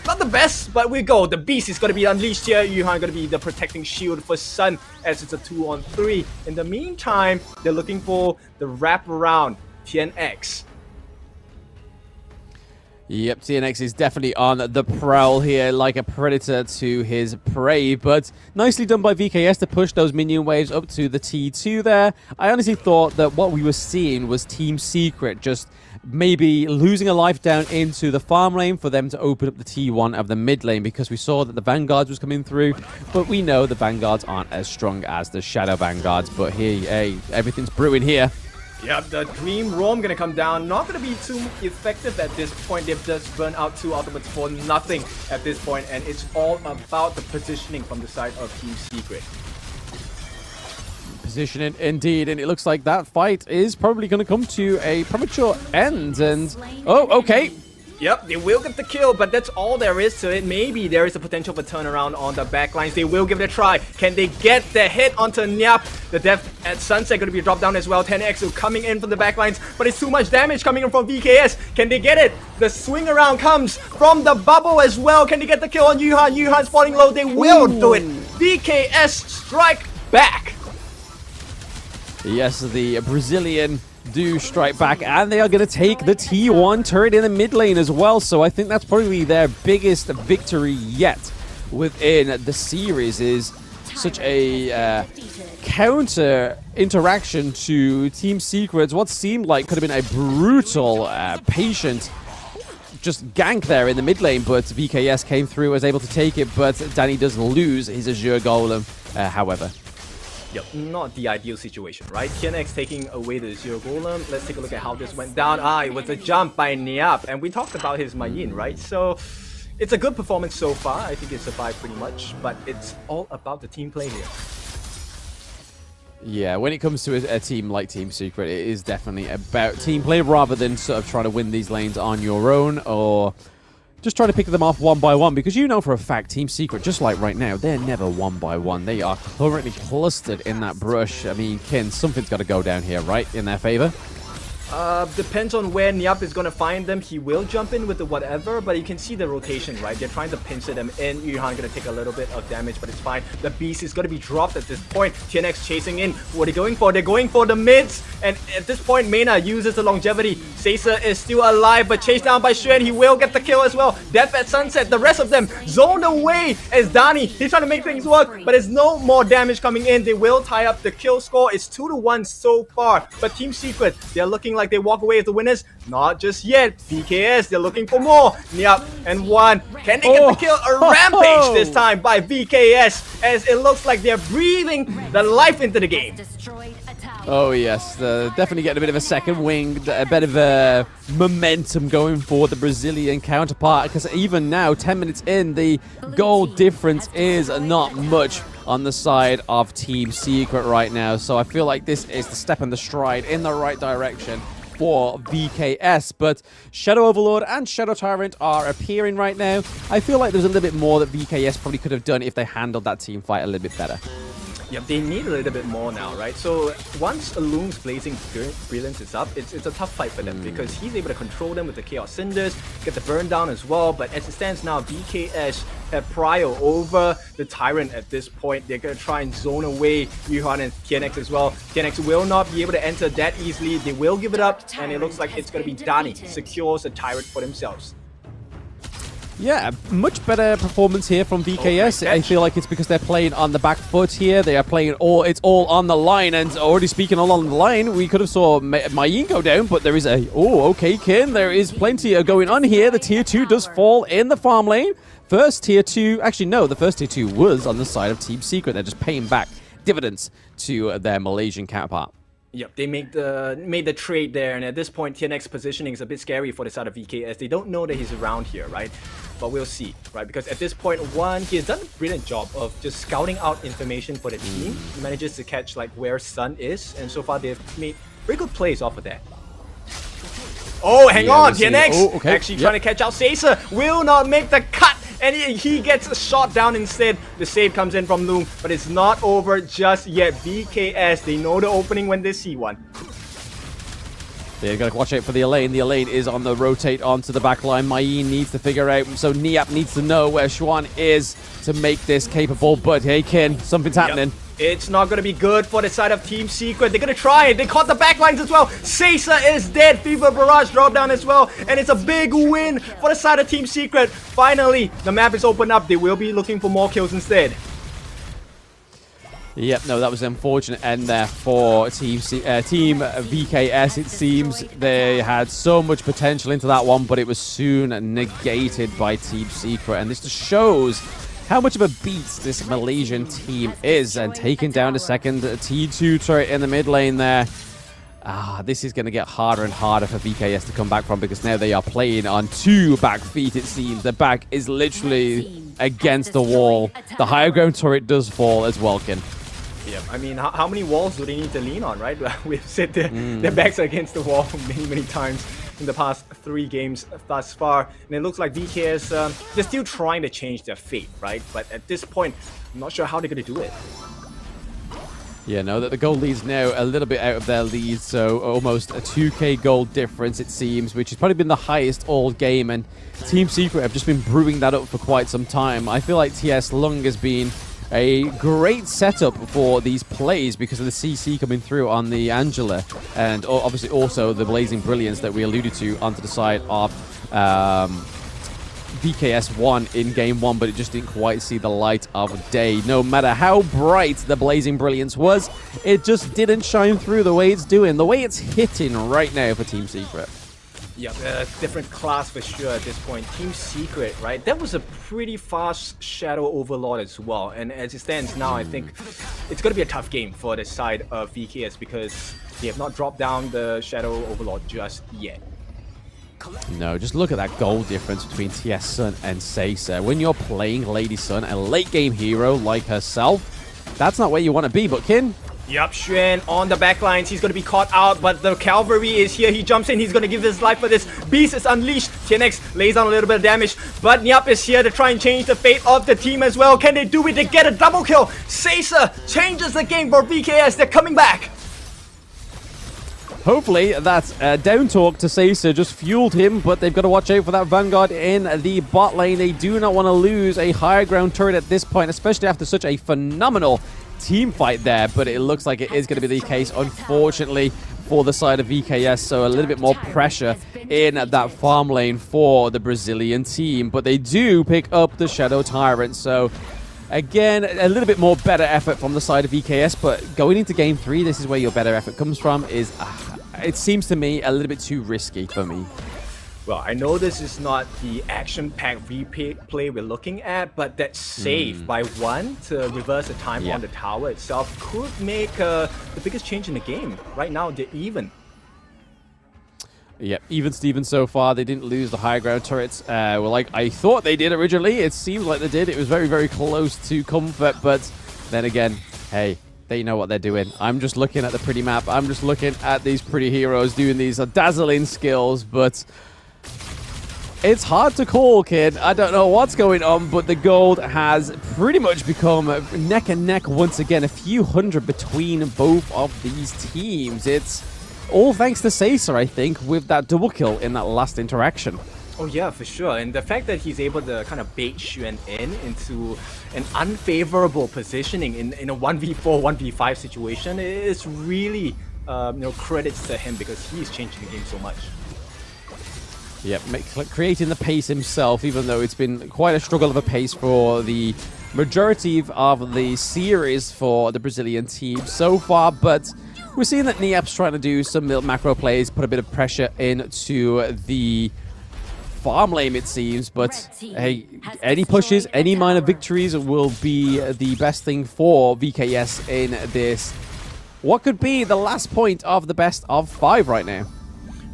Not the best, but we go. The beast is gonna be unleashed here. Yuhan gonna be the protecting shield for Sun as it's a 2-on-3. In the meantime, they're looking for the wraparound TNX. Yep, TNX is definitely on the prowl here like a predator to his prey, but nicely done by VKS to push those minion waves up to the T2 there. I honestly thought that what we were seeing was Team Secret just maybe losing a life down into the farm lane for them to open up the T1 of the mid lane, because we saw that the Vanguards was coming through, but we know the Vanguards aren't as strong as the Shadow Vanguards, but here, hey, everything's brewing here. Yep, the Dream Roam gonna come down. Not gonna be too effective at this point. They've just burned out 2 ultimates for nothing at this point, and it's all about the positioning from the side of Team Secret. Positioning indeed, and it looks like that fight is probably going to come to a premature end, and oh, okay. Yep, they will get the kill, but that's all there is to it. Maybe there is a potential for turnaround on the backlines. They will give it a try. Can they get the hit onto Nyap? The death at Sunset going to be dropped down as well. 10x coming in from the backlines, but it's too much damage coming in from VKS. Can they get it? The swing around comes from the bubble as well. Can they get the kill on Yuhan? Yuhan spawning low. They will do it. VKS strike back. Yes, the Brazilian do strike back, and they are going to take the T1 turret in the mid lane as well, so I think that's probably their biggest victory yet within the series. Is such a counter interaction to Team Secret's what seemed like could have been a brutal, patient just gank there in the mid lane, but VKS came through, was able to take it, but Danny does lose his Azure Golem, however. Yep, not the ideal situation, right? TNX taking away the Zero Golem. Let's take a look at how this went down. It was a jump by Nyap, and we talked about his Mayin, right? So it's a good performance so far. I think it survived pretty much, but it's all about the team play here. Yeah, when it comes to a team like Team Secret, it is definitely about team play rather than sort of trying to win these lanes on your own or just try to pick them off one by one, because you know for a fact Team Secret, just like right now, they're never one by one. They are currently clustered in that brush. I mean, Kin, something's got to go down here, right, in their favor? Depends on where Nyap is going to find them. He will jump in with the whatever, but you can see the rotation, right? They're trying to pincer them in. Yuhan going to take a little bit of damage, but it's fine. The beast is going to be dropped at this point. TNX chasing in. What are they going for? They're going for the mids, and at this point, Mena uses the longevity. Seiza is still alive, but chased down by Xuan. He will get the kill as well. Death at Sunset. The rest of them zoned away as Dani. He's trying to make things work, but there's no more damage coming in. They will tie up the kill score. It's 2-1 so far, but Team Secret, they're looking like they walk away as the winners. Not just yet. VKS, they're looking for more. Nyap and one. Can they get the kill? A rampage this time by VKS, as it looks like they're breathing the life into the game. Oh yes, definitely getting a bit of a second wind, a bit of a momentum going for the Brazilian counterpart, because even now, 10 minutes in, the goal difference is not much on the side of Team Secret right now. So I feel like this is the step and the stride in the right direction for VKS, but Shadow Overlord and Shadow Tyrant are appearing right now. I feel like there's a little bit more that VKS probably could have done if they handled that team fight a little bit better. Yep, they need a little bit more now, right? So once Loom's Blazing Brilliance is up, it's a tough fight for them, because he's able to control them with the Chaos Cinders, get the burn down as well, but as it stands now, VKS have prio over the Tyrant at this point. They're going to try and zone away Yuhan and TNX as well. TNX will not be able to enter that easily. They will give it up, and it looks like it's going to be Dani secures the Tyrant for themselves. Yeah, much better performance here from VKS. I feel like it's because they're playing on the back foot here. They are playing it's all on the line, and already speaking all on the line, we could have saw Mayin go down, but there is okay, Kin, there is plenty going on here. The tier 2 does fall in the farm lane. First tier 2, actually no, the first tier 2 was on the side of Team Secret. They're just paying back dividends to their Malaysian counterpart. Yep, they made the trade there, and at this point, TNX positioning is a bit scary for the side of VKS. They don't know that he's around here, right? But we'll see, right? Because at this point, he has done a brilliant job of just scouting out information for the team. He manages to catch like where Sun is, and so far they've made very good plays off of that. Oh, hang on, TNX actually trying to catch out Seiza. Will not make the cut, and he gets shot down instead. The save comes in from Loom, but it's not over just yet. VKS, they know the opening when they see one. They're going to watch out for the Elaine. The Elaine is on the rotate onto the back line. Mayin needs to figure out, so Niap needs to know where Xuan is to make this capable. But hey, Kin, something's happening. It's not going to be good for the side of Team Secret. They're going to try it. They caught the backlines as well. Seiza is dead. Fever Barrage drop down as well. And it's a big win for the side of Team Secret. Finally, the map is opened up. They will be looking for more kills instead. Yep, no, that was an unfortunate end there for Team VKS. It seems they had so much potential into that one, but it was soon negated by Team Secret. And this just shows how much of a beast this Malaysian team is. And taking down the second T2 turret in the mid lane there. This is going to get harder and harder for VKS to come back from, because now they are playing on 2 back feet, it seems. The back is literally against the wall. The higher ground turret does fall as well, Kin. Yeah, I mean, how many walls do they need to lean on, right? We've said their backs are against the wall many times in the past 3 games thus far. And it looks like VKS, they're still trying to change their fate, right? But at this point, I'm not sure how they're going to do it. Yeah, no, that the gold lead's now a little bit out of their lead, so almost a 2k gold difference, it seems, which has probably been the highest all game, and Team Secret have just been brewing that up for quite some time. I feel like TS Lung has been a great setup for these plays because of the CC coming through on the Angela, and obviously also the Blazing Brilliance that we alluded to onto the side of VKS won in game 1, but it just didn't quite see the light of day. No matter how bright the Blazing Brilliance was, it just didn't shine through the way it's doing, the way it's hitting right now for Team Secret. Yeah, different class for sure at this point. Team Secret, right? That was a pretty fast Shadow Overlord as well. And as it stands now, I think it's going to be a tough game for the side of VKS because they have not dropped down the Shadow Overlord just yet. No, just look at that goal difference between TS Sun and Seiza. When you're playing Lady Sun, a late game hero like herself, that's not where you want to be, but Kin. Yup, Xuan on the backlines. He's going to be caught out, but the cavalry is here. He jumps in. He's going to give his life for this. Beast is unleashed. TNX lays on a little bit of damage, but Niap is here to try and change the fate of the team as well. Can they do it? They get a double kill. Seiza changes the game for VKS. They're coming back. Hopefully that down talk to Seiza just fueled him, but they've got to watch out for that Vanguard in the bot lane. They do not want to lose a higher ground turret at this point, especially after such a phenomenal team fight there, but it looks like it is going to be the case, unfortunately, for the side of VKS, so a little bit more pressure in that farm lane for the Brazilian team, but they do pick up the Shadow Tyrant, so again, a little bit more better effort from the side of VKS, but going into game 3, this is where your better effort comes from, is, it seems to me, a little bit too risky for me. Well, I know this is not the action-packed replay we're looking at, but that save by 1 to reverse the time on the tower itself could make the biggest change in the game. Right now, they're even. Yep, even Steven so far. They didn't lose the high ground turrets. Well, like I thought they did originally. It seems like they did. It was very, very close to comfort, but then again, hey, they know what they're doing. I'm just looking at the pretty map. I'm just looking at these pretty heroes doing these dazzling skills, but it's hard to call, kid. I don't know what's going on, but the gold has pretty much become neck and neck once again. A few hundred between both of these teams. It's all thanks to Seiza, I think, with that double kill in that last interaction. Oh yeah, for sure. And the fact that he's able to kind of bait Xuan into an unfavorable positioning in a 1v4, 1v5 situation is really credits to him because he's changing the game so much. Yep, creating the pace himself, even though it's been quite a struggle of a pace for the majority of the series for the Brazilian team so far, but we're seeing that Niap's trying to do some macro plays, put a bit of pressure into the farm lane, it seems, but hey, any pushes, any minor victories will be the best thing for VKS in this. What could be the last point of the best of 5 right now?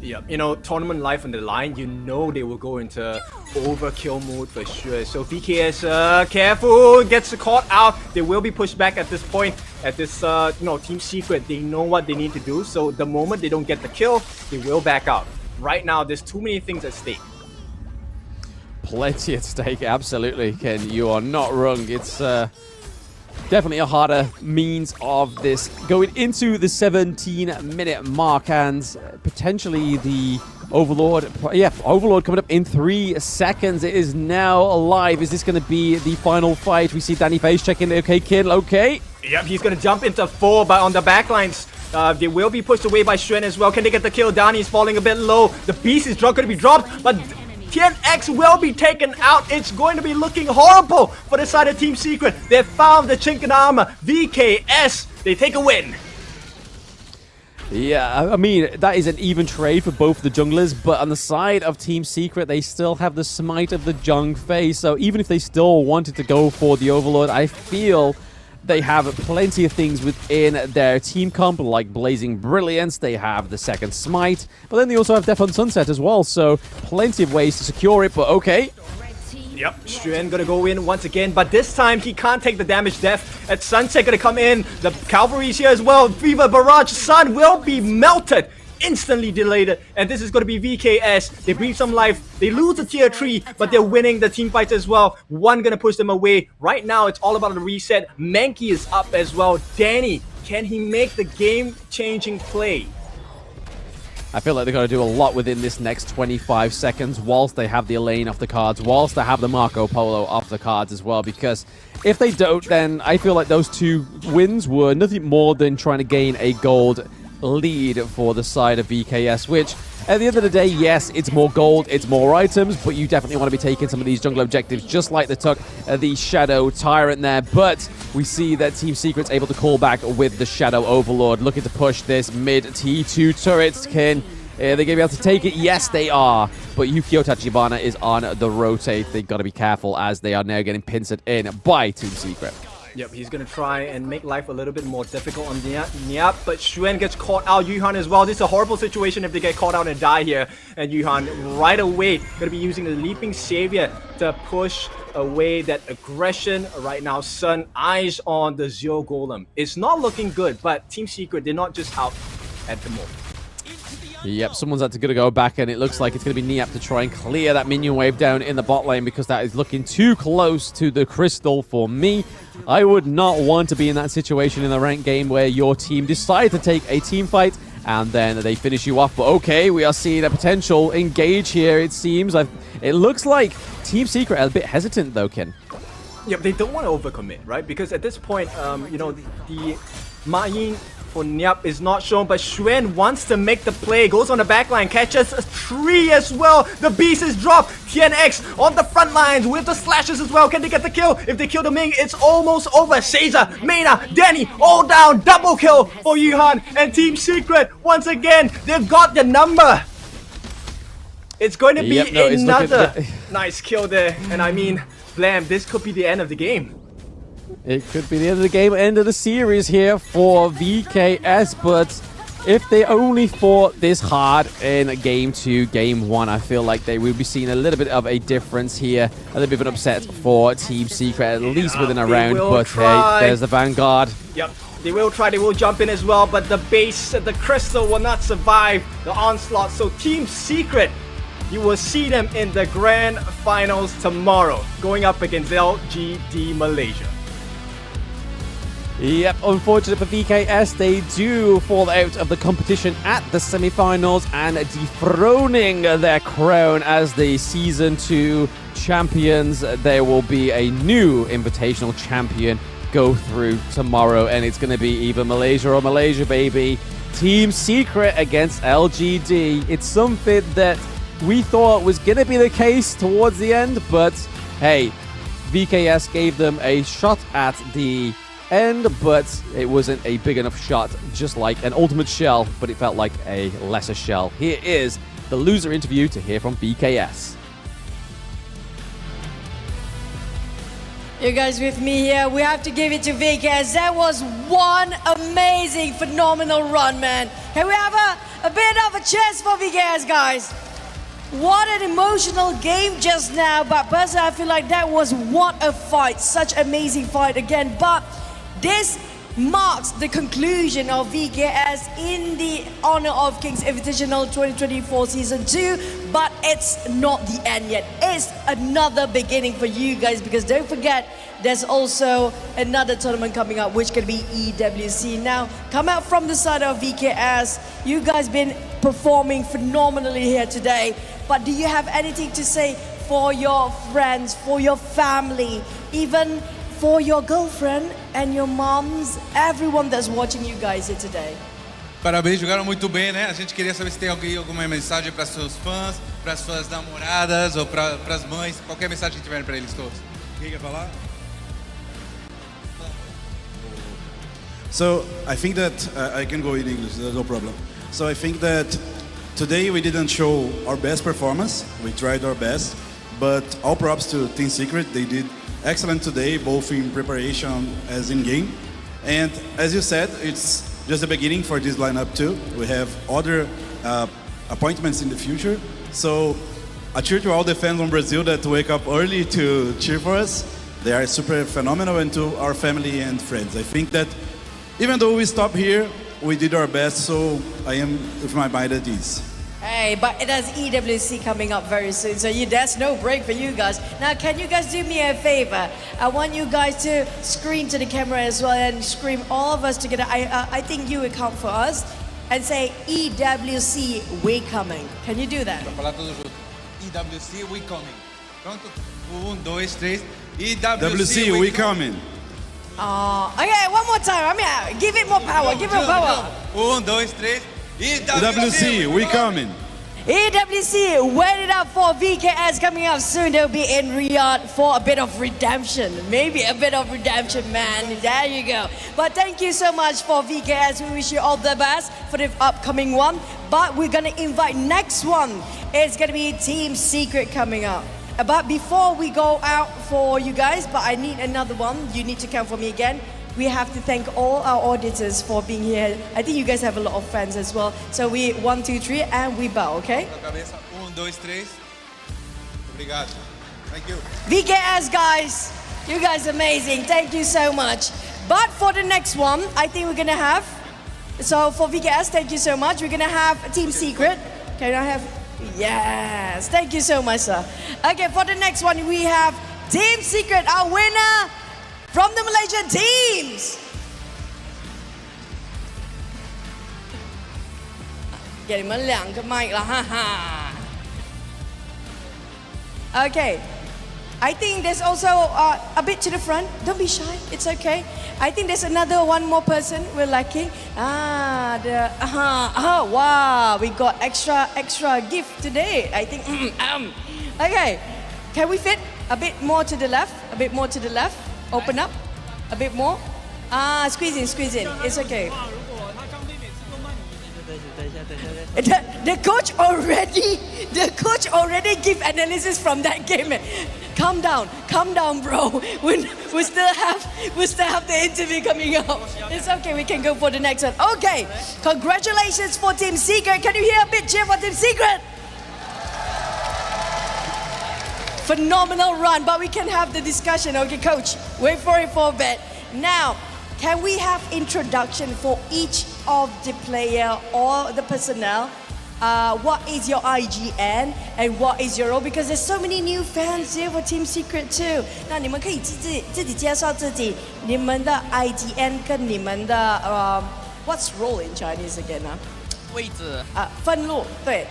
Yeah, tournament life on the line, they will go into overkill mode for sure. So VKS, careful, gets caught out. They will be pushed back at this point. At this, Team Secret, they know what they need to do. So the moment they don't get the kill, they will back out. Right now, there's too many things at stake. Plenty at stake, absolutely, Ken. You are not wrong. It's Definitely a harder means of this going into the 17-minute mark, and potentially the Overlord. Yeah, Overlord coming up in 3 seconds. It is now alive. Is this going to be the final fight? We see Danny Face checking. Okay, kid. Okay. Yep, he's going to jump into 4, but on the backlines, they will be pushed away by Xuan as well. Can they get the kill? Danny's falling a bit low. The Beast is going to be dropped, but TNX will be taken out. It's going to be looking horrible for the side of Team Secret. They found the chink in armor. VKS, they take a win. Yeah, I mean, that is an even trade for both the junglers, but on the side of Team Secret, they still have the smite of the Jung phase, so even if they still wanted to go for the Overlord, I feel they have plenty of things within their team comp, like Blazing Brilliance, they have the second smite, but then they also have Death on Sunset as well, so plenty of ways to secure it, but okay. Yep, Xuan gonna go in once again, but this time he can't take the damage. Death at Sunset gonna come in. The Cavalry's here as well. Fever Barrage Sun will be melted. Instantly delayed, and this is going to be VKS. They breathe some life. They lose the tier 3, but they're winning the team fights as well. One gonna push them away. Right now, it's all about the reset. Mankey is up as well. Danny, can he make the game-changing play? I feel like they've got to do a lot within this next 25 seconds whilst they have the Elaine off the cards, whilst they have the Marco Polo off the cards as well, because if they don't, then I feel like those 2 wins were nothing more than trying to gain a gold lead for the side of VKS, which at the end of the day, yes, it's more gold, it's more items, but you definitely want to be taking some of these jungle objectives, just like they took the Shadow Tyrant there. But we see that Team Secret's able to call back with the Shadow Overlord, looking to push this mid T2 turret. Are they going to be able to take it? Yes, they are. But Yukio Tachibana is on the rotate. They've got to be careful as they are now getting pincered in by Team Secret. Yep, he's gonna try and make life a little bit more difficult on Niap, but Xuan gets caught out. Yuhan as well. This is a horrible situation if they get caught out and die here. And Yuhan right away gonna be using the Leaping Savior to push away that aggression. Right now, Sun eyes on the Zero Golem. It's not looking good, but Team Secret, they're not just out at the moment. Yep, someone's had to go back, and it looks like it's going to be Niap to try and clear that minion wave down in the bot lane, because that is looking too close to the crystal for me. I would not want to be in that situation in a ranked game where your team decide to take a team fight and then they finish you off. But okay, we are seeing a potential engage here, it seems. It looks like Team Secret are a bit hesitant, though, Ken. Yep, they don't want to overcommit, right? Because at this point, you know, the Mayin for Niap is not shown, but Xuan wants to make the play, goes on the backline, catches a tree as well. The Beast is dropped. TNX on the front lines with the slashes as well. Can they get the kill? If they kill the Ming, it's almost over. Caesar, Mena, Danny, all down. Double kill for Yuhan and Team Secret. Once again, they've got the number. It's going to be another nice kill there. And I mean, Blam, this could be the end of the game. It could be the end of the game, end of the series here for VKS, but if they only fought this hard in Game 2, Game 1, I feel like they will be seeing a little bit of a difference here. A little bit of an upset for Team Secret, at least within a round, but hey, there's the Vanguard. Yep, they will try, they will jump in as well, but the base, the crystal will not survive the onslaught, so Team Secret, you will see them in the grand finals tomorrow, going up against LGD Malaysia. Yep, unfortunate for VKS, they do fall out of the competition at the semifinals and dethroning their crown as the Season 2 champions. There will be a new Invitational champion go through tomorrow, and it's going to be either Malaysia or Malaysia, baby. Team Secret against LGD. It's something that we thought was going to be the case towards the end, but hey, VKS gave them a shot at the end, but it wasn't a big enough shot, just like an ultimate shell, but it felt like a lesser shell. Here is the loser interview to hear from VKS. You guys with me here? We have to give it to VKS. That was one amazing, phenomenal run, man. Can we have a bit of a chest for VKS, guys? What an emotional game just now, but personally I feel like that was what a fight. Such amazing fight again, but this marks the conclusion of VKS in the Honor of Kings Invitational 2024 Season 2, but it's not the end yet. It's another beginning for you guys, because don't forget, there's also another tournament coming up, which could be EWC. Now, come out from the side of VKS. You guys been performing phenomenally here today, but do you have anything to say for your friends, for your family, even for your girlfriend and your moms, everyone that's watching you guys here today? Parabéns, jogaram muito bem, né? A gente queria saber se tem alguma mensagem para seus fãs, para as suas namoradas ou para as mães, qualquer mensagem que tiverem para eles todos. Quem quer falar? So I think that I can go in English, no problem. So I think that today we didn't show our best performance. We tried our best, but all props to Team Secret. They did excellent today, both in preparation as in game. And as you said, it's just the beginning for this lineup too. We have other appointments in the future. So a cheer to all the fans from Brazil that wake up early to cheer for us. They are super phenomenal, and to our family and friends. I think that even though we stopped here, we did our best, so I am with my mind at ease. Hey, but there's EWC coming up very soon, so there's no break for you guys. Now, can you guys do me a favor? I want you guys to scream to the camera as well and scream all of us together. I think you will count for us and say, EWC, we coming. Can you do that? EWC, we coming. Pronto? 1, 2, 3. EWC, we coming. Okay, one more time. Give it more power. Give it more power. 1, 2, 3. EWC, we coming. EWC, wait it up for VKS coming up soon. They'll be in Riyadh for a bit of redemption. Maybe a bit of redemption, man. There you go. But thank you so much for VKS. We wish you all the best for the upcoming one. But we're going to invite next one. It's going to be Team Secret coming up. But before we go out for you guys, but I need another one. You need to count for me again. We have to thank all our auditors for being here. I think you guys have a lot of fans as well. So we 1, 2, 3, and we bow, okay? 1, 2, 3. Obrigado. Thank you. VKS guys, you guys are amazing. Thank you so much. But for the next one, I think we're gonna have. So for VKS, thank you so much. We're gonna have Team Secret. Can I have? Yes. Thank you so much, sir. Okay, for the next one, we have Team Secret, our winner from the Malaysian teams. Okay, I think there's also a bit to the front. Don't be shy, it's okay. I think there's one more person we're lacking. Wow, we got extra gift today. I think, okay, can we fit a bit more to the left? A bit more to the left. Open up a bit more. Squeeze in. It's okay. The coach already give analysis from that game. Calm down, bro. We still have the interview coming up. It's okay. We can go for the next one. Okay. Congratulations for Team Secret. Can you hear a bit cheer for Team Secret? Phenomenal run, but we can have the discussion. Okay, coach, wait for it for a bit. Now, can we have introduction for each of the player or the personnel? What is your IGN and what is your role? Because there's so many new fans here for Team Secret too. 那你们可以自己介绍自己，你们的 IGN 跟你们的what's role in Chinese again 啊？位置分路对。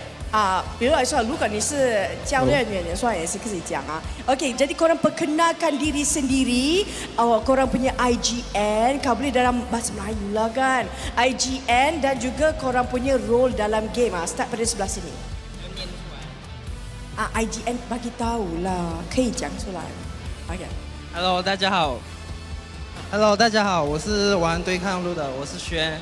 比如来说，如果你是教练员，说也是可以讲啊。Okay, jadi korang perkenalkan diri sendiri, korang punya IGN, kau boleh dalam bahasa Melayu lah kan. IGN dan juga korang punya role dalam game. Start pada sebelah sini. IGN bagi tahu lah，可以讲出来。Okay. Hello， 大家好。Hello， 大家好，我是玩对抗路的，我是轩，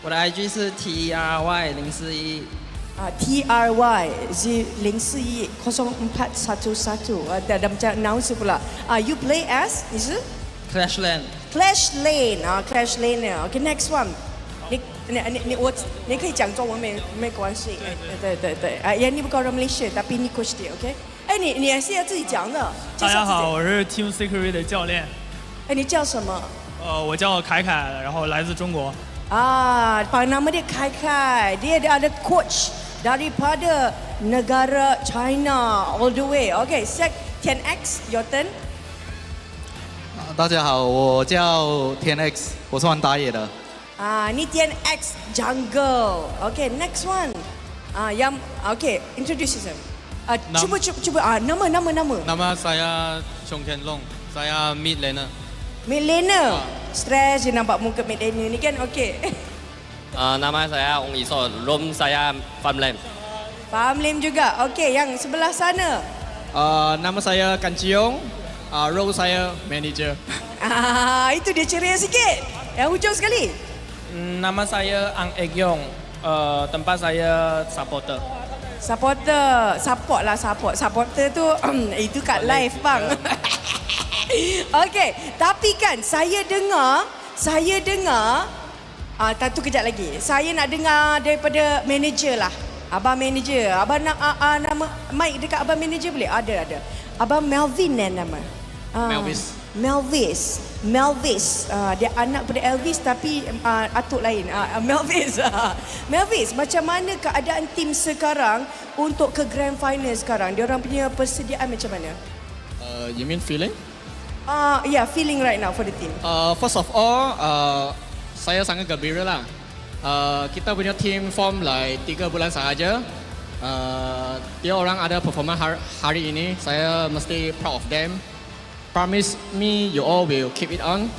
我的 IG 是 TRY041。TRY 041 0411 ada macam announce pula. You play as 你是 Clash Lane. Clash Lane Okay, next one. 你可以讲中文没关系。对。你不是 Malaysia tapi你 coach 的 OK。你也是要自己讲的。大家好，我是 Team Secret 的教练。你叫什么？我叫凯凯，然后来自中国。 nama dia Kai Kai. Dia ada coach daripada negara China all the way. Okay, Sek 10X, your turn. 大家好，我叫天 X，我是玩打野的。Ni 10X Jungle. Okay, next one. Okay, introduce yourself. Cuba nama. Nama saya Chong Ken Long. Saya mid laner. Mid laner. Stress je nampak muka mid laner ni kan. Okay. Nama saya Ong Iso, room saya farmland. Farmland juga. Okay, yang sebelah sana. Nama saya Kan Ciong. Role saya manager. Itu dia ceria sikit. Yang hujung sekali. Nama saya Ang Ek Yong. Tempat saya supporter. Supporter tu itu kat live bang. Okay, tapi kan saya dengar tu kejap lagi. Saya nak dengar daripada manager lah. Abang manager. Abang nak nama mic dekat abang manager boleh? Ada. Abang Melvin nama. Melvis. Dia anak pada Elvis tapi atuk lain. Melvis. Melvis, macam mana keadaan tim sekarang untuk ke grand final sekarang? Diorang punya persediaan macam mana? You mean feeling? Yeah, feeling right now for the team. First of all, saya sangat gembira lah. Kita punya team form like 3 bulan sahaja. Dia orang ada performance hari ini. Saya mesti proud of them. Promise me you all will keep it on.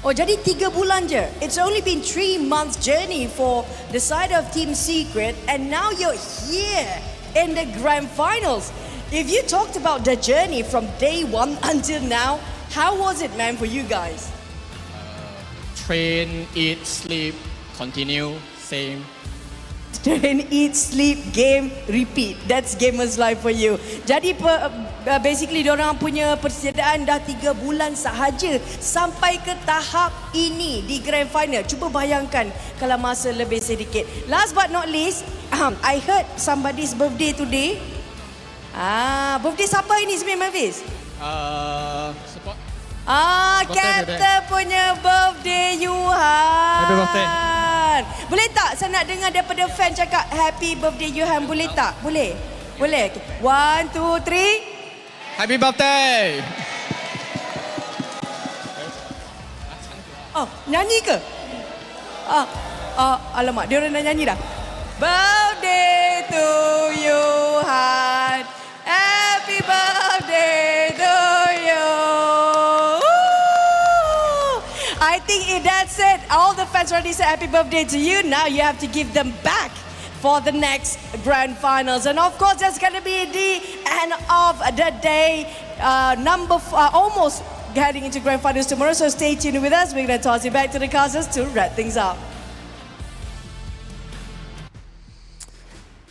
Oh, jadi 3 bulan je. It's only been 3 months journey for the side of Team Secret, and now you're here in the grand finals. If you talked about the journey from day 1 until now, how was it, man, for you guys? Train, eat, sleep, continue, same. Train, eat, sleep, game, repeat. That's gamer's life for you. Jadi basically diorang punya persediaan dah 3 bulan sahaja sampai ke tahap ini di grand final. Cuba bayangkan kalau masa lebih sedikit. Last but not least, I heard somebody's birthday today. Birthday siapa ini sebenarnya, Mavis? Kata punya birthday Yuhan. Happy birthday. Boleh tak saya nak dengar daripada fan cakap happy birthday Yuhan, boleh tak? Boleh? Boleh. 1, 2, 3. Happy birthday. Oh, nyanyi ke? Alamak, dia orang dah nyanyi dah. Birthday to Yuhan. Happy birthday to you. I think if that's it, all the fans already said happy birthday to you. Now you have to give them back for the next grand finals. And of course, that's going to be the end of the day. Almost heading into grand finals tomorrow. So stay tuned with us. We're going to toss it back to the casters to wrap things up.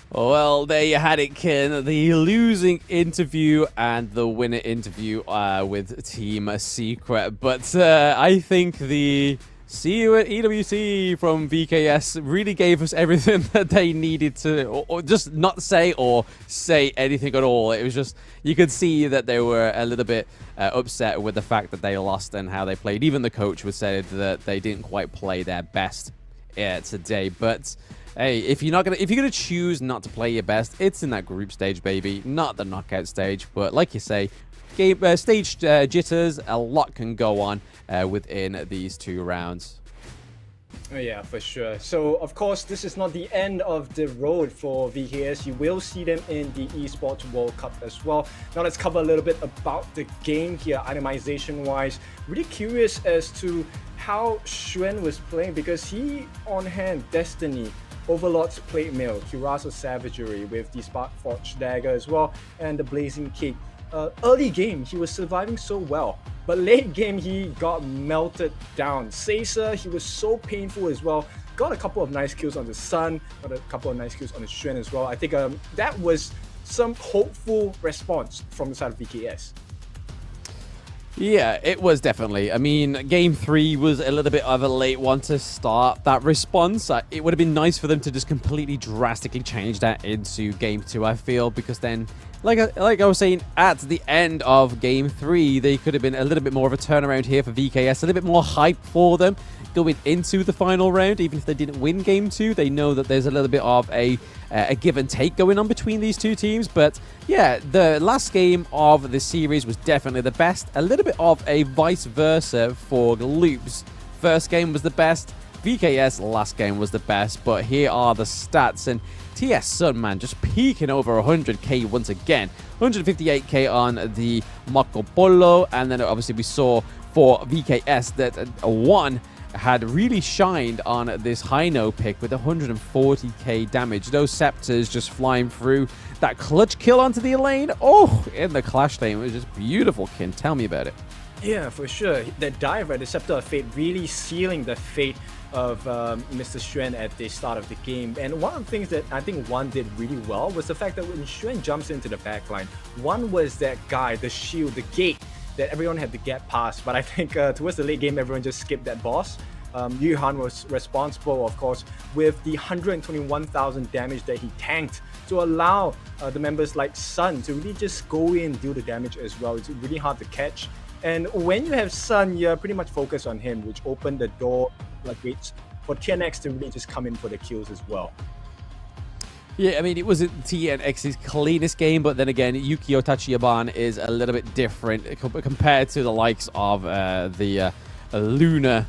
Well, there you had it, Ken. The losing interview and the winner interview with Team Secret. But I think the see you at EWC from VKS really gave us everything that they needed to, or just not say or say anything at all. It was just, you could see that they were a little bit upset with the fact that they lost and how they played. Even the coach was said that they didn't quite play their best today. But hey, if you're gonna choose not to play your best, it's in that group stage, baby, not the knockout stage. But like you say, stage jitters, a lot can go on within these 2 rounds. Oh yeah, for sure. So of course, this is not the end of the road for VKS. You will see them in the Esports World Cup as well. Now let's cover a little bit about the game here, itemization wise. Really curious as to how Xuan was playing, because he on hand Destiny, Overlord's Plate Mail, Kirasa's Savagery with the Spark Forged Dagger as well, and the Blazing Cake. Early game, he was surviving so well, but late game, he got melted down. Caesar, he was so painful as well. Got a couple of nice kills on the Sun, got a couple of nice kills on the Xuan as well. I think that was some hopeful response from the side of VKS. Yeah, it was definitely. I mean, Game 3 was a little bit of a late one to start that response. It would have been nice for them to just completely drastically change that into Game 2, I feel, because then like I was saying at the end of Game 3, they could have been a little bit more of a turnaround here for VKS, a little bit more hype for them going into the final round. Even if they didn't win Game 2, they know that there's a little bit of a give and take going on between these two teams. But yeah, the last game of the series was definitely the best. A little bit of a vice versa for Loops. First game was the best. VKS last game was the best, but here are the stats, and TS Sun, man, just peaking over 100k once again. 158k on the Marco Polo, and then obviously we saw for VKS that one had really shined on this Hino pick with 140k damage. Those scepters just flying through. That clutch kill onto the lane, oh, in the clash lane, it was just beautiful, Kin. Tell me about it. Yeah, for sure. That dive, right, the Scepter of Fate, really sealing the fate of Mr. Xuan at the start of the game. And one of the things that I think One did really well was the fact that when Xuan jumps into the backline, One was that guy, the shield, the gate that everyone had to get past. But I think towards the late game, everyone just skipped that boss. Yuhan was responsible, of course, with the 121,000 damage that he tanked to allow the members like Sun to really just go in and do the damage as well. It's really hard to catch. And when you have Sun, you're pretty much focused on him, which opened the door gates for TNX to really just come in for the kills as well. Yeah, I mean, it wasn't TNX's cleanest game, but then again, Yukio Tachiyaban is a little bit different compared to the likes of the Luna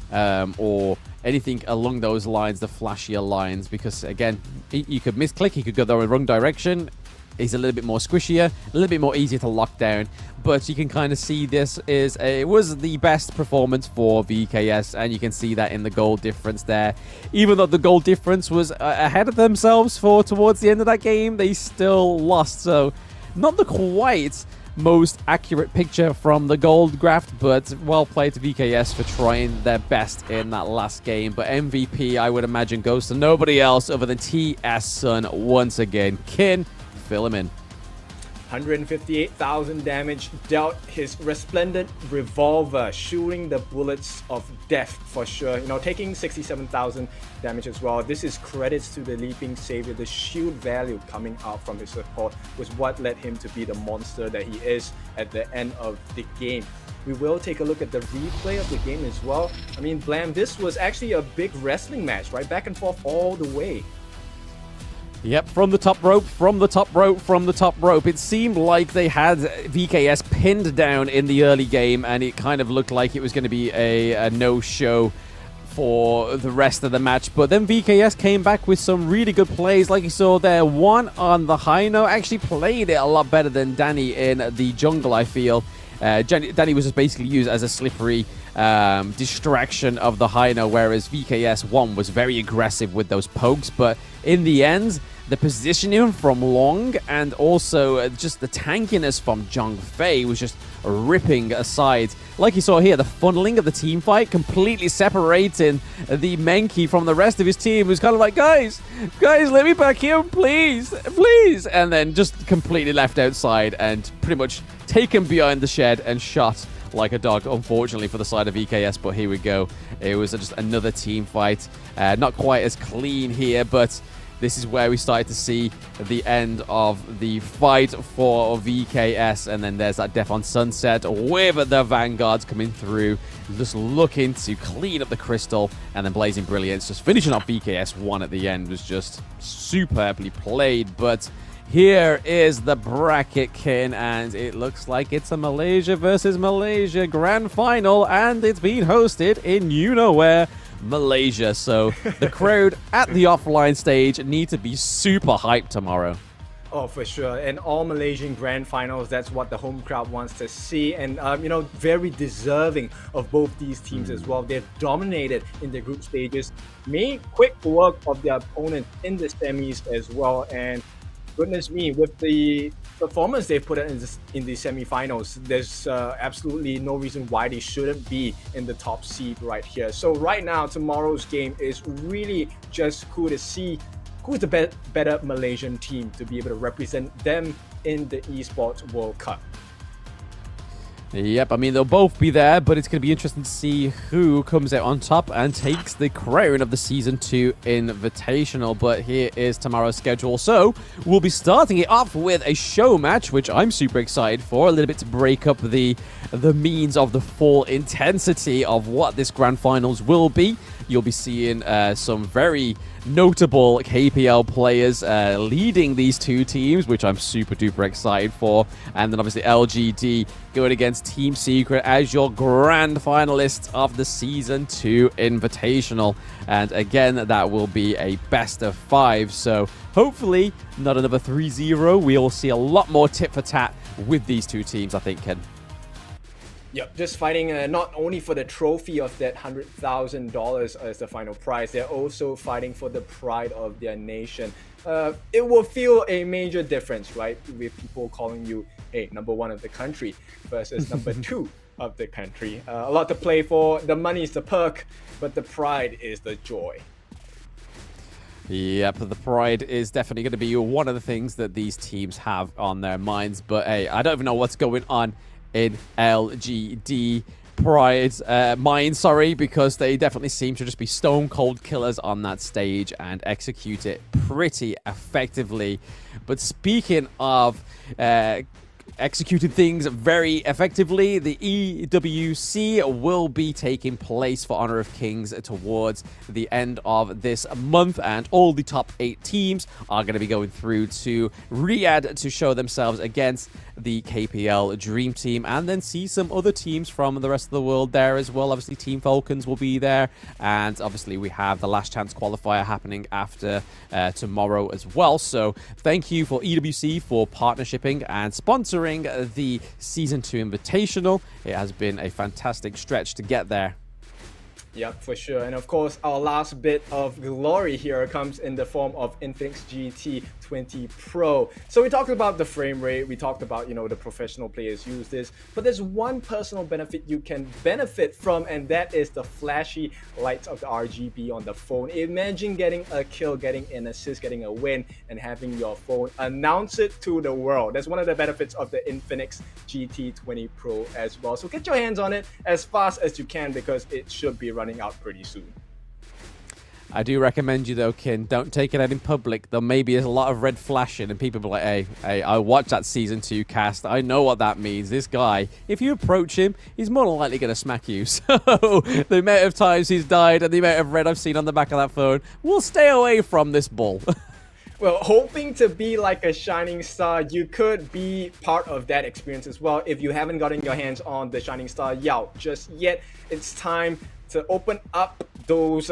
or anything along those lines, the flashier lines, because again, you could misclick, you could go the wrong direction. He's a little bit more squishier, a little bit more easier to lock down, but you can kind of see it was the best performance for VKS, and you can see that in the goal difference there. Even though the goal difference was ahead of themselves towards the end of that game, they still lost. So not the quite most accurate picture from the gold graph, but well played to VKS for trying their best in that last game. But MVP, I would imagine, goes to nobody else other than TS Sun once again. Kin, fill him in. 158,000 damage dealt, his resplendent revolver shooting the bullets of death for sure, you know, taking 67,000 damage as well. This is credits to the Leaping Savior. The shield value coming out from his support was what led him to be the monster that he is at the end of the game. We will take a look at the replay of the game as well. I mean, Blam, this was actually a big wrestling match, right? Back and forth all the way. Yep, from the top rope, from the top rope, from the top rope. It seemed like they had VKS pinned down in the early game, and it kind of looked like it was going to be a no-show for the rest of the match. But then VKS came back with some really good plays, like you saw there. One on the Hino, actually played it a lot better than Danny in the jungle, I feel. Danny was just basically used as a slippery distraction of the Hino, whereas VKS 1 was very aggressive with those pokes. But in the end, the positioning from Long and also just the tankiness from Zhang Fei was just ripping aside. Like you saw here, the funneling of the team fight, completely separating the Menki from the rest of his team, who's kind of like, guys, let me back here, please, please. And then just completely left outside and pretty much taken behind the shed and shot like a dog, unfortunately, for the side of VKS. But here we go. It was just another team fight. Not quite as clean here, but this is where we started to see the end of the fight for VKS. And then there's that death on Sunset with the Vanguards coming through, just looking to clean up the crystal. And then Blazing Brilliance just finishing off VKS 1 at the end was just superbly played. But here is the bracket, Kin, and it looks like it's a Malaysia versus Malaysia grand final, and it's being hosted in you-know-where, Malaysia. So the crowd at the offline stage need to be super hyped tomorrow. Oh, for sure. And all Malaysian grand finals, that's what the home crowd wants to see. And, you know, very deserving of both these teams as well. They've dominated in the group stages, made quick work of their opponents in the semis as well. And goodness me, with the performance they've put in the semifinals, there's absolutely no reason why they shouldn't be in the top seed right here. So right now, tomorrow's game is really just cool to see who's the better Malaysian team to be able to represent them in the Esports World Cup. Yep, I mean, they'll both be there, but it's going to be interesting to see who comes out on top and takes the crown of the Season 2 Invitational. But here is tomorrow's schedule. So, we'll be starting it off with a show match, which I'm super excited for, a little bit to break up the means of the full intensity of what this Grand Finals will be. You'll be seeing some very notable KPL players leading these two teams, which I'm super duper excited for. And then obviously LGD going against Team Secret as your grand finalists of the Season 2 Invitational. And again, that will be a best of 5. So hopefully not another 3-0. We'll see a lot more tit for tat with these two teams, I think, Ken. Yep, just fighting not only for the trophy of that $100,000 as the final prize, they're also fighting for the pride of their nation. It will feel a major difference, right? With people calling you, hey, number 1 of the country versus number 2 of the country. A lot to play for. The money is the perk, but the pride is the joy. Yep, the pride is definitely going to be one of the things that these teams have on their minds. But hey, I don't even know what's going on in LGD Pride's mind, because they definitely seem to just be stone cold killers on that stage and execute it pretty effectively. But speaking of executed things very effectively, the EWC will be taking place for Honor of Kings towards the end of this month, and all the top 8 teams are going to be going through to Riyadh to show themselves against the KPL Dream Team, and then see some other teams from the rest of the world there as well. Obviously Team Falcons will be there, and obviously we have the last chance qualifier happening after tomorrow as well. So thank you for EWC for partnershiping and sponsoring the Season 2 Invitational. It has been a fantastic stretch to get there. Yep, for sure. And of course, our last bit of glory here comes in the form of Infinix GT 20 Pro. So we talked about the frame rate, we talked about, the professional players use this, but there's one personal benefit you can benefit from, and that is the flashy lights of the RGB on the phone. Imagine getting a kill, getting an assist, getting a win, and having your phone announce it to the world. That's one of the benefits of the Infinix GT 20 Pro as well. So get your hands on it as fast as you can, because it should be running out pretty soon. I do recommend you though, Kin, don't take it out in public. There may be a lot of red flashing and people be like, hey, I watched that Season 2 cast. I know what that means. This guy, if you approach him, he's more than likely going to smack you. So the amount of times he's died and the amount of red I've seen on the back of that phone, we'll stay away from this bull. Well, hoping to be like a shining star, you could be part of that experience as well. If you haven't gotten your hands on the Shining Star Yao just yet, it's time to open up those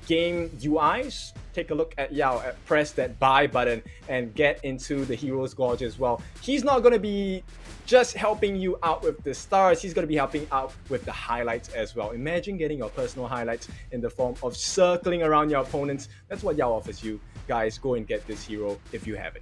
game UIs. Take a look at Yao, press that buy button, and get into the Hero's Gorge as well. He's not going to be just helping you out with the stars, he's going to be helping out with the highlights as well. Imagine getting your personal highlights in the form of circling around your opponents. That's what Yao offers you. Guys, go and get this hero if you have it.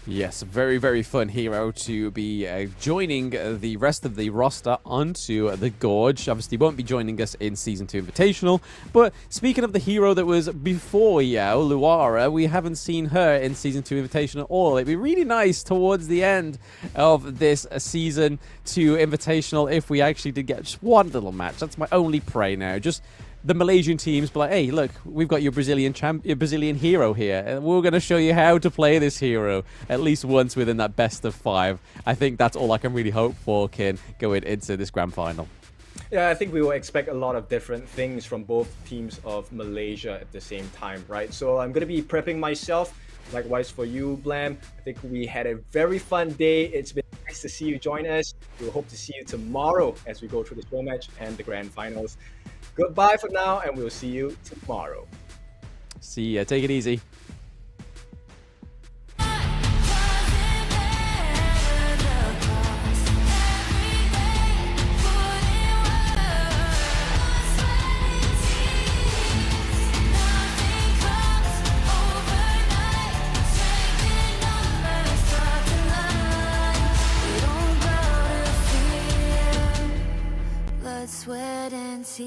Yes, very, very fun hero to be joining the rest of the roster onto the Gorge. Obviously, won't be joining us in Season 2 Invitational. But speaking of the hero that was before Yao, Luara, we haven't seen her in Season 2 Invitational at all. It'd be really nice towards the end of this Season 2 Invitational if we actually did get just one little match. That's my only pray now. Just the Malaysian teams be like, hey, look, we've got your Brazilian hero here, and we're going to show you how to play this hero at least once within that best of 5. I think that's all I can really hope for, Kin, going into this grand final. Yeah, I think we will expect a lot of different things from both teams of Malaysia at the same time, right? So I'm going to be prepping myself. Likewise for you, Blam. I think we had a very fun day. It's been nice to see you join us. We'll hope to see you tomorrow as we go through the show match and the grand finals. Goodbye for now, and we'll see you tomorrow. See ya. Take it easy. Sweat and tears.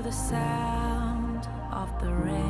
the sound of the rain.